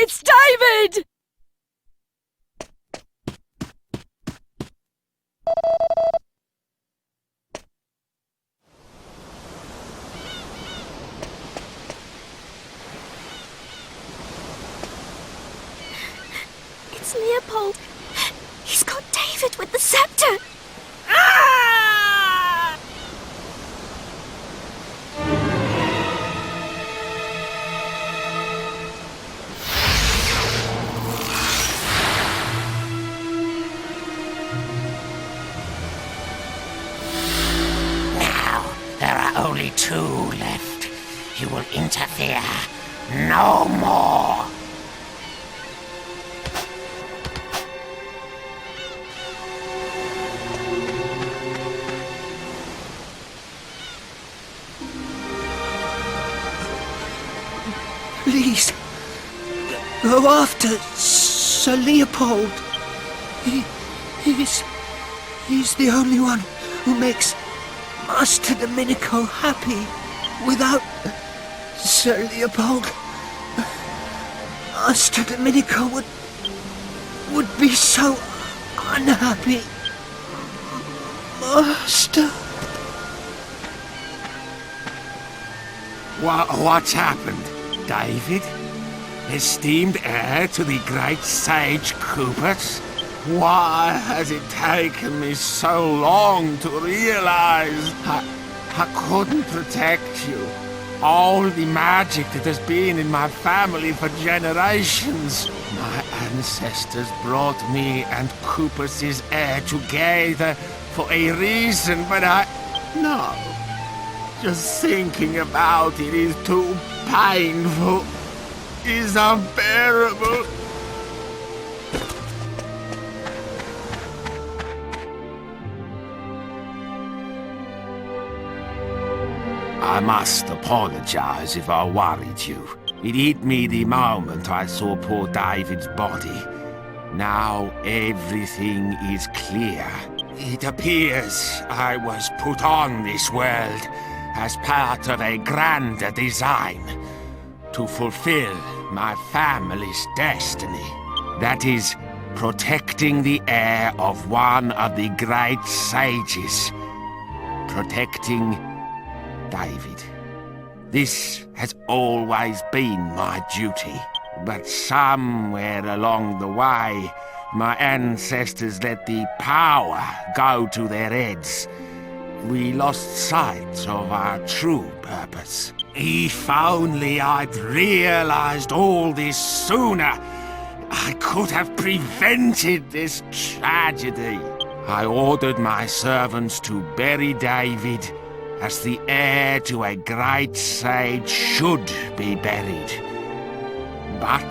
It's David! It's Leopold. He's got David with the scepter. Only 2 left. You will interfere no more. Please, go after Sir Leopold. He's the only one who makes Master Domenico happy. Without Sir Leopold, Master Domenico would be so unhappy. Master. What's happened, David? Esteemed heir to the great sage Coopers? Why has it taken me so long to realize I couldn't protect you? All the magic that has been in my family for generations. My ancestors brought me and Coopers' heir together for a reason, but no. Just thinking about it is too painful. Is unbearable. I must apologize if I worried you. It hit me the moment I saw poor David's body. Now everything is clear. It appears I was put on this world as part of a grander design to fulfill my family's destiny. That is, protecting the heir of one of the great sages. Protecting David. This has always been my duty, but somewhere along the way, my ancestors let the power go to their heads. We lost sight of our true purpose. If only I'd realized all this sooner, I could have prevented this tragedy. I ordered my servants to bury David as the heir to a great sage should be buried. But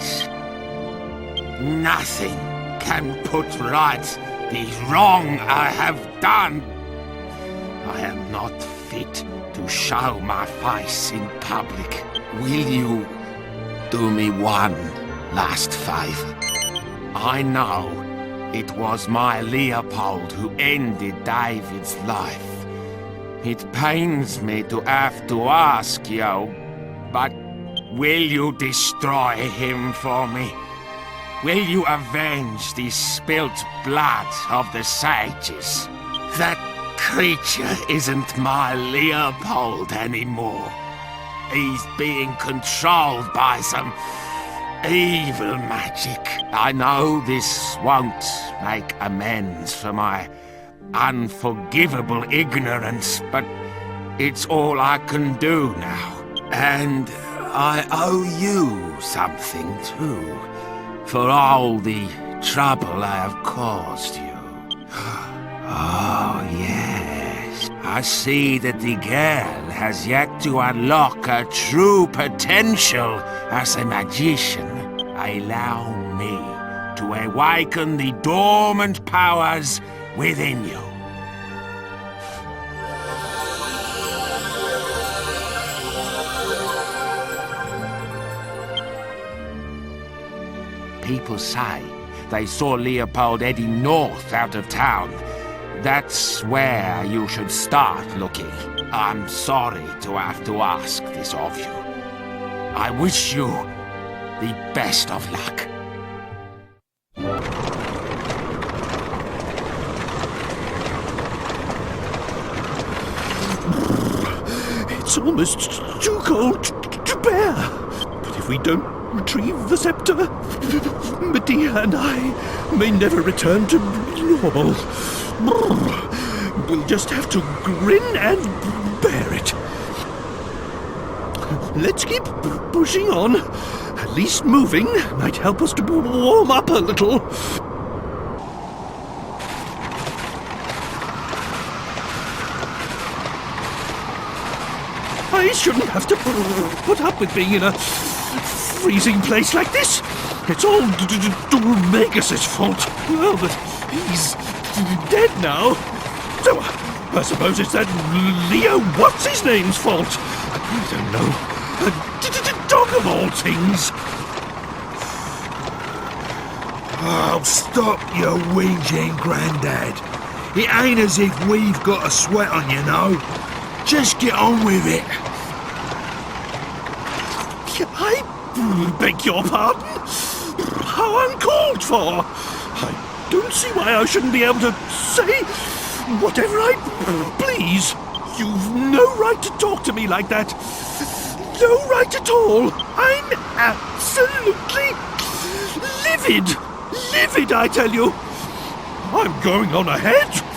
nothing can put right the wrong I have done. I am not fit to show my face in public. Will you do me one last favor? I know it was my Leopold who ended David's life. It pains me to have to ask you, but will you destroy him for me? Will you avenge the spilt blood of the sages? That creature isn't my Leopold anymore. He's being controlled by some evil magic. I know this won't make amends for my unforgivable ignorance, but it's all I can do now. And I owe you something too, for all the trouble I have caused you. Oh, yes. I see that the girl has yet to unlock her true potential as a magician. Allow me to awaken the dormant powers within you. People say they saw Leopold heading north out of town. That's where you should start looking. I'm sorry to have to ask this of you. I wish you the best of luck. It's almost too cold to bear. But if we don't retrieve the scepter, Medea and I may never return to normal. We'll just have to grin and bear it. Let's keep pushing on. At least moving might help us to warm up a little. I shouldn't have to put up with being in a freezing place like this. It's all Dhoulmagus' fault. Well, but he's dead now. So I suppose it's that Leo what's-his-name's fault. I don't know. dog of all things! Oh, stop your whinging, Grandad. It ain't as if we've got a sweat on, you know. Just get on with it. I beg your pardon? How uncalled for! I don't see why I shouldn't be able to say whatever I please. You've no right to talk to me like that. No right at all. I'm absolutely livid. Livid, I tell you. I'm going on ahead.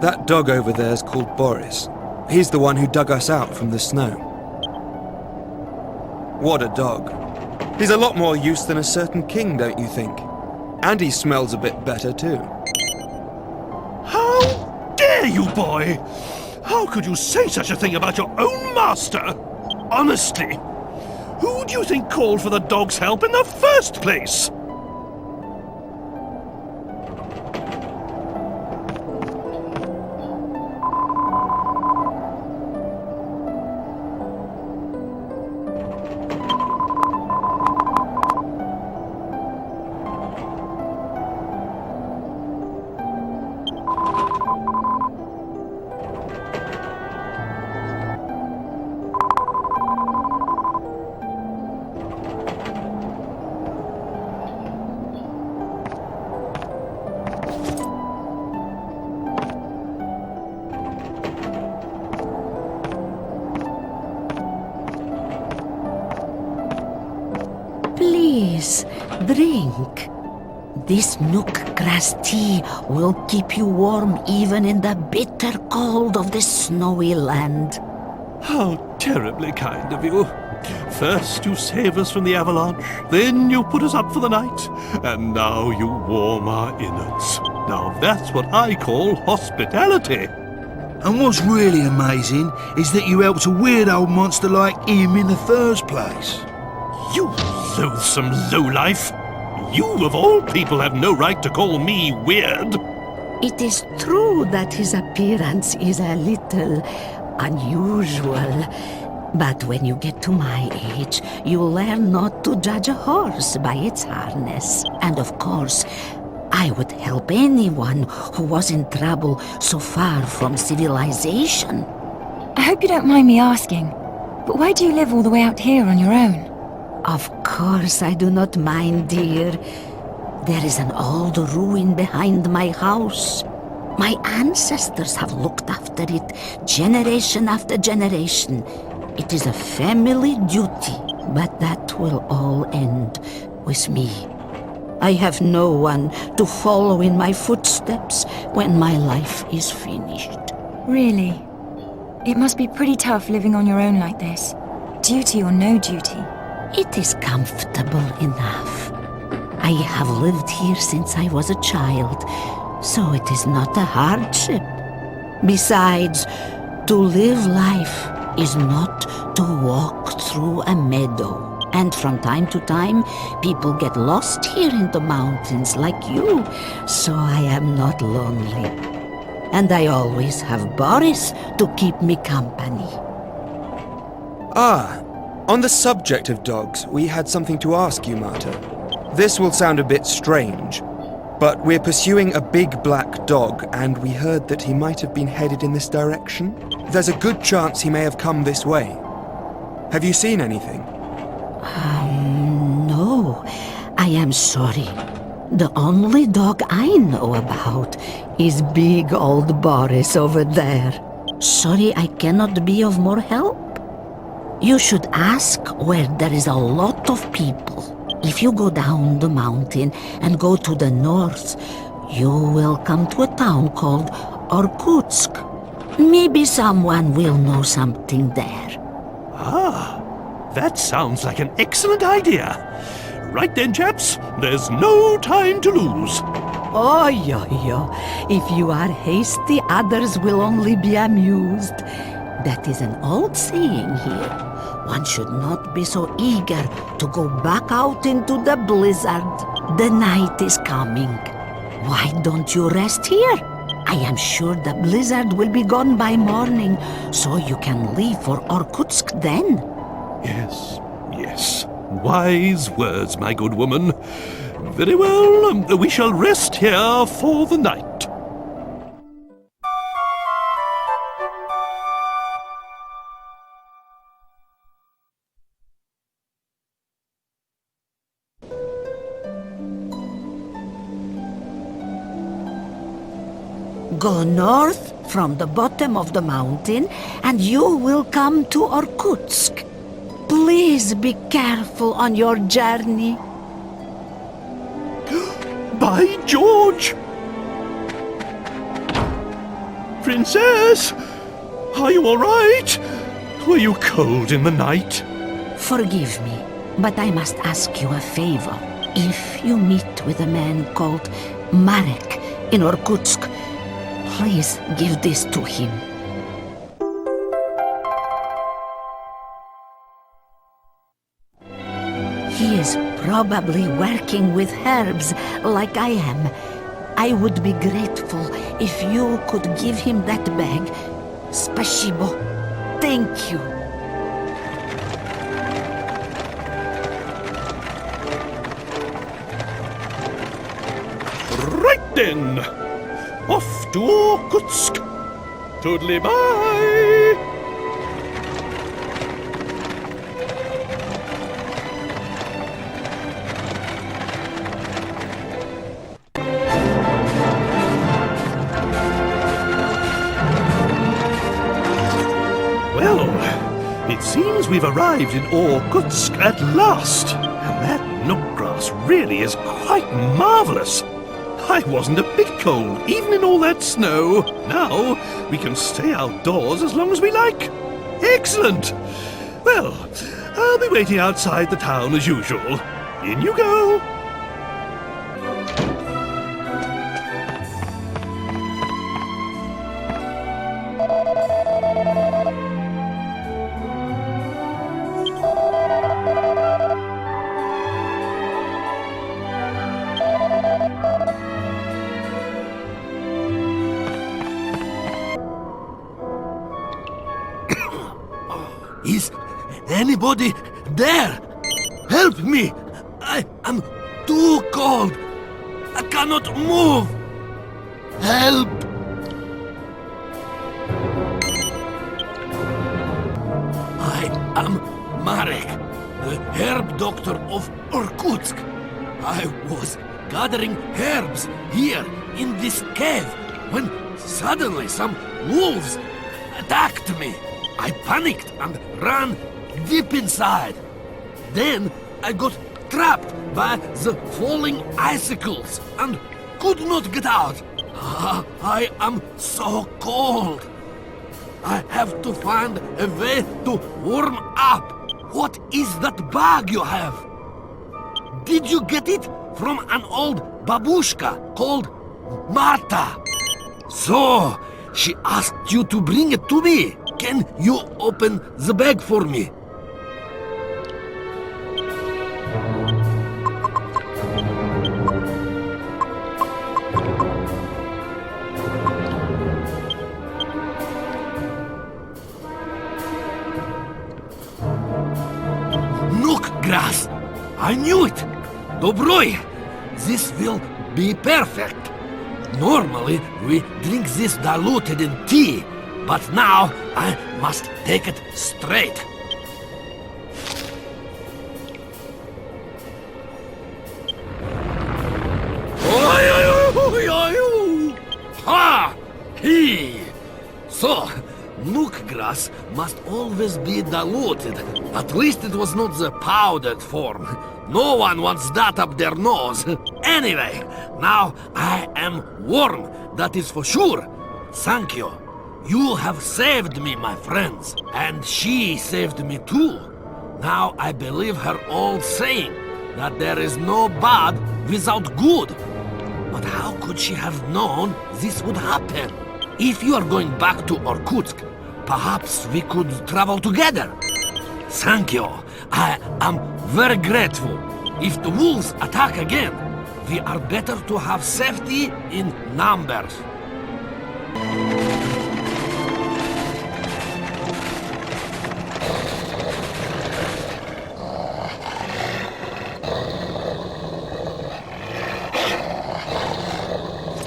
That dog over there's called Boris. He's the one who dug us out from the snow. What a dog. He's a lot more use than a certain king, don't you think? And he smells a bit better, too. How dare you, boy! How could you say such a thing about your own master? Honestly, who do you think called for the dog's help in the first place? Please, drink. This nook grass tea will keep you warm even in the bitter cold of this snowy land. How terribly kind of you. First you save us from the avalanche, then you put us up for the night, and now you warm our innards. Now that's what I call hospitality. And what's really amazing is that you helped a weird old monster like him in the first place. You loathsome lowlife! You, of all people, have no right to call me weird. It is true that his appearance is a little unusual. But when you get to my age, you'll learn not to judge a horse by its harness. And of course, I would help anyone who was in trouble so far from civilization. I hope you don't mind me asking, but why do you live all the way out here on your own? Of course I do not mind, dear. There is an old ruin behind my house. My ancestors have looked after it generation after generation. It is a family duty, but that will all end with me. I have no one to follow in my footsteps when my life is finished. Really? It must be pretty tough living on your own like this. Duty or no duty. It is comfortable enough. I have lived here since I was a child, so it is not a hardship. Besides, to live life is not to walk through a meadow. And from time to time, people get lost here in the mountains like you, so I am not lonely. And I always have Boris to keep me company. Ah, on the subject of dogs, we had something to ask you, Marta. This will sound a bit strange, but we're pursuing a big black dog, and we heard that he might have been headed in this direction. There's a good chance he may have come this way. Have you seen anything? No, I am sorry. The only dog I know about is big old Boris over there. Sorry I cannot be of more help. You should ask where there is a lot of people. If you go down the mountain and go to the north, you will come to a town called Irkutsk. Maybe someone will know something there. Ah, that sounds like an excellent idea. Right then, chaps, there's no time to lose. Oh, yo. If you are hasty, others will only be amused. That is an old saying here. One should not be so eager to go back out into the blizzard. The night is coming. Why don't you rest here? I am sure the blizzard will be gone by morning, so you can leave for Irkutsk then. Yes. Wise words, my good woman. Very well, we shall rest here for the night. Go north from the bottom of the mountain and you will come to Irkutsk. Please be careful on your journey. By George! Princess! Are you all right? Were you cold in the night? Forgive me, but I must ask you a favor. If you meet with a man called Marek in Irkutsk, please give this to him. He is probably working with herbs like I am. I would be grateful if you could give him that bag. Spasibo. Thank you. Right then. Off to Irkutsk. Toodly bye. It seems we've arrived in Irkutsk at last. And that nook grass really is quite marvellous. I wasn't a bit cold, even in all that snow. Now we can stay outdoors as long as we like. Excellent! Well, I'll be waiting outside the town as usual. In you go. Is anybody there? Help me! I am too cold. I cannot move. Help! I am Marek, the herb doctor of Irkutsk. I was gathering herbs here in this cave when suddenly some wolves attacked me. I panicked and ran deep inside. Then I got trapped by the falling icicles and could not get out. I am so cold. I have to find a way to warm up. What is that bag you have? Did you get it from an old babushka called Marta? So, she asked you to bring it to me. Can you open the bag for me? Grass. I knew it! Dobroi! This will be perfect. Normally, we drink this diluted in tea, but now I must take it straight. Ha! He! So, Nook grass must always be diluted. At least it was not the powdered form. No one wants that up their nose. Anyway, now I am warm, that is for sure. Thank you. You have saved me, my friends. And she saved me too. Now I believe her old saying, that there is no bad without good. But how could she have known this would happen? If you are going back to Irkutsk, perhaps we could travel together. Thank you. I am very grateful. If the wolves attack again, we are better to have safety in numbers.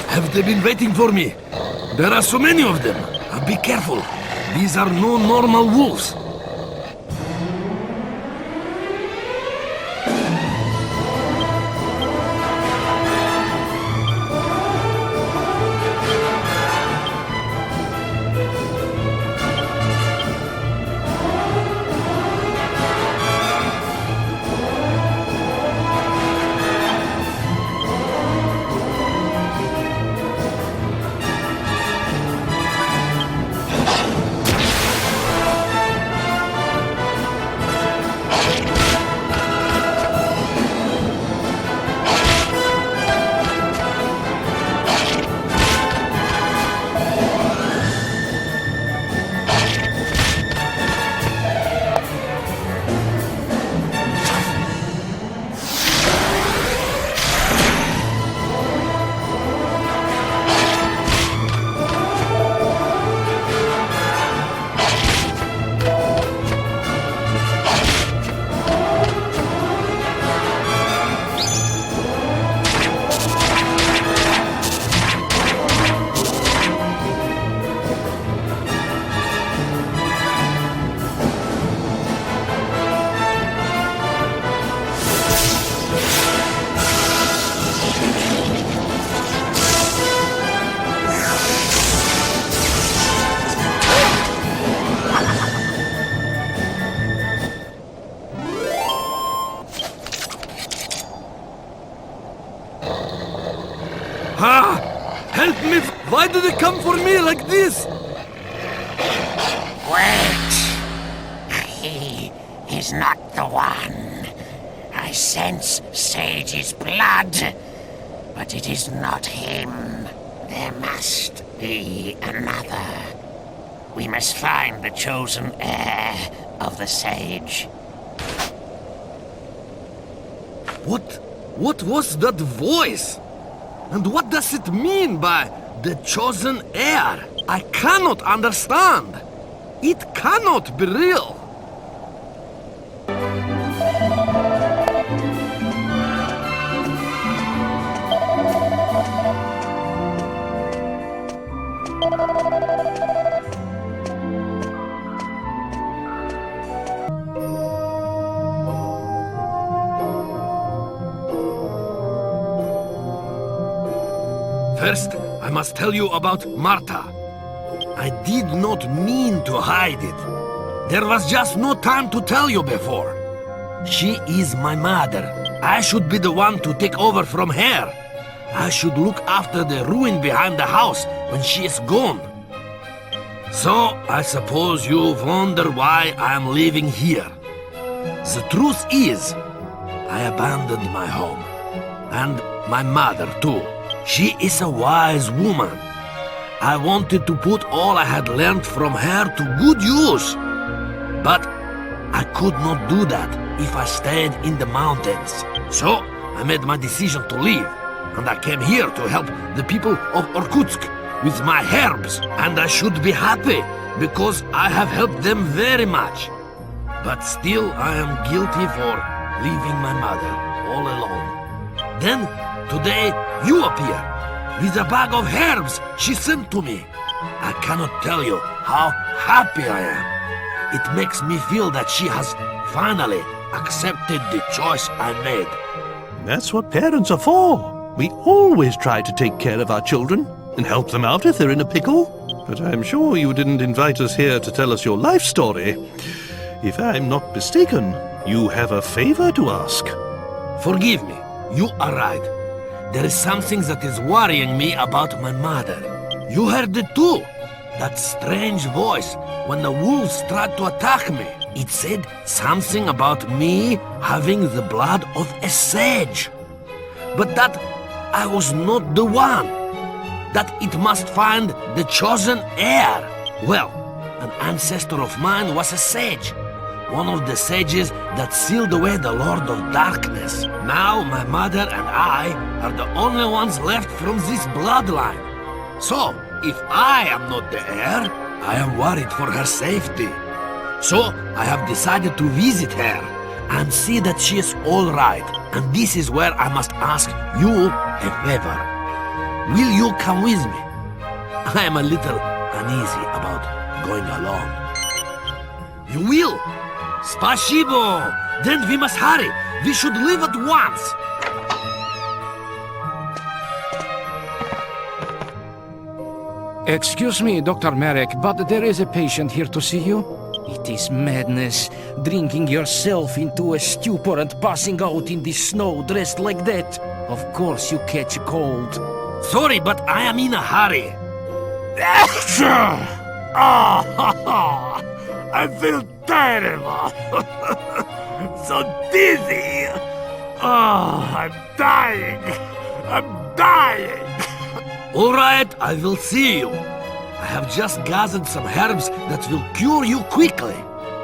Have they been waiting for me? There are so many of them. Be careful. These are no normal wolves. Help me! Why do they come for me like this? Wait! He is not the one. I sense Sage's blood, but it is not him. There must be another. We must find the chosen heir of the Sage. What was that voice? And what does it mean by the chosen heir? I cannot understand. It cannot be real. First, I must tell you about Marta. I did not mean to hide it. There was just no time to tell you before. She is my mother. I should be the one to take over from her. I should look after the ruin behind the house when she is gone. So, I suppose you wonder why I am living here. The truth is, I abandoned my home. And my mother, too. She is a wise woman. I wanted to put all I had learned from her to good use. But I could not do that if I stayed in the mountains. So, I made my decision to leave. And I came here to help the people of Irkutsk with my herbs. And I should be happy, because I have helped them very much. But still, I am guilty for leaving my mother all alone. Then, today, you appear with a bag of herbs she sent to me. I cannot tell you how happy I am. It makes me feel that she has finally accepted the choice I made. That's what parents are for. We always try to take care of our children and help them out if they're in a pickle. But I'm sure you didn't invite us here to tell us your life story. If I'm not mistaken, you have a favor to ask. Forgive me, you are right. There is something that is worrying me about my mother. You heard it too. That strange voice when the wolves tried to attack me. It said something about me having the blood of a sage. But that I was not the one. That it must find the chosen heir. Well, an ancestor of mine was a sage. One of the sages that sealed away the Lord of Darkness. Now my mother and I are the only ones left from this bloodline. So, if I am not the heir, I am worried for her safety. So, I have decided to visit her and see that she is all right. And this is where I must ask you a favor. Will you come with me? I am a little uneasy about going alone. You will? Spasibo! Then we must hurry. We should leave at once. Excuse me, Dr. Merrick, but there is a patient here to see you. It is madness, drinking yourself into a stupor and passing out in the snow dressed like that. Of course you catch a cold. Sorry, but I am in a hurry. I feel terrible. So dizzy. I'm dying. I'm dying. All right, I will see you. I have just gathered some herbs that will cure you quickly.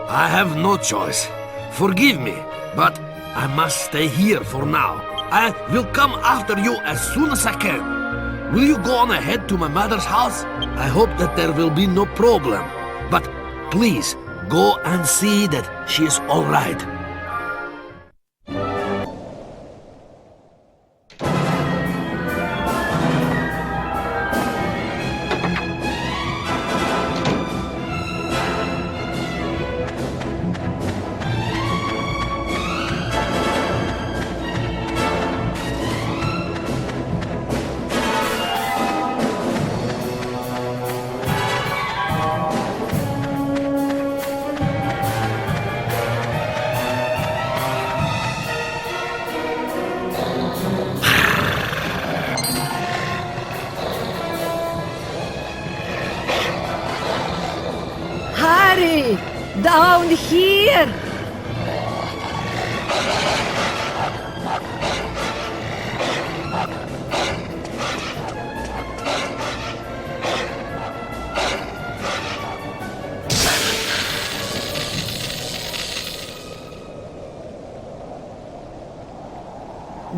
I have no choice. Forgive me, but I must stay here for now. I will come after you as soon as I can. Will you go on ahead to my mother's house? I hope that there will be no problem. But please, go and see that she is all right. Hurry! Down here!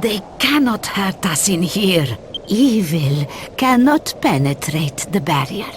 They cannot hurt us in here. Evil cannot penetrate the barrier.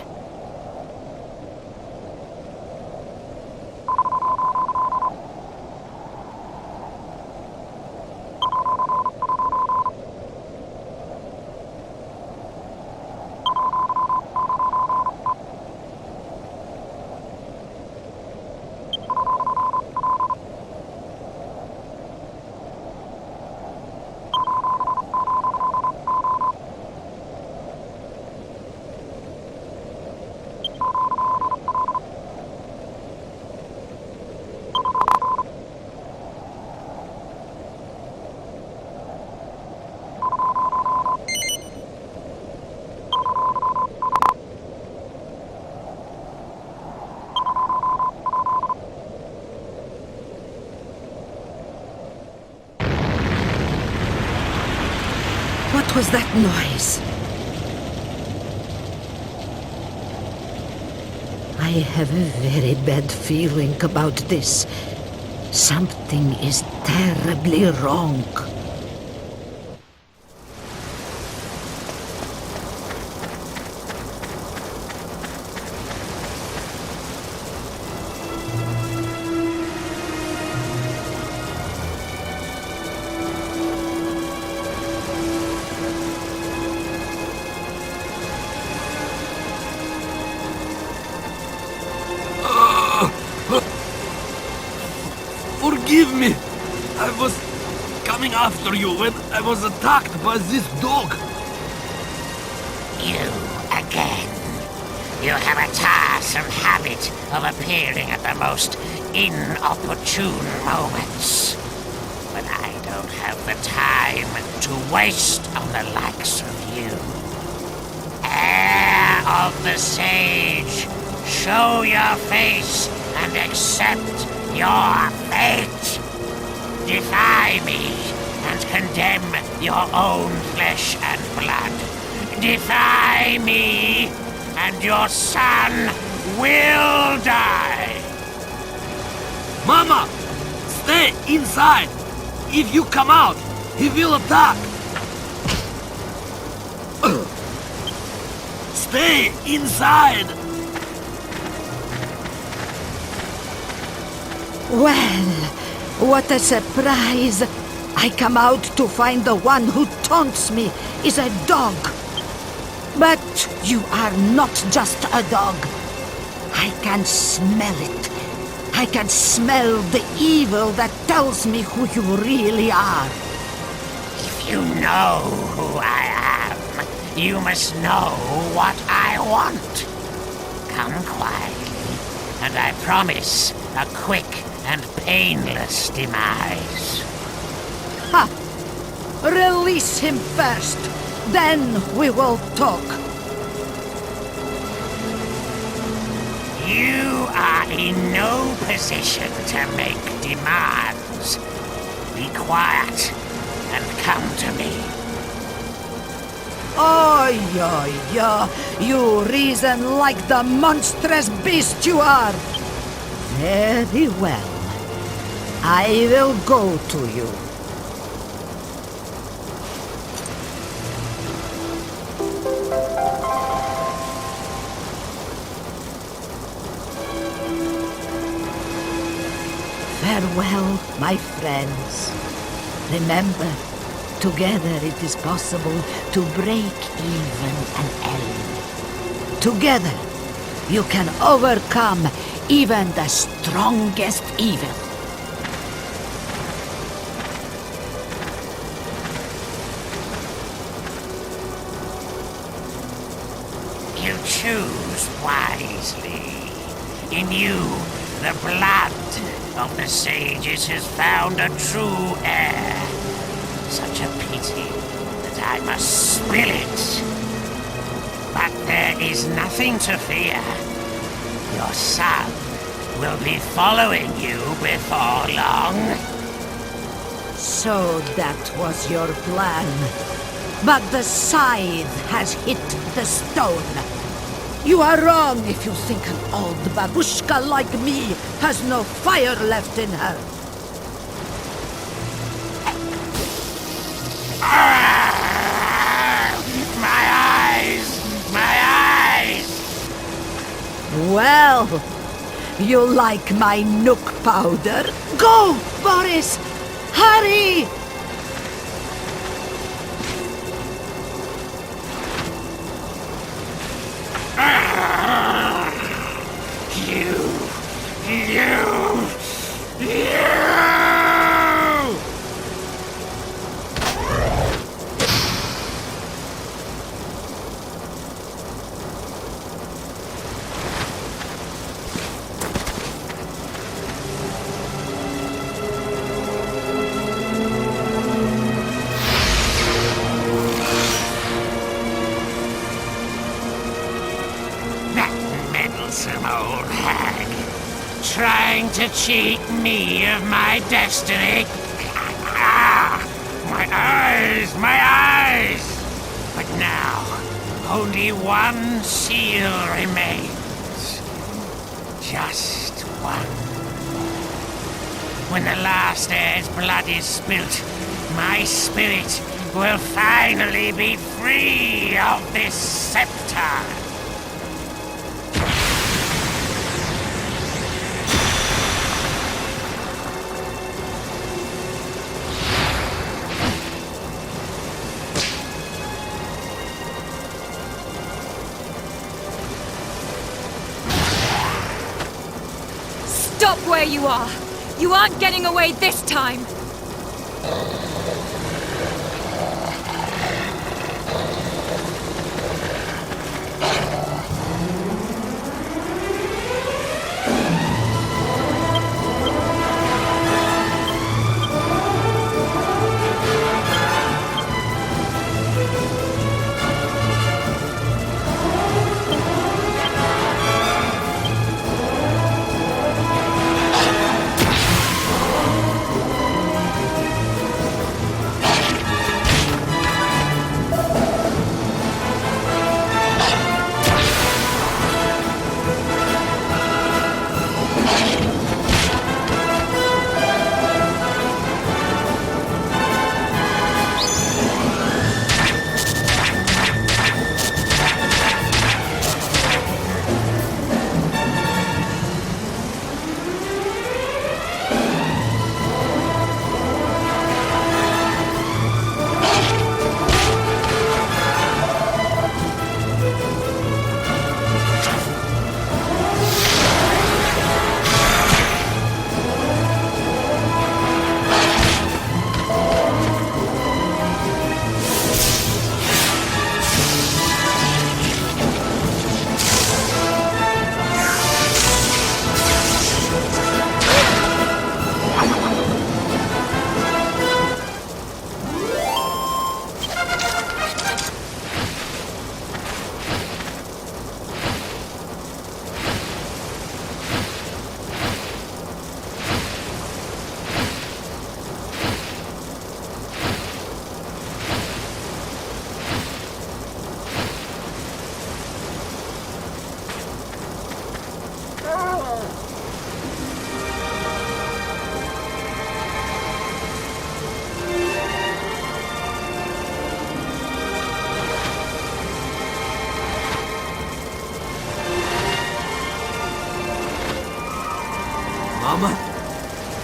What was that noise? I have a very bad feeling about this. Something is terribly wrong. Forgive me! I was coming after you when I was attacked by this dog. You again. You have a tiresome habit of appearing at the most inopportune moments. But I don't have the time to waste on the likes of you. Heir of the Sage, show your face and accept your fate. Defy me and condemn your own flesh and blood. Defy me and your son will die. Mama! Stay inside! If you come out, he will attack! Stay inside! Well, what a surprise! I come out to find the one who taunts me is a dog. But you are not just a dog. I can smell it. I can smell the evil that tells me who you really are. If you know who I am, you must know what I want. Come quietly, and I promise a quick and painless demise. Ha! Release him first, then we will talk. You are in no position to make demands. Be quiet and come to me. Oh, you reason like the monstrous beast you are. Very well. I will go to you. Farewell, my friends. Remember, together it is possible to break even an end. Together, you can overcome even the strongest evil. You choose wisely. In you, the blood of the sages has found a true heir. Such a pity that I must spill it. But there is nothing to fear. Your son will be following you before long. So that was your plan. But the scythe has hit the stone. You are wrong if you think an old babushka like me has no fire left in her. My eyes! My eyes! Well, you like my nook powder? Go, Boris! Hurry! Old hag, trying to cheat me of my destiny. Ah, my eyes, my eyes! Now, only one seal remains. Just one. When the last heir's blood is spilt, my spirit will finally be free of this scepter. Stop where you are! You aren't getting away this time!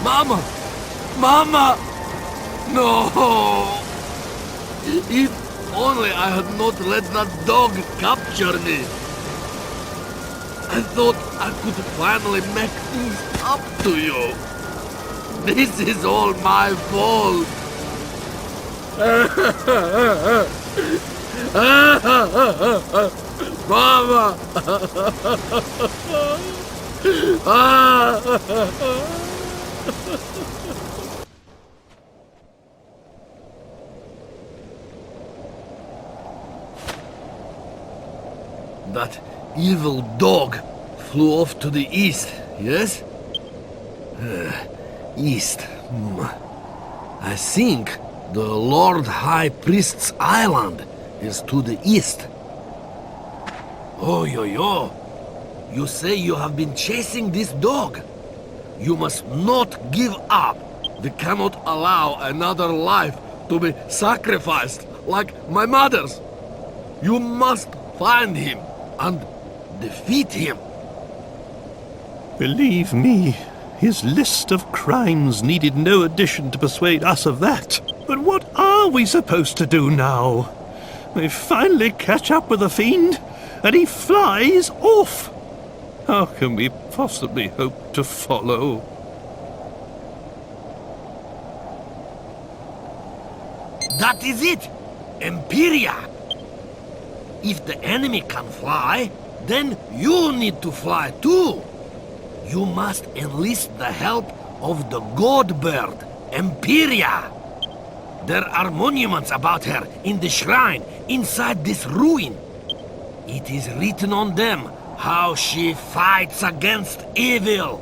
Mama! Mama! No! If only I had not let that dog capture me. I thought I could finally make things up to you. This is all my fault. Mama! That evil dog flew off to the east, yes? East. I think the Lord High Priest's island is to the east. Oh, yo. You say you have been chasing this dog? You must not give up. We cannot allow another life to be sacrificed like my mother's. You must find him and defeat him. Believe me, his list of crimes needed no addition to persuade us of that. But what are we supposed to do now? We finally catch up with the fiend, and he flies off. How can we possibly hope to follow? That is it! Imperia! If the enemy can fly, then you need to fly too. You must enlist the help of the god bird, Imperia. There are monuments about her in the shrine inside this ruin. It is written on them how she fights against evil.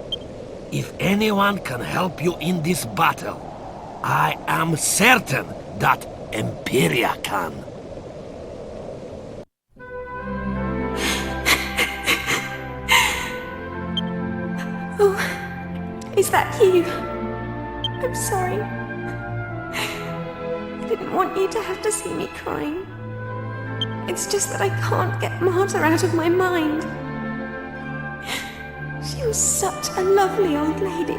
If anyone can help you in this battle, I am certain that Imperia can. Is that you? I'm sorry. I didn't want you to have to see me crying. It's just that I can't get Marta out of my mind. She was such a lovely old lady.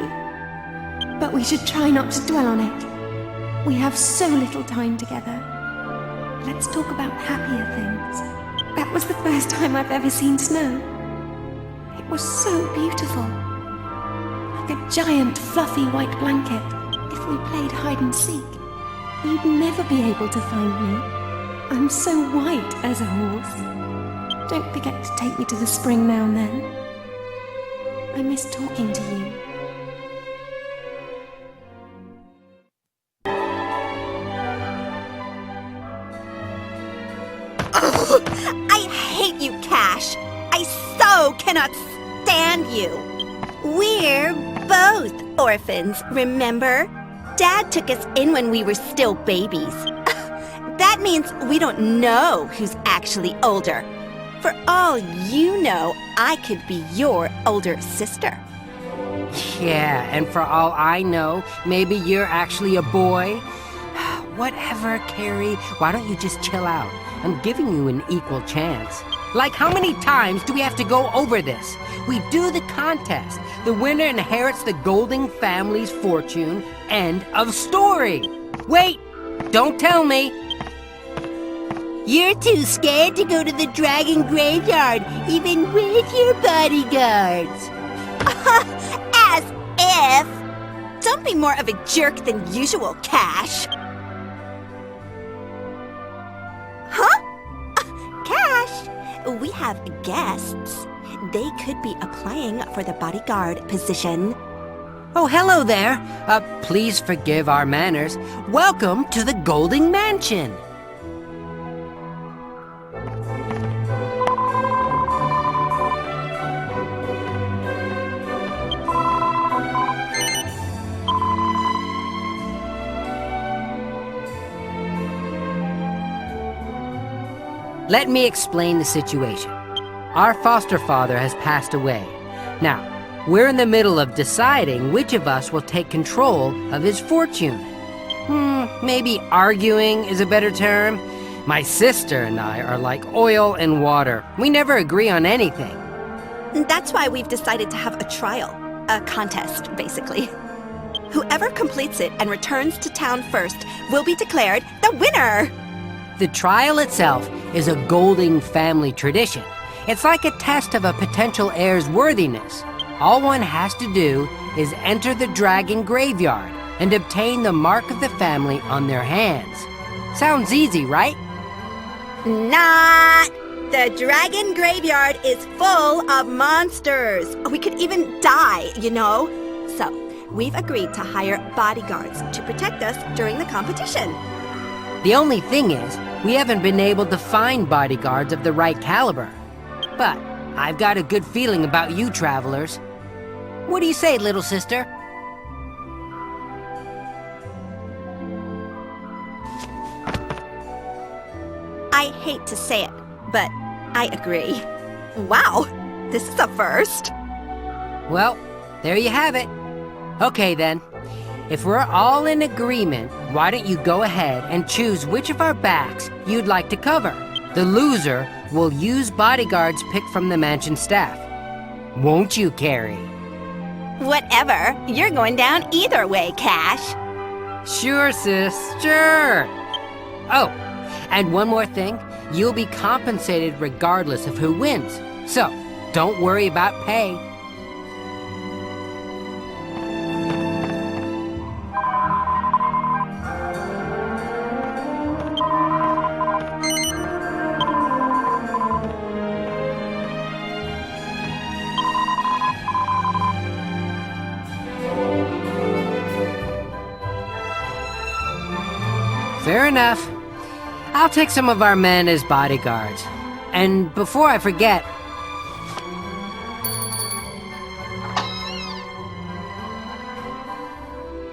But we should try not to dwell on it. We have so little time together. Let's talk about happier things. That was the first time I've ever seen snow. It was so beautiful. Like a giant fluffy white blanket. If we played hide and seek, you'd never be able to find me. I'm so white as a horse. Don't forget to take me to the spring now and then. I miss talking to you. Oh, I hate you, Cash. I so cannot stand you. We're both orphans, remember? Dad took us in when we were still babies. That means we don't know who's actually older. For all you know, I could be your older sister. Yeah, and for all I know, maybe you're actually a boy. Whatever, Carrie. Why don't you just chill out? I'm giving you an equal chance. Like, how many times do we have to go over this? We do the contest. The winner inherits the Golding family's fortune. End of story. Wait, don't tell me. You're too scared to go to the Dragon Graveyard, even with your bodyguards. As if! Don't be more of a jerk than usual, Cash. Huh? Cash, we have guests. They could be applying for the bodyguard position. Oh, hello there. Please forgive our manners. Welcome to the Golding Mansion. Let me explain the situation. Our foster father has passed away. Now, we're in the middle of deciding which of us will take control of his fortune. Maybe arguing is a better term. My sister and I are like oil and water. We never agree on anything. That's why we've decided to have a trial. A contest, basically. Whoever completes it and returns to town first will be declared the winner! The trial itself is a Golding family tradition. It's like a test of a potential heir's worthiness. All one has to do is enter the Dragon Graveyard and obtain the mark of the family on their hands. Sounds easy, right? Not! The Dragon Graveyard is full of monsters. We could even die, you know? So, we've agreed to hire bodyguards to protect us during the competition. The only thing is, we haven't been able to find bodyguards of the right caliber. But I've got a good feeling about you travelers. What do you say, little sister? I hate to say it, but I agree. Wow, this is a first. Well, there you have it. Okay then. If we're all in agreement, why don't you go ahead and choose which of our backs you'd like to cover? The loser will use bodyguards picked from the mansion staff. Won't you, Carrie? Whatever. You're going down either way, Cash. Sure, sis, sure. Oh, and one more thing. You'll be compensated regardless of who wins. So, don't worry about pay. Fair enough. I'll take some of our men as bodyguards. And before I forget...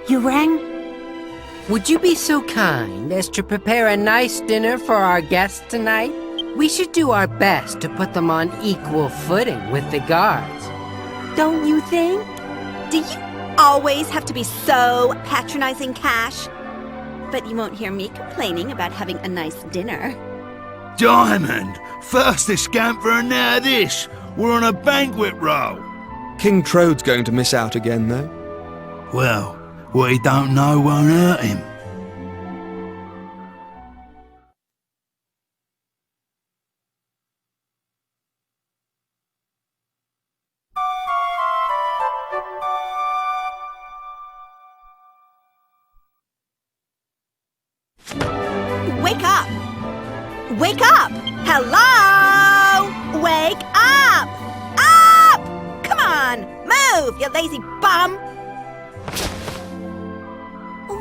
You rang? Would you be so kind as to prepare a nice dinner for our guests tonight? We should do our best to put them on equal footing with the guards. Don't you think? Do you always have to be so patronizing, Cash? But you won't hear me complaining about having a nice dinner. Diamond! First this scamper and now this! We're on a banquet roll! King Trode's going to miss out again, though. Well, what he don't know won't hurt him. Wake up! Wake up! Hello! Wake up! Up! Come on, move, you lazy bum!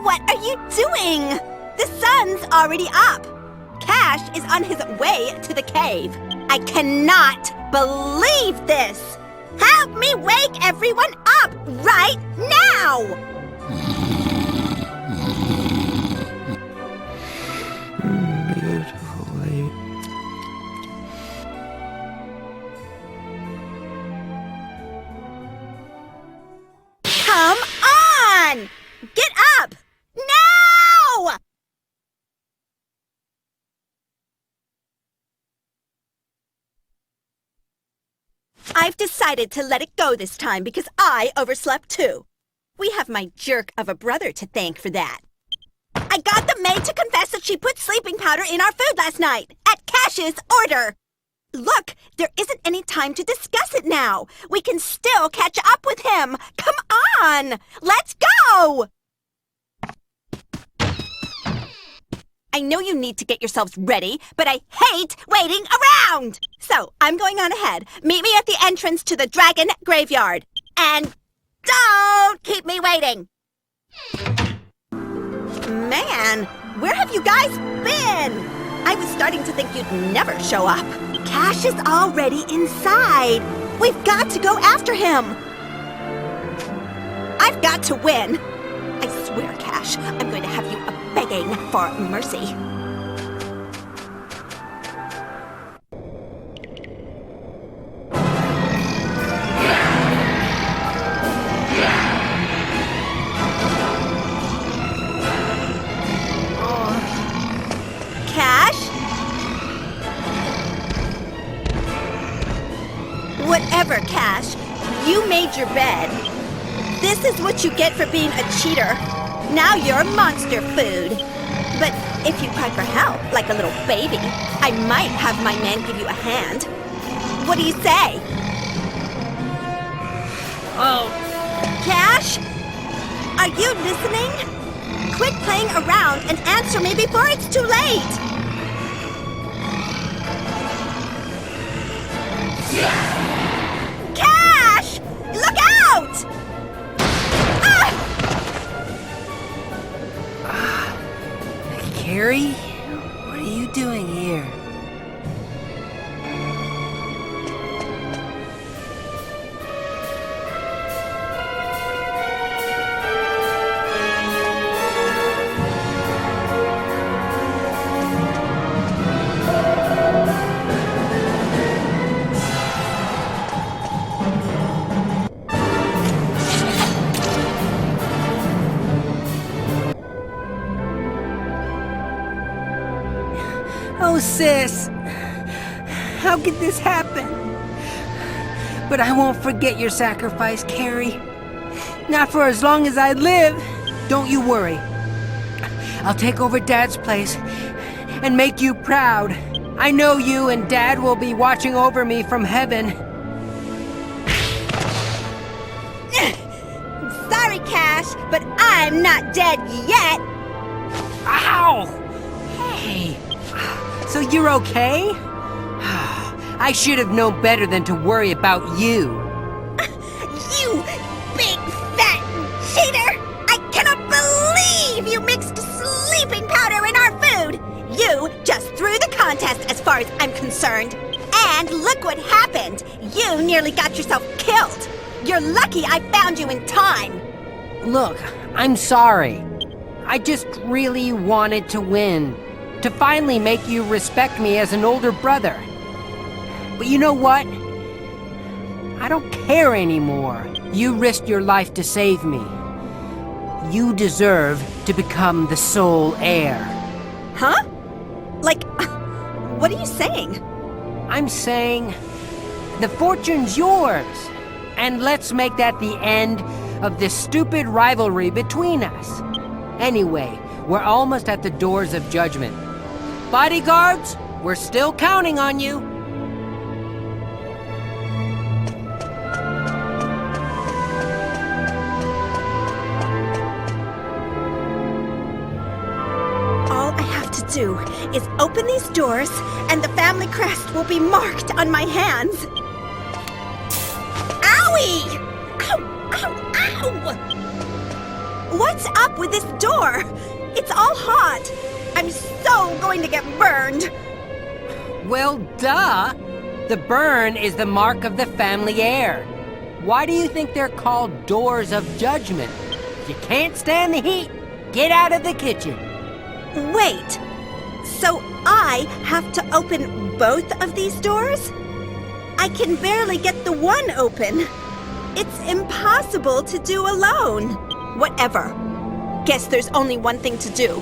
What are you doing? The sun's already up. Cash is on his way to the cave. I cannot believe this! Help me wake everyone up right now! Beautifully. Come on! Get up! Now! I've decided to let it go this time because I overslept too. We have my jerk of a brother to thank for that. I got the maid to confess that she put sleeping powder in our food last night, at Cash's order. Look, there isn't any time to discuss it now. We can still catch up with him. Come on, let's go! I know you need to get yourselves ready, but I hate waiting around! So, I'm going on ahead. Meet me at the entrance to the Dragon Graveyard. And don't keep me waiting! Man, where have you guys been? I was starting to think you'd never show up. Cash is already inside. We've got to go after him. I've got to win. I swear, Cash, I'm going to have you begging for mercy. Cash? Whatever, Cash. You made your bed. This is what you get for being a cheater. Now you're monster food. But if you cry for help, like a little baby, I might have my man give you a hand. What do you say? Oh. Cash? Are you listening? Quit playing around and answer me before it's too late! Cash! Look out! Carrie? What are you doing here? Oh, sis, how could this happen? But I won't forget your sacrifice, Carrie. Not for as long as I live. Don't you worry. I'll take over Dad's place and make you proud. I know you and Dad will be watching over me from heaven. Sorry, Cash, but I'm not dead yet. Ow! Hey, so you're okay? I should have known better than to worry about you. You big fat cheater! I cannot believe you mixed sleeping powder in our food! You just threw the contest as far as I'm concerned. And look what happened! You nearly got yourself killed! You're lucky I found you in time! Look, I'm sorry. I just really wanted to win. To finally make you respect me as an older brother. But you know what? I don't care anymore. You risked your life to save me. You deserve to become the sole heir. Huh? Like, what are you saying? I'm saying the fortune's yours. And let's make that the end of this stupid rivalry between us. Anyway, we're almost at the doors of judgment. Bodyguards, we're still counting on you. All I have to do is open these doors, and the family crest will be marked on my hands. Owie! Ow! Ow! Ow! What's up with this door? It's all hot. I'm so going to get burned. Well, duh. The burn is the mark of the family heir. Why do you think they're called doors of judgment? If you can't stand the heat, get out of the kitchen. Wait. So I have to open both of these doors? I can barely get the one open. It's impossible to do alone. Whatever. Guess there's only one thing to do.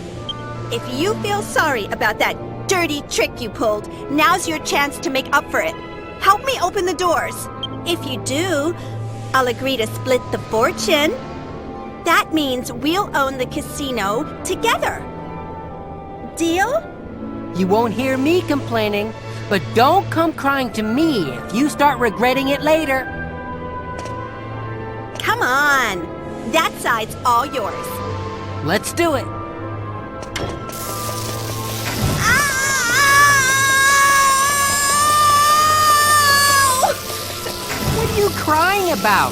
If you feel sorry about that dirty trick you pulled, now's your chance to make up for it. Help me open the doors. If you do, I'll agree to split the fortune. That means we'll own the casino together. Deal? You won't hear me complaining, but don't come crying to me if you start regretting it later. Come on. That side's all yours. Let's do it. What are you crying about?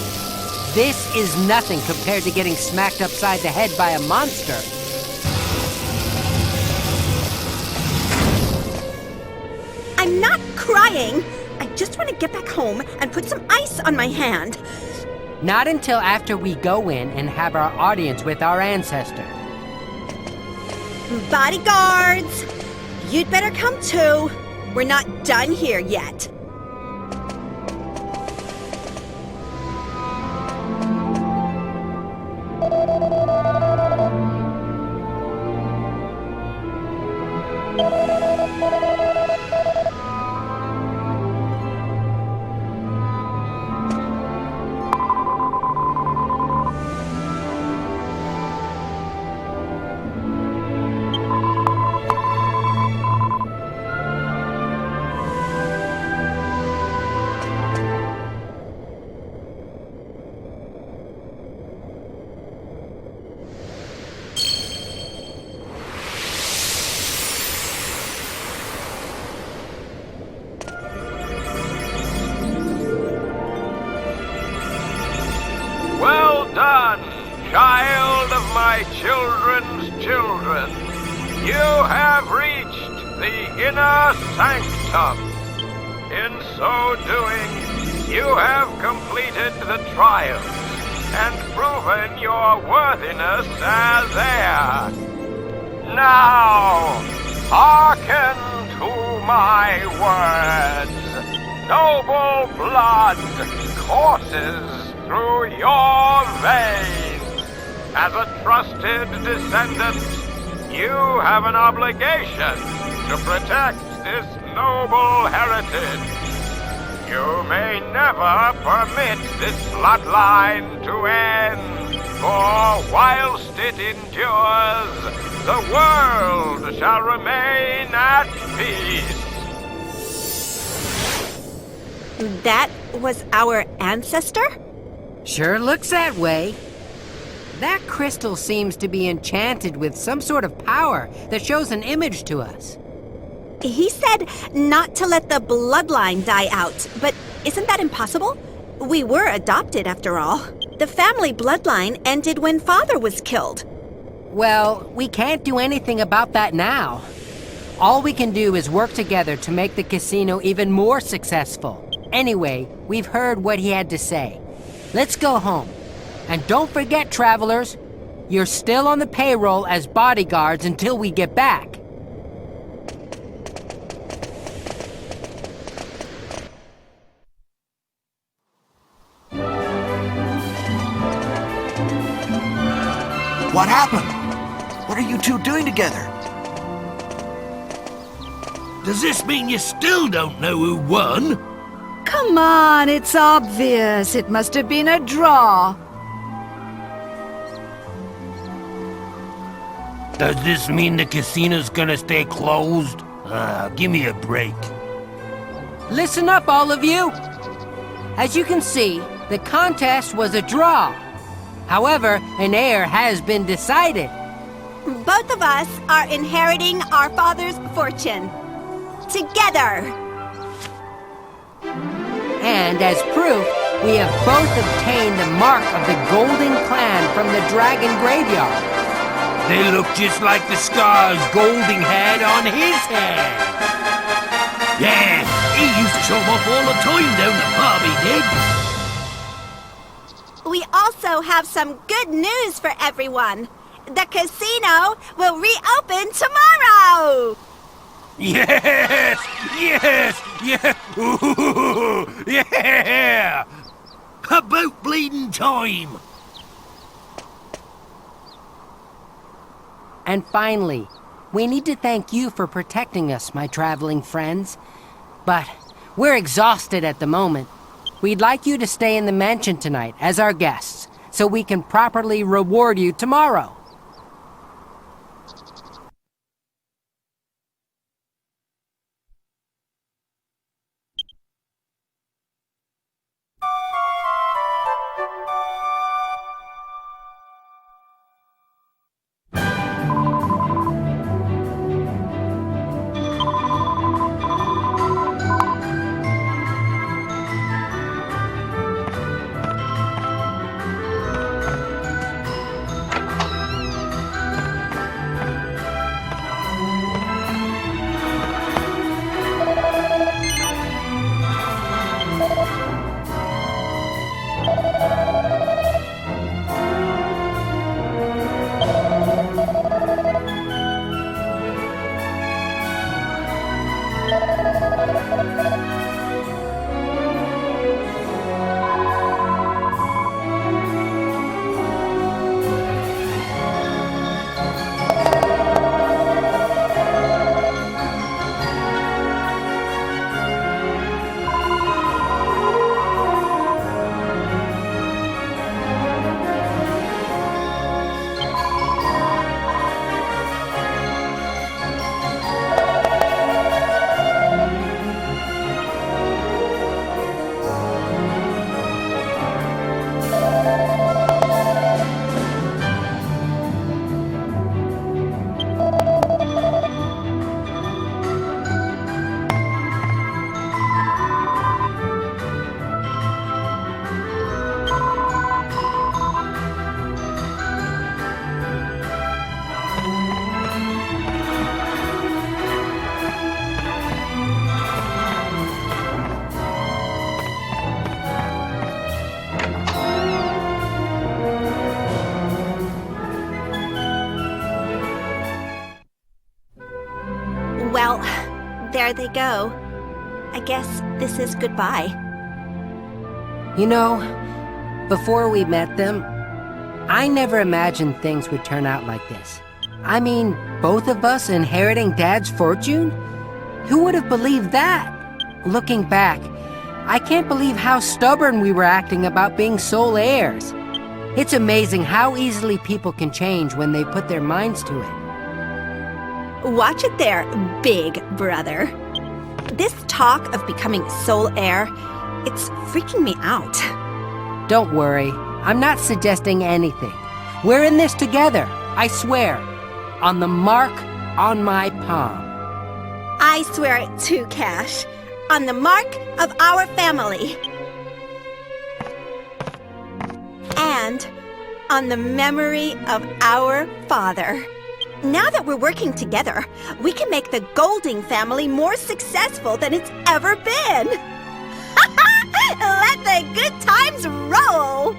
This is nothing compared to getting smacked upside the head by a monster. I'm not crying. I just want to get back home and put some ice on my hand. Not until after we go in and have our audience with our ancestor. Bodyguards! You'd better come too. We're not done here yet. Child of my children's children, you have reached the inner sanctum. In so doing, you have completed the trials and proven your worthiness as heir. Now, hearken to my words. Noble blood courses through your veins. As a trusted descendant, you have an obligation to protect this noble heritage. You may never permit this bloodline to end, for whilst it endures, the world shall remain at peace. That was our ancestor? Sure looks that way. That crystal seems to be enchanted with some sort of power that shows an image to us. He said not to let the bloodline die out, but isn't that impossible? We were adopted after all. The family bloodline ended when Father was killed. Well, we can't do anything about that now. All we can do is work together to make the casino even more successful. Anyway, we've heard what he had to say. Let's go home. And don't forget, travelers, you're still on the payroll as bodyguards until we get back. What happened? What are you two doing together? Does this mean you still don't know who won? Come on, it's obvious. It must have been a draw. Does this mean the casino's gonna stay closed? Give me a break. Listen up, all of you! As you can see, the contest was a draw. However, an heir has been decided. Both of us are inheriting our father's fortune. Together! And as proof, we have both obtained the mark of the Golden Clan from the Dragon Graveyard. They look just like the scars Golding had on his head. Yeah, he used to show them off all the time down the pub, he did. We also have some good news for everyone. The casino will reopen tomorrow! Yes! Yes! Yeah! Ooh, yeah! About bleeding time! And finally, we need to thank you for protecting us, my traveling friends. But we're exhausted at the moment. We'd like you to stay in the mansion tonight as our guests, so we can properly reward you tomorrow. Well, there they go. I guess this is goodbye. You know, before we met them, I never imagined things would turn out like this. I mean, both of us inheriting Dad's fortune? Who would have believed that? Looking back, I can't believe how stubborn we were acting about being sole heirs. It's amazing how easily people can change when they put their minds to it. Watch it there, big brother. This talk of becoming sole heir, it's freaking me out. Don't worry, I'm not suggesting anything. We're in this together, I swear. On the mark on my palm. I swear it too, Cash. On the mark of our family. And on the memory of our father. Now that we're working together, we can make the Golding family more successful than it's ever been. Let the good times roll!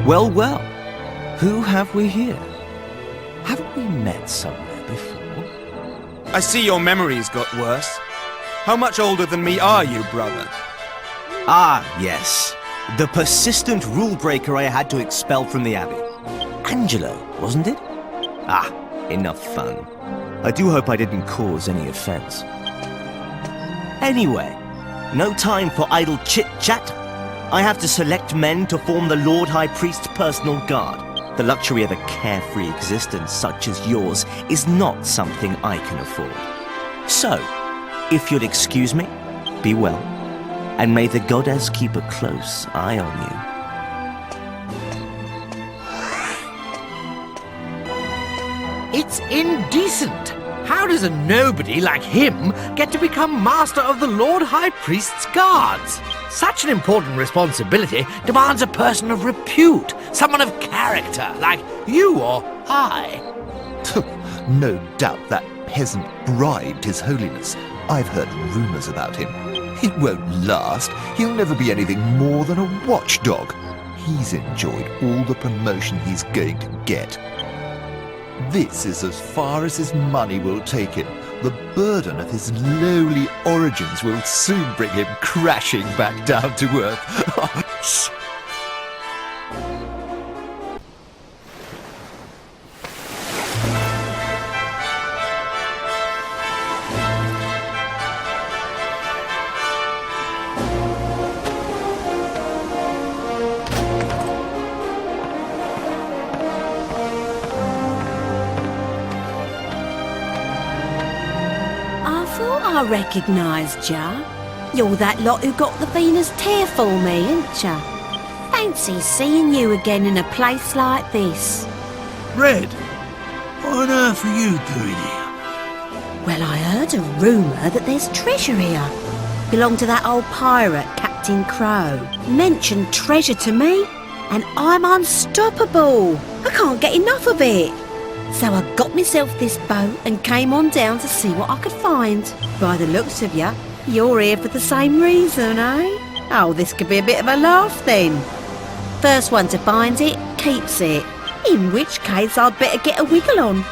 Well, well. Who have we here? Haven't we met somewhere before? I see your memory's got worse. How much older than me are you, brother? Ah, yes. The persistent rule breaker I had to expel from the Abbey. Angelo, wasn't it? Ah, enough fun. I do hope I didn't cause any offense. Anyway, no time for idle chit-chat. I have to select men to form the Lord High Priest's personal guard. The luxury of a carefree existence such as yours is not something I can afford. So, if you'll excuse me, be well, and may the goddess keep a close eye on you. It's indecent. How does a nobody like him get to become master of the Lord High Priest's guards? Such an important responsibility demands a person of repute, someone of character, like you or I. No doubt that peasant bribed His Holiness. I've heard rumors about him. It won't last. He'll never be anything more than a watchdog. He's enjoyed all the promotion he's going to get. This is as far as his money will take him. The burden of his lowly origins will soon bring him crashing back down to earth. Shh. I recognised ya. You're that lot who got the Venus tear for me, ain't ya? Fancy seeing you again in a place like this. Red, what on earth are you doing here? Well, I heard a rumour that there's treasure here. Belonged to that old pirate, Captain Crow. Mentioned treasure to me, and I'm unstoppable. I can't get enough of it. So I got myself this boat and came on down to see what I could find. By the looks of ya, you're here for the same reason, eh? Oh, this could be a bit of a laugh then. First one to find it, keeps it. In which case I'd better get a wiggle on.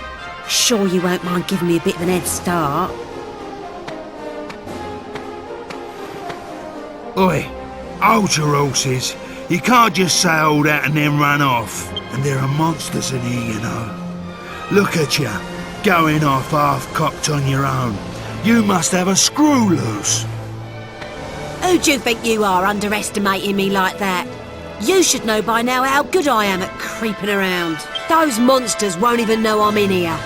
Sure you won't mind giving me a bit of an head start. Oi, hold your horses. You can't just say all that and then run off. And there are monsters in here, you know. Look at you, going off half-cocked on your own. You must have a screw loose. Who do you think you are underestimating me like that? You should know by now how good I am at creeping around. Those monsters won't even know I'm in here.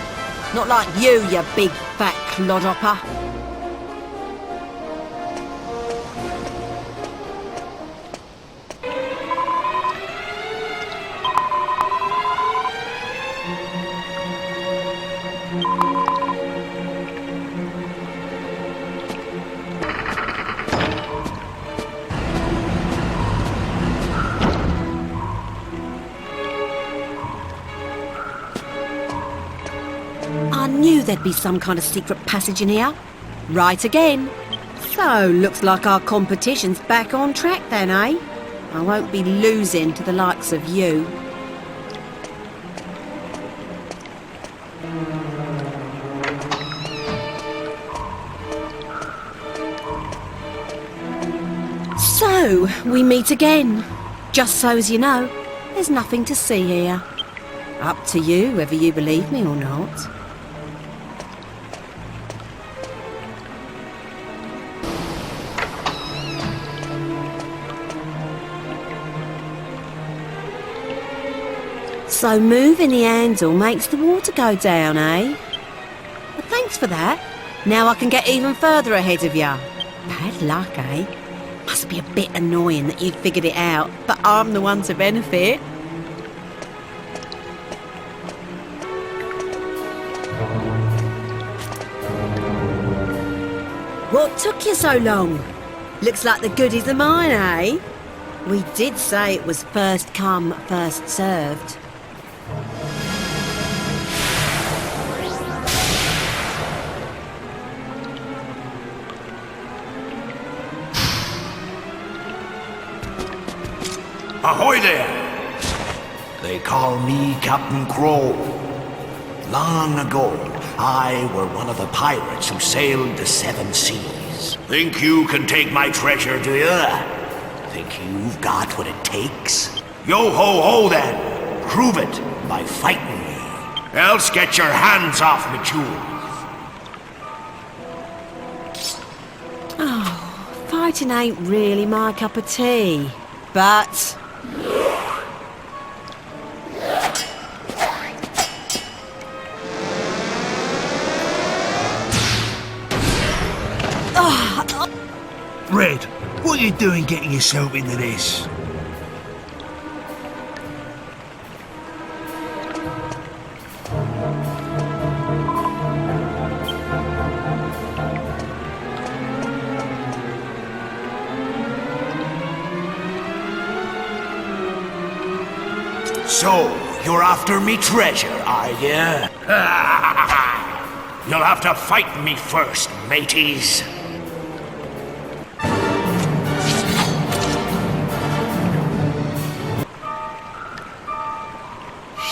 Not like you big fat clodhopper. I knew there'd be some kind of secret passage in here. Right again. So, looks like our competition's back on track then, eh? I won't be losing to the likes of you. So, we meet again. Just so as you know, there's nothing to see here. Up to you whether you believe me or not. So moving the handle makes the water go down, eh? Well, thanks for that. Now I can get even further ahead of ya. Bad luck, eh? Must be a bit annoying that you figured it out, but I'm the one to benefit. What took you so long? Looks like the goodies are mine, eh? We did say it was first come, first served. Ahoy there! They call me Captain Crow. Long ago, I were one of the pirates who sailed the seven seas. Think you can take my treasure, do you? Think you've got what it takes? Yo-ho-ho then! Prove it by fighting me. Else get your hands off me jewels. Oh, fighting ain't really my cup of tea, but... Red, what are you doing getting yourself into this? So, you're after me treasure, are you? You'll have to fight me first, mateys.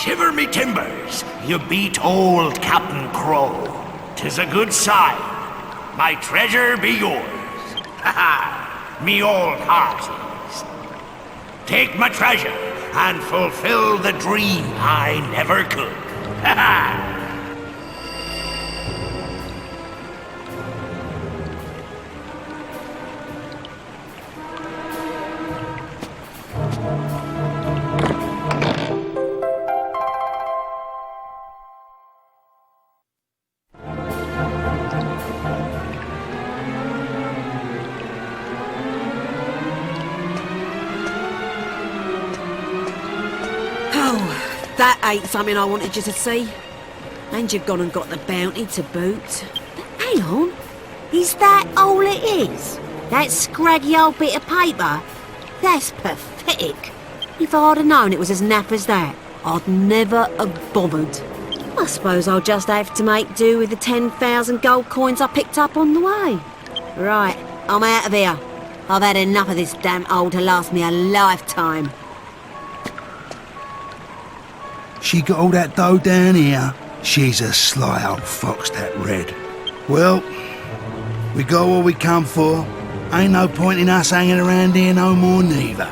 Shiver me timbers, you beat old Captain Crow. 'Tis a good sign. My treasure be yours. Ha ha, me old hearties. Take my treasure and fulfill the dream I never could. Ha ha! That ain't something I wanted you to see. And you've gone and got the bounty to boot. But hang on, is that all it is? That scraggy old bit of paper? That's pathetic. If I'd have known it was as naff as that, I'd never have bothered. I suppose I'll just have to make do with the 10,000 gold coins I picked up on the way. Right, I'm out of here. I've had enough of this damn hole to last me a lifetime. She got all that dough down here. She's a sly old fox, that Red. Well, we got what we come for. Ain't no point in us hanging around here no more neither.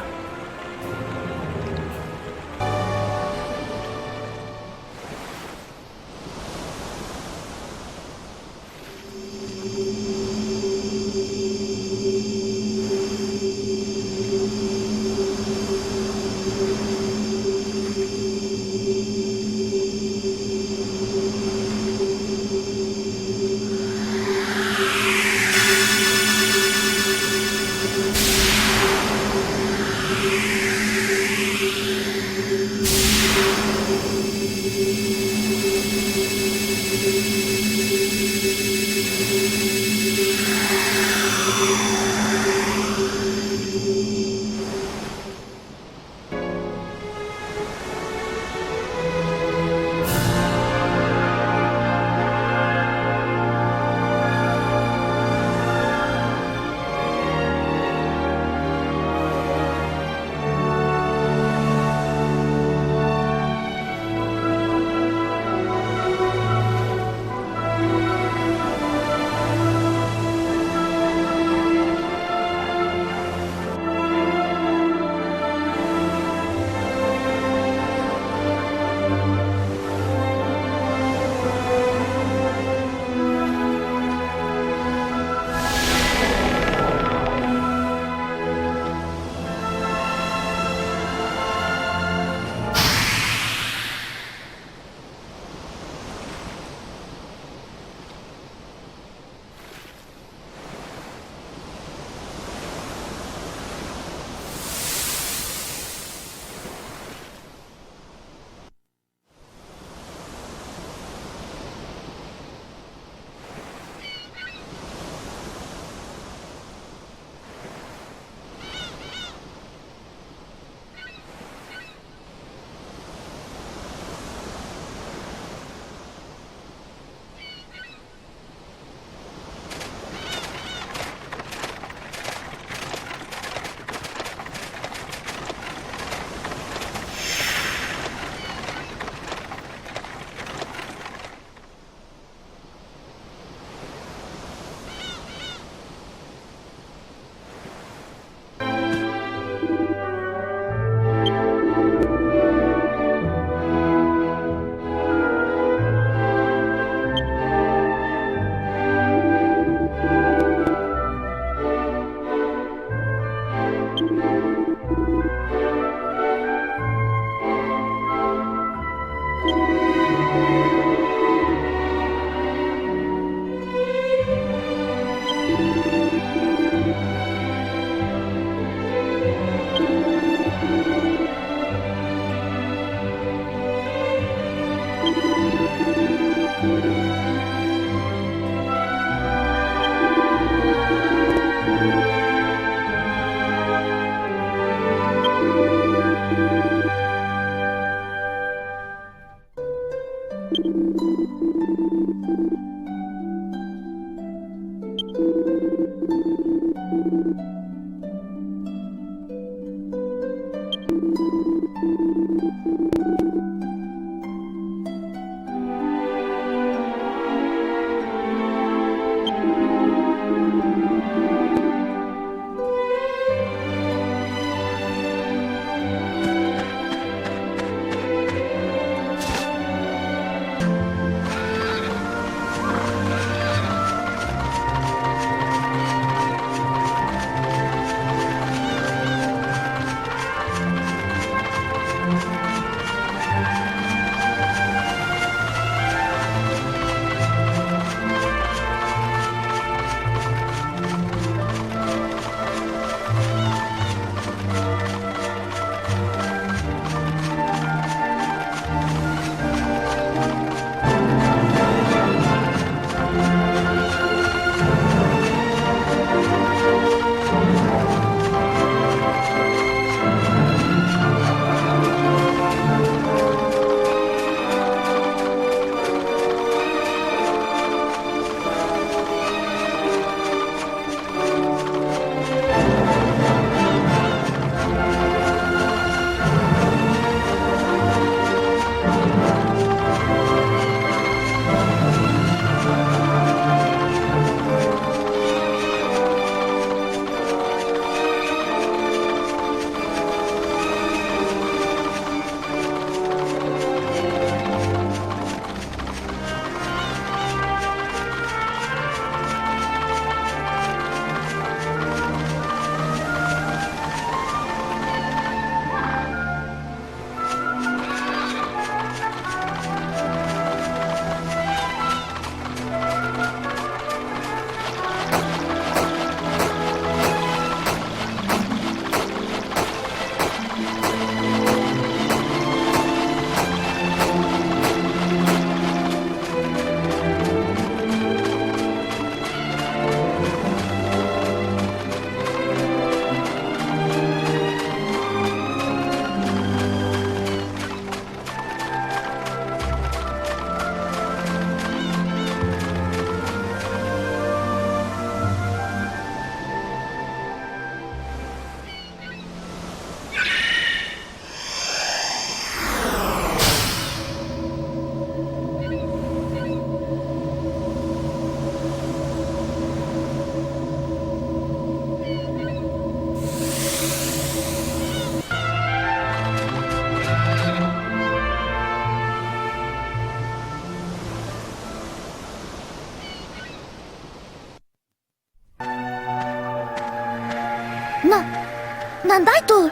Nandaitul!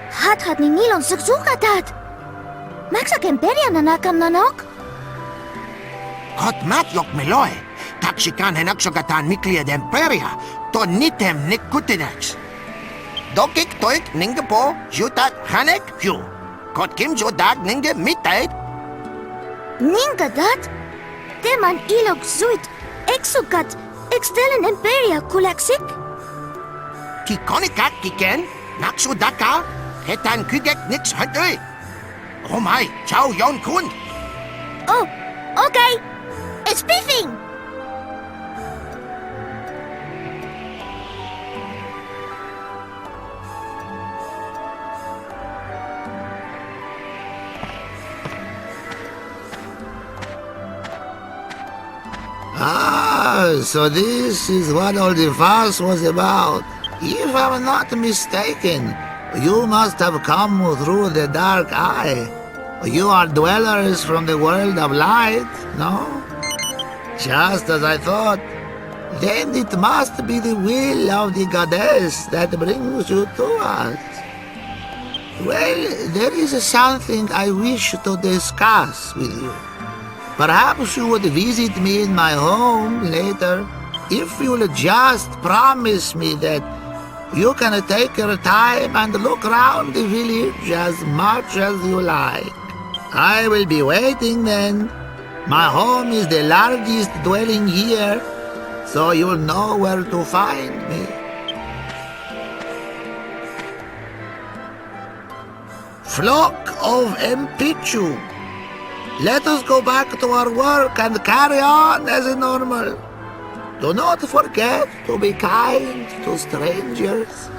Hat ni nilon suksukatat! Maksak imperia nanakam nanok? Kot matlok meloy, taksikan henaksogatan miklia demperia, to nitem nikutinex. Dokik toik ninge po, jutat hanek hu. Kot kim jodag ninge mitait. Ninga dat? Teman ilok zuit, exukat, extelen imperia kulaksik? Kikonikat kiken, naksudaka, hetan kugek nix hantui. Oh my, ciao yon kun. Oh, okay. It's beefing! Ah, so this is what all the fuss was about. If I'm not mistaken, you must have come through the dark eye. You are dwellers from the world of light, no? Just as I thought. Then it must be the will of the goddess that brings you to us. Well, there is something I wish to discuss with you. Perhaps you would visit me in my home later, if you'll just promise me that you can take your time and look around the village as much as you like. I will be waiting then. My home is the largest dwelling here, so you'll know where to find me. Flock of Empichu. Let us go back to our work and carry on as normal. Do not forget to be kind to strangers.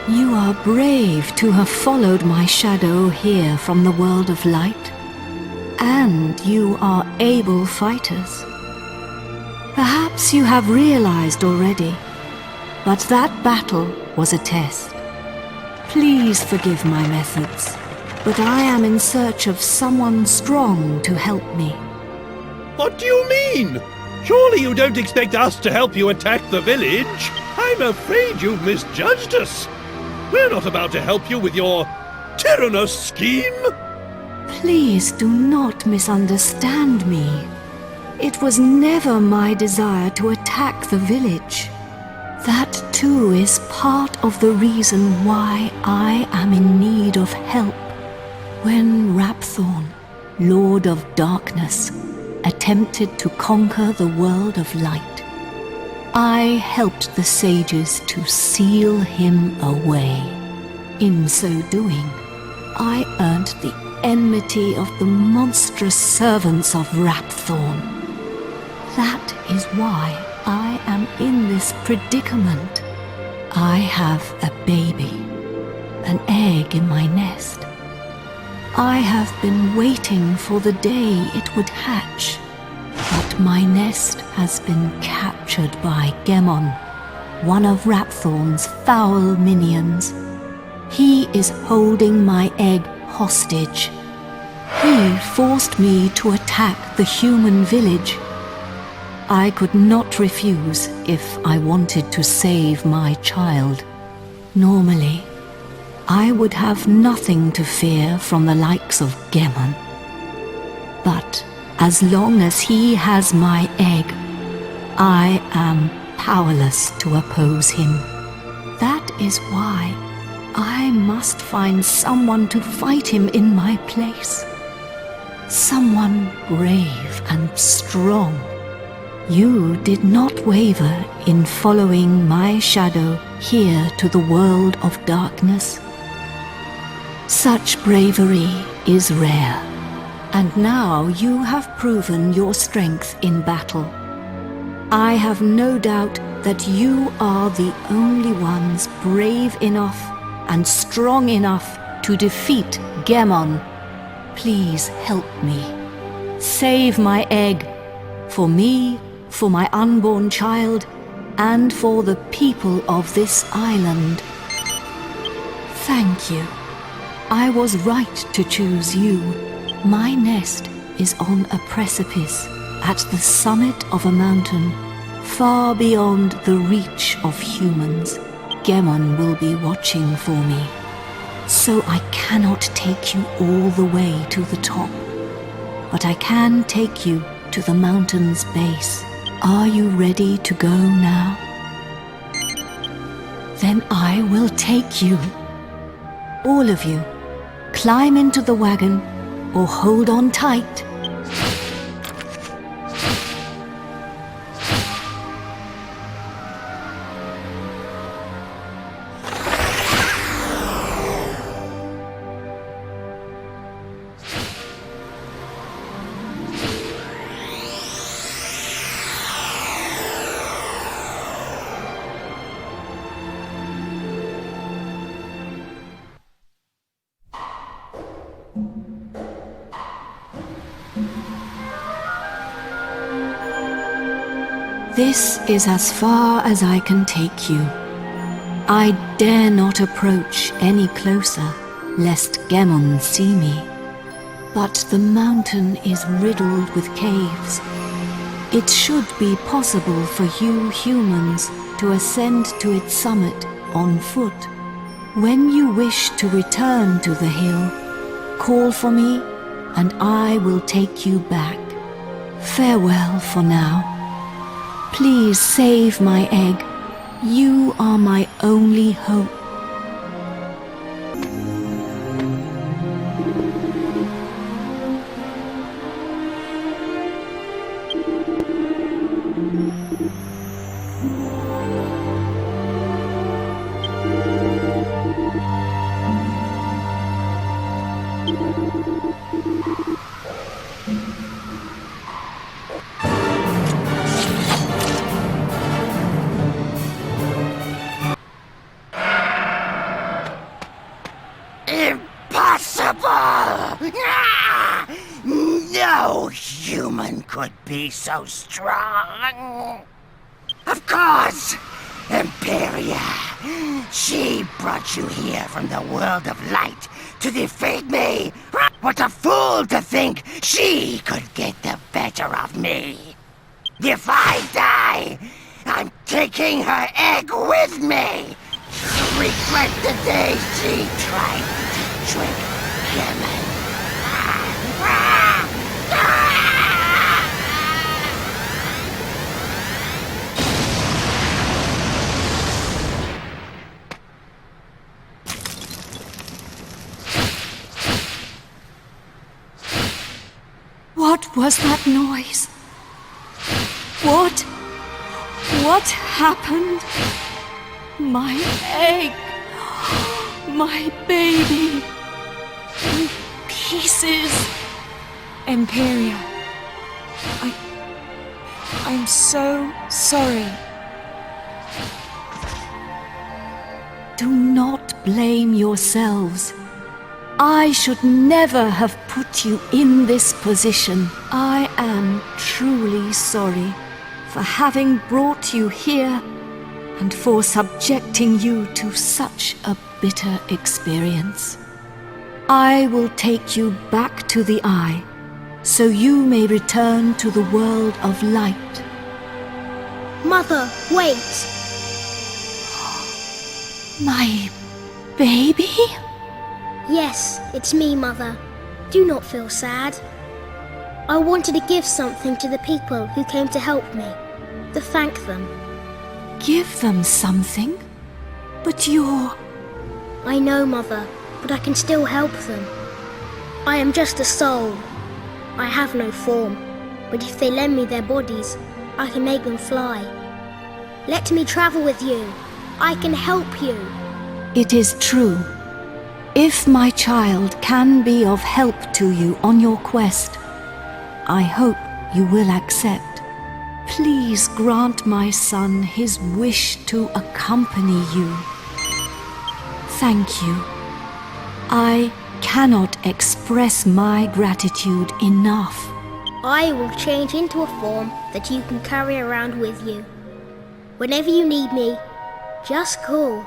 You are brave to have followed my shadow here from the world of light, and you are able fighters. Perhaps you have realized already, but that battle was a test. Please forgive my methods, but I am in search of someone strong to help me. What do you mean? Surely you don't expect us to help you attack the village? I'm afraid you've misjudged us. We're not about to help you with your tyrannous scheme. Please do not misunderstand me. It was never my desire to attack the village. That too is part of the reason why I am in need of help. When Rapthorn, Lord of Darkness, attempted to conquer the world of light, I helped the sages to seal him away. In so doing, I earned the enmity of the monstrous servants of Rapthorn. That is why I am in this predicament. I have a baby, an egg in my nest. I have been waiting for the day it would hatch. But my nest has been captured by Gemon, one of Rapthorn's foul minions. He is holding my egg hostage. He forced me to attack the human village. I could not refuse if I wanted to save my child. Normally, I would have nothing to fear from the likes of Gemon. But as long as he has my egg, I am powerless to oppose him. That is why I must find someone to fight him in my place. Someone brave and strong. You did not waver in following my shadow here to the world of darkness. Such bravery is rare. And now you have proven your strength in battle. I have no doubt that you are the only ones brave enough and strong enough to defeat Gemon. Please help me. Save my egg. For me, for my unborn child, and for the people of this island. Thank you. I was right to choose you. My nest is on a precipice at the summit of a mountain, far beyond the reach of humans. Gemon will be watching for me, so I cannot take you all the way to the top, but I can take you to the mountain's base. Are you ready to go now? Then I will take you. All of you, climb into the wagon or hold on tight. This is as far as I can take you. I dare not approach any closer, lest Gemon see me. But the mountain is riddled with caves. It should be possible for you humans to ascend to its summit on foot. When you wish to return to the hill, call for me, and I will take you back. Farewell for now. Please save my egg. You are my only hope. No human could be so strong. Of course, Imperia. She brought you here from the world of light to defeat me. What a fool to think she could get the better of me. If I die, I'm taking her egg with me. Regret the day she tried to trick Gemon. What was that noise? What happened? My egg! My baby! In pieces! Imperia, I'm so sorry. Do not blame yourselves. I should never have put you in this position. I am truly sorry for having brought you here and for subjecting you to such a bitter experience. I will take you back to the Eye, so you may return to the world of light. Mother, wait! My baby? Yes, it's me, Mother. Do not feel sad. I wanted to give something to the people who came to help me, to thank them. Give them something? But you're... I know, Mother, but I can still help them. I am just a soul. I have no form, but if they lend me their bodies, I can make them fly. Let me travel with you. I can help you. It is true. If my child can be of help to you on your quest, I hope you will accept. Please grant my son his wish to accompany you. Thank you. I cannot express my gratitude enough. I will change into a form that you can carry around with you. Whenever you need me, just call.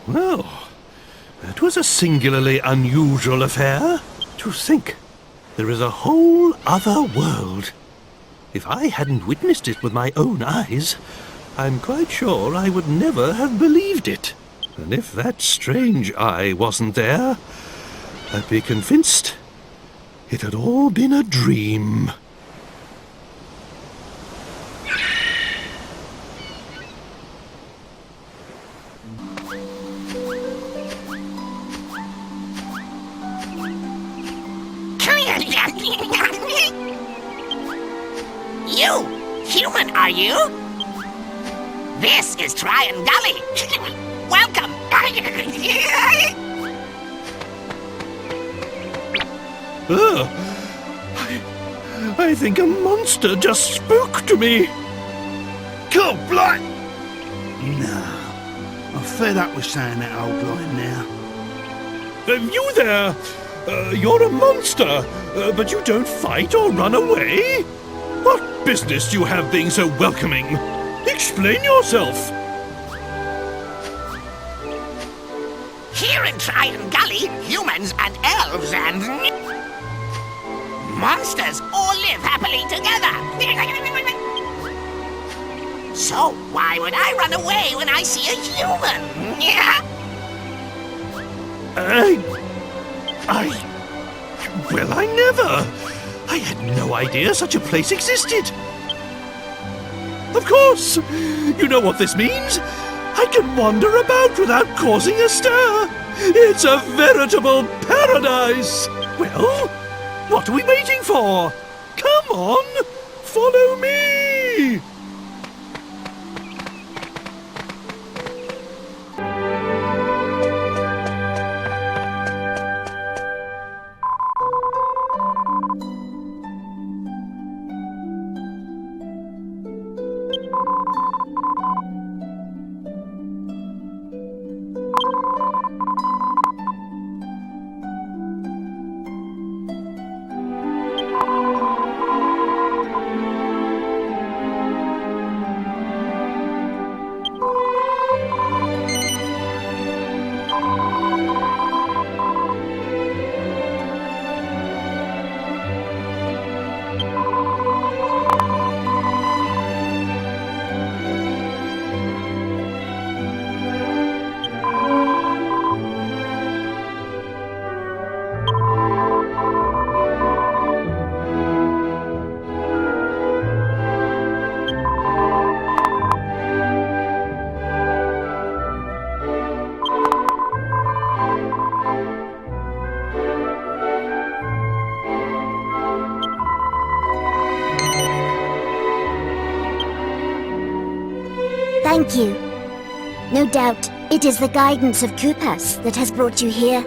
Well, that was a singularly unusual affair. To think, there is a whole other world. If I hadn't witnessed it with my own eyes, I'm quite sure I would never have believed it. And if that strange eye wasn't there, I'd be convinced it had all been a dream. You! Human, are you? This is Trodain Gully. Welcome! I think a monster just spoke to me. Cool, blight! No, I'm fed up with saying that old line now. You there! You're a monster, but you don't fight or run away? What business do you have being so welcoming? Explain yourself! Here in Trodain Gully, humans and elves and monsters all live happily together. So why would I run away when I see a human? Well, I never! I had no idea such a place existed. Of course! You know what this means? I can wander about without causing a stir. It's a veritable paradise. Well, what are we waiting for? Come on, follow me! Thank you. No doubt, it is the guidance of Kupas that has brought you here.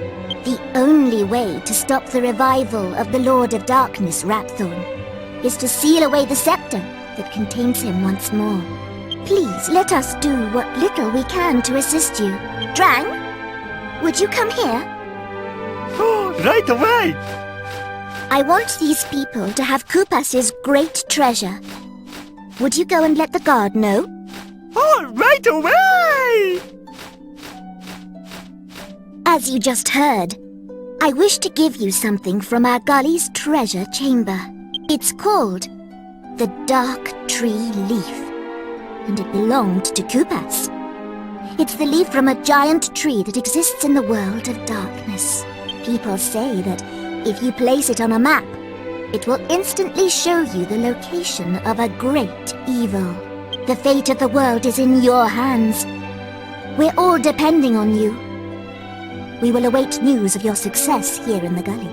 The only way to stop the revival of the Lord of Darkness, Rapthorn, is to seal away the scepter that contains him once more. Please, let us do what little we can to assist you. Drang, would you come here? Oh, right away! I want these people to have Kupas's great treasure. Would you go and let the guard know? Oh, right away! As you just heard, I wish to give you something from our gully's treasure chamber. It's called the Dark Tree Leaf, and it belonged to Kupas. It's the leaf from a giant tree that exists in the world of darkness. People say that if you place it on a map, it will instantly show you the location of a great evil. The fate of the world is in your hands. We're all depending on you. We will await news of your success here in the gully.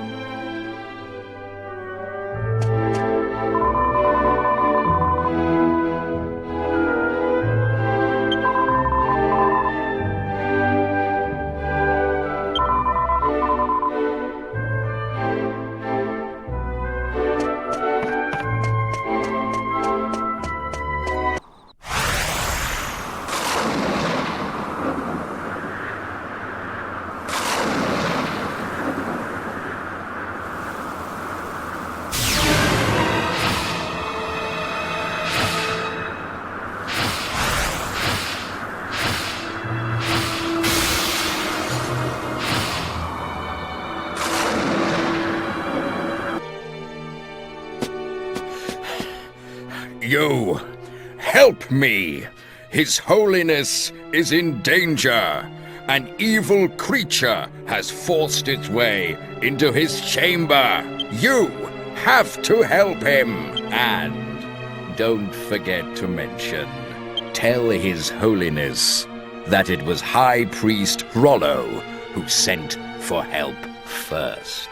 Help me! His Holiness is in danger. An evil creature has forced its way into his chamber. You have to help him. And don't forget to mention, tell His Holiness that it was High Priest Rollo who sent for help first.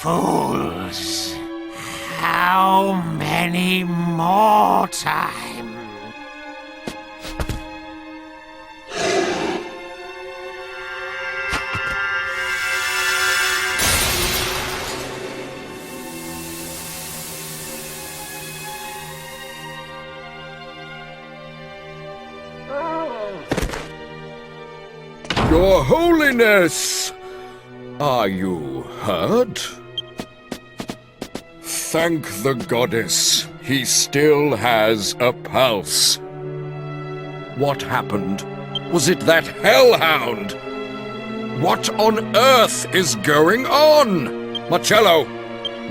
Fools! How many more times? Your Holiness! Are you hurt? Thank the goddess, he still has a pulse. What happened? Was it that hellhound? What on earth is going on? Marcello,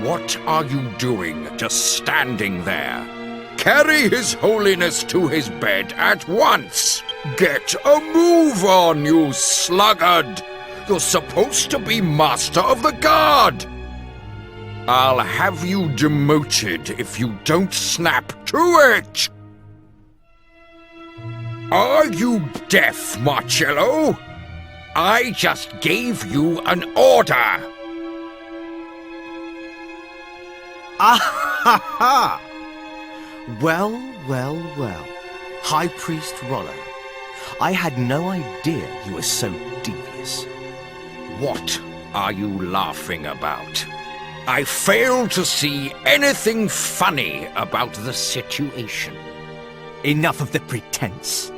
what are you doing just standing there? Carry His Holiness to his bed at once! Get a move on, you sluggard! You're supposed to be Master of the Guard! I'll have you demoted if you don't snap to it! Are you deaf, Marcello? I just gave you an order! Ah ha ha! Well, well, well. High Priest Rollo, I had no idea you were so devious. What are you laughing about? I fail to see anything funny about the situation. Enough of the pretense.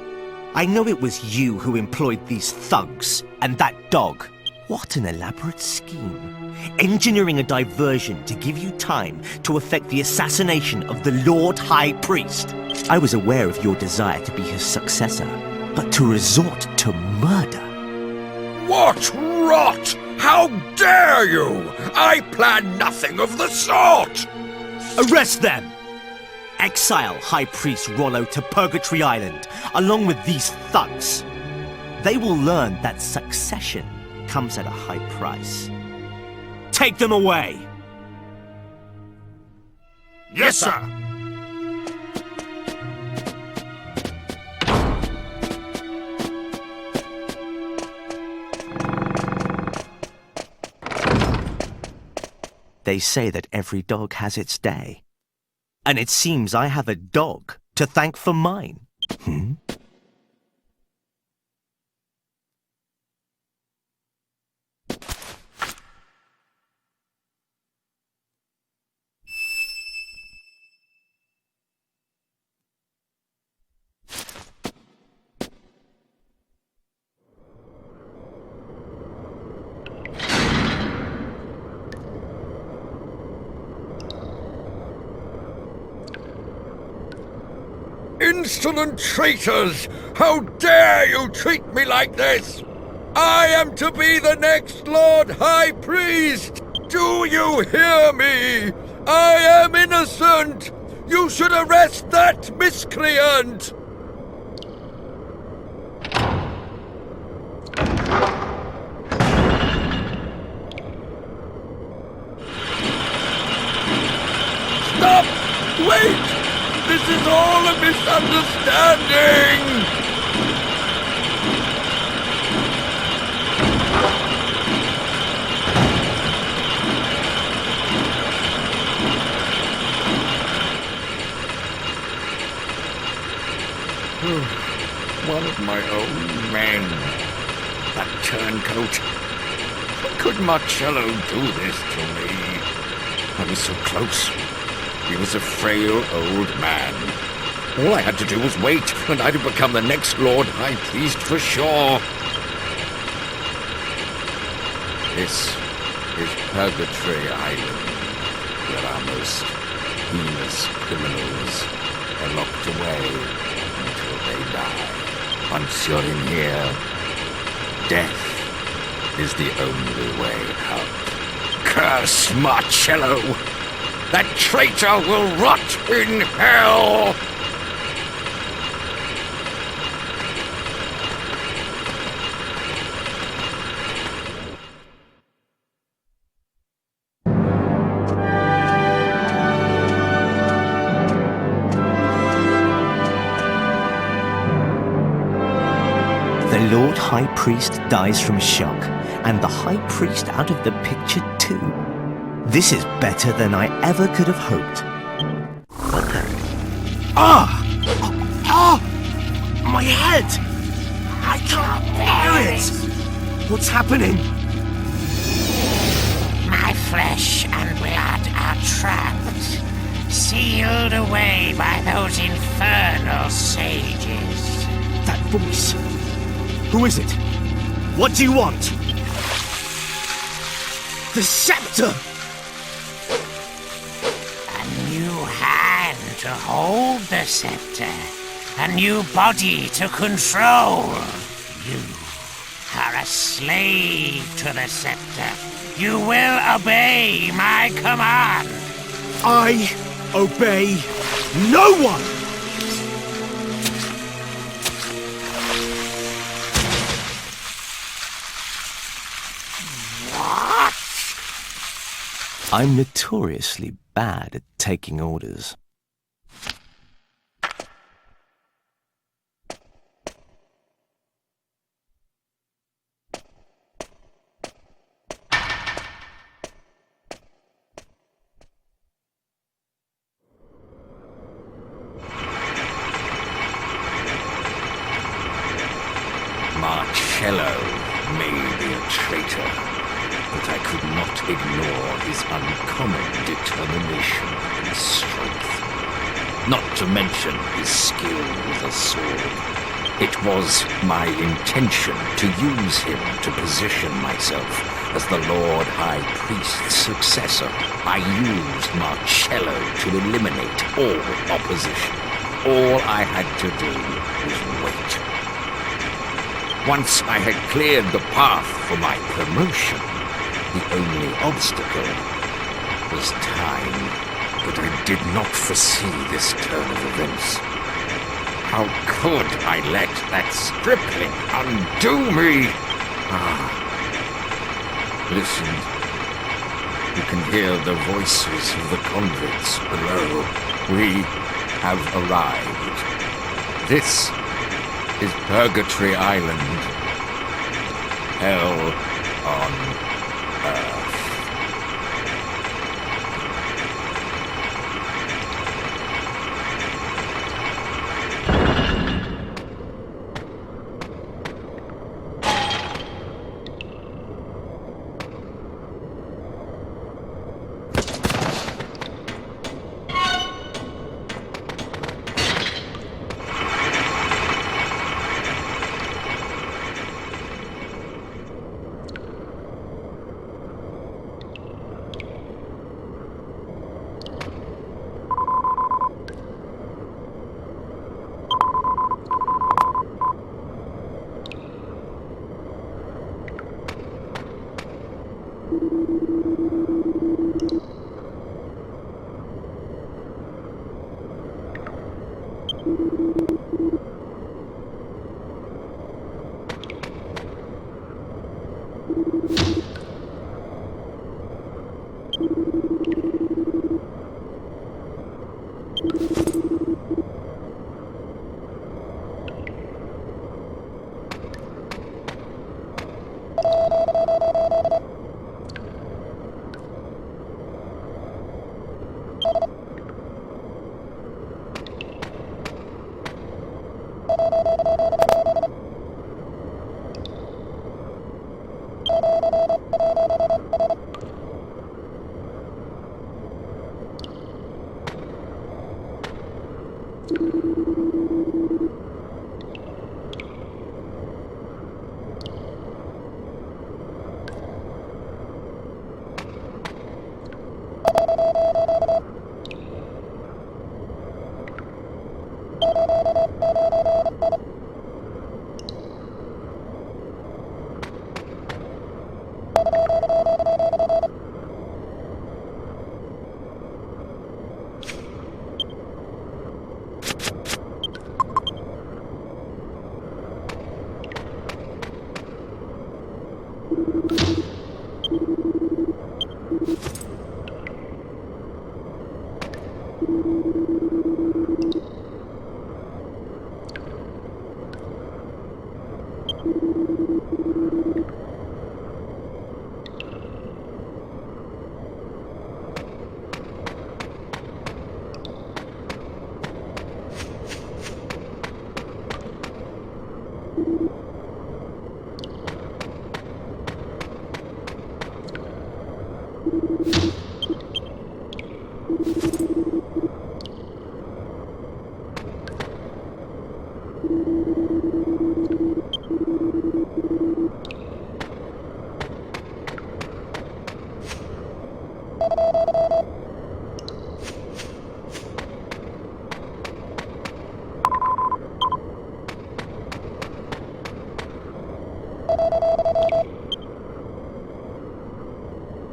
I know it was you who employed these thugs and that dog. What an elaborate scheme. Engineering a diversion to give you time to effect the assassination of the Lord High Priest. I was aware of your desire to be his successor, but to resort to murder? What rot! How dare you! I plan nothing of the sort! Arrest them! Exile High Priest Rollo to Purgatory Island, along with these thugs. They will learn that succession comes at a high price. Take them away! Yes, sir! They say that every dog has its day. And it seems I have a dog to thank for mine. Insolent traitors! How dare you treat me like this? I am to be the next Lord High Priest! Do you hear me? I am innocent! You should arrest that miscreant! Stop! Wait! This is all a misunderstanding! One of my own men. That turncoat. How could Marcello do this to me? I was so close. He was a frail old man. All I had to do was wait, and I'd have become the next Lord High Priest for sure. This is Purgatory Island, where our most heinous criminals are locked away until they die. Once you're in here, death is the only way out. Curse Marcello! That traitor will rot in hell! The Lord High Priest dies from shock, and the High Priest out of the picture too. This is better than I ever could have hoped. What the... My head! I can't bear it! What's happening? My flesh and blood are trapped, sealed away by those infernal sages. That voice! Who is it? What do you want? The scepter! A new hand to hold the scepter. A new body to control. You are a slave to the scepter. You will obey my command. I obey no one! What? I'm notoriously bad at taking orders. Marcello may be a traitor, but I could not ignore his uncommon determination and strength. Not to mention his skill with a sword. It was my intention to use him to position myself as the Lord High Priest's successor. I used Marcello to eliminate all opposition. All I had to do was wait. Once I had cleared the path for my promotion, the only obstacle was time. But I did not foresee this turn of events. How could I let that stripling undo me? Listen. You can hear the voices of the convicts below. We have arrived. This is Purgatory Island. Hell on Earth.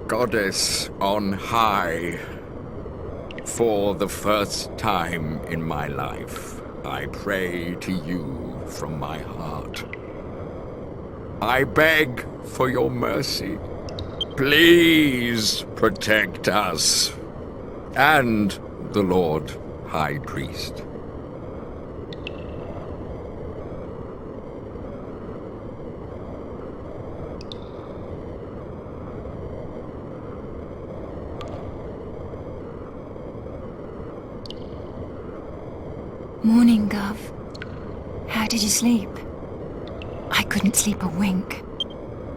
Goddess on high, for the first time in my life, I pray to you from my heart. I beg for your mercy. Please protect us and the Lord High Priest. Morning, Gov. How did you sleep? I couldn't sleep a wink.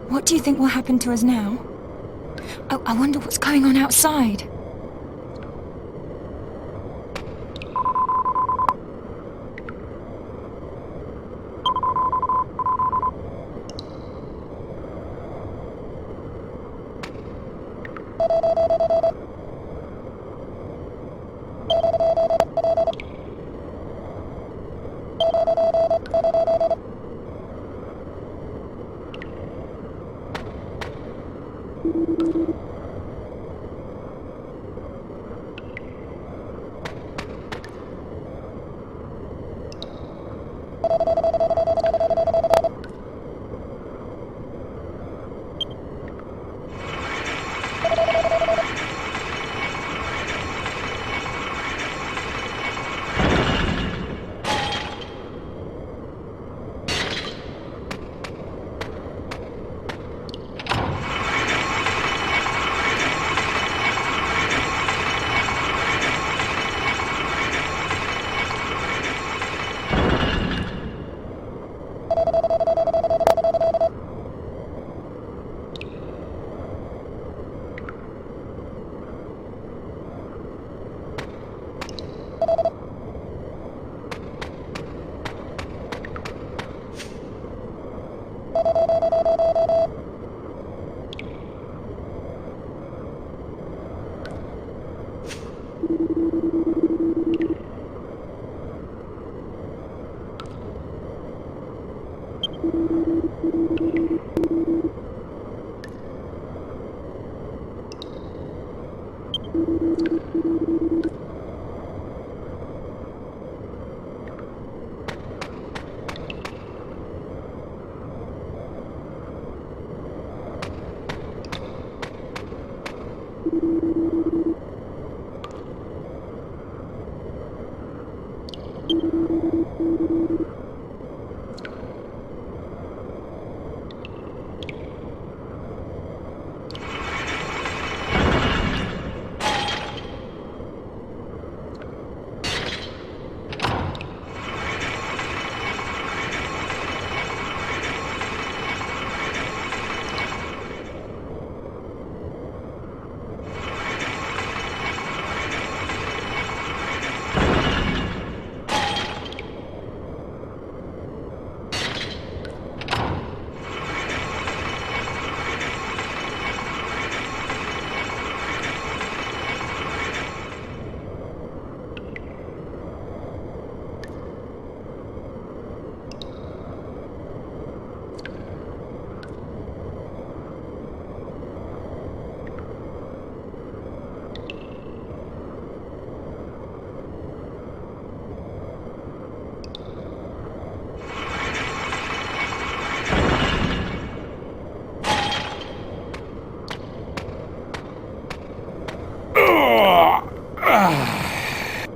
What do you think will happen to us now? Oh, I wonder what's going on outside.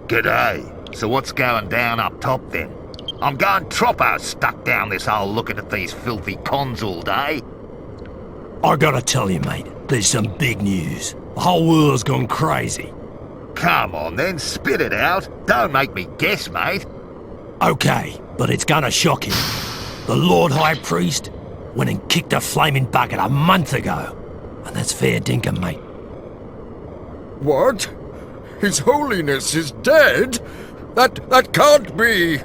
G'day. So what's going down up top then? I'm going troppo stuck down this hole looking at these filthy cons all day. I gotta tell you, mate, there's some big news. The whole world's gone crazy. Come on then, spit it out. Don't make me guess, mate. Okay, but it's gonna shock you. The Lord High Priest went and kicked a flaming bucket a month ago. And that's fair dinkum, mate. What? His Holiness is dead? That can't be!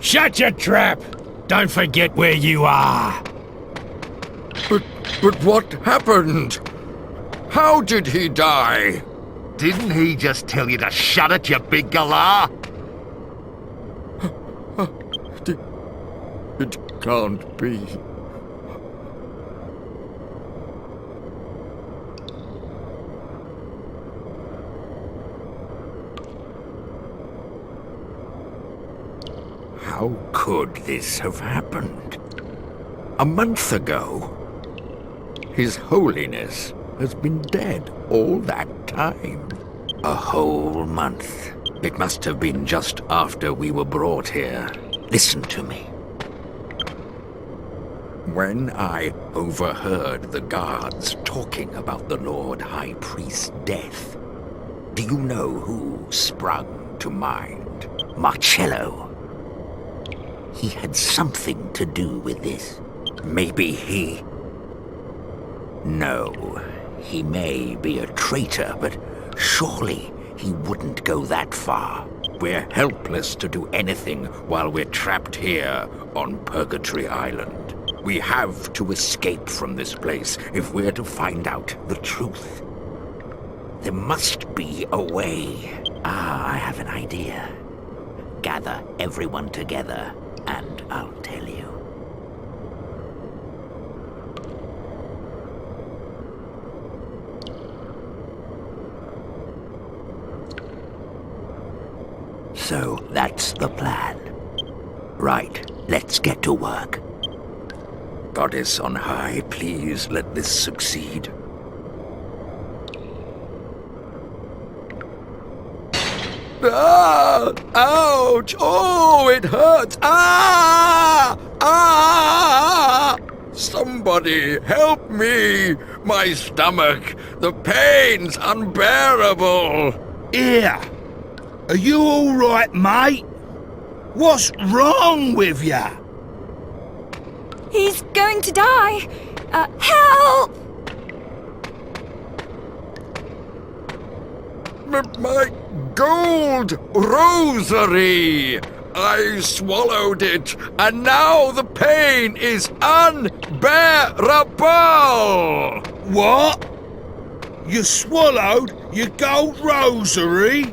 Shut your trap! Don't forget where you are! But what happened? How did he die? Didn't he just tell you to shut it, you big galah? It can't be. How could this have happened? A month ago? His Holiness has been dead all that time. A whole month. It must have been just after we were brought here. Listen to me. When I overheard the guards talking about the Lord High Priest's death, do you know who sprung to mind? Marcello. He had something to do with this. Maybe he... No, he may be a traitor, but surely he wouldn't go that far. We're helpless to do anything while we're trapped here on Purgatory Island. We have to escape from this place if we're to find out the truth. There must be a way. I have an idea. Gather everyone together, and I'll tell you. So that's the plan. Right, let's get to work. Goddess on high, please let this succeed. Ah! Ouch! Oh, it hurts! Ah! Ah! Somebody help me! My stomach! The pain's unbearable! Here! Are you all right, mate? What's wrong with ya? He's going to die! Help! My gold rosary! I swallowed it, and now the pain is unbearable! What? You swallowed your gold rosary?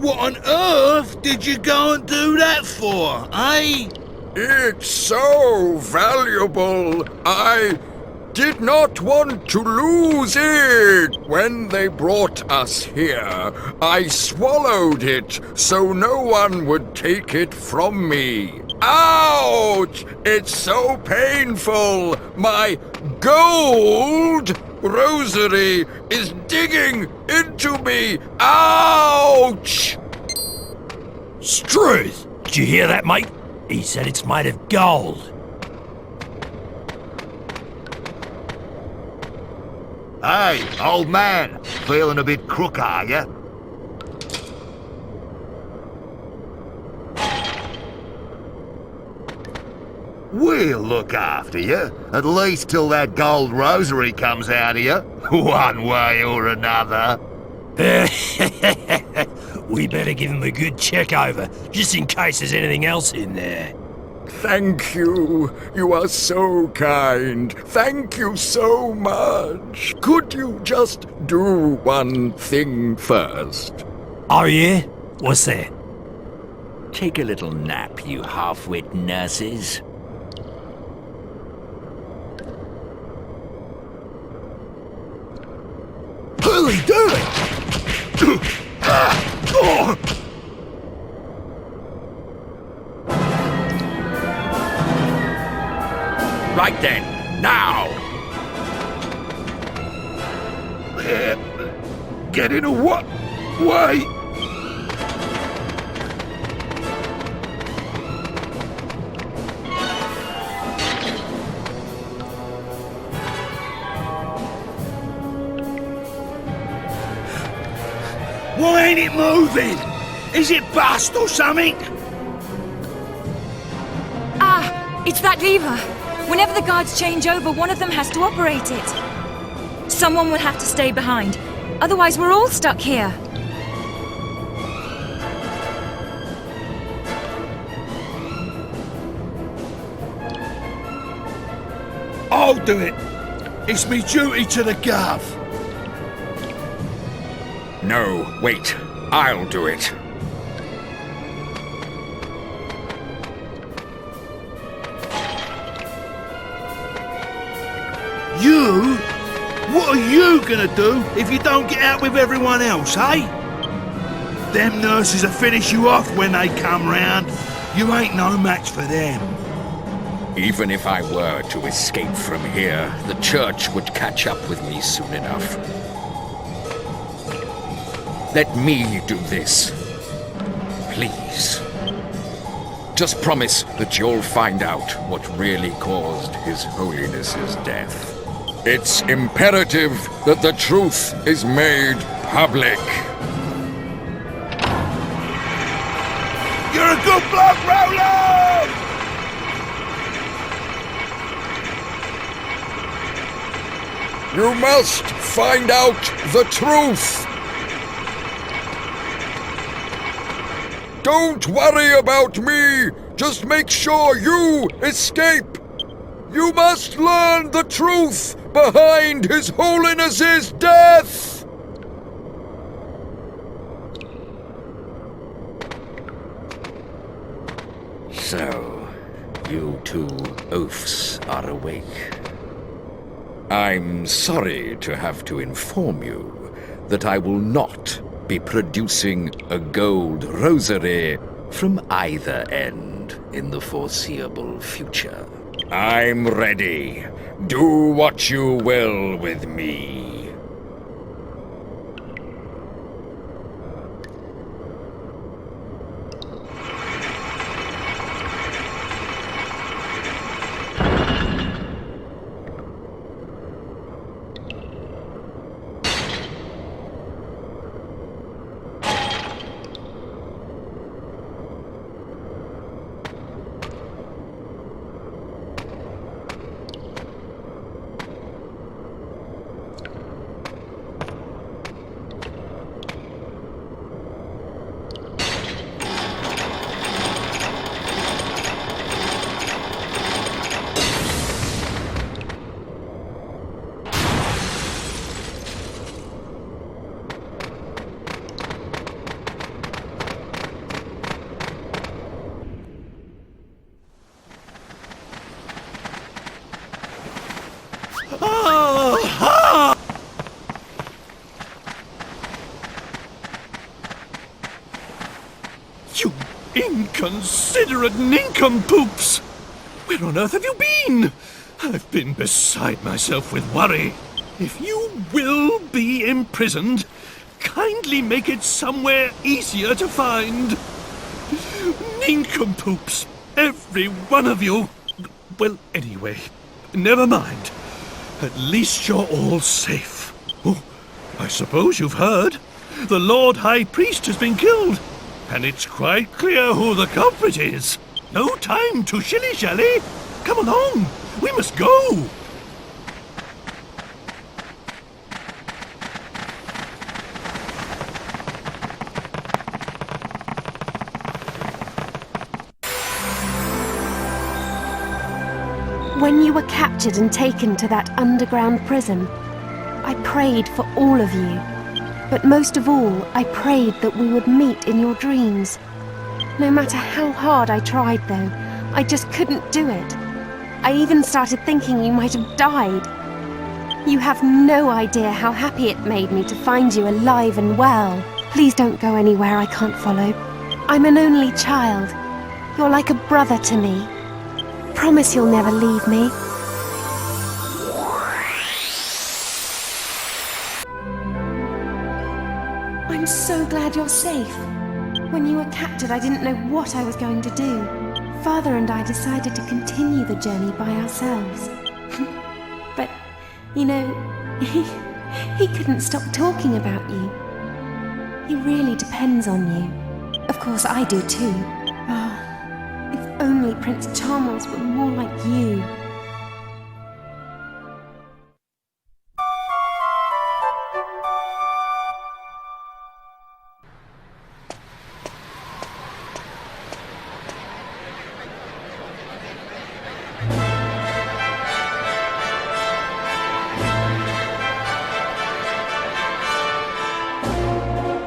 What on earth did you go and do that for, eh? It's so valuable. I did not want to lose it. When they brought us here, I swallowed it so no one would take it from me. Ouch! It's so painful. My gold rosary is digging into me. Ouch! Struth! Did you hear that, mate? He said it's made of gold. Hey, old man, feeling a bit crook, are ya? We'll look after you, at least till that gold rosary comes out of you, one way or another. We better give him a good check over, just in case there's anything else in there. Thank you. You are so kind. Thank you so much. Could you just do one thing first? Oh, yeah? What's that? Take a little nap, you half-wit nurses. Hooly dooly! Right then, now! Get in a what? Way! Why ain't it moving? Is it bust or something? Ah, it's that lever. Whenever the guards change over, one of them has to operate it. Someone will have to stay behind. Otherwise, we're all stuck here. I'll do it. It's me duty to the Gov. No, wait. I'll do it. You? What are you gonna do if you don't get out with everyone else, eh? Them nurses will finish you off when they come round. You ain't no match for them. Even if I were to escape from here, the church would catch up with me soon enough. Let me do this. Please. Just promise that you'll find out what really caused His Holiness's death. It's imperative that the truth is made public. You're a good bloke, Roland! You must find out the truth. Don't worry about me. Just make sure you escape. You must learn the truth behind His Holiness's death. So, you two oafs are awake. I'm sorry to have to inform you that I will not be producing a gold rosary from either end in the foreseeable future. I'm ready. Do what you will with me. You inconsiderate nincompoops! Where on earth have you been? I've been beside myself with worry. If you will be imprisoned, kindly make it somewhere easier to find. Nincompoops, every one of you. Well, anyway, never mind. At least you're all safe. Oh, I suppose you've heard. The Lord High Priest has been killed, and it's quite clear who the culprit is. No time to shilly-shally. Come along, we must go. When you were captured and taken to that underground prison, I prayed for all of you. But most of all, I prayed that we would meet in your dreams. No matter how hard I tried, though, I just couldn't do it. I even started thinking you might have died. You have no idea how happy it made me to find you alive and well. Please don't go anywhere I can't follow. I'm an only child. You're like a brother to me. Promise you'll never leave me. I'm so glad you're safe. When you were captured, I didn't know what I was going to do. Father and I decided to continue the journey by ourselves. But, you know, he couldn't stop talking about you. He really depends on you. Of course, I do too. Oh, if only Prince Charmels were more like you.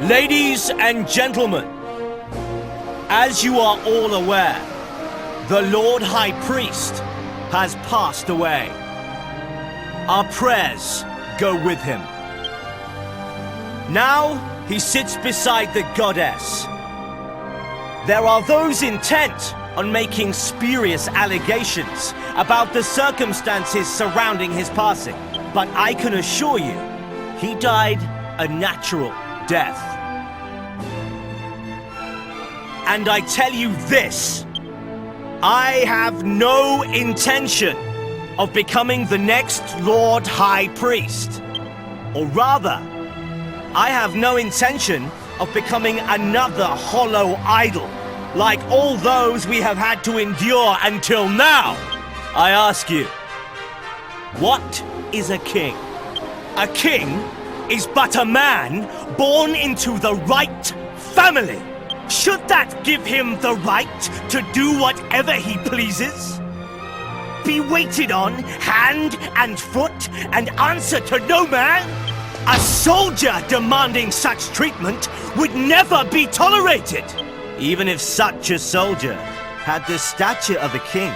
Ladies and gentlemen, as you are all aware, the Lord High Priest has passed away. Our prayers go with him. Now he sits beside the goddess. There are those intent on making spurious allegations about the circumstances surrounding his passing, but I can assure you, he died a natural death. And I tell you this, I have no intention of becoming the next Lord High Priest. Or rather, I have no intention of becoming another hollow idol, like all those we have had to endure until now. I ask you, what is a king? A king is but a man born into the right family. Should that give him the right to do whatever he pleases? Be waited on hand and foot and answer to no man? A soldier demanding such treatment would never be tolerated. Even if such a soldier had the stature of a king,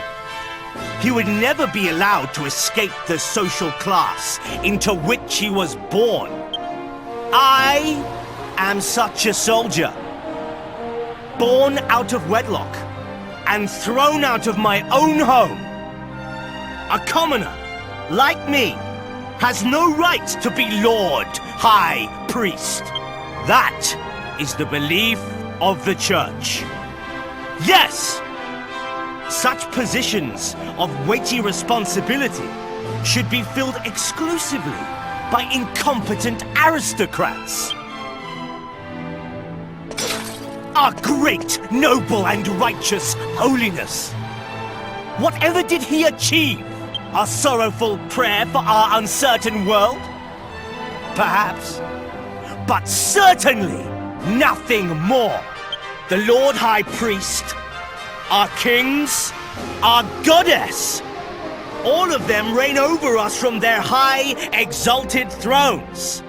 he would never be allowed to escape the social class into which he was born. I am such a soldier. Born out of wedlock and thrown out of my own home. A commoner, like me, has no right to be Lord High Priest. That is the belief of the Church. Yes, such positions of weighty responsibility should be filled exclusively by incompetent aristocrats. Our great, noble, and righteous holiness. Whatever did he achieve? A sorrowful prayer for our uncertain world? Perhaps. But certainly nothing more. The Lord High Priest, our kings, our goddess, all of them reign over us from their high, exalted thrones.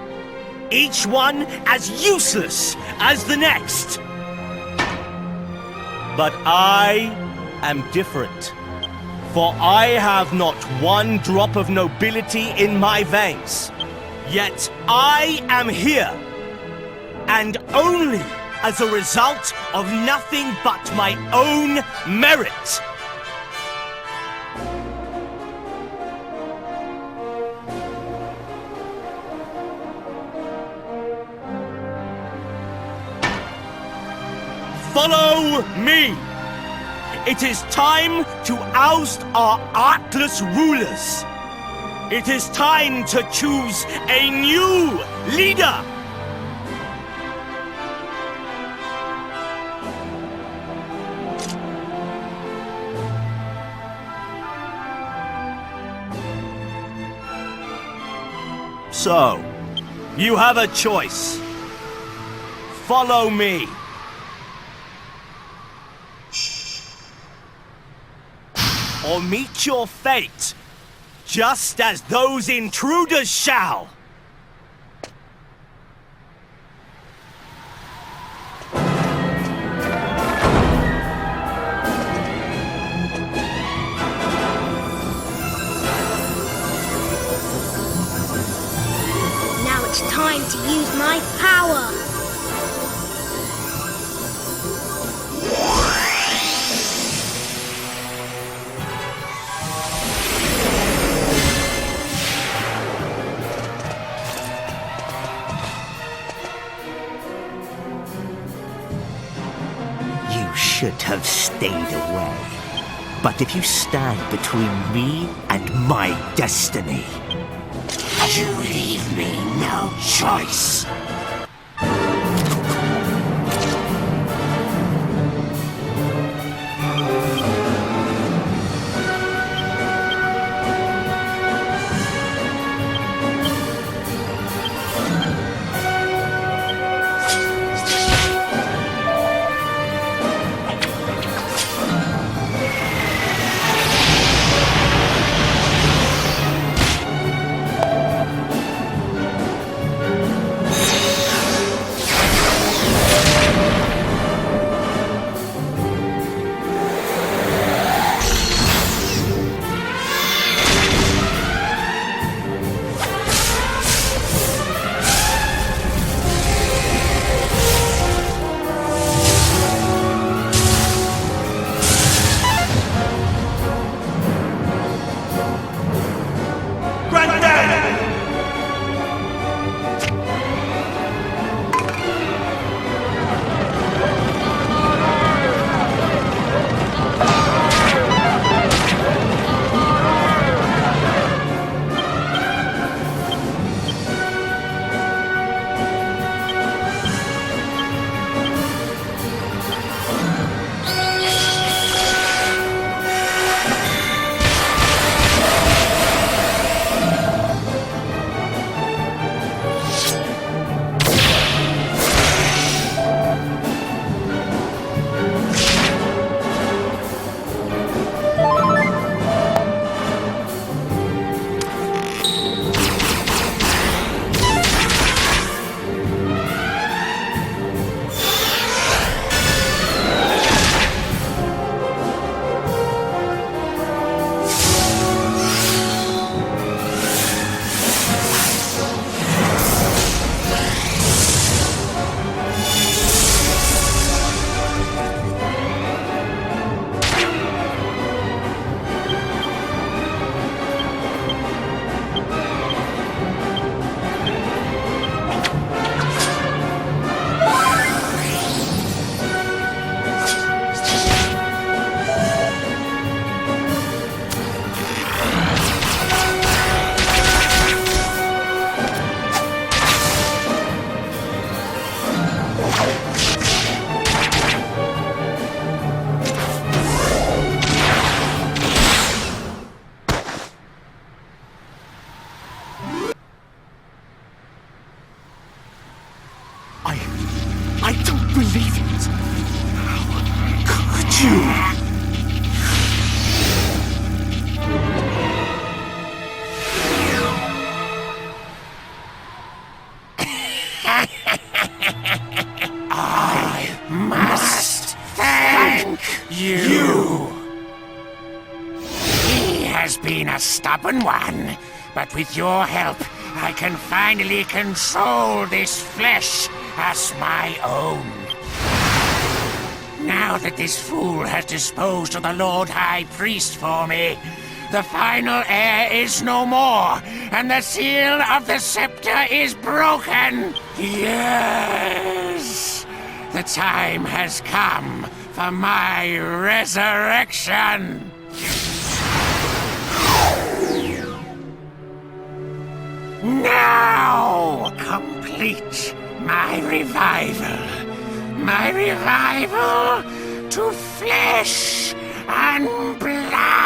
Each one as useless as the next. But I am different, for I have not one drop of nobility in my veins. Yet I am here, and only as a result of nothing but my own merit. Follow me! It is time to oust our artless rulers. It is time to choose a new leader! So, you have a choice. Follow me. Or meet your fate, just as those intruders shall. Now it's time to use my power. Should have stayed away. But if you stand between me and my destiny, you leave me no choice. I don't believe it. How could you? I must thank you. He has been a stubborn one, but with your help, I can finally control this flesh as my own. Now that this fool has disposed of the Lord High Priest for me, the final heir is no more, and the seal of the scepter is broken! Yes! The time has come for my resurrection! Now complete my revival! My revival to flesh and blood!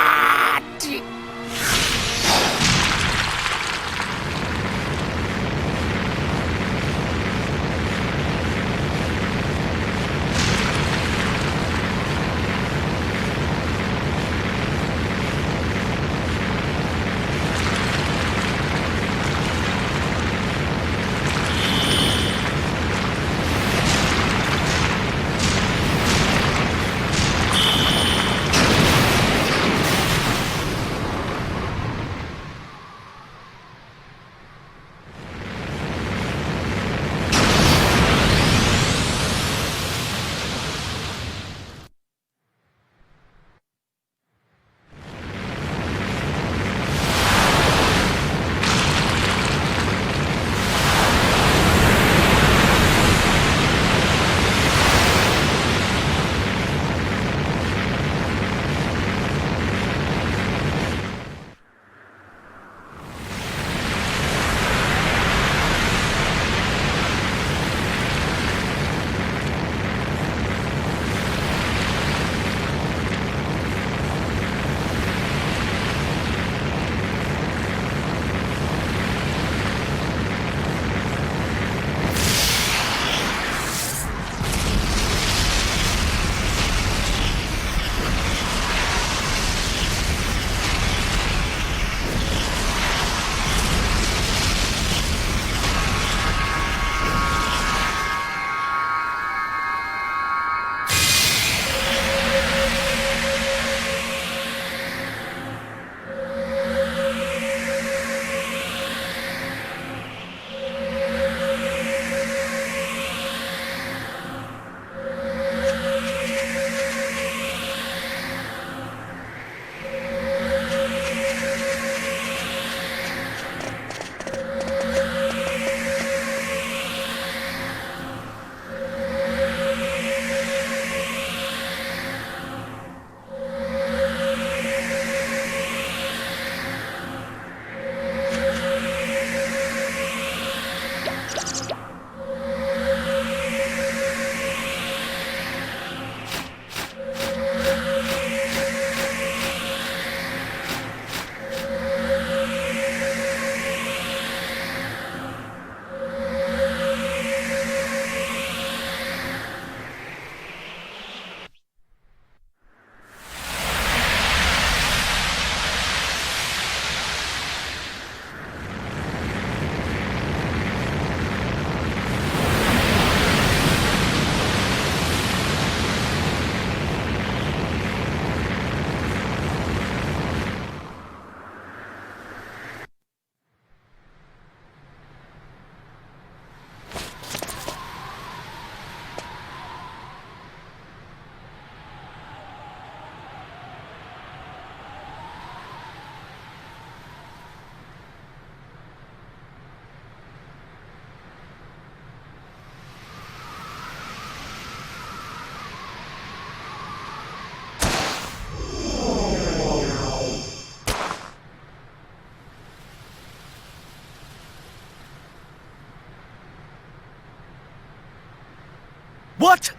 What?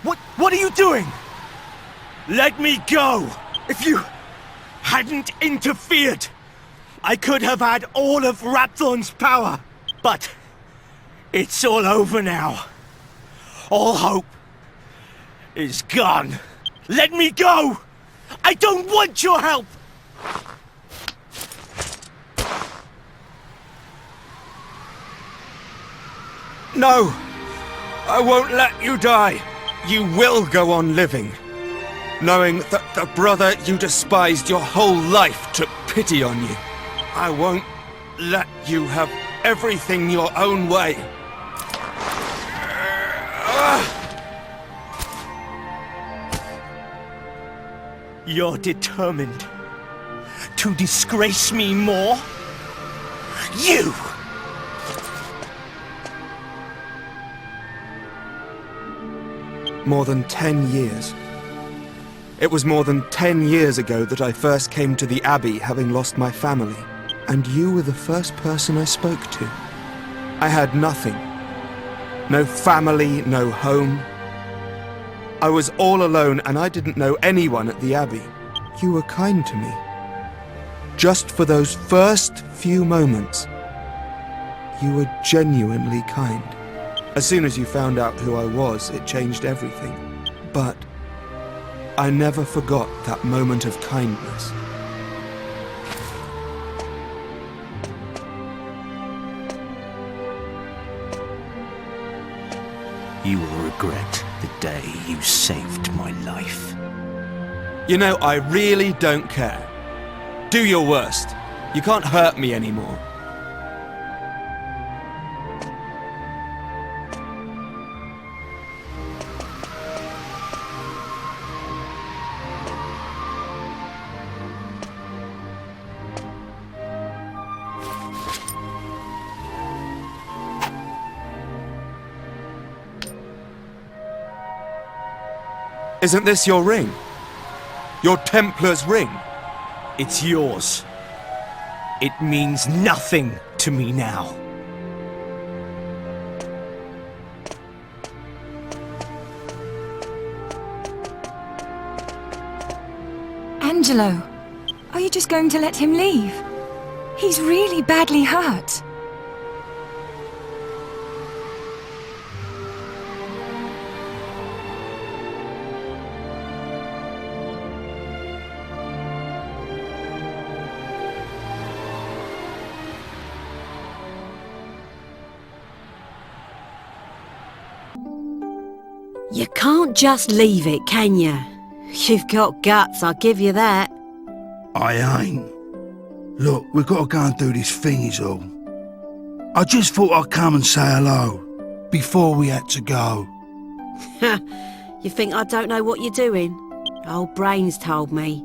What are you doing? Let me go! If you hadn't interfered, I could have had all of Rapthorn's power. But it's all over now. All hope is gone. Let me go! I don't want your help! No! I won't let you die! You will go on living, knowing that the brother you despised your whole life took pity on you. I won't let you have everything your own way. You're determined to disgrace me more? You! More than 10 years. It was more than 10 years ago that I first came to the Abbey, having lost my family. And you were the first person I spoke to. I had nothing. No family, no home. I was all alone and I didn't know anyone at the Abbey. You were kind to me. Just for those first few moments, you were genuinely kind. As soon as you found out who I was, it changed everything. But I never forgot that moment of kindness. You will regret the day you saved my life. You know, I really don't care. Do your worst. You can't hurt me anymore. Isn't this your ring? Your Templar's ring? It's yours. It means nothing to me now. Angelo, are you just going to let him leave? He's really badly hurt. You can't just leave it, can you? You've got guts, I'll give you that. I ain't. Look, we've got to go and do this thing is all. I just thought I'd come and say hello, before we had to go. You think I don't know what you're doing? Old Brains told me.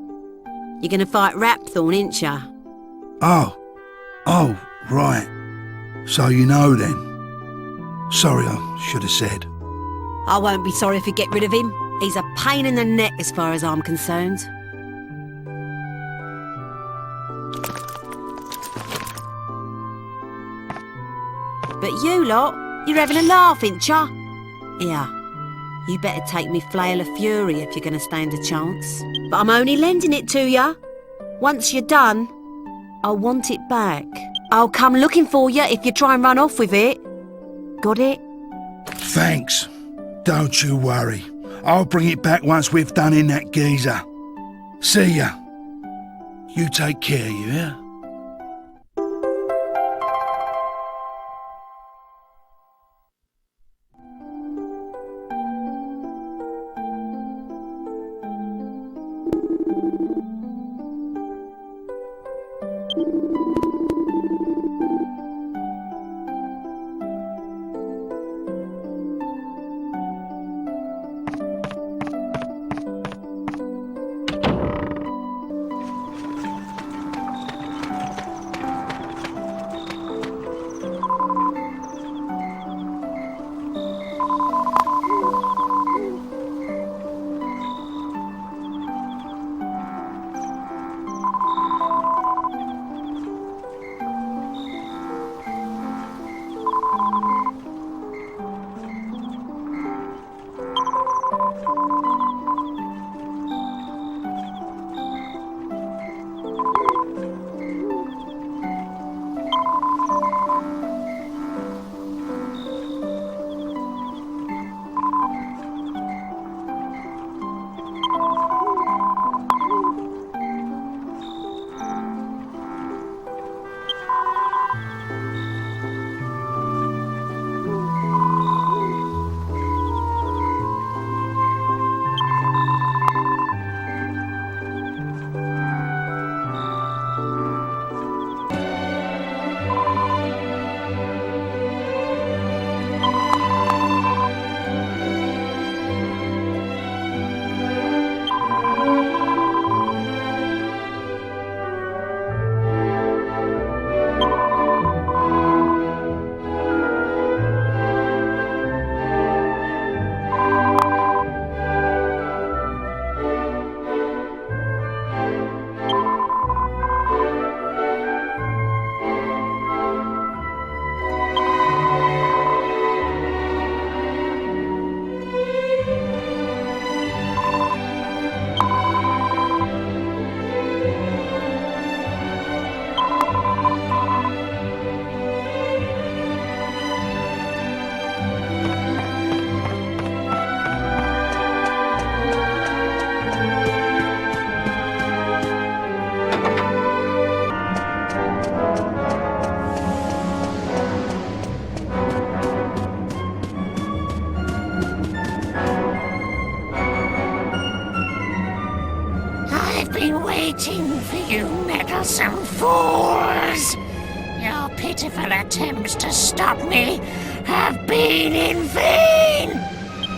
You're gonna fight Rapthorn, ain't ya? Oh, right. So you know then. Sorry, I should have said. I won't be sorry if you get rid of him. He's a pain in the neck as far as I'm concerned. But you lot, you're having a laugh, ain't ya? Here, you better take me flail of fury if you're going to stand a chance. But I'm only lending it to ya. Once you're done, I want it back. I'll come looking for you if you try and run off with it. Got it? Thanks. Don't you worry. I'll bring it back once we've done in that geezer. See ya. You take care, you hear? waiting for you meddlesome fools. Your pitiful attempts to stop me have been in vain.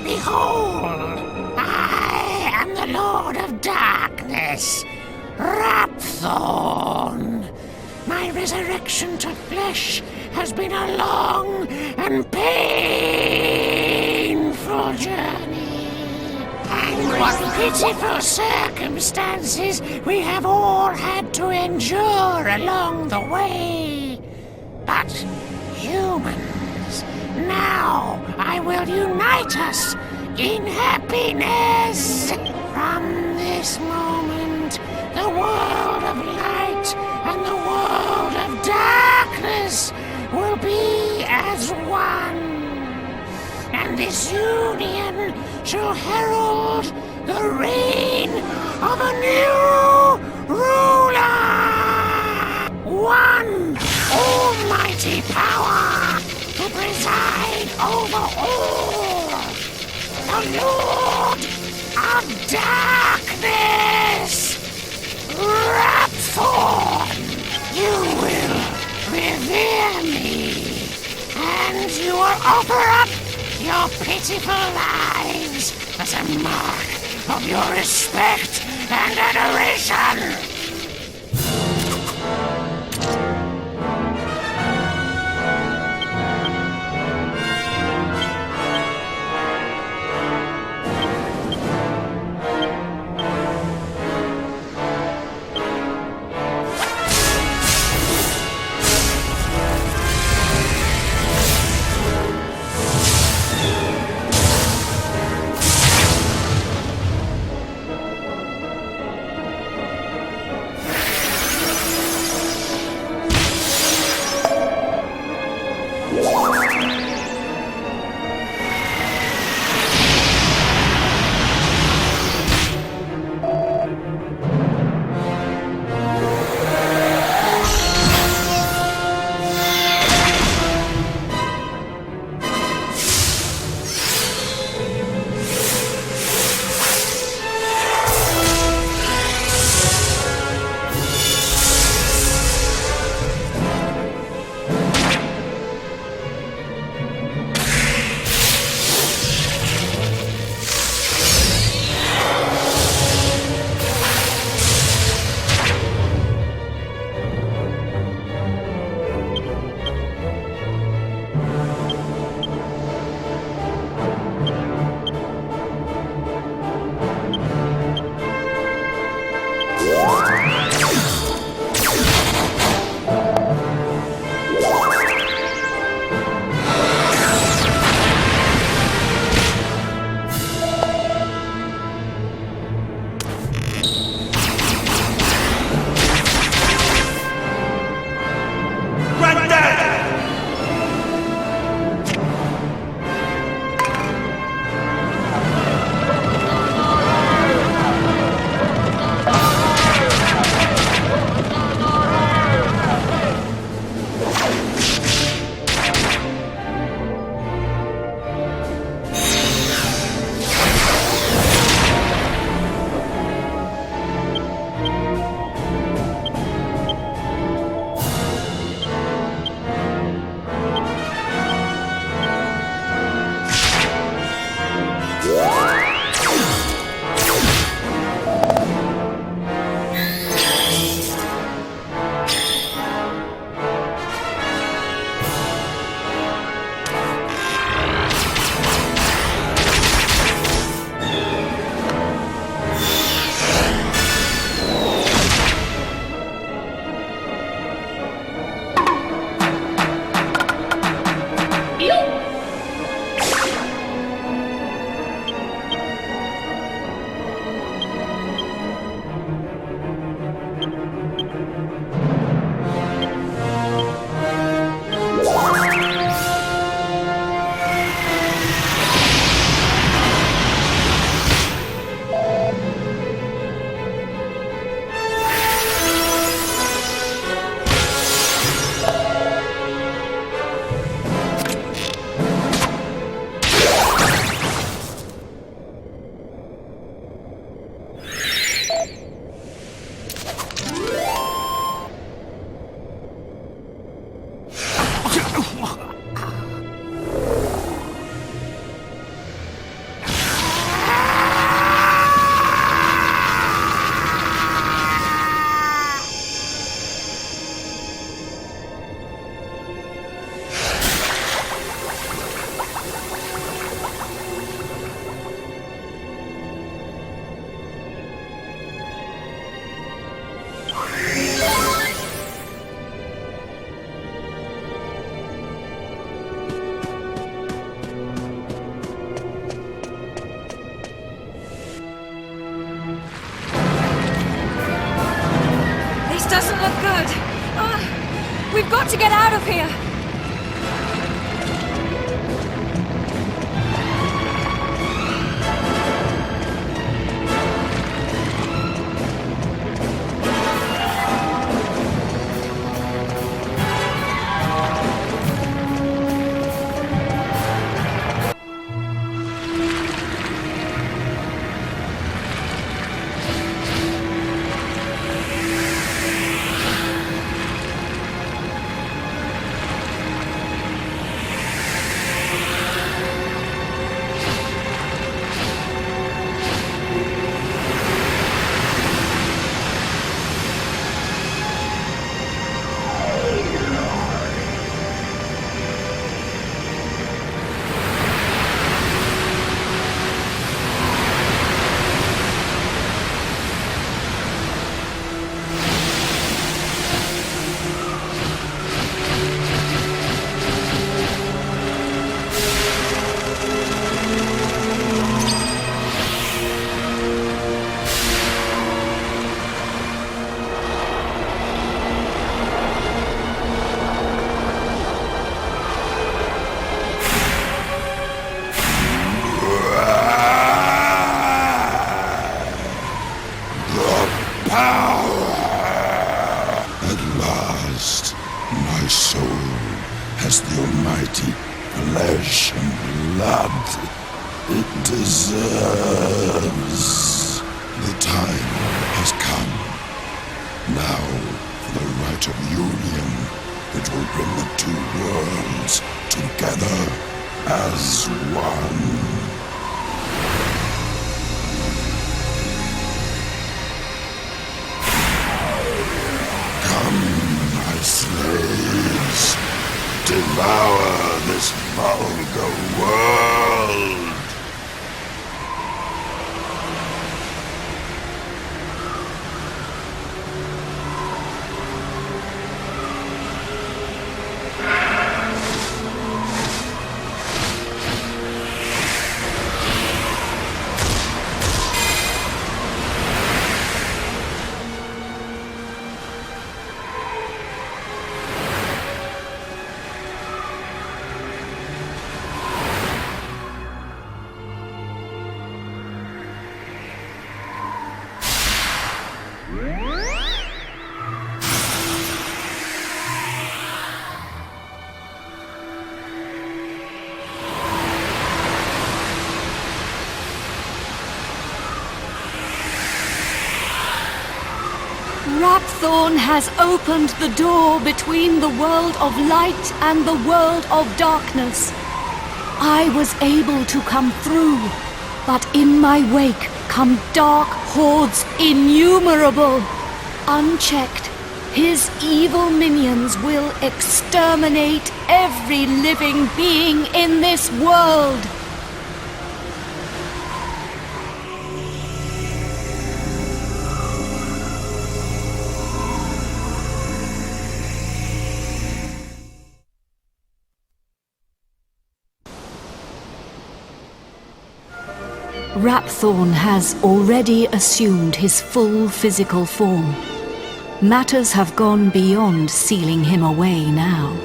Behold, I am the Lord of Darkness, Rapthorn. My resurrection to flesh has been a long and painful journey. And what pitiful circumstances we have all had to endure along the way. But humans, now I will unite us in happiness. From this moment, the world of light and the world of darkness will be as one. And this union shall herald the reign of a new ruler. One almighty power to preside over all. The Lord of Darkness, Rapthorn. You will revere me, and you will offer up your pitiful lives as a mark of your respect and adoration. doesn't look good. We've got to get out of here. Flesh and blood it deserves. The time has come. Now, for the rite of union, it will bring the two worlds together as one. Come, my slaves. Devour this vulgar world! Rapthorn has opened the door between the world of light and the world of darkness. I was able to come through, but in my wake come dark hordes innumerable. Unchecked, his evil minions will exterminate every living being in this world. Rapthorn has already assumed his full physical form. Matters have gone beyond sealing him away now.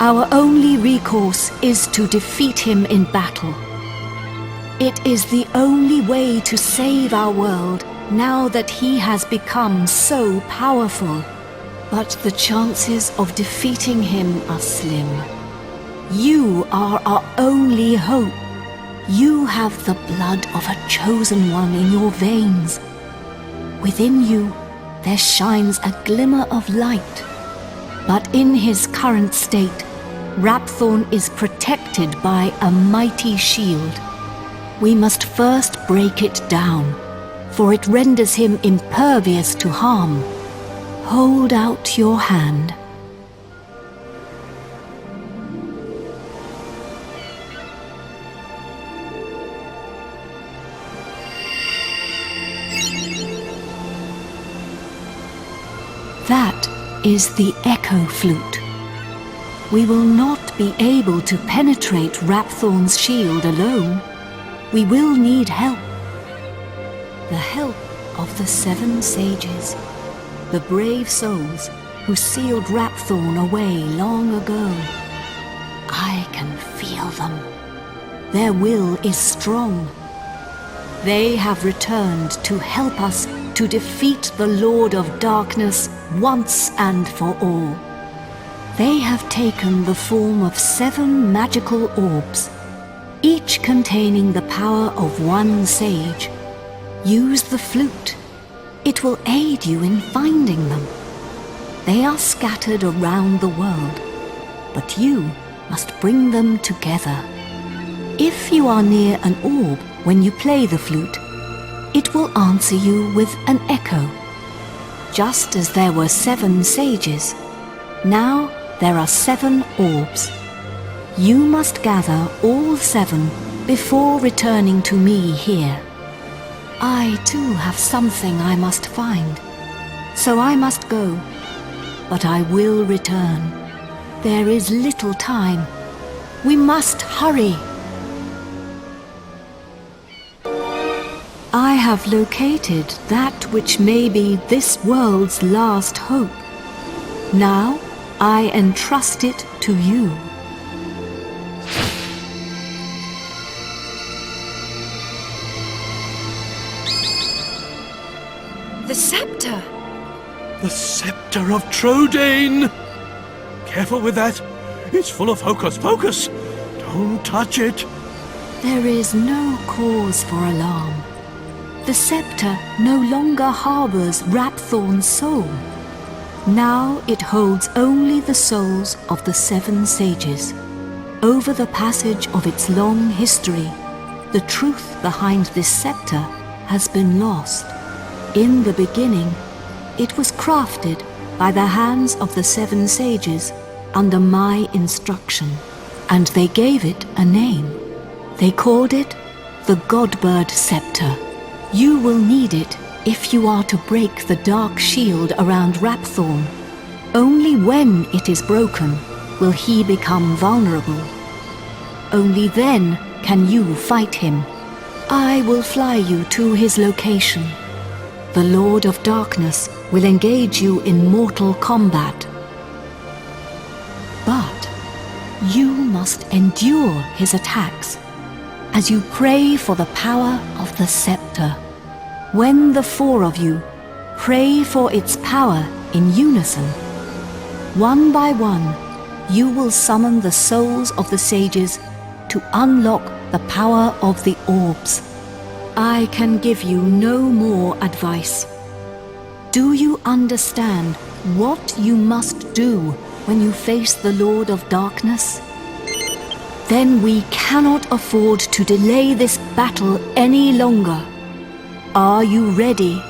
Our only recourse is to defeat him in battle. It is the only way to save our world now that he has become so powerful. But the chances of defeating him are slim. You are our only hope. You have the blood of a chosen one in your veins. Within you, there shines a glimmer of light. But in his current state, Rapthorn is protected by a mighty shield. We must first break it down, for it renders him impervious to harm. Hold out your hand. That is the Echo Flute. We will not be able to penetrate Rapthorn's shield alone. We will need help. The help of the 7 sages. the brave souls who sealed Rapthorn away long ago. I can feel them. Their will is strong. They have returned to help us to defeat the Lord of Darkness once and for all. They have taken the form of 7 magical orbs, each containing the power of one sage. Use the flute. It will aid you in finding them. They are scattered around the world, but you must bring them together. If you are near an orb when you play the flute, it will answer you with an echo. Just as there were 7 sages, now there are 7 orbs. You must gather all 7 before returning to me here. I too have something I must find, so I must go, but I will return. There is little time. We must hurry. I have located that which may be this world's last hope. Now I entrust it to you. The scepter! The scepter of Trodain! Careful with that. It's full of hocus pocus. Don't touch it. There is no cause for alarm. The scepter no longer harbors Rapthorn's soul. Now it holds only the souls of the 7 sages. Over the passage of its long history, the truth behind this scepter has been lost. In the beginning, it was crafted by the hands of the 7 sages under my instruction, and they gave it a name. They called it the Godbird Scepter. You will need it if you are to break the dark shield around Rapthorn. Only when it is broken will he become vulnerable. Only then can you fight him. I will fly you to his location. The Lord of Darkness will engage you in mortal combat. But you must endure his attacks as you pray for the power of the scepter. When the 4 of you pray for its power in unison, one by one, you will summon the souls of the sages to unlock the power of the orbs. I can give you no more advice. Do you understand what you must do when you face the Lord of Darkness? Then we cannot afford to delay this battle any longer. Are you ready?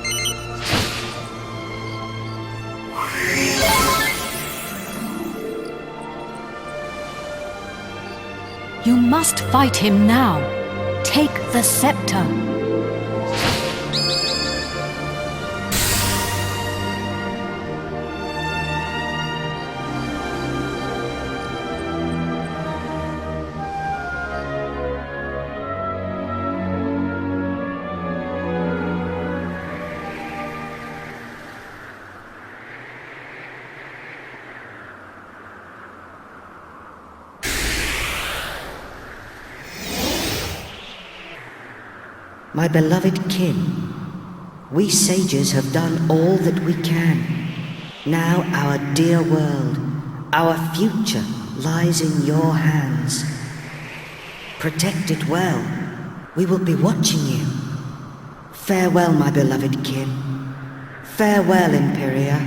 You must fight him now. Take the scepter. My beloved kin, we sages have done all that we can. Now our dear world, our future lies in your hands. Protect it well. We will be watching you. Farewell, my beloved kin. Farewell, Imperia.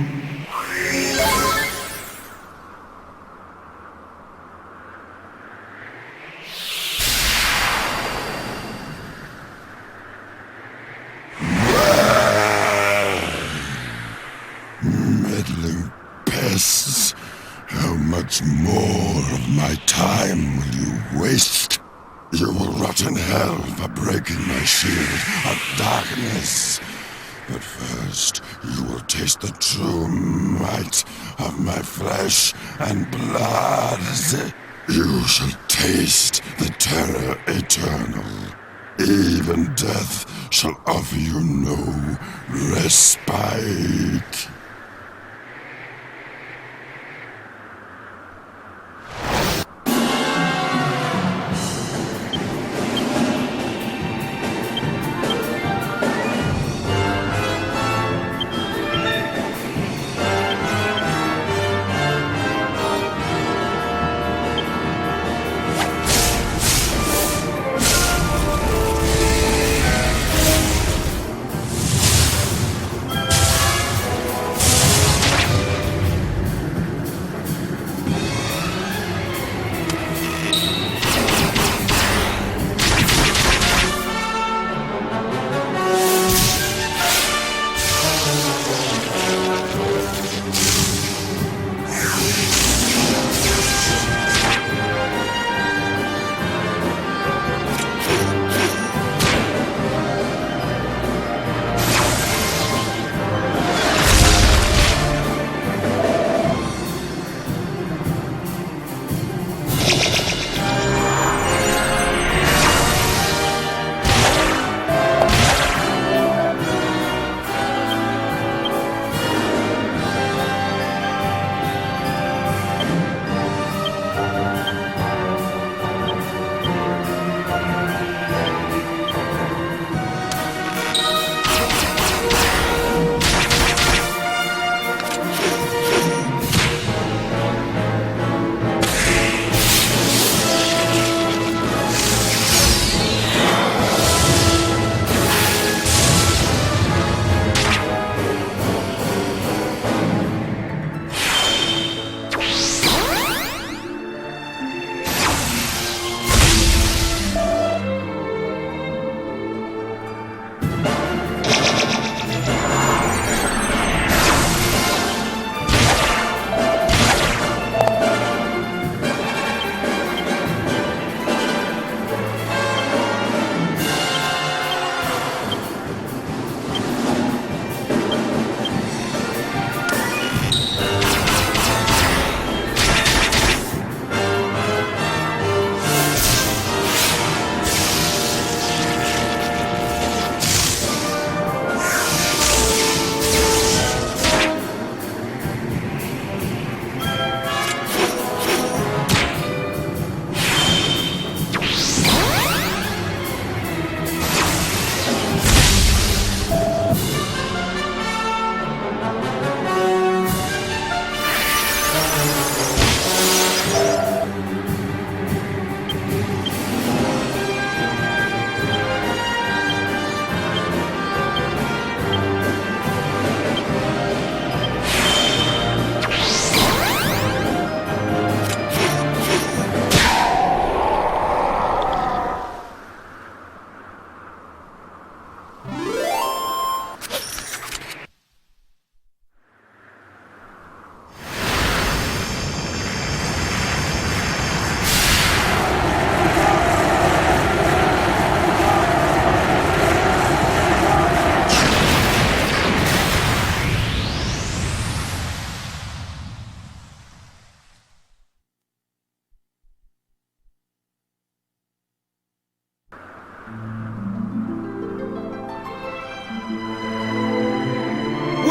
Meddling pests. How much more of my time will you waste? You will rot in hell for breaking my shield of darkness. But first, you will taste the true might of my flesh and blood. You shall taste the terror eternal. Even death shall offer you no respite.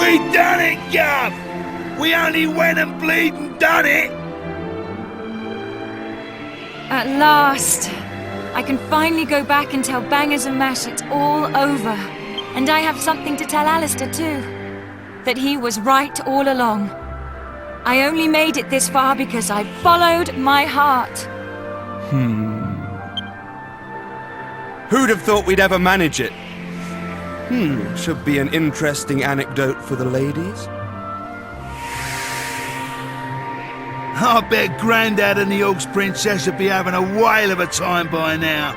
We done it, Gov! We only went and bleeding done it! At last! I can finally go back and tell Bangers and Mash it's all over. And I have something to tell Alistair too. That he was right all along. I only made it this far because I followed my heart. Who'd have thought we'd ever manage it? Should be an interesting anecdote for the ladies. I bet Grandad and the Orcs Princess would be having a whale of a time by now.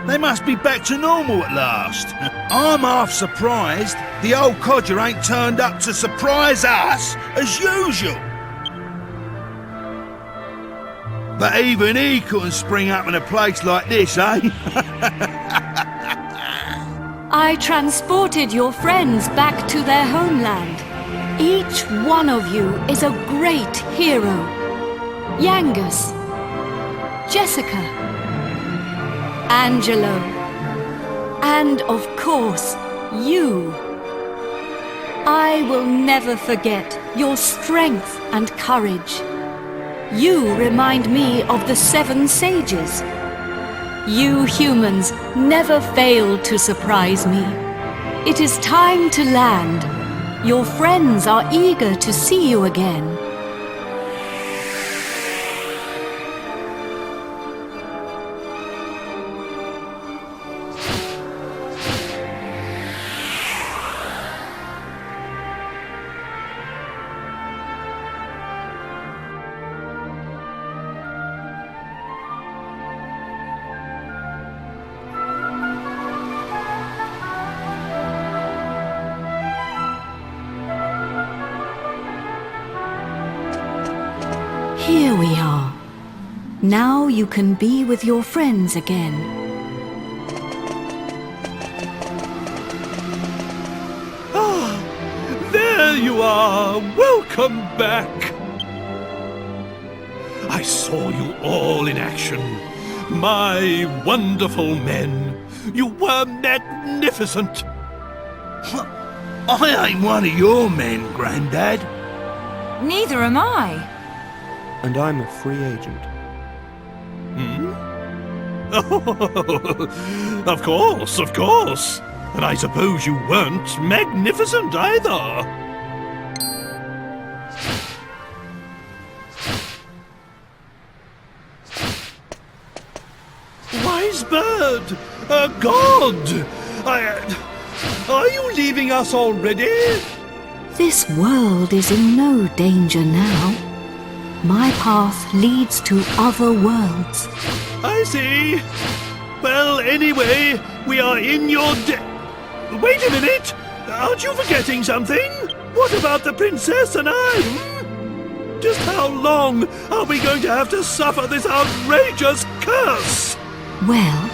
They must be back to normal at last. I'm half surprised the old codger ain't turned up to surprise us as usual. But even he couldn't spring up in a place like this, eh? I transported your friends back to their homeland. Each one of you is a great hero. Yangus, Jessica, Angelo, and of course, you. I will never forget your strength and courage. You remind me of the 7 sages. You humans never fail to surprise me. It is time to land. Your friends are eager to see you again. Here we are. Now you can be with your friends again. There you are! Welcome back! I saw you all in action. My wonderful men. You were magnificent. I ain't one of your men, Grandad. Neither am I. And I'm a free agent. Oh, of course. And I suppose you weren't magnificent either. Wise bird! A god! Are you leaving us already? This world is in no danger now. My path leads to other worlds. I see. Well, anyway, we are in your Wait a minute! Aren't you forgetting something? What about the princess and I? Just how long are we going to have to suffer this outrageous curse? Well,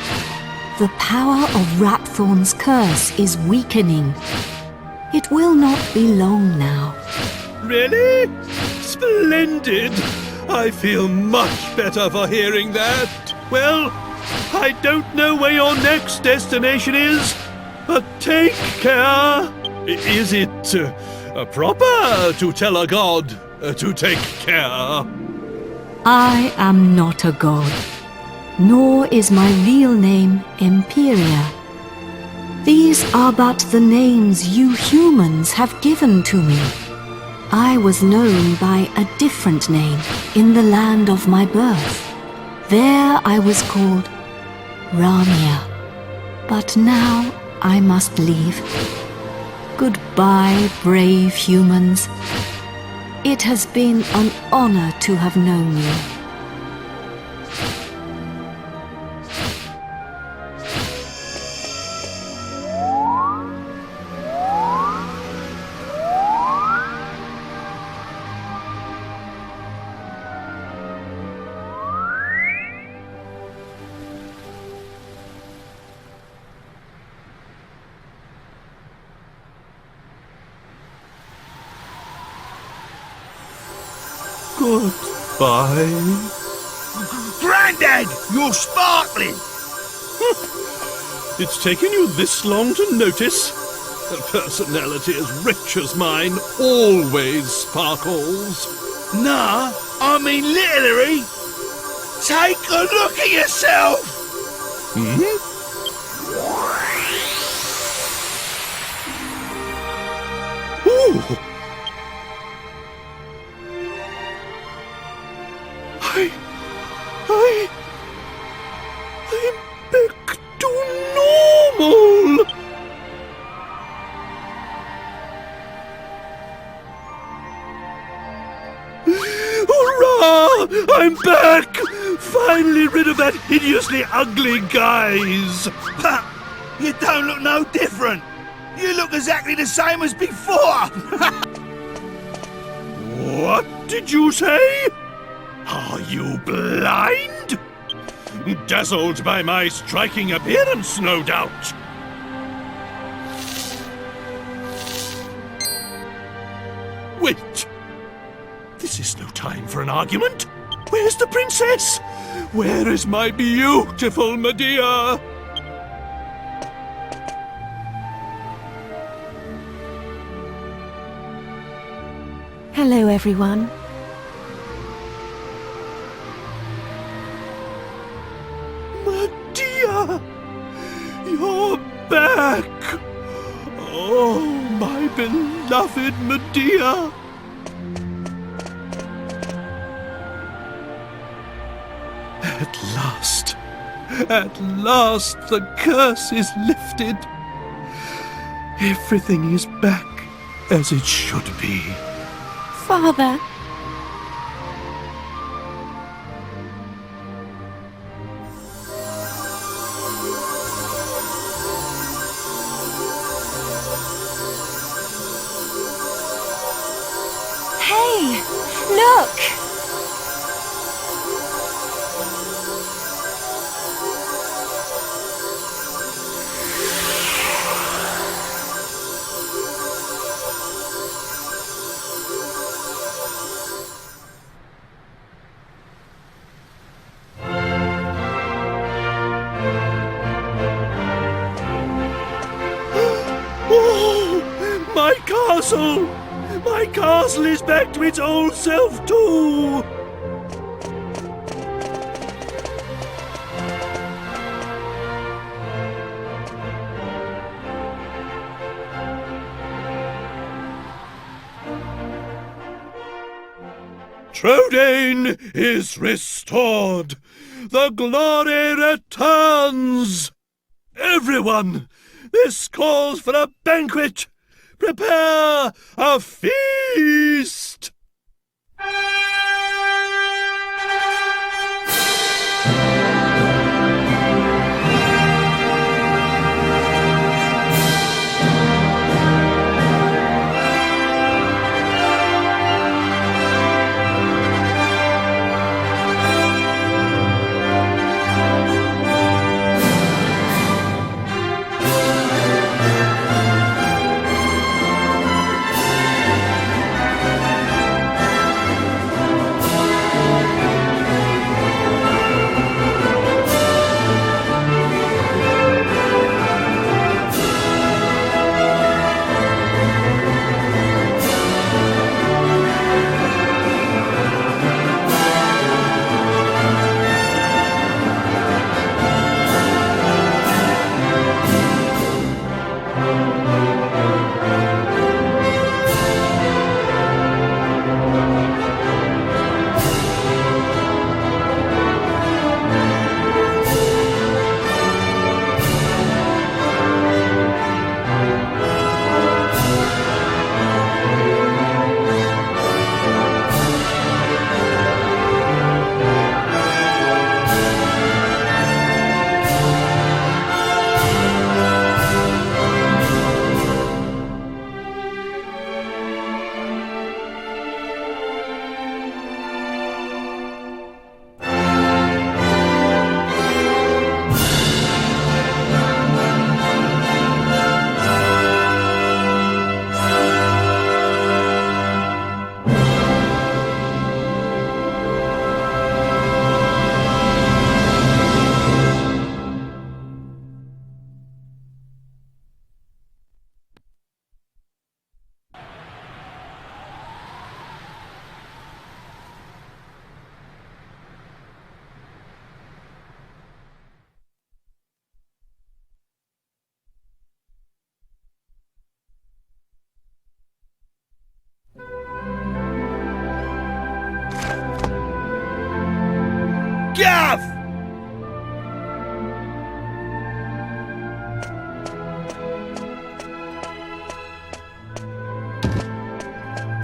the power of Rapthorn's curse is weakening. It will not be long now. Really? Splendid! I feel much better for hearing that. Well, I don't know where your next destination is, but take care. Is it proper to tell a god to take care? I am not a god, nor is my real name Imperia. These are but the names you humans have given to me. I was known by a different name in the land of my birth. There I was called Ramia. But now I must leave. Goodbye, brave humans. It has been an honor to have known you. Goodbye. Grandad, you're sparkling! It's taken you this long to notice? A personality as rich as mine always sparkles. Nah, I mean literally. Take a look at yourself! Hmm? Ooh! I'm back to normal! Hurrah! I'm back! Finally rid of that hideously ugly guise! Ha! You don't look no different! You look exactly the same as before! What did you say? Are you blind? Dazzled by my striking appearance, no doubt. Wait! This is no time for an argument. Where's the princess? Where is my beautiful Medea? Hello, everyone. Medea! You're back! Oh, my beloved Medea! At last the curse is lifted. Everything is back as it should be. Father. Hey, look! My castle is back to its old self too! Trodain is restored! The glory returns! Everyone, this calls for a banquet! Prepare a feast!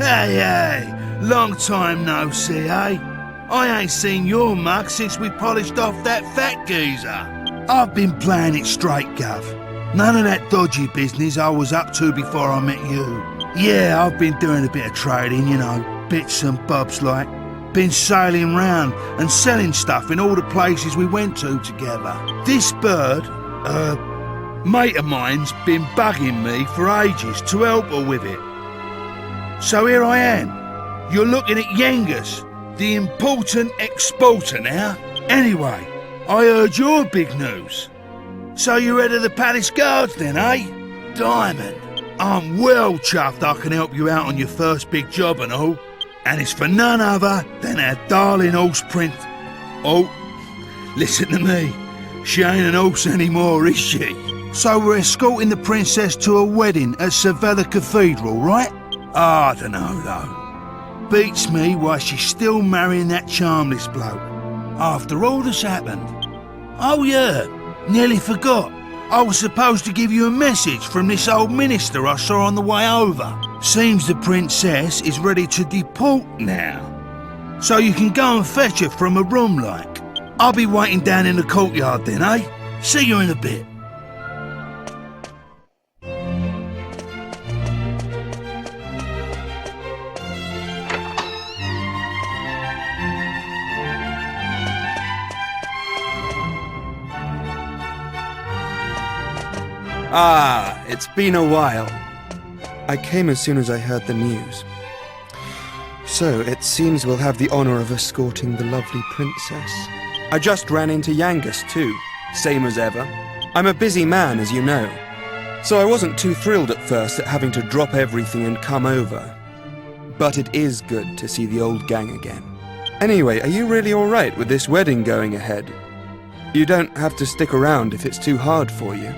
Hey, long time no see, eh? I ain't seen your mug since we polished off that fat geezer. I've been playing it straight, Gov. None of that dodgy business I was up to before I met you. Yeah, I've been doing a bit of trading, you know, bits and bobs like. Been sailing round and selling stuff in all the places we went to together. This bird, mate of mine's been bugging me for ages to help her with it. So here I am. You're looking at Yangus, the important exporter now. Anyway, I heard your big news. So you're head of the palace guards then, eh? Diamond, I'm well chuffed I can help you out on your first big job and all. And it's for none other than our darling horse Prince. Oh, listen to me. She ain't an horse anymore, is she? So we're escorting the princess to a wedding at Sevilla Cathedral, right? I don't know, though. Beats me why she's still marrying that charmless bloke. After all that's happened. Oh yeah, nearly forgot. I was supposed to give you a message from this old minister I saw on the way over. Seems the princess is ready to deport now. So you can go and fetch her from a room like. I'll be waiting down in the courtyard then, eh? See you in a bit. Ah, it's been a while. I came as soon as I heard the news. So, it seems we'll have the honor of escorting the lovely princess. I just ran into Yangus too, same as ever. I'm a busy man, as you know, so I wasn't too thrilled at first at having to drop everything and come over. But it is good to see the old gang again. Anyway, are you really alright with this wedding going ahead? You don't have to stick around if it's too hard for you.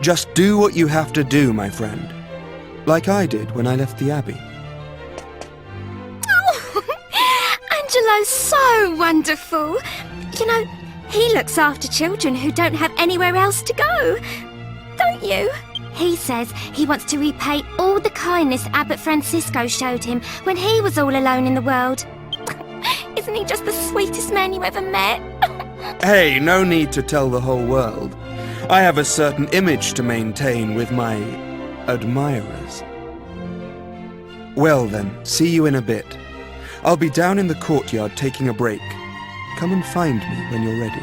Just do what you have to do, my friend. Like I did when I left the Abbey. Oh, Angelo's so wonderful. You know, he looks after children who don't have anywhere else to go. Don't you? He says he wants to repay all the kindness Abbot Francisco showed him when he was all alone in the world. Isn't he just the sweetest man you ever met? Hey, no need to tell the whole world. I have a certain image to maintain with my admirers. Well then, see you in a bit. I'll be down in the courtyard taking a break. Come and find me when you're ready.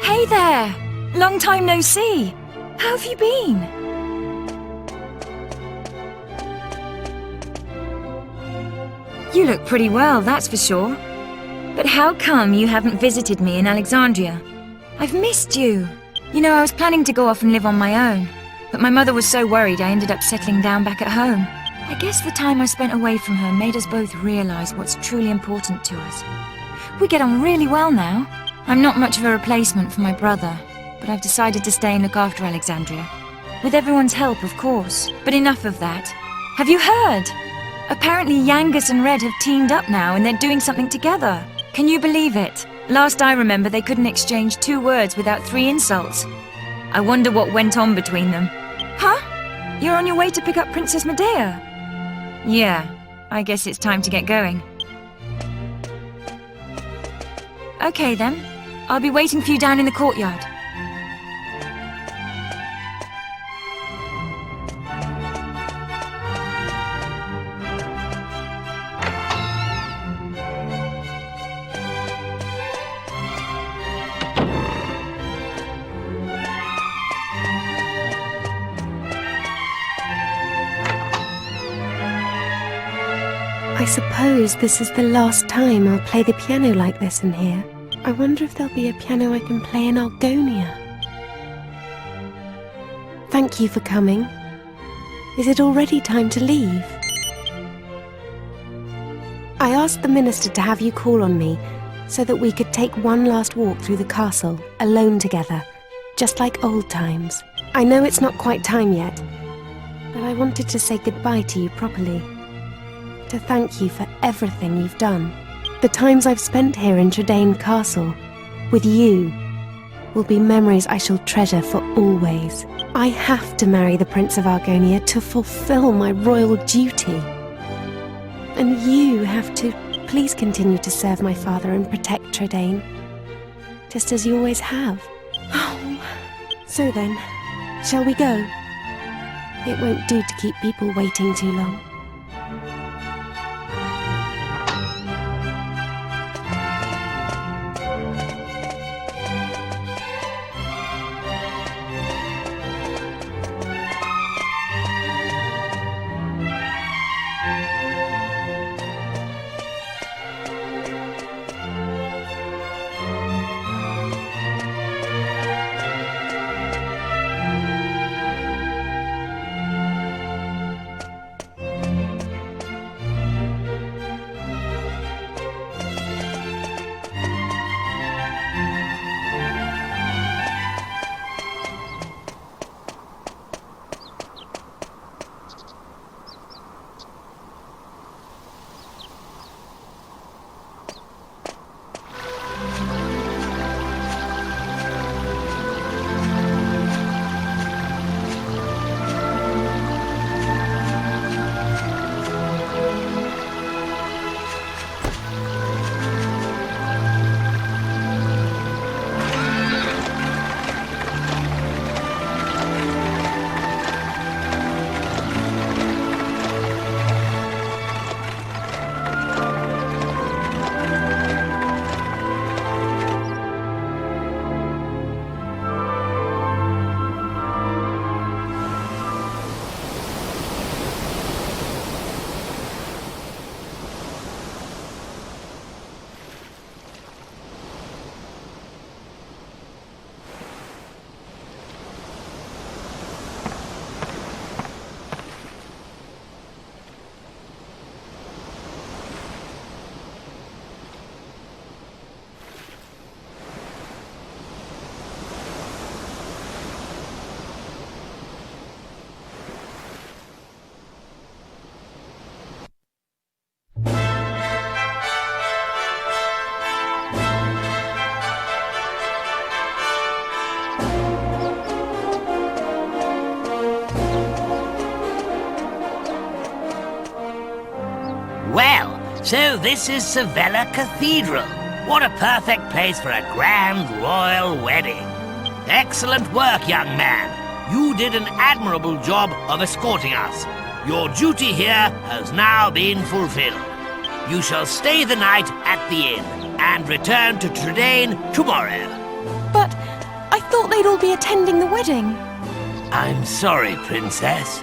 Hey there! Long time no see. How have you been? You look pretty well, that's for sure. But how come you haven't visited me in Alexandria? I've missed you. You know, I was planning to go off and live on my own, but my mother was so worried I ended up settling down back at home. I guess the time I spent away from her made us both realize what's truly important to us. We get on really well now. I'm not much of a replacement for my brother, but I've decided to stay and look after Alexandria. With everyone's help, of course. But enough of that. Have you heard? Apparently Yangus and Red have teamed up now and they're doing something together. Can you believe it? Last I remember, they couldn't exchange 2 words without 3 insults. I wonder what went on between them. Huh? You're on your way to pick up Princess Medea? Yeah, I guess it's time to get going. Okay then. I'll be waiting for you down in the courtyard. I suppose this is the last time I'll play the piano like this in here. I wonder if there'll be a piano I can play in Algonia. Thank you for coming. Is it already time to leave? I asked the minister to have you call on me so that we could take one last walk through the castle, alone together, just like old times. I know it's not quite time yet, but I wanted to say goodbye to you properly. To thank you for everything you've done. The times I've spent here in Trodain Castle, with you, will be memories I shall treasure for always. I have to marry the Prince of Argonia to fulfill my royal duty. And you have to please continue to serve my father and protect Trodain, just as you always have. So then, shall we go? It won't do to keep people waiting too long. So this is Sevilla Cathedral. What a perfect place for a grand royal wedding. Excellent work, young man. You did an admirable job of escorting us. Your duty here has now been fulfilled. You shall stay the night at the inn and return to Trodain tomorrow. But I thought they'd all be attending the wedding. I'm sorry, Princess,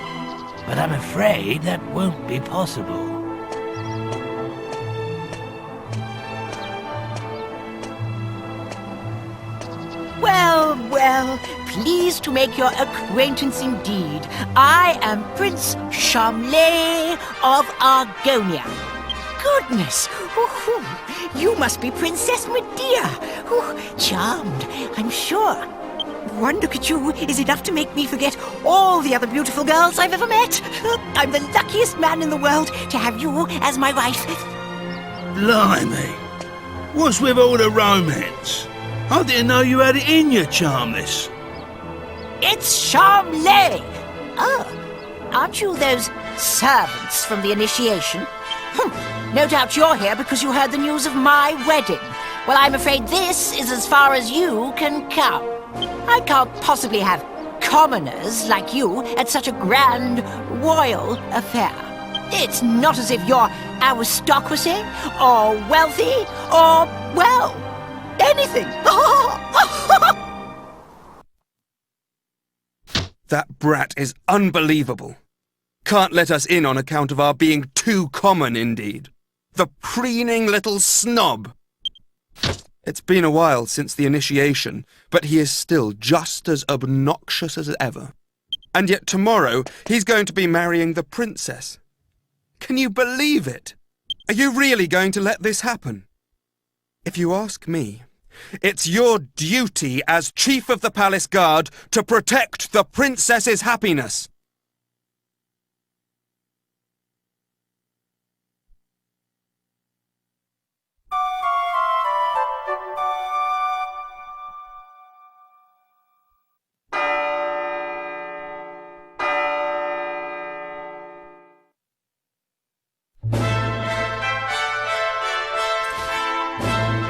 but I'm afraid that won't be possible. Well, pleased to make your acquaintance indeed. I am Prince Charmley of Argonia. Goodness! You must be Princess Medea. Charmed, I'm sure. One look at you is enough to make me forget all the other beautiful girls I've ever met. I'm the luckiest man in the world to have you as my wife. Blimey. What's with all the romance? I didn't know you had it in you, Charmless. It's Charmley! Oh, aren't you those servants from the initiation? No doubt you're here because you heard the news of my wedding. Well, I'm afraid this is as far as you can come. I can't possibly have commoners like you at such a grand royal affair. It's not as if you're aristocracy, or wealthy, or, well, anything. That brat is unbelievable. Can't let us in on account of our being too common, indeed. The preening little snob. It's been a while since the initiation, but he is still just as obnoxious as ever. And yet tomorrow he's going to be marrying the princess. Can you believe it? Are you really going to let this happen? If you ask me, it's your duty as Chief of the Palace Guard to protect the princess's happiness.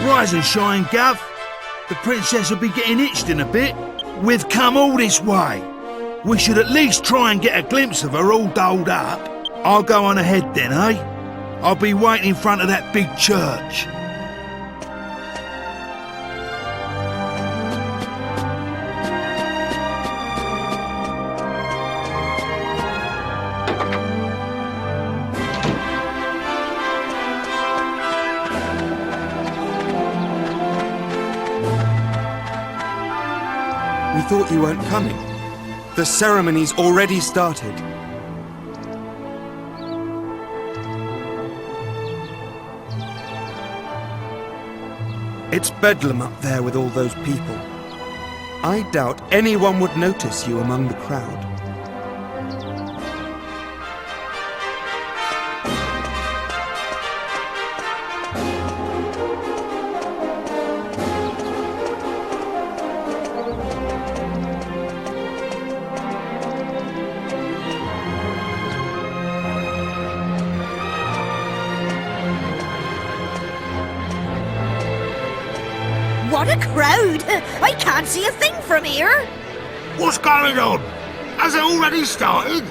Rise and shine, Gov. The princess will be getting itched in a bit. We've come all this way. We should at least try and get a glimpse of her all dolled up. I'll go on ahead then, eh? I'll be waiting in front of that big church. We thought you weren't coming. The ceremony's already started. It's bedlam up there with all those people. I doubt anyone would notice you among the crowd. What a crowd! I can't see a thing from here. What's going on? Has it already started?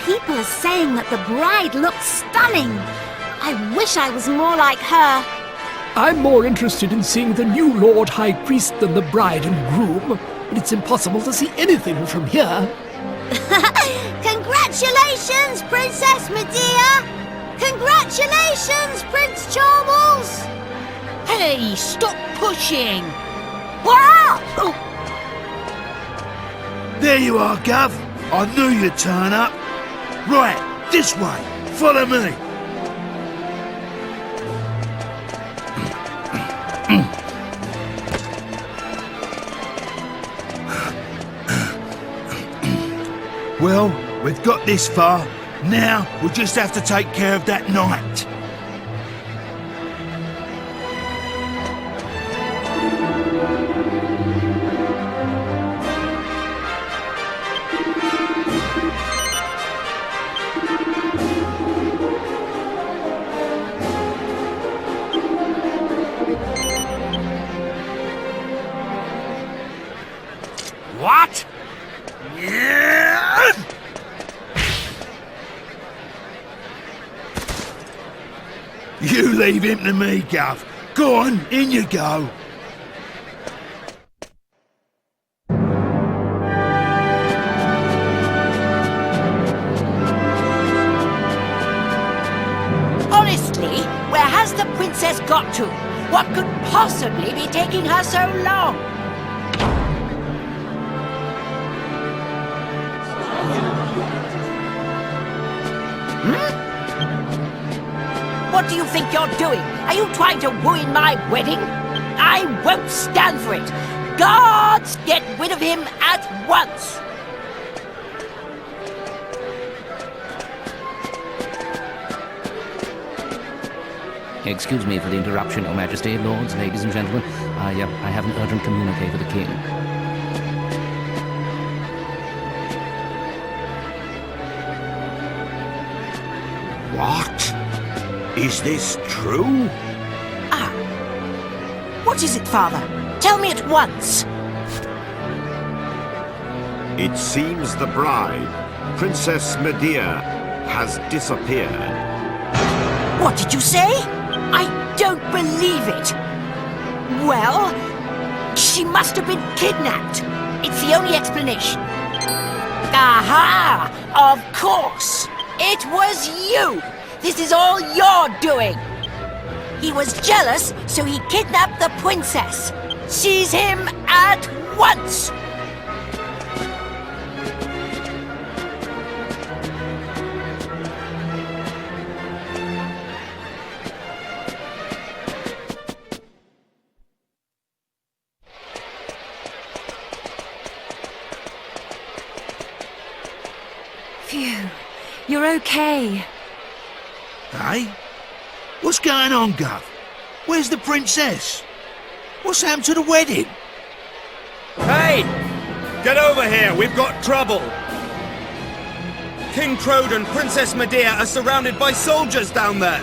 People are saying that the bride looks stunning. I wish I was more like her. I'm more interested in seeing the new Lord High Priest than the bride and groom, but it's impossible to see anything from here. Congratulations, Princess Medea! Congratulations, Prince Charles! Hey, stop pushing! Wow! There you are, Gov. I knew you'd turn up. Right, this way. Follow me. Well, we've got this far. Now, we'll just have to take care of that knight. What? You leave him to me, Gov. Go on, in you go. Honestly, where has the princess got to? What could possibly be taking her so long? What do you think you're doing? Are you trying to ruin my wedding? I won't stand for it. Guards, get rid of him at once. Excuse me for the interruption, Your Majesty, lords, ladies and gentlemen. I have an urgent communique for the king. What? Is this true? What is it, Father? Tell me at once. It seems the bride, Princess Medea, has disappeared. What did you say? I don't believe it. Well, she must have been kidnapped. It's the only explanation. Aha! Of course! It was you! This is all your doing! He was jealous, so he kidnapped the princess. Seize him at once! Phew. You're okay. Hey? What's going on, Gov? Where's the princess? What's happened to the wedding? Hey! Get over here, we've got trouble! King Trode and Princess Medea are surrounded by soldiers down there!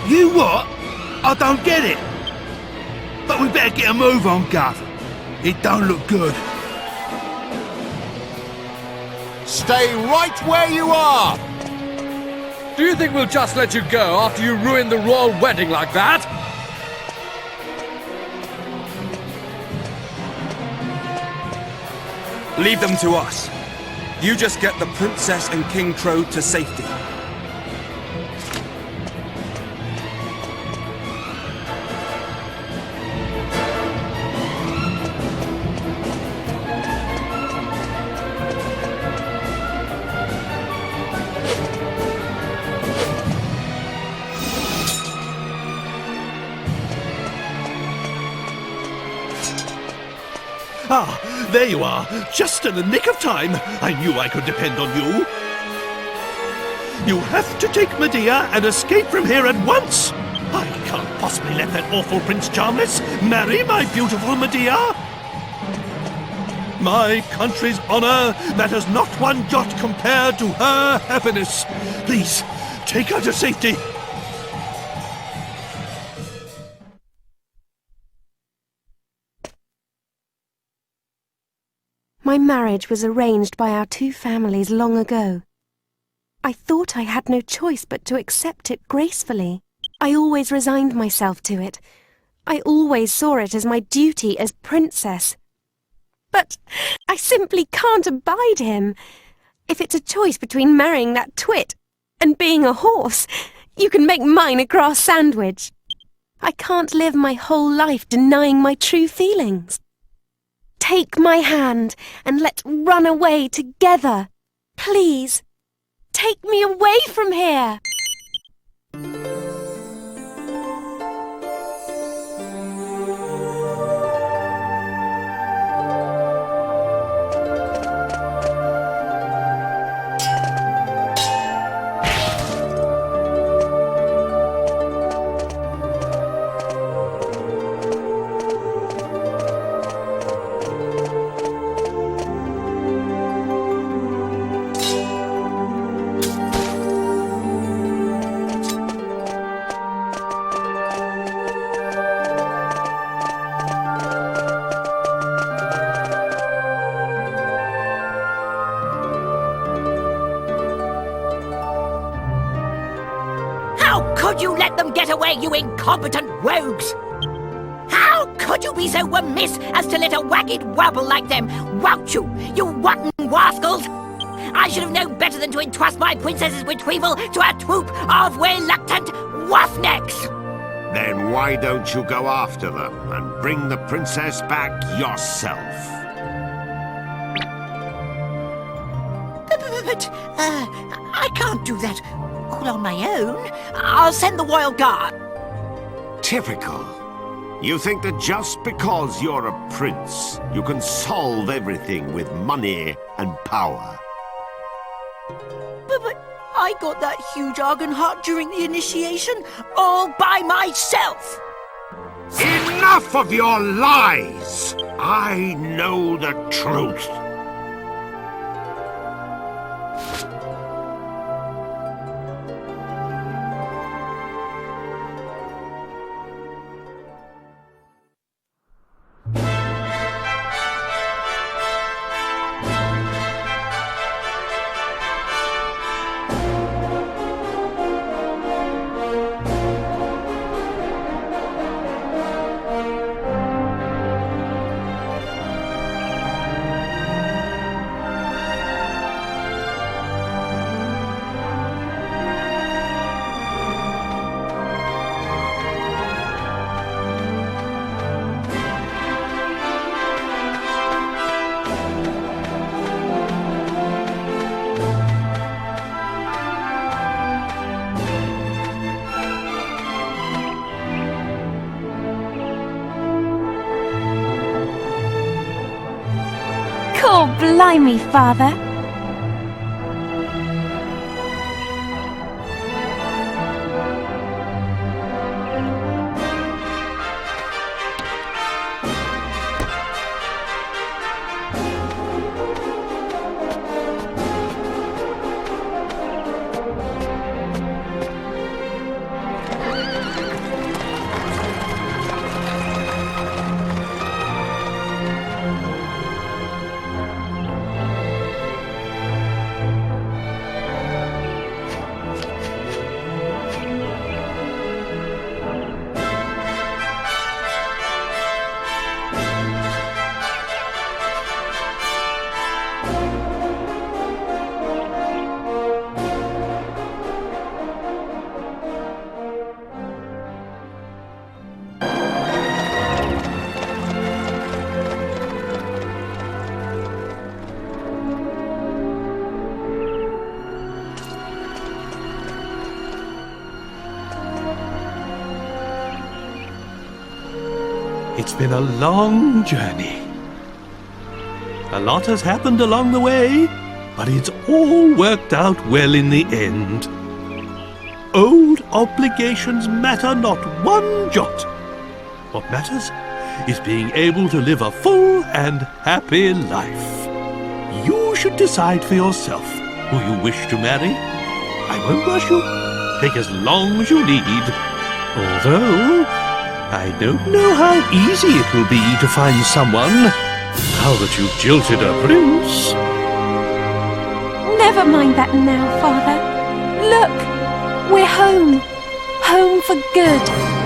You what? I don't get it. But we better get a move on, Gov. It don't look good. Stay right where you are! Do you think we'll just let you go after you ruined the royal wedding like that? Leave them to us. You just get the princess and King Trode to safety. Ah, there you are. Just in the nick of time. I knew I could depend on you. You have to take Medea and escape from here at once. I can't possibly let that awful Prince Charmless marry my beautiful Medea. My country's honor matters not one jot compared to her happiness. Please, take her to safety. My marriage was arranged by our two families long ago. I thought I had no choice but to accept it gracefully. I always resigned myself to it. I always saw it as my duty as princess. But I simply can't abide him. If it's a choice between marrying that twit and being a horse, you can make mine a grass sandwich. I can't live my whole life denying my true feelings. Take my hand and let's run away together. Please, take me away from here. Could you let them get away, you incompetent rogues? How could you be so remiss as to let a wagged wobble like them wout you, you rotten rascals? I should have known better than to entrust my princess's retrieval to a troop of reluctant roughnecks. Then why don't you go after them and bring the princess back yourself? But I can't do that all on my own. I'll send the royal guard. Typical. You think that just because you're a prince, you can solve everything with money and power. But I got that huge argon heart during the initiation all by myself. Enough of your lies! I know the truth. Oh, blimey, Father. It's been a long journey. A lot has happened along the way, but it's all worked out well in the end. Old obligations matter not one jot. What matters is being able to live a full and happy life. You should decide for yourself who you wish to marry. I won't rush you. Take as long as you need. Although, I don't know how easy it will be to find someone now that you've jilted a prince. Never mind that now, Father. Look, we're home. Home for good.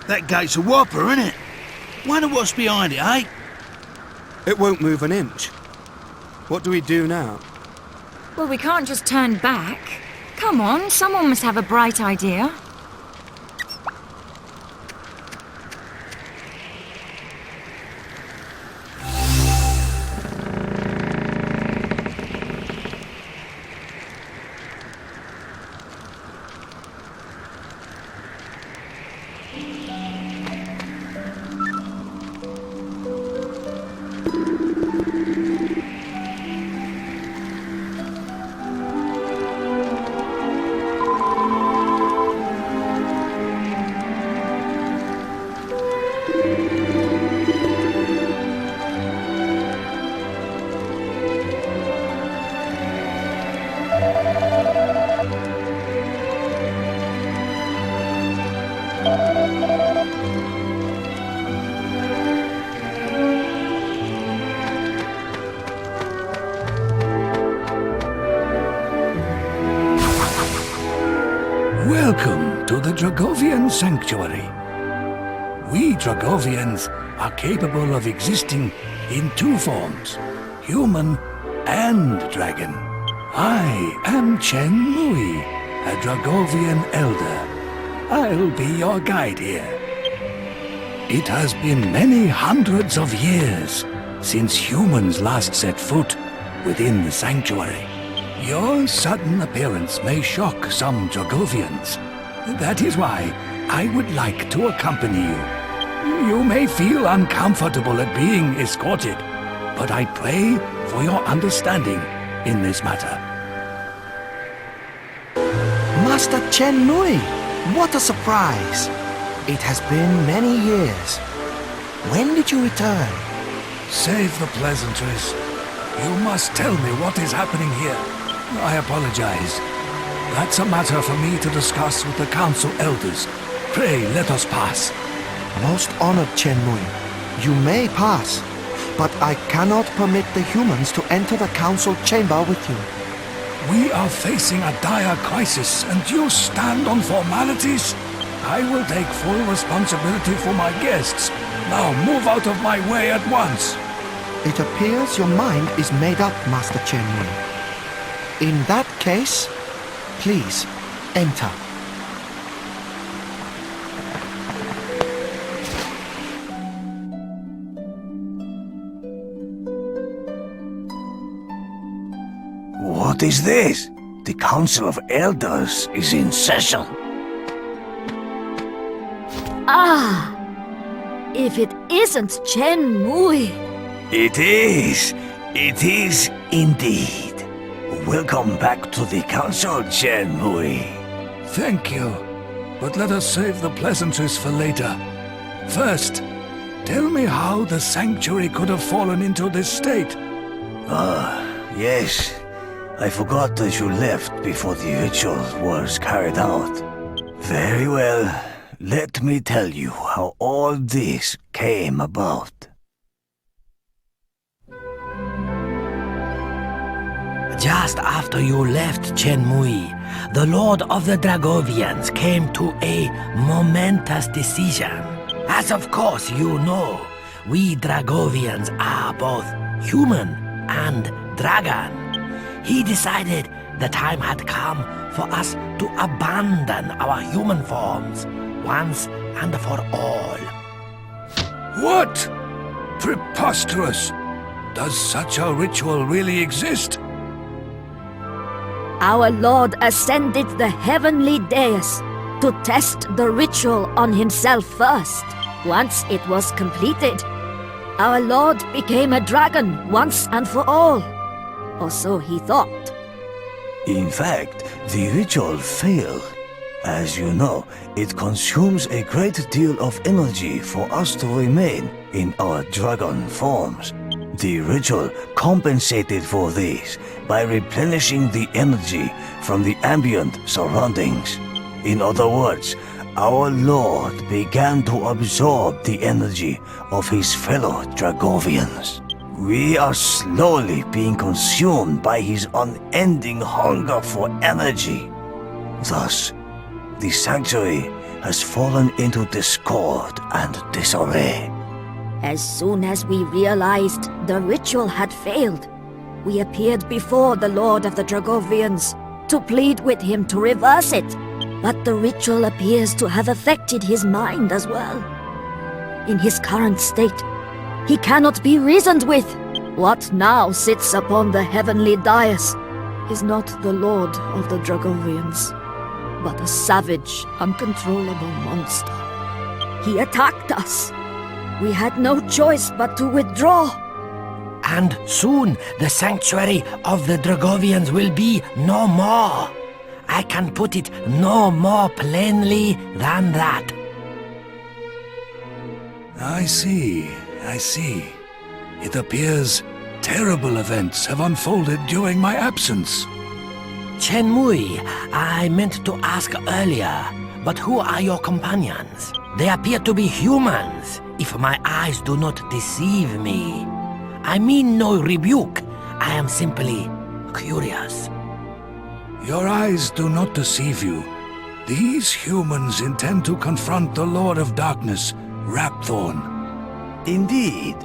That gate's a whopper, isn't it? Wonder what's behind it, eh? It won't move an inch. What do we do now? Well, we can't just turn back. Come on, someone must have a bright idea. Welcome to the Dragovian Sanctuary. We Dragovians are capable of existing in two forms, human and dragon. I am Chen Mui, a Dragovian elder. I'll be your guide here. It has been many hundreds of years since humans last set foot within the sanctuary. Your sudden appearance may shock some Dragovians. That is why I would like to accompany you. You may feel uncomfortable at being escorted, but I pray for your understanding in this matter. Master Chen Nui, what a surprise! It has been many years. When did you return? Save the pleasantries. You must tell me what is happening here. I apologize. That's a matter for me to discuss with the council elders. Pray, let us pass. Most honored Chen Mui, you may pass, but I cannot permit the humans to enter the council chamber with you. We are facing a dire crisis, and you stand on formalities? I will take full responsibility for my guests. Now move out of my way at once. It appears your mind is made up, Master Chen Mui. In that case, please, enter. What is this? The Council of Elders is in session. Ah! If it isn't Chen Mui. It is. It is indeed. Welcome back to the council, Shenmue. Thank you, but let us save the pleasantries for later. First, tell me how the sanctuary could have fallen into this state. Yes. I forgot that you left before the ritual was carried out. Very well. Let me tell you how all this came about. Just after you left Shenmue, the Lord of the Dragovians came to a momentous decision. As of course you know, we Dragovians are both human and dragon. He decided the time had come for us to abandon our human forms once and for all. What? Preposterous! Does such a ritual really exist? Our Lord ascended the heavenly dais to test the ritual on himself first. Once it was completed, our Lord became a dragon once and for all. Or so he thought. In fact, the ritual failed. As you know, it consumes a great deal of energy for us to remain in our dragon forms. The ritual compensated for this by replenishing the energy from the ambient surroundings. In other words, our Lord began to absorb the energy of his fellow Dragovians. We are slowly being consumed by his unending hunger for energy. Thus, the sanctuary has fallen into discord and disarray. As soon as we realized the ritual had failed, we appeared before the Lord of the Dragovians to plead with him to reverse it. But the ritual appears to have affected his mind as well. In his current state, he cannot be reasoned with. What now sits upon the heavenly dais is not the Lord of the Dragovians, but a savage, uncontrollable monster. He attacked us. We had no choice but to withdraw. And soon the sanctuary of the Dragovians will be no more. I can put it no more plainly than that. I see. It appears terrible events have unfolded during my absence. Shenmue, I meant to ask earlier, but who are your companions? They appear to be humans, if my eyes do not deceive me. I mean no rebuke. I am simply curious. Your eyes do not deceive you. These humans intend to confront the Lord of Darkness, Rapthorn. Indeed.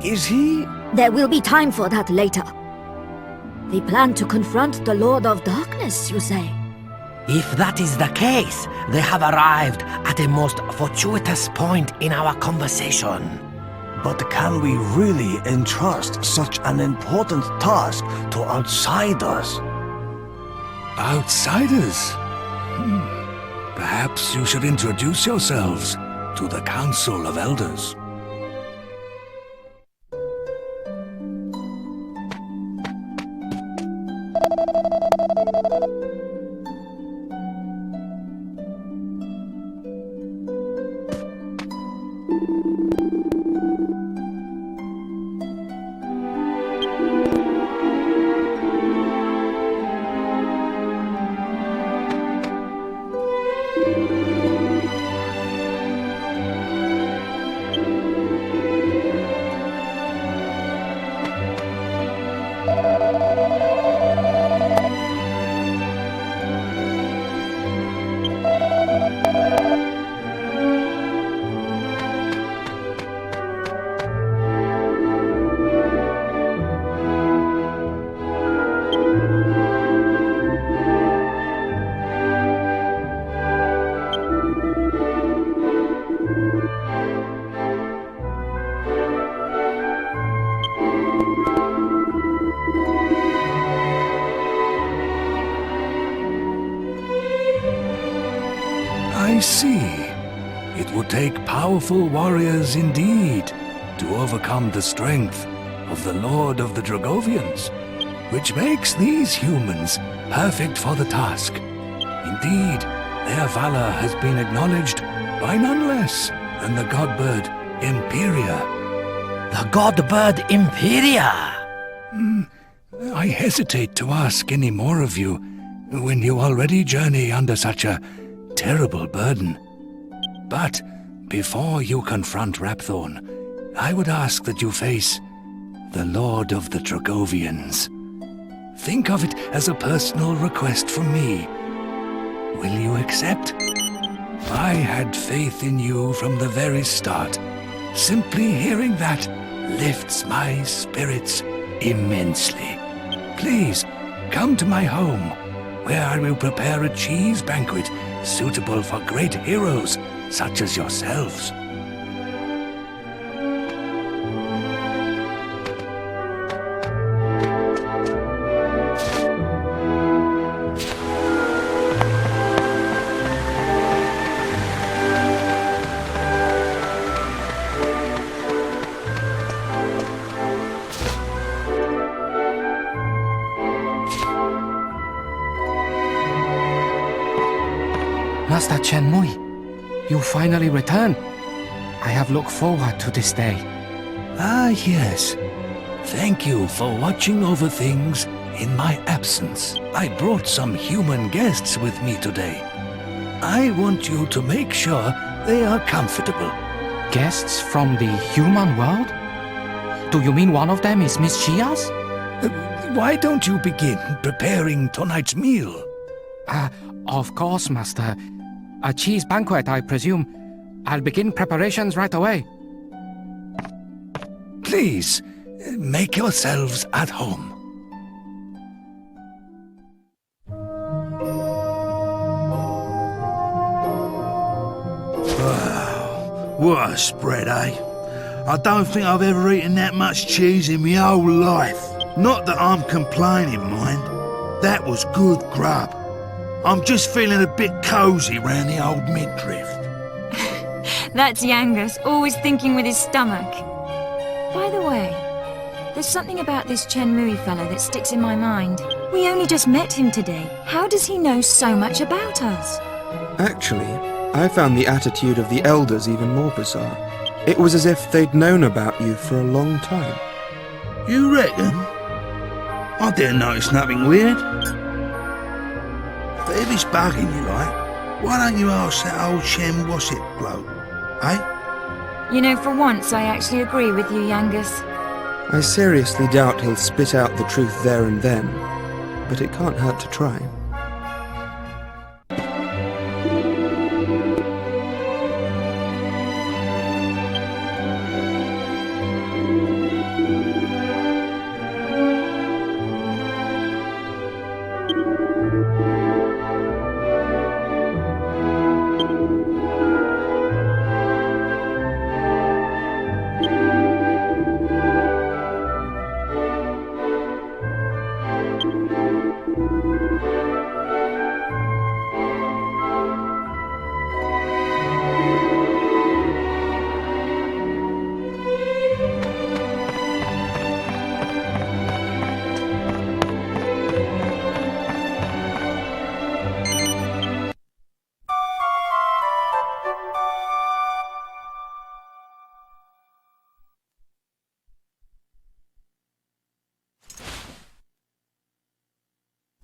Is he? There will be time for that later. They plan to confront the Lord of Darkness, you say? If that is the case, they have arrived at a most fortuitous point in our conversation. But can we really entrust such an important task to outsiders? Outsiders? Perhaps you should introduce yourselves to the Council of Elders. I see. It would take powerful warriors indeed to overcome the strength of the Lord of the Dragovians, which makes these humans perfect for the task. Indeed, their valor has been acknowledged by none less than the godbird Imperia. The god-bird Imperia? I hesitate to ask any more of you when you already journey under such a terrible burden. But before you confront Rapthorn, I would ask that you face the Lord of the Dragovians. Think of it as a personal request from me. Will you accept? I had faith in you from the very start. Simply hearing that lifts my spirits immensely. Please, come to my home, where I will prepare a cheese banquet suitable for great heroes such as yourselves. Master Chenmui, you finally return. I have looked forward to this day. Ah, yes. Thank you for watching over things in my absence. I brought some human guests with me today. I want you to make sure they are comfortable. Guests from the human world? Do you mean one of them is Miss Chia's? Why don't you begin preparing tonight's meal? Of course, Master. A cheese banquet, I presume. I'll begin preparations right away. Please, make yourselves at home. Wow, what a spread, eh? I don't think I've ever eaten that much cheese in my whole life. Not that I'm complaining, mind. That was good grub. I'm just feeling a bit cosy round the old midriff. That's Yangus, always thinking with his stomach. By the way, there's something about this Chenmui fellow that sticks in my mind. We only just met him today. How does he know so much about us? Actually, I found the attitude of the elders even more bizarre. It was as if they'd known about you for a long time. You reckon? I didn't notice nothing weird. But if it's bugging you, like, why don't you ask that old Shem What's-it bloke, eh? You know, for once I actually agree with you, Yangus. I seriously doubt he'll spit out the truth there and then, but it can't hurt to try.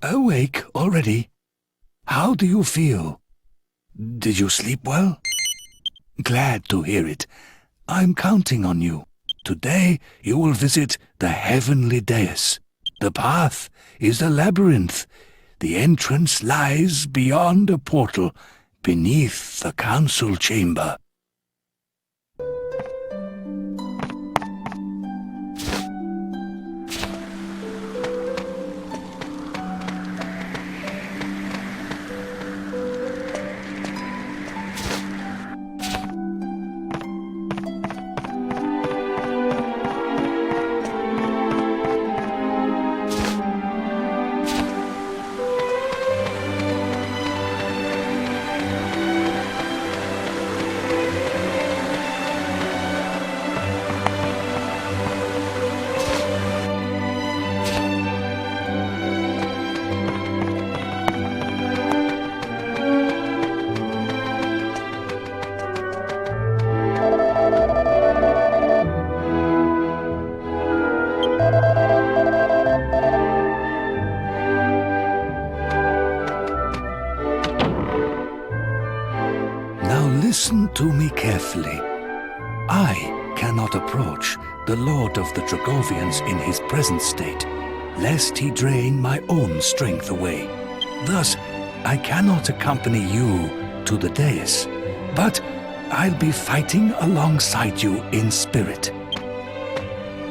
Awake already? How do you feel? Did you sleep well? Glad to hear it. I'm counting on you. Today you will visit the heavenly dais. The path is a labyrinth. The entrance lies beyond a portal, beneath the council chamber. Listen to me carefully. I cannot approach the Lord of the Dragovians in his present state, lest he drain my own strength away. Thus, I cannot accompany you to the dais, but I'll be fighting alongside you in spirit.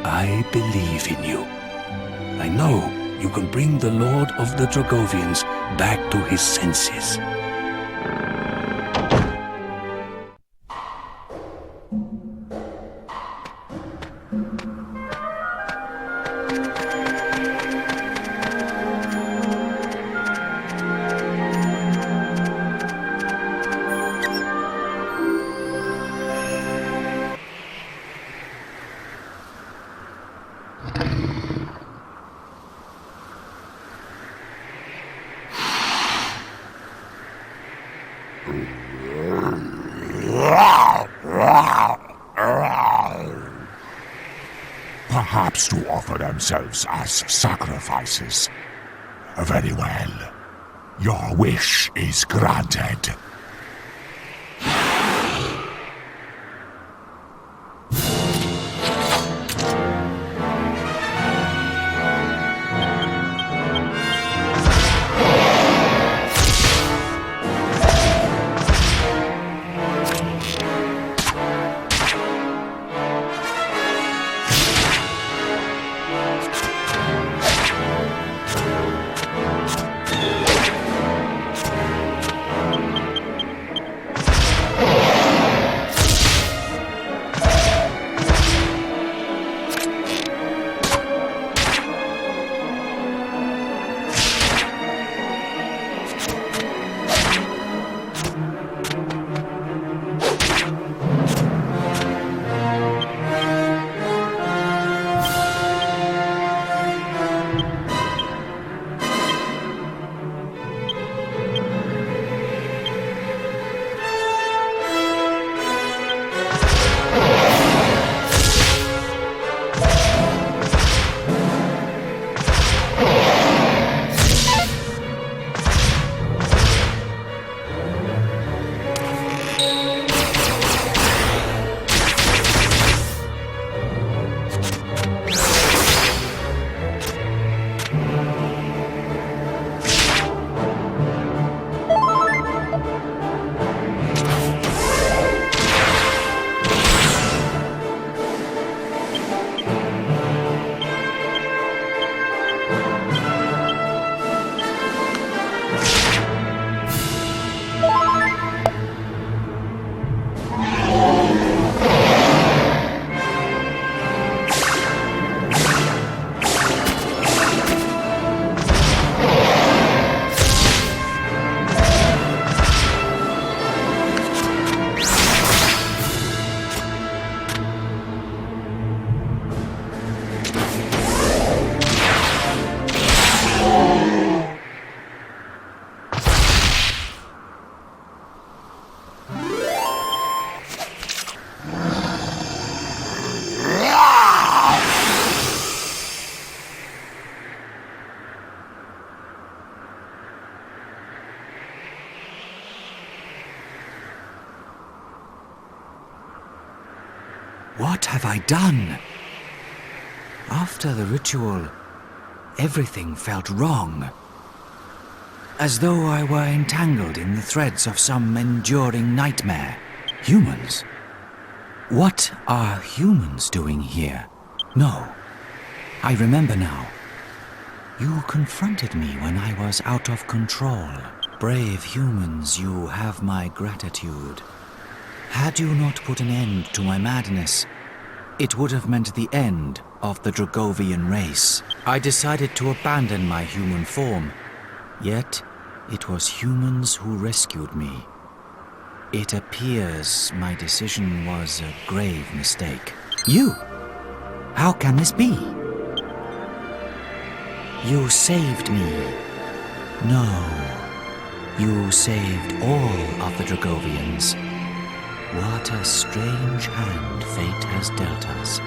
I believe in you. I know you can bring the Lord of the Dragovians back to his senses. Perhaps to offer themselves as sacrifices. Very well. Your wish is granted. What have I done? After the ritual, everything felt wrong. As though I were entangled in the threads of some enduring nightmare. Humans? What are humans doing here? No, I remember now. You confronted me when I was out of control. Brave humans, you have my gratitude. Had you not put an end to my madness, it would have meant the end of the Dragovian race. I decided to abandon my human form, yet it was humans who rescued me. It appears my decision was a grave mistake. You? How can this be? You saved me. No, you saved all of the Dragovians. What a strange hand fate has dealt us.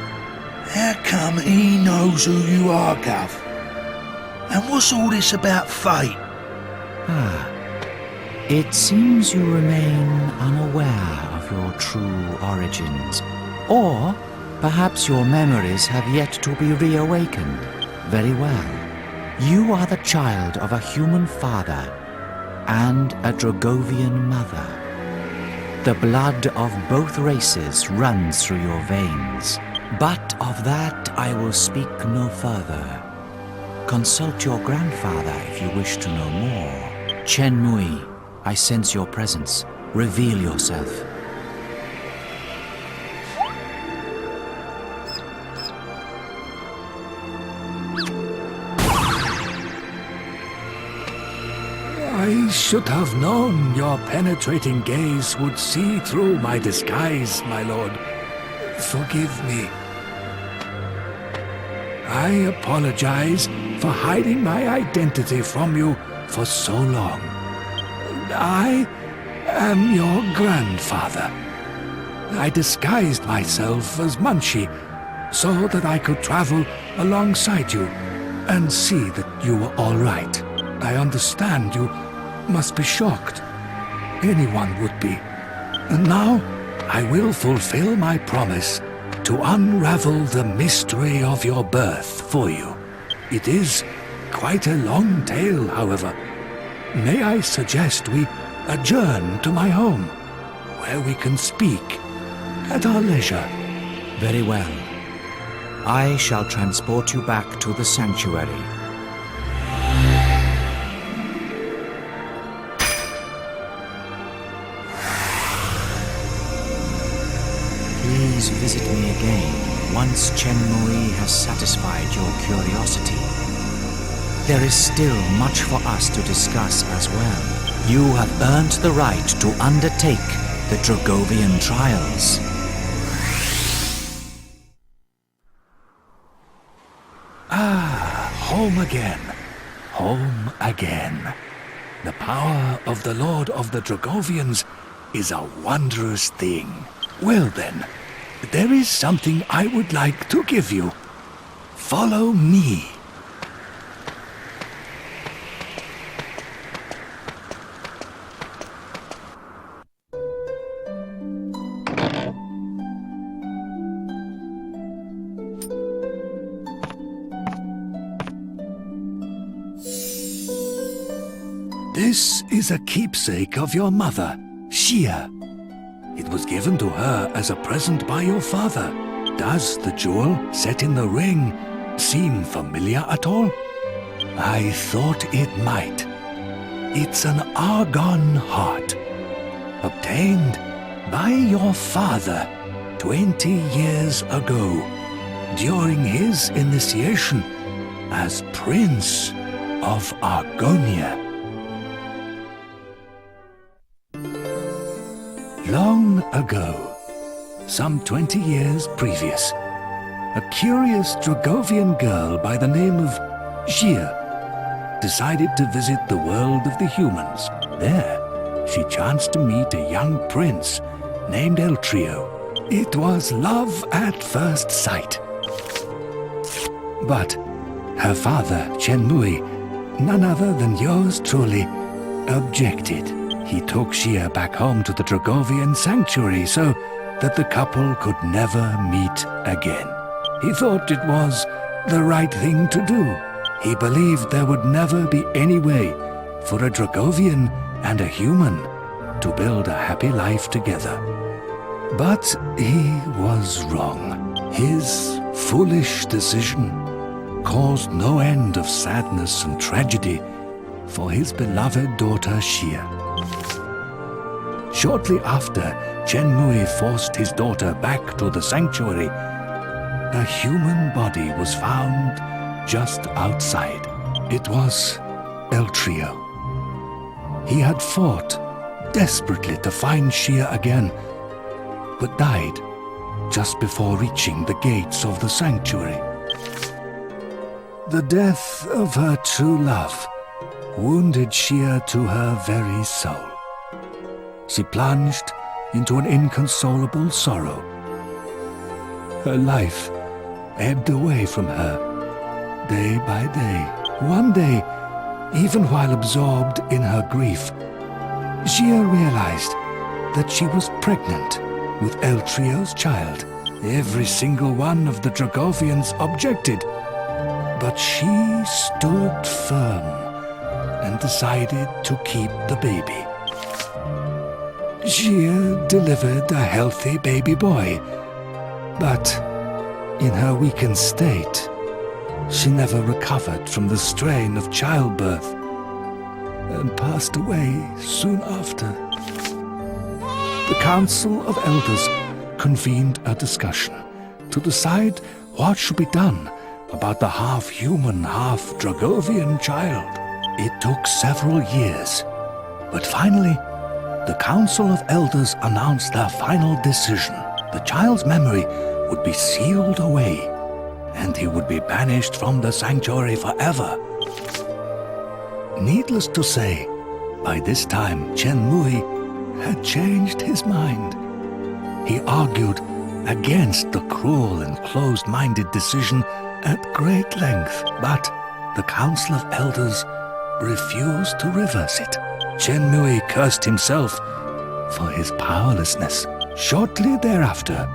How come he knows who you are, Gov? And what's all this about fate? It seems you remain unaware of your true origins. Or perhaps your memories have yet to be reawakened. Very well. You are the child of a human father and a Dragovian mother. The blood of both races runs through your veins. But of that I will speak no further. Consult your grandfather if you wish to know more. Chen Mui, I sense your presence. Reveal yourself. I should have known your penetrating gaze would see through my disguise, my lord. Forgive me. I apologize for hiding my identity from you for so long. I am your grandfather. I disguised myself as Munchie so that I could travel alongside you and see that you were all right. I understand you must be shocked. Anyone would be. And now I will fulfill my promise to unravel the mystery of your birth for you. It is quite a long tale, however. May I suggest we adjourn to my home, where we can speak at our leisure? Very well. I shall transport you back to the sanctuary. Please visit me again once Chen Mui has satisfied your curiosity. There is still much for us to discuss as well. You have earned the right to undertake the Dragovian Trials. Ah, home again. Home again. The power of the Lord of the Dragovians is a wondrous thing. Well then, there is something I would like to give you. Follow me. This is a keepsake of your mother, Xia. It was given to her as a present by your father. Does the jewel set in the ring seem familiar at all? I thought it might. It's an argon heart, obtained by your father 20 years ago, during his initiation as Prince of Argonia. Long ago, some 20 years previous, a curious Dragovian girl by the name of Xia decided to visit the world of the humans. There, she chanced to meet a young prince named Eltrio. It was love at first sight. But her father, Chen Mui, none other than yours truly, objected. He took Xia back home to the Dragovian sanctuary so that the couple could never meet again. He thought it was the right thing to do. He believed there would never be any way for a Dragovian and a human to build a happy life together. But he was wrong. His foolish decision caused no end of sadness and tragedy for his beloved daughter Xia. Shortly after Chen Mui forced his daughter back to the sanctuary, a human body was found just outside. It was Eltrio. He had fought desperately to find Xia again, but died just before reaching the gates of the sanctuary. The death of her true love wounded Xia to her very soul. She plunged into an inconsolable sorrow. Her life ebbed away from her, day by day. One day, even while absorbed in her grief, Gia realized that she was pregnant with El Trio's child. Every single one of the Dragovians objected, but she stood firm and decided to keep the baby. Gia delivered a healthy baby boy, but in her weakened state, she never recovered from the strain of childbirth and passed away soon after. The Council of Elders convened a discussion to decide what should be done about the half-human, half-Dragovian child. It took several years, but finally, the Council of Elders announced their final decision. The child's memory would be sealed away, and he would be banished from the sanctuary forever. Needless to say, by this time Chen Mui had changed his mind. He argued against the cruel and closed-minded decision at great length, but the Council of Elders refused to reverse it. Chen Mui cursed himself for his powerlessness. Shortly thereafter,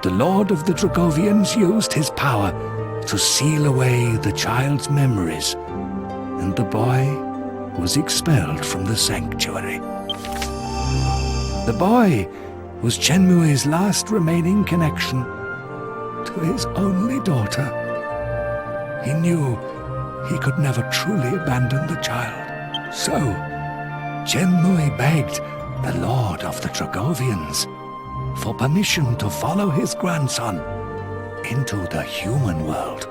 the Lord of the Dragovians used his power to seal away the child's memories, and the boy was expelled from the sanctuary. The boy was Chen Mui's last remaining connection to his only daughter. He knew he could never truly abandon the child. So, Chen Mui begged the Lord of the Dragovians for permission to follow his grandson into the human world.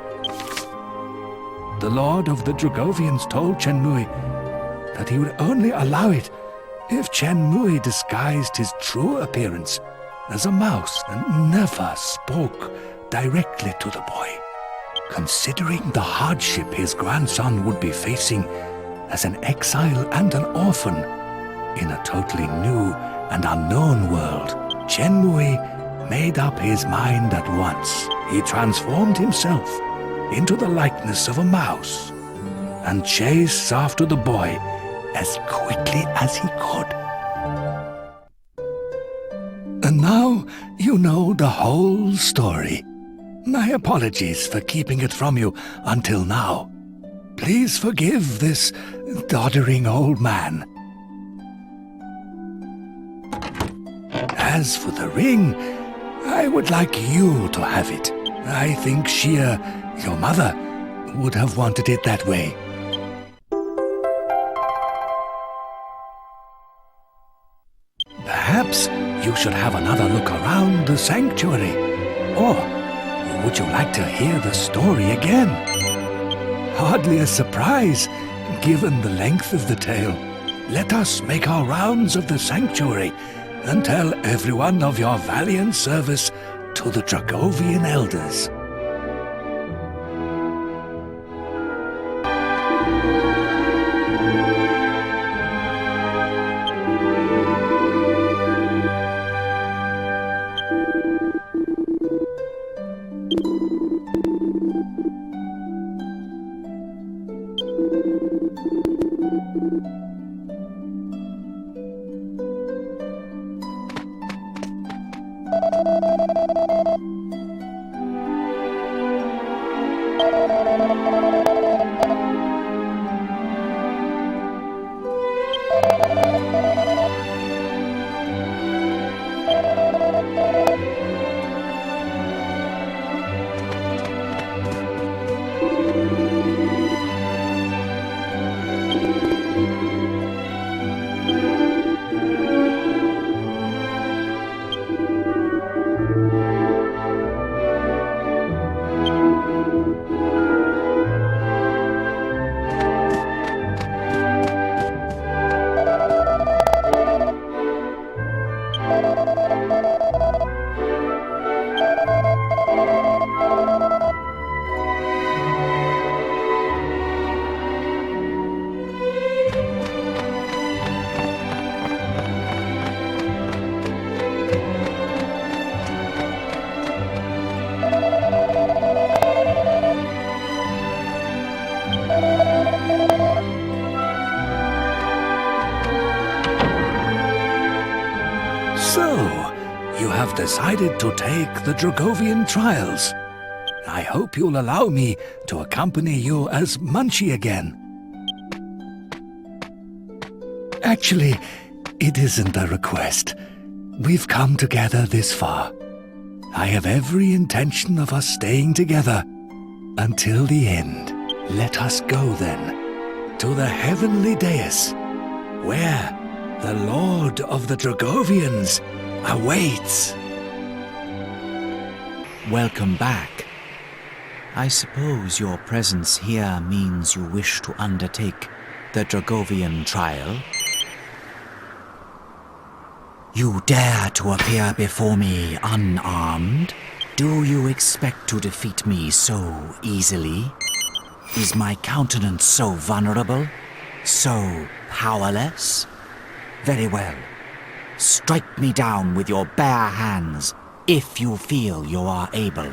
The Lord of the Dragovians told Chen Mui that he would only allow it if Chen Mui disguised his true appearance as a mouse and never spoke directly to the boy. Considering the hardship his grandson would be facing as an exile and an orphan in a totally new and unknown world, Chen Mui made up his mind at once. He transformed himself into the likeness of a mouse and chased after the boy as quickly as he could. And now you know the whole story. My apologies for keeping it from you until now. Please forgive this doddering old man. As for the ring, I would like you to have it. I think Xia, your mother, would have wanted it that way. Perhaps you should have another look around the sanctuary. Or would you like to hear the story again? Hardly a surprise, given the length of the tale. Let us make our rounds of the sanctuary and tell everyone of your valiant service to the Dragovian elders. have decided to take the Dragovian Trials. I hope you'll allow me to accompany you as Munchie again. Actually, it isn't a request. We've come together this far. I have every intention of us staying together until the end. Let us go then to the heavenly dais, where the Lord of the Dragovians awaits. Welcome back. I suppose your presence here means you wish to undertake the Dragovian trial? You dare to appear before me unarmed? Do you expect to defeat me so easily? Is my countenance so vulnerable? So powerless? Very well. Strike me down with your bare hands if you feel you are able.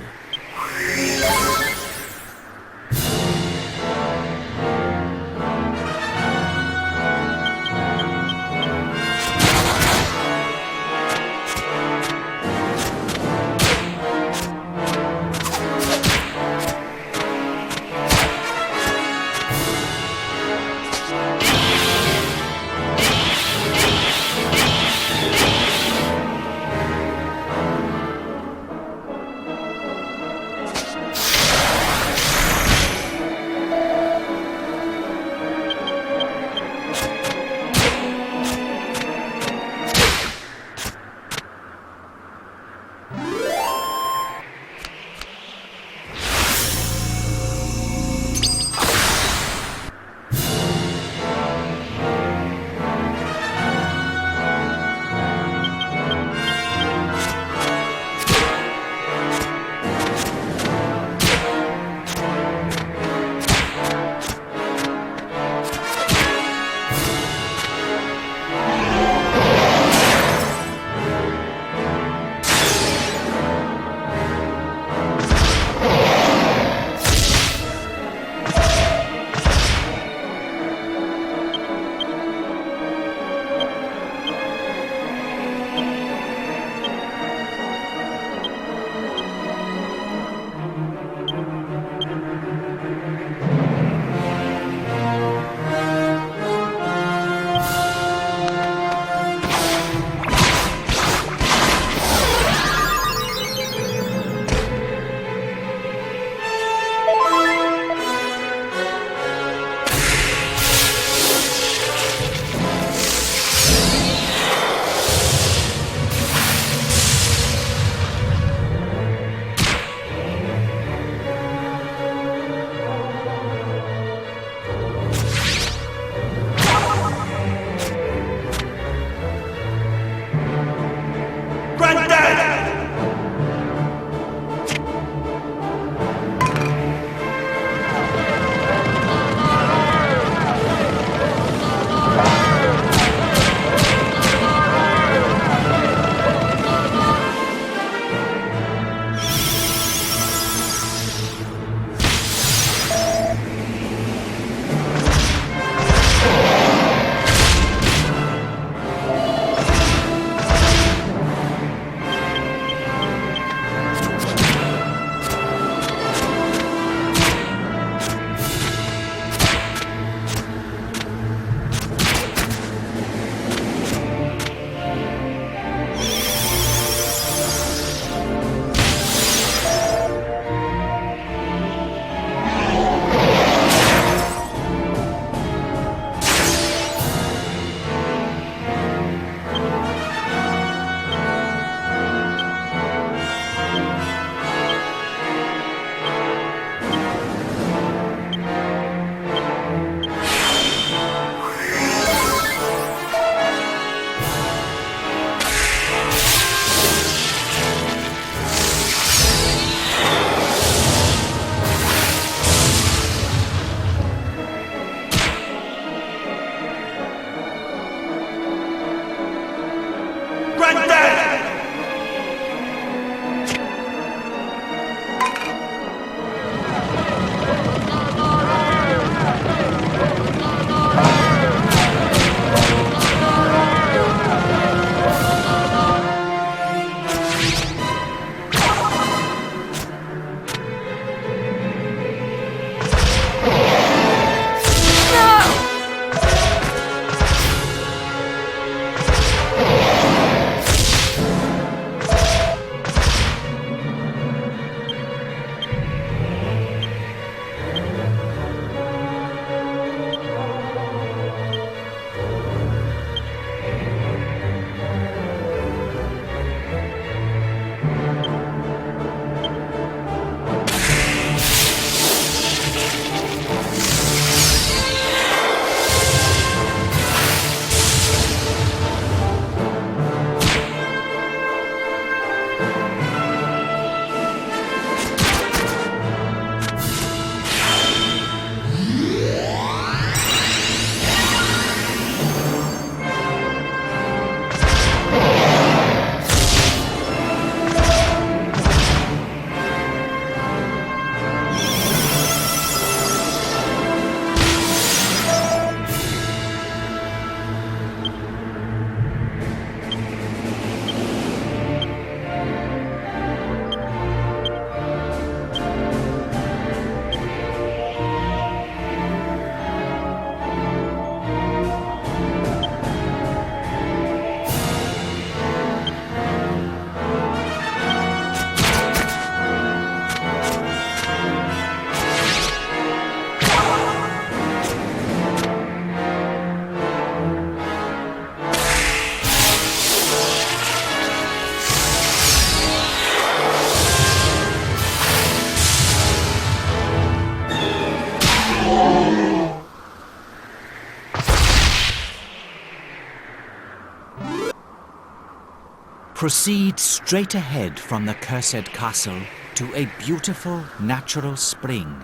Proceed straight ahead from the cursed castle to a beautiful natural spring.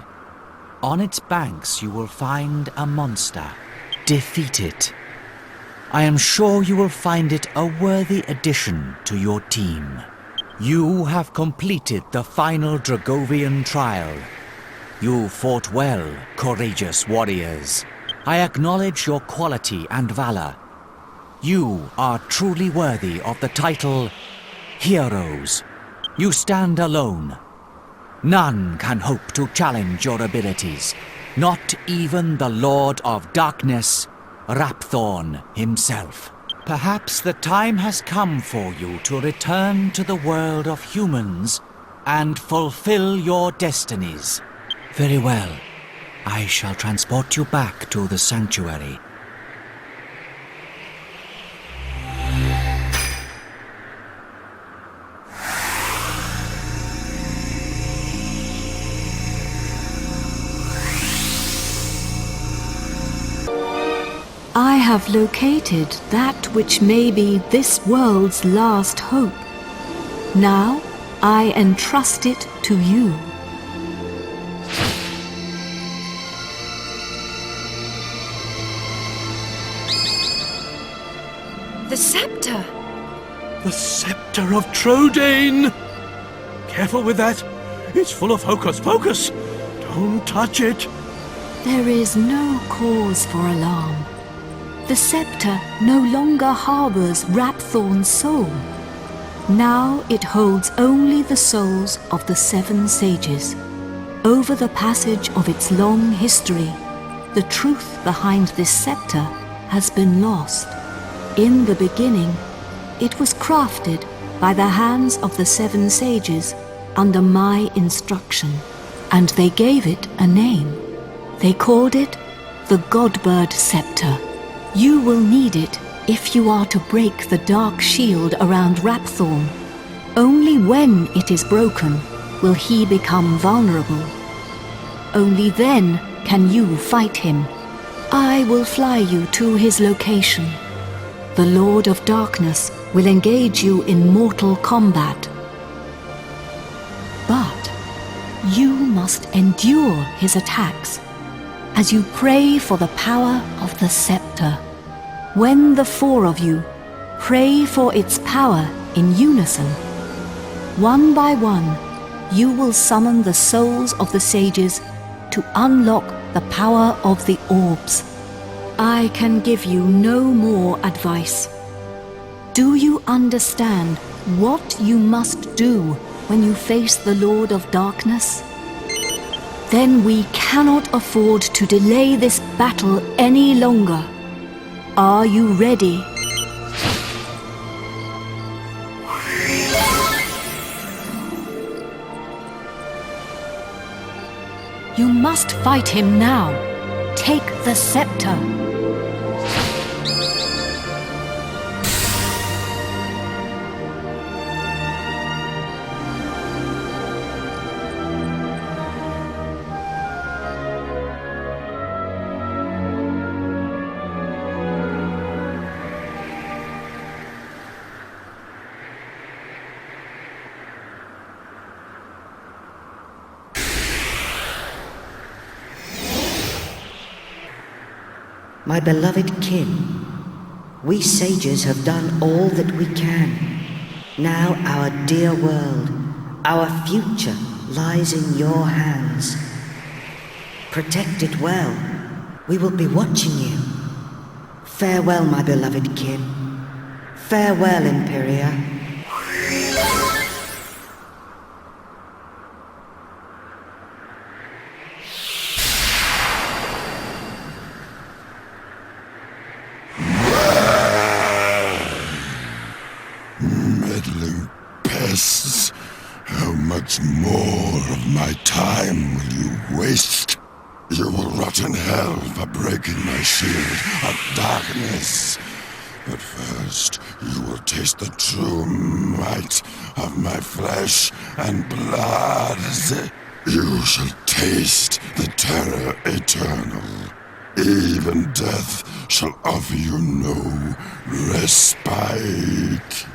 On its banks you will find a monster. Defeat it. I am sure you will find it a worthy addition to your team. You have completed the final Dragovian trial. You fought well, courageous warriors. I acknowledge your quality and valor. You are truly worthy of the title Heroes. You stand alone. None can hope to challenge your abilities, not even the Lord of Darkness, Rapthorn himself. Perhaps the time has come for you to return to the world of humans and fulfill your destinies. Very well. I shall transport you back to the sanctuary. I have located that which may be this world's last hope. Now, I entrust it to you. The scepter! The scepter of Trodain! Careful with that. It's full of hocus-pocus. Don't touch it. There is no cause for alarm. The scepter no longer harbors Rapthorn's soul. Now it holds only the souls of the 7 sages. Over the passage of its long history, the truth behind this scepter has been lost. In the beginning, it was crafted by the hands of the 7 sages under my instruction, and they gave it a name. They called it the Godbird Scepter. You will need it if you are to break the dark shield around Rapthorn. Only when it is broken will he become vulnerable. Only then can you fight him. I will fly you to his location. The Lord of Darkness will engage you in mortal combat. But you must endure his attacks as you pray for the power of the scepter. When the 4 of you pray for its power in unison, one by one, you will summon the souls of the sages to unlock the power of the orbs. I can give you no more advice. Do you understand what you must do when you face the Lord of Darkness? Then we cannot afford to delay this battle any longer. Are you ready? You must fight him now. Take the scepter. My beloved kin, we sages have done all that we can. Now our dear world, our future lies in your hands. Protect it well. We will be watching you. Farewell, my beloved kin. Farewell, Imperia. Meddling pests! How much more of my time will you waste? You will rot in hell for breaking my shield of darkness. But first, you will taste the true might of my flesh and blood. You shall taste the terror eternal. Even death shall offer you no respite.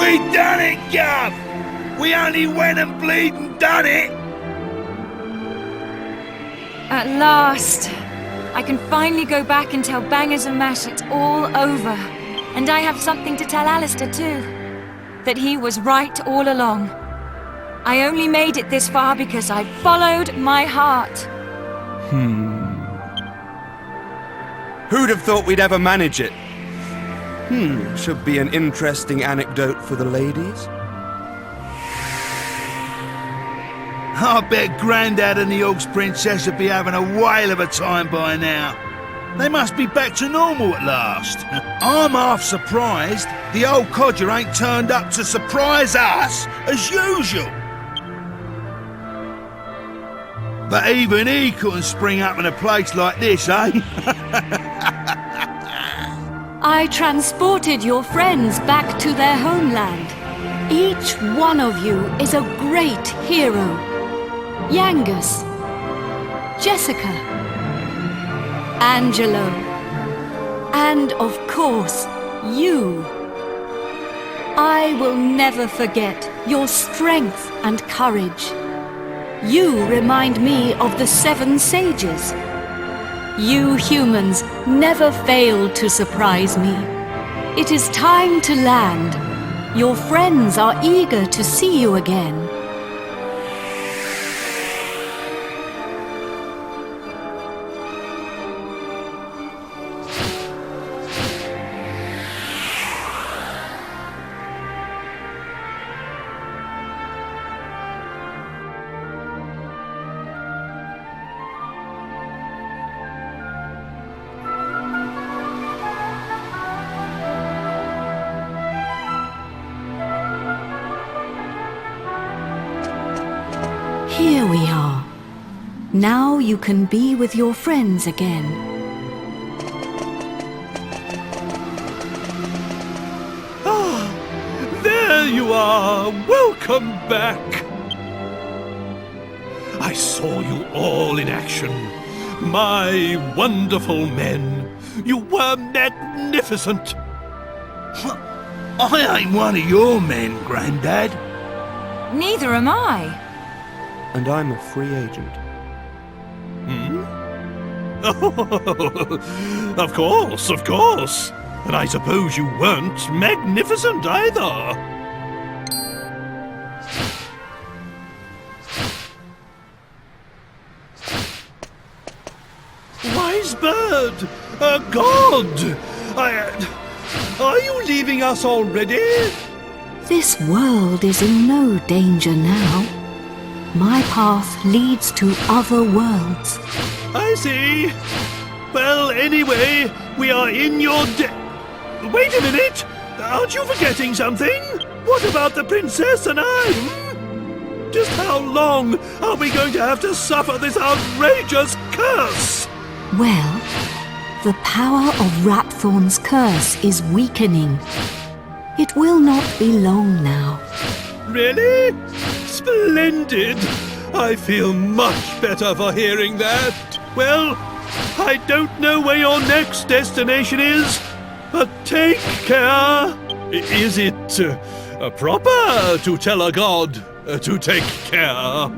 We done it, Gov! We only went and bleeding done it! At last! I can finally go back and tell Bangers and Mash it's all over. And I have something to tell Alistair too. That he was right all along. I only made it this far because I followed my heart. Who'd have thought we'd ever manage it? Should be an interesting anecdote for the ladies. I bet Grandad and the Orcs Princess would be having a whale of a time by now. They must be back to normal at last. I'm half surprised the old codger ain't turned up to surprise us as usual. But even he couldn't spring up in a place like this, eh? I transported your friends back to their homeland. Each one of you is a great hero. Yangus, Jessica, Angelo, and of course, you. I will never forget your strength and courage. You remind me of the 7 sages. You humans never fail to surprise me. It is time to land. Your friends are eager to see you again. Here we are. Now you can be with your friends again. Ah, there you are. Welcome back. I saw you all in action. My wonderful men. You were magnificent. I ain't one of your men, Grandad. Neither am I. And I'm a free agent. Oh, of course, of course. And I suppose you weren't magnificent either. Wise bird, a god. Are you leaving us already? This world is in no danger now. My path leads to other worlds. I see. Well, anyway, we are in your Wait a minute! Aren't you forgetting something? What about the princess and I? Just how long are we going to have to suffer this outrageous curse? Well, the power of Rapthorn's curse is weakening. It will not be long now. Really? Splendid! I feel much better for hearing that. Well, I don't know where your next destination is, but take care. Is it proper to tell a god to take care?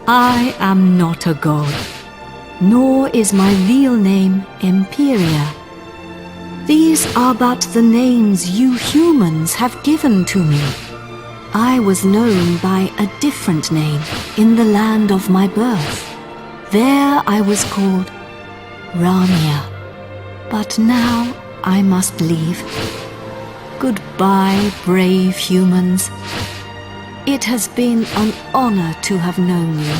I am not a god, nor is my real name Imperia. These are but the names you humans have given to me. I was known by a different name in the land of my birth. There I was called Ramia. But now I must leave. Goodbye, brave humans. It has been an honor to have known you.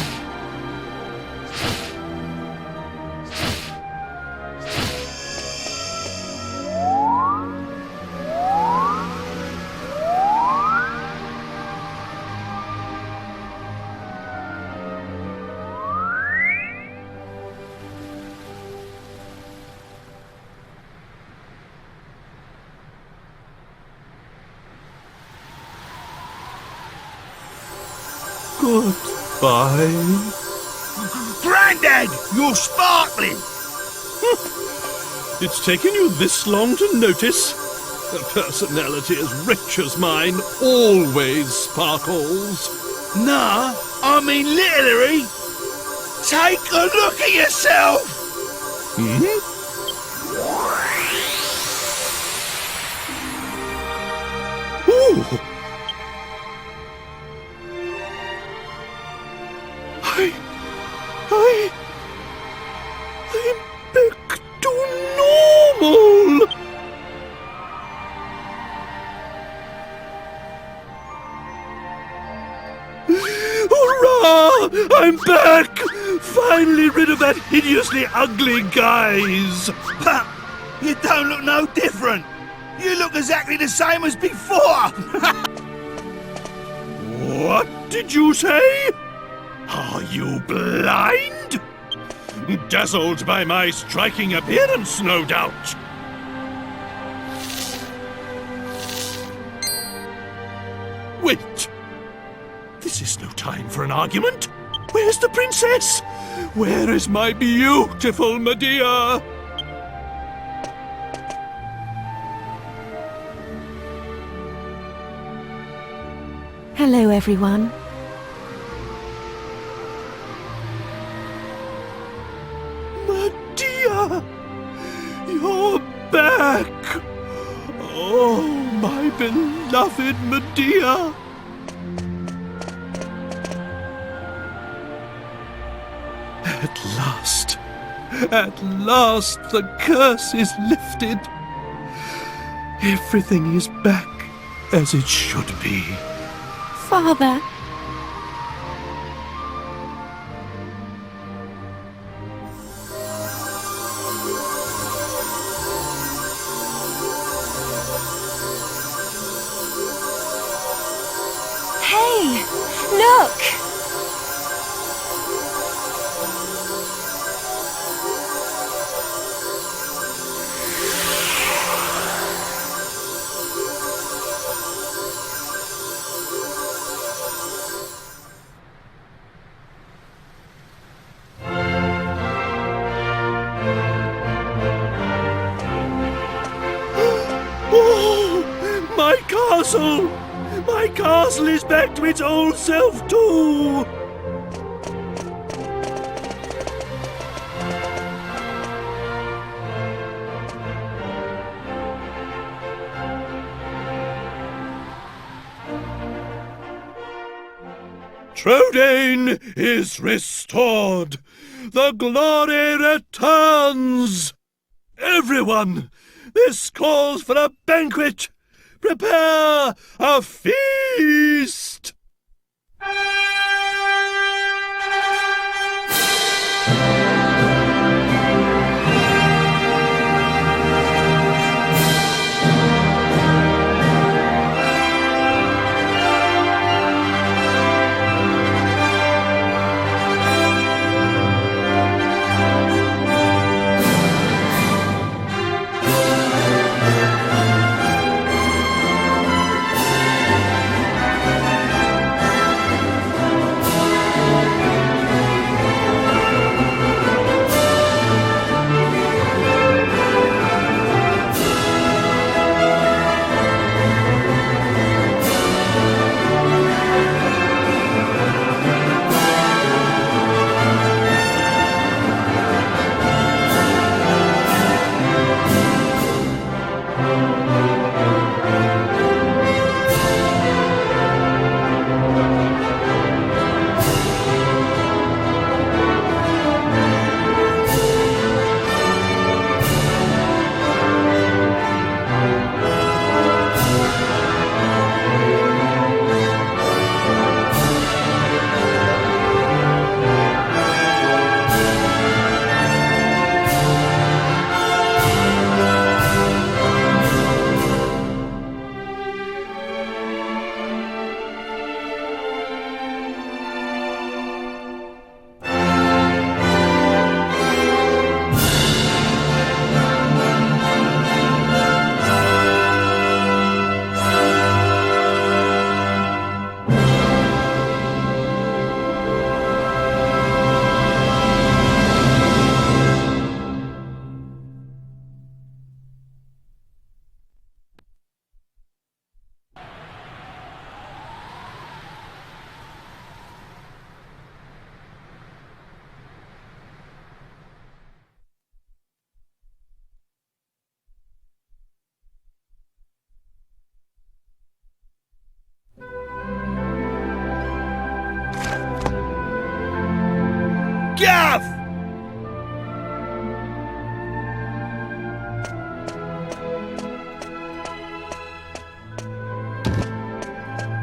Goodbye. Grandad, you're sparkling! It's taken you this long to notice? A personality as rich as mine always sparkles. Nah, I mean literally. Take a look at yourself! Hmm? Ooh! I'm back to normal! Hurrah! I'm back! Finally rid of that hideously ugly guise! Ha! You don't look no different! You look exactly the same as before! What did you say? Are you blind? Dazzled by my striking appearance, no doubt. Wait! This is no time for an argument. Where's the princess? Where is my beautiful Medea? Hello, everyone. Medea! You're back! Oh, my beloved Medea! At last the curse is lifted. Everything is back as it should be. Father. Hey, look! My castle is back to its old self too! Trodain is restored! The glory returns! Everyone, this calls for a banquet! Prepare a feast!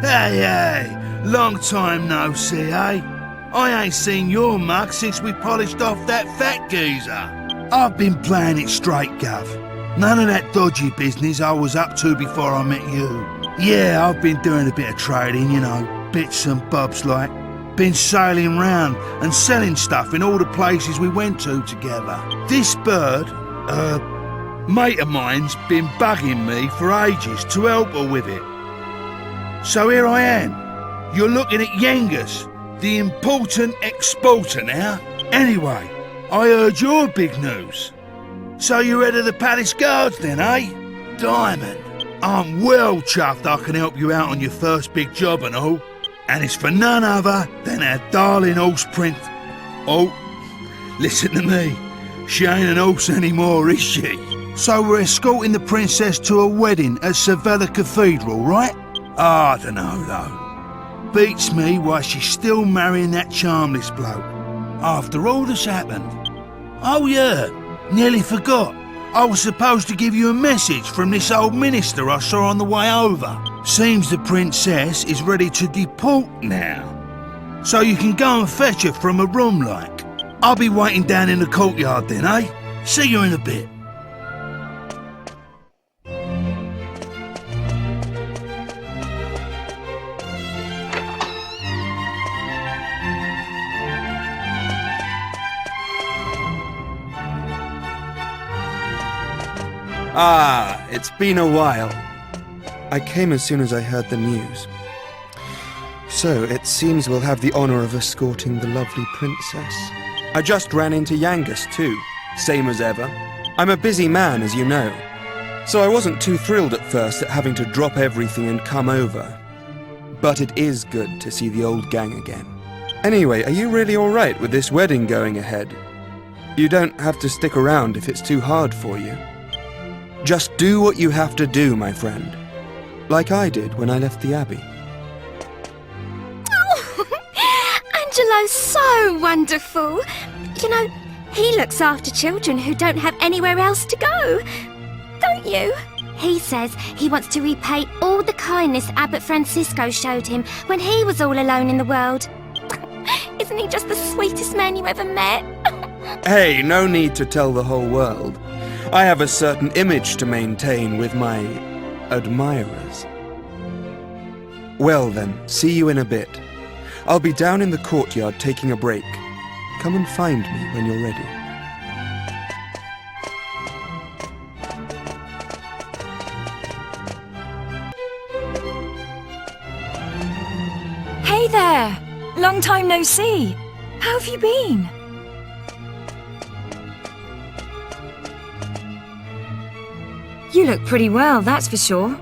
Hey, long time no see, eh? I ain't seen your mug since we polished off that fat geezer. I've been playing it straight, Gov. None of that dodgy business I was up to before I met you. Yeah, I've been doing a bit of trading, you know, bits and bobs like. Been sailing round and selling stuff in all the places we went to together. This bird, mate of mine's been bugging me for ages to help her with it. So here I am. You're looking at Yangus, the important exporter now. Anyway, I heard your big news. So you're head of the palace guards then, eh? Diamond, I'm well chuffed I can help you out on your first big job and all. And it's for none other than our darling horse Prince. Oh, listen to me. She ain't an horse anymore, is she? So we're escorting the princess to a wedding at Sevilla Cathedral, right? I don't know, though. Beats me why she's still marrying that charmless bloke. After all that's happened. Oh yeah, nearly forgot. I was supposed to give you a message from this old minister I saw on the way over. Seems the princess is ready to deport now. So you can go and fetch her from a room like. I'll be waiting down in the courtyard then, eh? See you in a bit. Ah, it's been a while. I came as soon as I heard the news. So, it seems we'll have the honor of escorting the lovely princess. I just ran into Yangus too, same as ever. I'm a busy man, as you know, so I wasn't too thrilled at first at having to drop everything and come over. But it is good to see the old gang again. Anyway, are you really alright with this wedding going ahead? You don't have to stick around if it's too hard for you. Just do what you have to do, my friend. Like I did when I left the Abbey. Oh, Angelo's so wonderful. You know, he looks after children who don't have anywhere else to go. Don't you? He says he wants to repay all the kindness Abbot Francisco showed him when he was all alone in the world. Isn't he just the sweetest man you ever met? Hey, no need to tell the whole world. I have a certain image to maintain with my admirers. Well then, see you in a bit. I'll be down in the courtyard taking a break. Come and find me when you're ready. Hey there! Long time no see. How have you been? You look pretty well, that's for sure.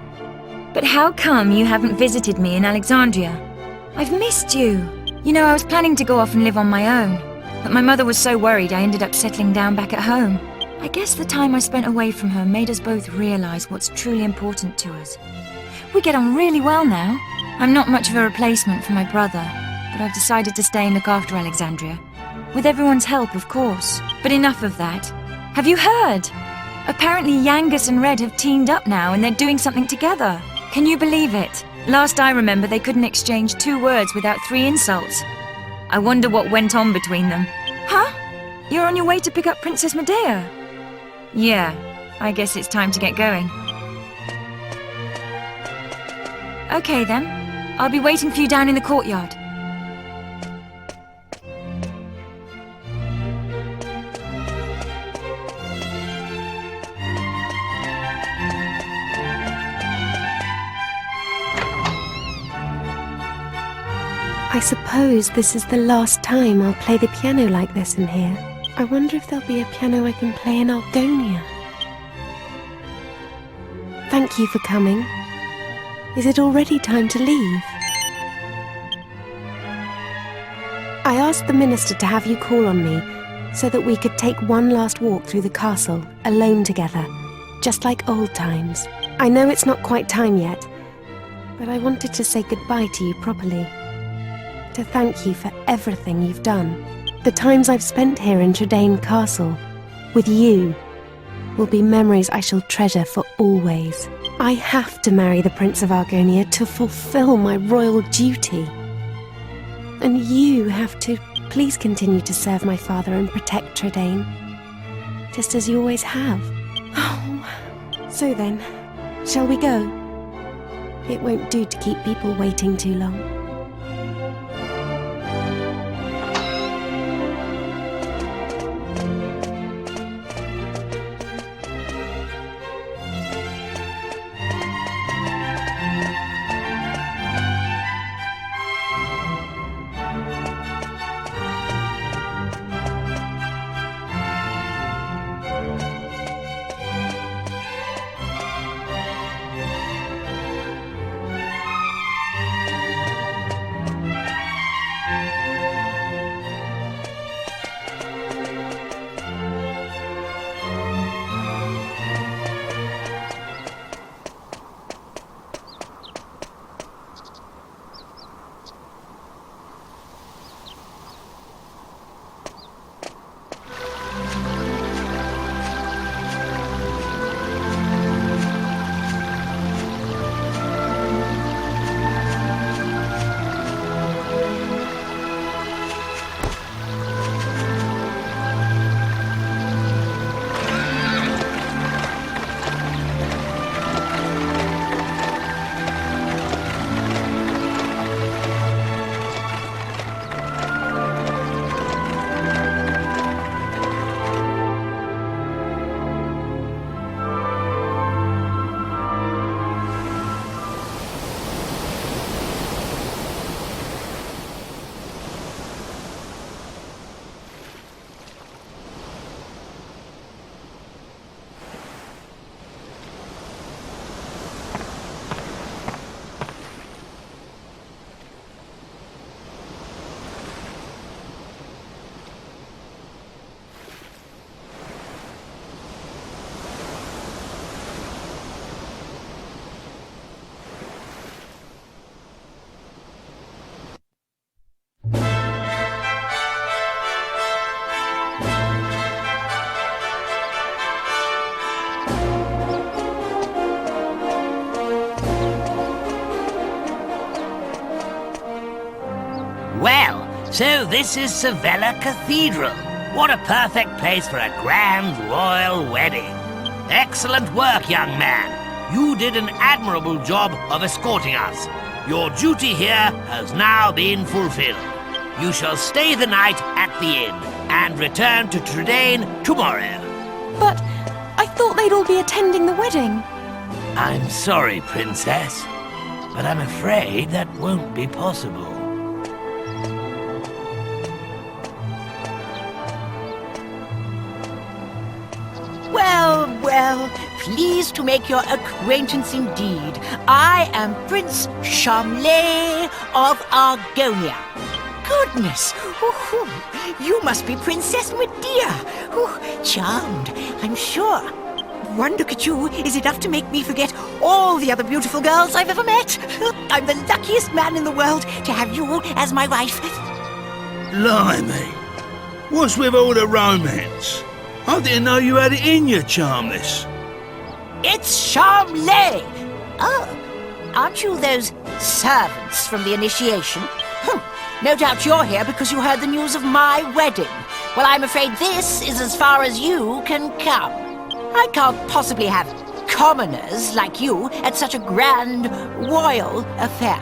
But how come you haven't visited me in Alexandria? I've missed you. You know, I was planning to go off and live on my own, but my mother was so worried I ended up settling down back at home. I guess the time I spent away from her made us both realize what's truly important to us. We get on really well now. I'm not much of a replacement for my brother, but I've decided to stay and look after Alexandria. With everyone's help, of course. But enough of that. Have you heard? Apparently Yangus and Red have teamed up now and they're doing something together. Can you believe it? Last I remember, they couldn't exchange 2 words without 3 insults. I wonder what went on between them. Huh? You're on your way to pick up Princess Medea? Yeah, I guess it's time to get going. Okay then. I'll be waiting for you down in the courtyard. I suppose this is the last time I'll play the piano like this in here. I wonder if there'll be a piano I can play in Algonia. Thank you for coming. Is it already time to leave? I asked the minister to have you call on me so that we could take one last walk through the castle, alone together, just like old times. I know it's not quite time yet, but I wanted to say goodbye to you properly. To thank you for everything you've done. The times I've spent here in Trodain Castle, with you, will be memories I shall treasure for always. I have to marry the Prince of Argonia to fulfill my royal duty. And you have to please continue to serve my father and protect Trodain, just as you always have. Oh, so then, shall we go? It won't do to keep people waiting too long. So this is Sevilla Cathedral. What a perfect place for a grand royal wedding. Excellent work, young man. You did an admirable job of escorting us. Your duty here has now been fulfilled. You shall stay the night at the inn and return to Trodain tomorrow. But I thought they'd all be attending the wedding. I'm sorry, Princess, but I'm afraid that won't be possible. Well, pleased to make your acquaintance indeed. I am Prince Shamlay of Argonia. Goodness! You must be Princess Medea. Charmed, I'm sure. One look at you is enough to make me forget all the other beautiful girls I've ever met. I'm the luckiest man in the world to have you as my wife. Blimey! What's with all the romance? I didn't know you had it in you, Charmless. It's Shamlay! Oh, aren't you those servants from the initiation? No doubt you're here because you heard the news of my wedding. Well, I'm afraid this is as far as you can come. I can't possibly have commoners like you at such a grand royal affair.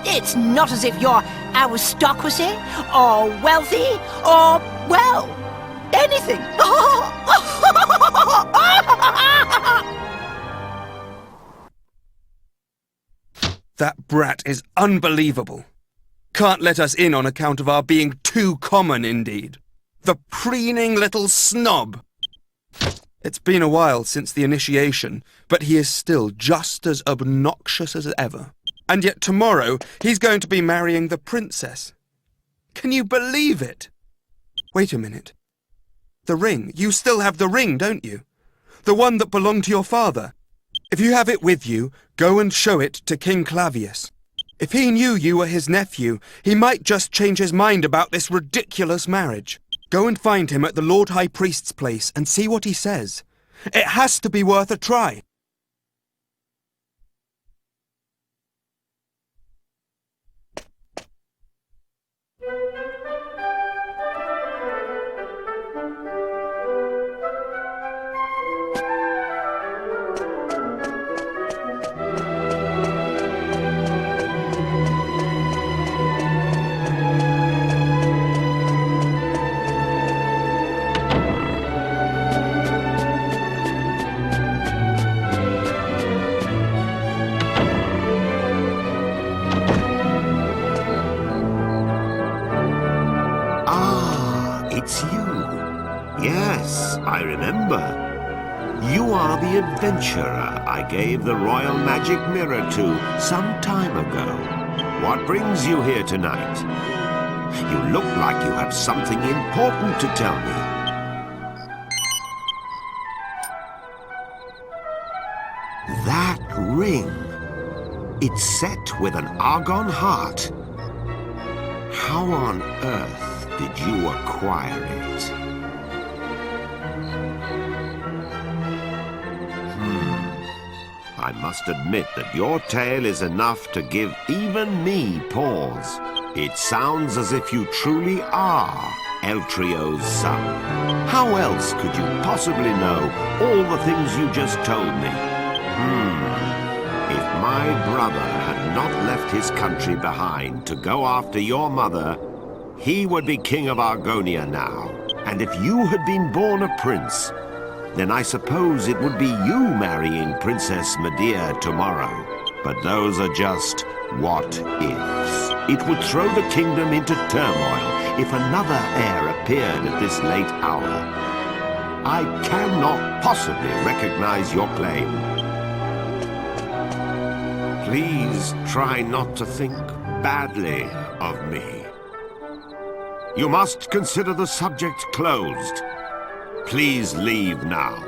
It's not as if you're aristocracy, or wealthy, or, well, anything. That brat is unbelievable. Can't let us in on account of our being too common, indeed. The preening little snob. It's been a while since the initiation, but he is still just as obnoxious as ever. And yet tomorrow he's going to be marrying the princess. Can you believe it? Wait a minute. The ring. You still have the ring, don't you? The one that belonged to your father. If you have it with you, go and show it to King Clavius. If he knew you were his nephew, he might just change his mind about this ridiculous marriage. Go and find him at the Lord High Priest's place and see what he says. It has to be worth a try. I remember. You are the adventurer I gave the royal magic mirror to some time ago. What brings you here tonight? You look like you have something important to tell me. That ring. It's set with an argon heart. How on earth did you acquire it? I must admit that your tale is enough to give even me pause. It sounds as if you truly are Eltrio's son. How else could you possibly know all the things you just told me? If my brother had not left his country behind to go after your mother, he would be king of Argonia now. And if you had been born a prince, then I suppose it would be you marrying Princess Medea tomorrow. But those are just what-ifs. It would throw the kingdom into turmoil if another heir appeared at this late hour. I cannot possibly recognize your claim. Please try not to think badly of me. You must consider the subject closed. Please leave now.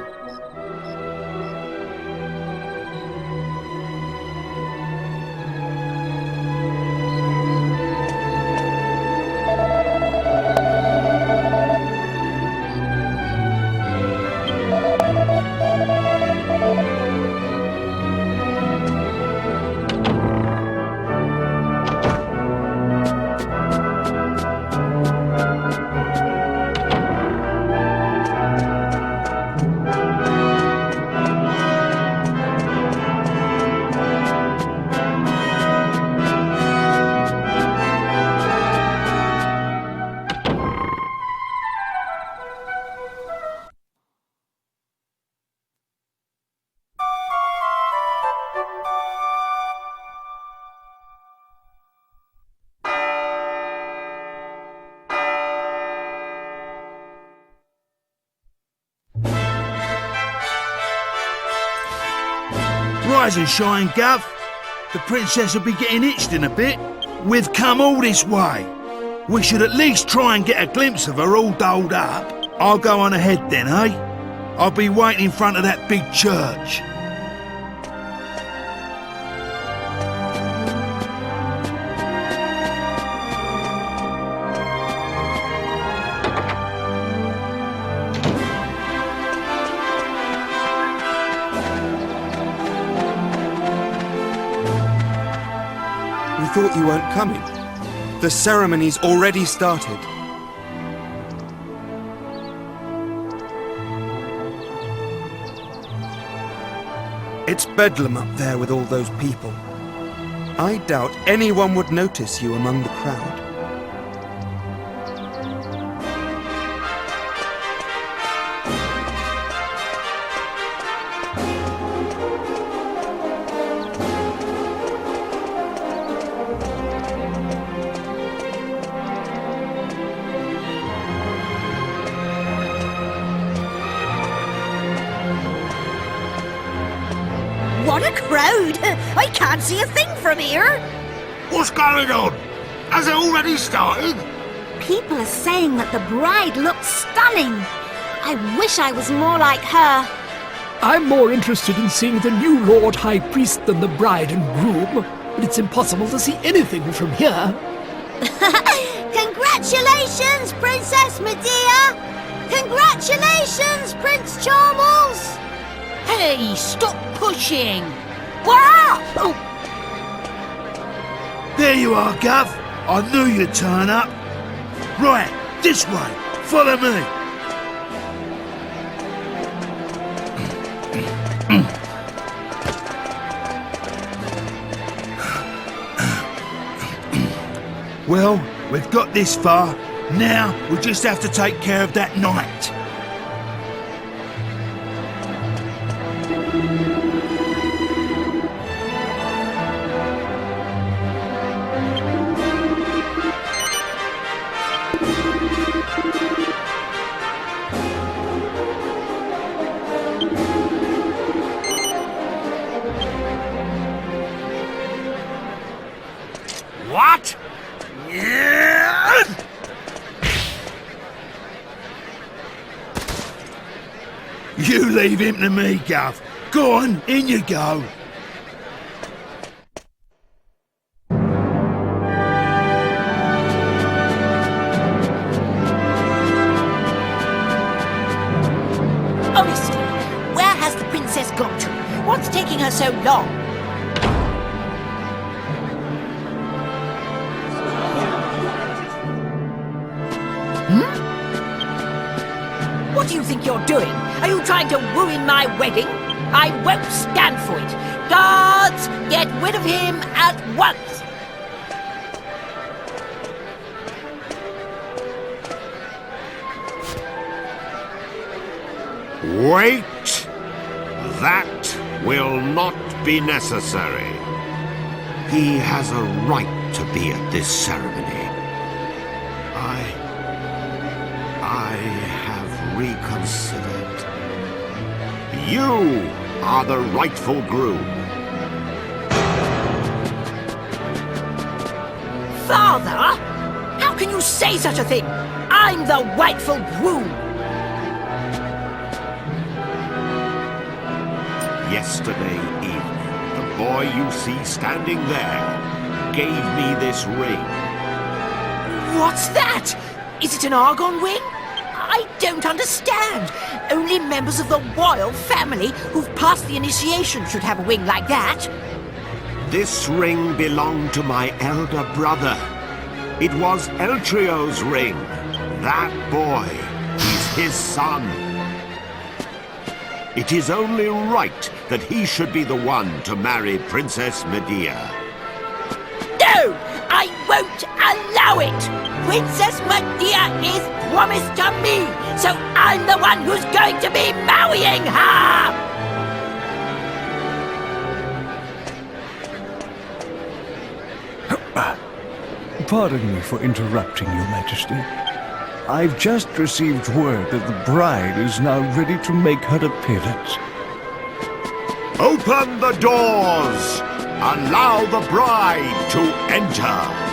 Rise and shine, Gov. The princess will be getting itched in a bit. We've come all this way. We should at least try and get a glimpse of her all dolled up. I'll go on ahead then, eh? I'll be waiting in front of that big church. We thought you weren't coming. The ceremony's already started. It's bedlam up there with all those people. I doubt anyone would notice you among the crowd. What a crowd! I can't see a thing from here! What's going on? Has it already started? People are saying that the bride looks stunning. I wish I was more like her. I'm more interested in seeing the new Lord High Priest than the bride and groom, but it's impossible to see anything from here. Congratulations, Princess Medea! Congratulations, Prince Charmles! Hey, stop pushing! Wow! Oh. There you are, Gov. I knew you'd turn up. Right, this way. Follow me. Well, we've got this far. Now we just have to take care of that knight. You leave him to me, Gov. Go on, in you go. Honestly, where has the princess got to? What's taking her so long? What do you think you're doing? Are you trying to ruin my wedding? I won't stand for it. Guards, get rid of him at once! Wait! That will not be necessary. He has a right to be at this ceremony. I have reconsidered. You are the rightful groom. Father? How can you say such a thing? I'm the rightful groom! Yesterday evening, the boy you see standing there gave me this ring. What's that? Is it an argon ring? I don't understand. Only members of the royal family who've passed the initiation should have a ring like that. This ring belonged to my elder brother. It was Eltrio's ring. That boy, he's his son. It is only right that he should be the one to marry Princess Medea. No! I won't allow it! Princess Medea is promised to me, so I'm the one who's going to be marrying her! Pardon me for interrupting, Your Majesty. I've just received word that the bride is now ready to make her appearance. Open the doors! Allow the bride to enter!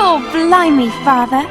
Oh, blimey, Father.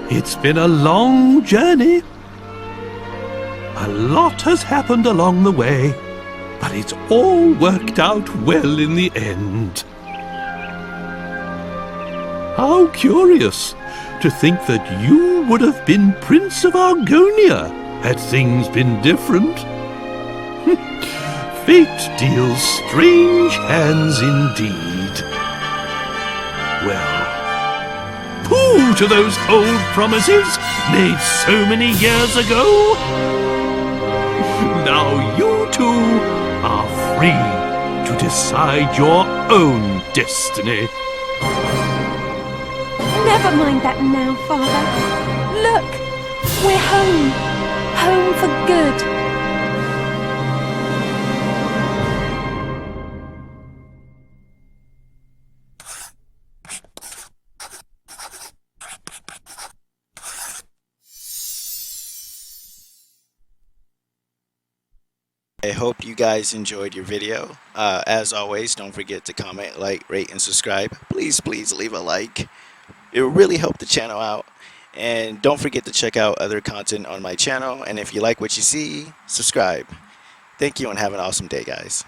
It's been a long journey. A lot has happened along the way, but it's all worked out well in the end. How curious to think that you would have been Prince of Argonia had things been different. Fate deals strange hands indeed. Well, pooh to those old promises made so many years ago. Now you two are free to decide your own destiny. Never mind that now, Father. Look, we're home. Home for good. I hope you guys enjoyed your video. As always, don't forget to comment, like, rate, and subscribe. Please leave a like. It will really help the channel out. And don't forget to check out other content on my channel. And if you like what you see, subscribe. Thank you and have an awesome day, guys.